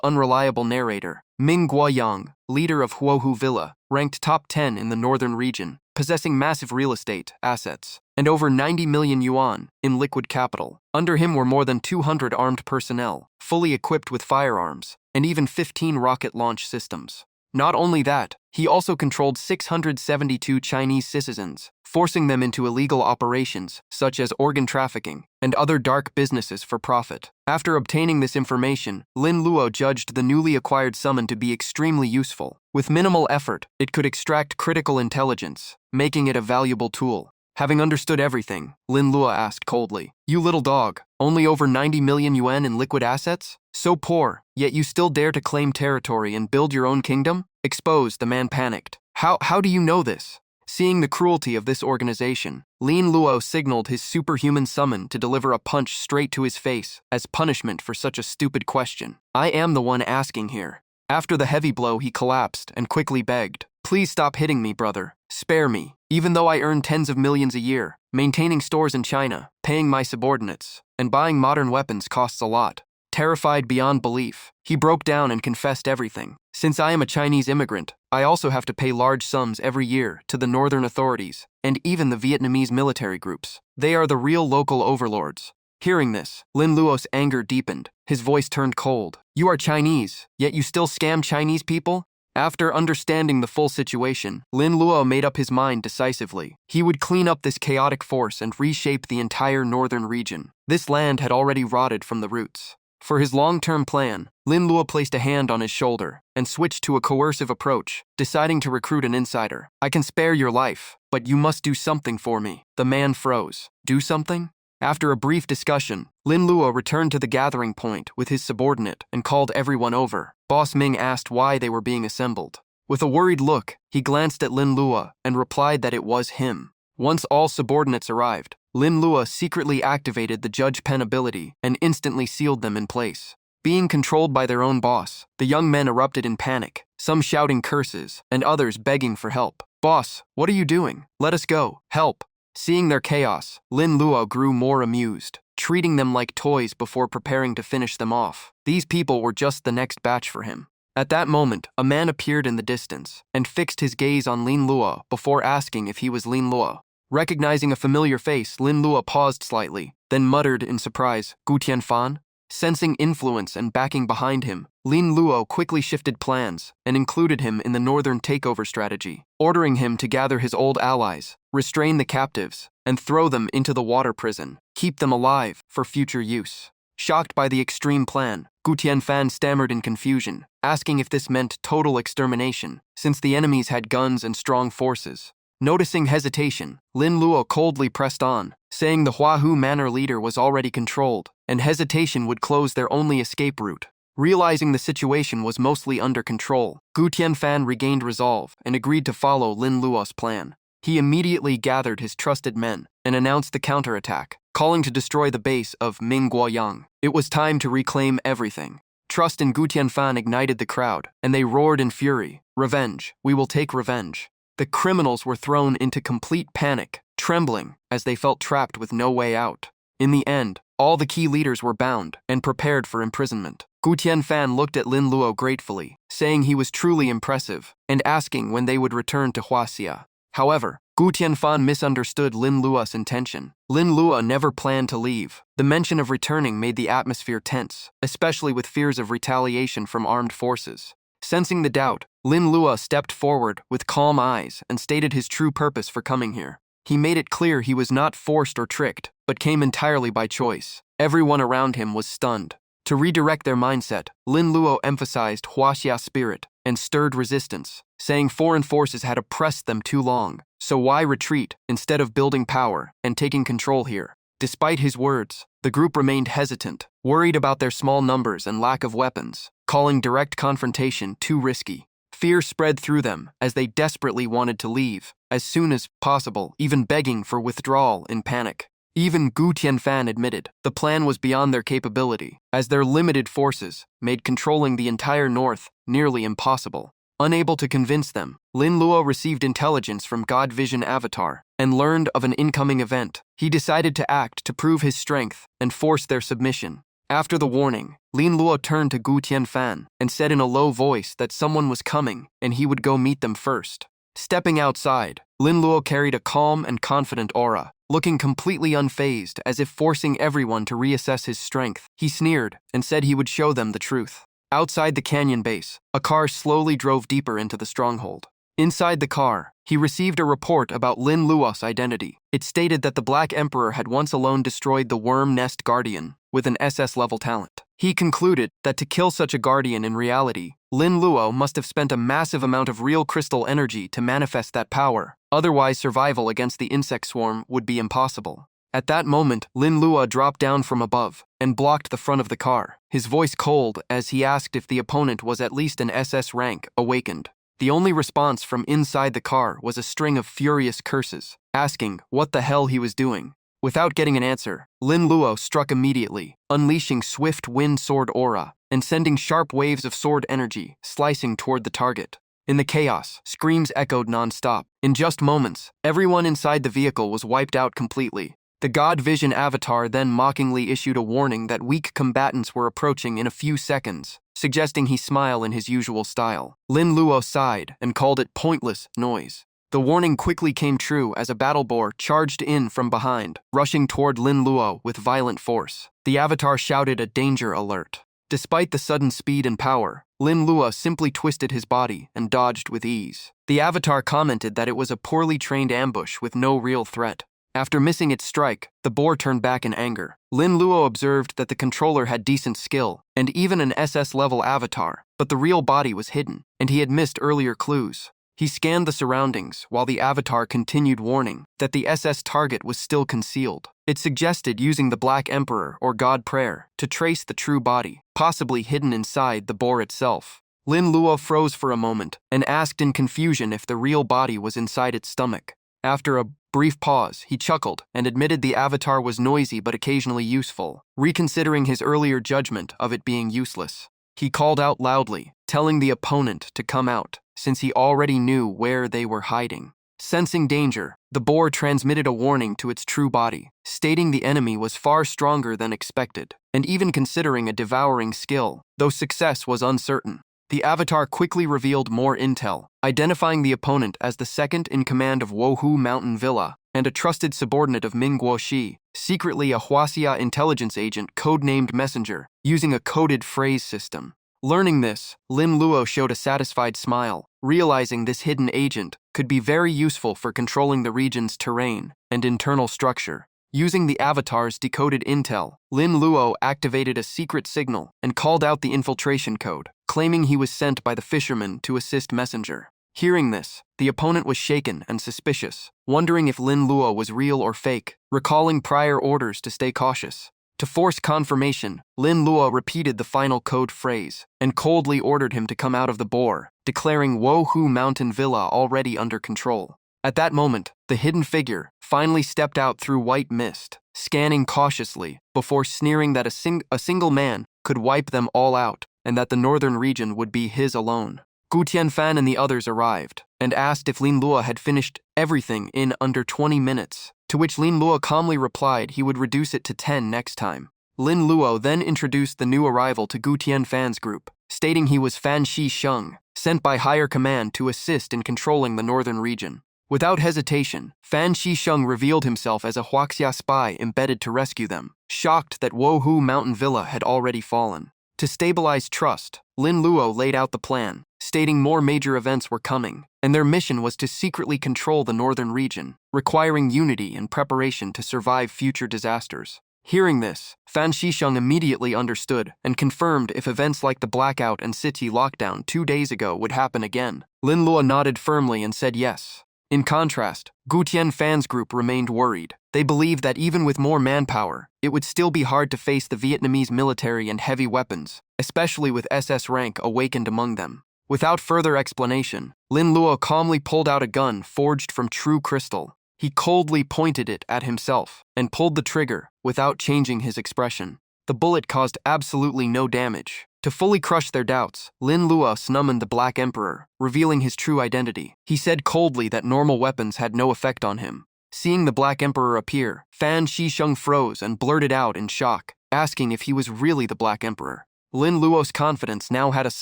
unreliable narrator, Ming Guoyang, leader of Huohu Villa, ranked top 10 in the northern region, possessing massive real estate assets, and over 90 million yuan in liquid capital. Under him were more than 200 armed personnel, fully equipped with firearms, and even 15 rocket launch systems. Not only that, he also controlled 672 Chinese citizens, forcing them into illegal operations such as organ trafficking and other dark businesses for profit. After obtaining this information, Lin Luo judged the newly acquired summon to be extremely useful. With minimal effort, it could extract critical intelligence, making it a valuable tool. Having understood everything, Lin Luo asked coldly, "You little dog, only over 90 million yuan in liquid assets? So poor, yet you still dare to claim territory and build your own kingdom?" Exposed, the man panicked. How do you know this?" Seeing the cruelty of this organization, Lin Luo signaled his superhuman summon to deliver a punch straight to his face as punishment for such a stupid question. "I am the one asking here." After the heavy blow, he collapsed and quickly begged, "Please stop hitting me, brother. Spare me. Even though I earn tens of millions a year, maintaining stores in China, paying my subordinates, and buying modern weapons costs a lot." Terrified beyond belief, he broke down and confessed everything. "Since I am a Chinese immigrant, I also have to pay large sums every year to the northern authorities and even the Vietnamese military groups. They are the real local overlords." Hearing this, Lin Luo's anger deepened. His voice turned cold. "You are Chinese, yet you still scam Chinese people?" After understanding the full situation, Lin Luo made up his mind decisively. He would clean up this chaotic force and reshape the entire northern region. This land had already rotted from the roots. For his long-term plan, Lin Luo placed a hand on his shoulder and switched to a coercive approach, deciding to recruit an insider. "I can spare your life, but you must do something for me." The man froze. "Do something?" After a brief discussion, Lin Luo returned to the gathering point with his subordinate and called everyone over. Boss Ming asked why they were being assembled. With a worried look, he glanced at Lin Luo and replied that it was him. Once all subordinates arrived, Lin Luo secretly activated the judge pen ability and instantly sealed them in place. Being controlled by their own boss, the young men erupted in panic, some shouting curses and others begging for help. "Boss, what are you doing? Let us go. Help." Seeing their chaos, Lin Luo grew more amused, treating them like toys before preparing to finish them off. These people were just the next batch for him. At that moment, a man appeared in the distance and fixed his gaze on Lin Luo before asking if he was Lin Luo. Recognizing a familiar face, Lin Luo paused slightly, then muttered in surprise, "Gu Tianfan?" Sensing influence and backing behind him, Lin Luo quickly shifted plans and included him in the northern takeover strategy, ordering him to gather his old allies, restrain the captives, and throw them into the water prison, keep them alive for future use. Shocked by the extreme plan, Gu Tianfan stammered in confusion, asking if this meant total extermination, since the enemies had guns and strong forces. Noticing hesitation, Lin Luo coldly pressed on, saying the Huahu Manor leader was already controlled, and hesitation would close their only escape route. Realizing the situation was mostly under control, Gu Tianfan regained resolve and agreed to follow Lin Luo's plan. He immediately gathered his trusted men and announced the counterattack, calling to destroy the base of Ming Guoyang. It was time to reclaim everything. Trust in Gu Tianfan ignited the crowd, and they roared in fury, "Revenge! We will take revenge!" The criminals were thrown into complete panic, trembling as they felt trapped with no way out. In the end, all the key leaders were bound and prepared for imprisonment. Gu Tianfan looked at Lin Luo gratefully, saying he was truly impressive, and asking when they would return to Huaxia. However, Gu Tianfan misunderstood Lin Luo's intention. Lin Luo never planned to leave. The mention of returning made the atmosphere tense, especially with fears of retaliation from armed forces. Sensing the doubt, Lin Luo stepped forward with calm eyes and stated his true purpose for coming here. He made it clear he was not forced or tricked, but came entirely by choice. Everyone around him was stunned. To redirect their mindset, Lin Luo emphasized Huaxia spirit and stirred resistance, saying foreign forces had oppressed them too long, so why retreat instead of building power and taking control here? Despite his words, the group remained hesitant, worried about their small numbers and lack of weapons, calling direct confrontation too risky. Fear spread through them as they desperately wanted to leave, as soon as possible, even begging for withdrawal in panic. Even Gu Tianfan admitted the plan was beyond their capability, as their limited forces made controlling the entire north nearly impossible. Unable to convince them, Lin Luo received intelligence from God Vision Avatar and learned of an incoming event. He decided to act to prove his strength and force their submission. After the warning, Lin Luo turned to Gu Tianfan and said in a low voice that someone was coming and he would go meet them first. Stepping outside, Lin Luo carried a calm and confident aura, looking completely unfazed as if forcing everyone to reassess his strength. He sneered and said he would show them the truth. Outside the canyon base, a car slowly drove deeper into the stronghold. Inside the car, he received a report about Lin Luo's identity. It stated that the Black Emperor had once alone destroyed the Worm Nest Guardian with an SS-level talent. He concluded that to kill such a guardian in reality, Lin Luo must have spent a massive amount of real crystal energy to manifest that power. Otherwise, survival against the insect swarm would be impossible. At that moment, Lin Luo dropped down from above and blocked the front of the car, his voice cold as he asked if the opponent was at least an SS rank awakened. The only response from inside the car was a string of furious curses, asking what the hell he was doing. Without getting an answer, Lin Luo struck immediately, unleashing swift wind sword aura and sending sharp waves of sword energy slicing toward the target. In the chaos, screams echoed non-stop. In just moments, everyone inside the vehicle was wiped out completely. The God Vision Avatar then mockingly issued a warning that weak combatants were approaching in a few seconds, suggesting he smile in his usual style. Lin Luo sighed and called it pointless noise. The warning quickly came true as a battle boar charged in from behind, rushing toward Lin Luo with violent force. The Avatar shouted a danger alert. Despite the sudden speed and power, Lin Luo simply twisted his body and dodged with ease. The Avatar commented that it was a poorly trained ambush with no real threat. After missing its strike, the boar turned back in anger. Lin Luo observed that the controller had decent skill and even an SS-level avatar, but the real body was hidden, and he had missed earlier clues. He scanned the surroundings while the avatar continued warning that the SS target was still concealed. It suggested using the Black Emperor or God Prayer to trace the true body, possibly hidden inside the boar itself. Lin Luo froze for a moment and asked in confusion if the real body was inside its stomach. After a brief pause, he chuckled and admitted the avatar was noisy but occasionally useful, reconsidering his earlier judgment of it being useless. He called out loudly, telling the opponent to come out, since he already knew where they were hiding. Sensing danger, the boar transmitted a warning to its true body, stating the enemy was far stronger than expected, and even considering a devouring skill, though success was uncertain. The avatar quickly revealed more intel, identifying the opponent as the second in command of Wohu Mountain Villa and a trusted subordinate of Ming Guoxi, secretly a Huaxia intelligence agent codenamed Messenger, using a coded phrase system. Learning this, Lin Luo showed a satisfied smile, realizing this hidden agent could be very useful for controlling the region's terrain and internal structure. Using the avatar's decoded intel, Lin Luo activated a secret signal and called out the infiltration code, claiming he was sent by the fisherman to assist Messenger. Hearing this, the opponent was shaken and suspicious, wondering if Lin Luo was real or fake, recalling prior orders to stay cautious. To force confirmation, Lin Luo repeated the final code phrase and coldly ordered him to come out of the boar, declaring Wohu Mountain Villa already under control. At that moment, the hidden figure finally stepped out through white mist, scanning cautiously before sneering that a single man could wipe them all out and that the northern region would be his alone. Gu Tianfan and the others arrived and asked if Lin Luo had finished everything in under 20 minutes, to which Lin Luo calmly replied he would reduce it to 10 next time. Lin Luo then introduced the new arrival to Gu Tianfan's group, stating he was Fan Shi Sheng, sent by higher command to assist in controlling the northern region. Without hesitation, Fan Shi Sheng revealed himself as a Huaxia spy embedded to rescue them, shocked that Wohu Mountain Villa had already fallen. To stabilize trust, Lin Luo laid out the plan, stating more major events were coming, and their mission was to secretly control the northern region, requiring unity and preparation to survive future disasters. Hearing this, Fan Shisheng immediately understood and confirmed if events like the blackout and city lockdown 2 days ago would happen again. Lin Luo nodded firmly and said yes. In contrast, Gu Tianfan's group remained worried. They believed that even with more manpower, it would still be hard to face the Vietnamese military and heavy weapons, especially with SS rank awakened among them. Without further explanation, Lin Luo calmly pulled out a gun forged from true crystal. He coldly pointed it at himself and pulled the trigger without changing his expression. The bullet caused absolutely no damage. To fully crush their doubts, Lin Luo summoned the Black Emperor, revealing his true identity. He said coldly that normal weapons had no effect on him. Seeing the Black Emperor appear, Fan Shisheng froze and blurted out in shock, asking if he was really the Black Emperor. Lin Luo's confidence now had a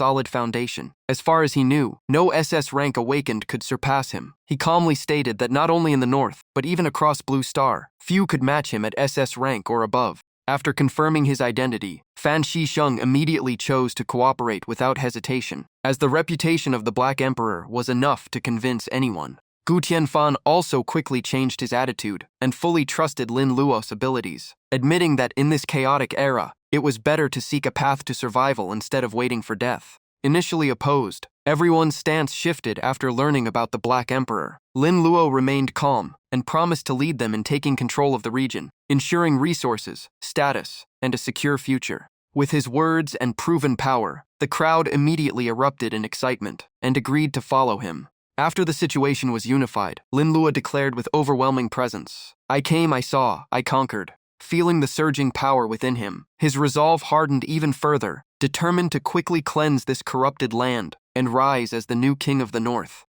solid foundation. As far as he knew, no SS rank awakened could surpass him. He calmly stated that not only in the north, but even across Blue Star, few could match him at SS rank or above. After confirming his identity, Fan Shisheng immediately chose to cooperate without hesitation, as the reputation of the Black Emperor was enough to convince anyone. Gu Tianfan also quickly changed his attitude and fully trusted Lin Luo's abilities, admitting that in this chaotic era, it was better to seek a path to survival instead of waiting for death. Initially opposed, everyone's stance shifted after learning about the Black Emperor. Lin Luo remained calm and promised to lead them in taking control of the region, ensuring resources, status, and a secure future. With his words and proven power, the crowd immediately erupted in excitement and agreed to follow him. After the situation was unified, Lin Luo declared with overwhelming presence, "I came, I saw, I conquered." Feeling the surging power within him, his resolve hardened even further, determined to quickly cleanse this corrupted land and rise as the new king of the north.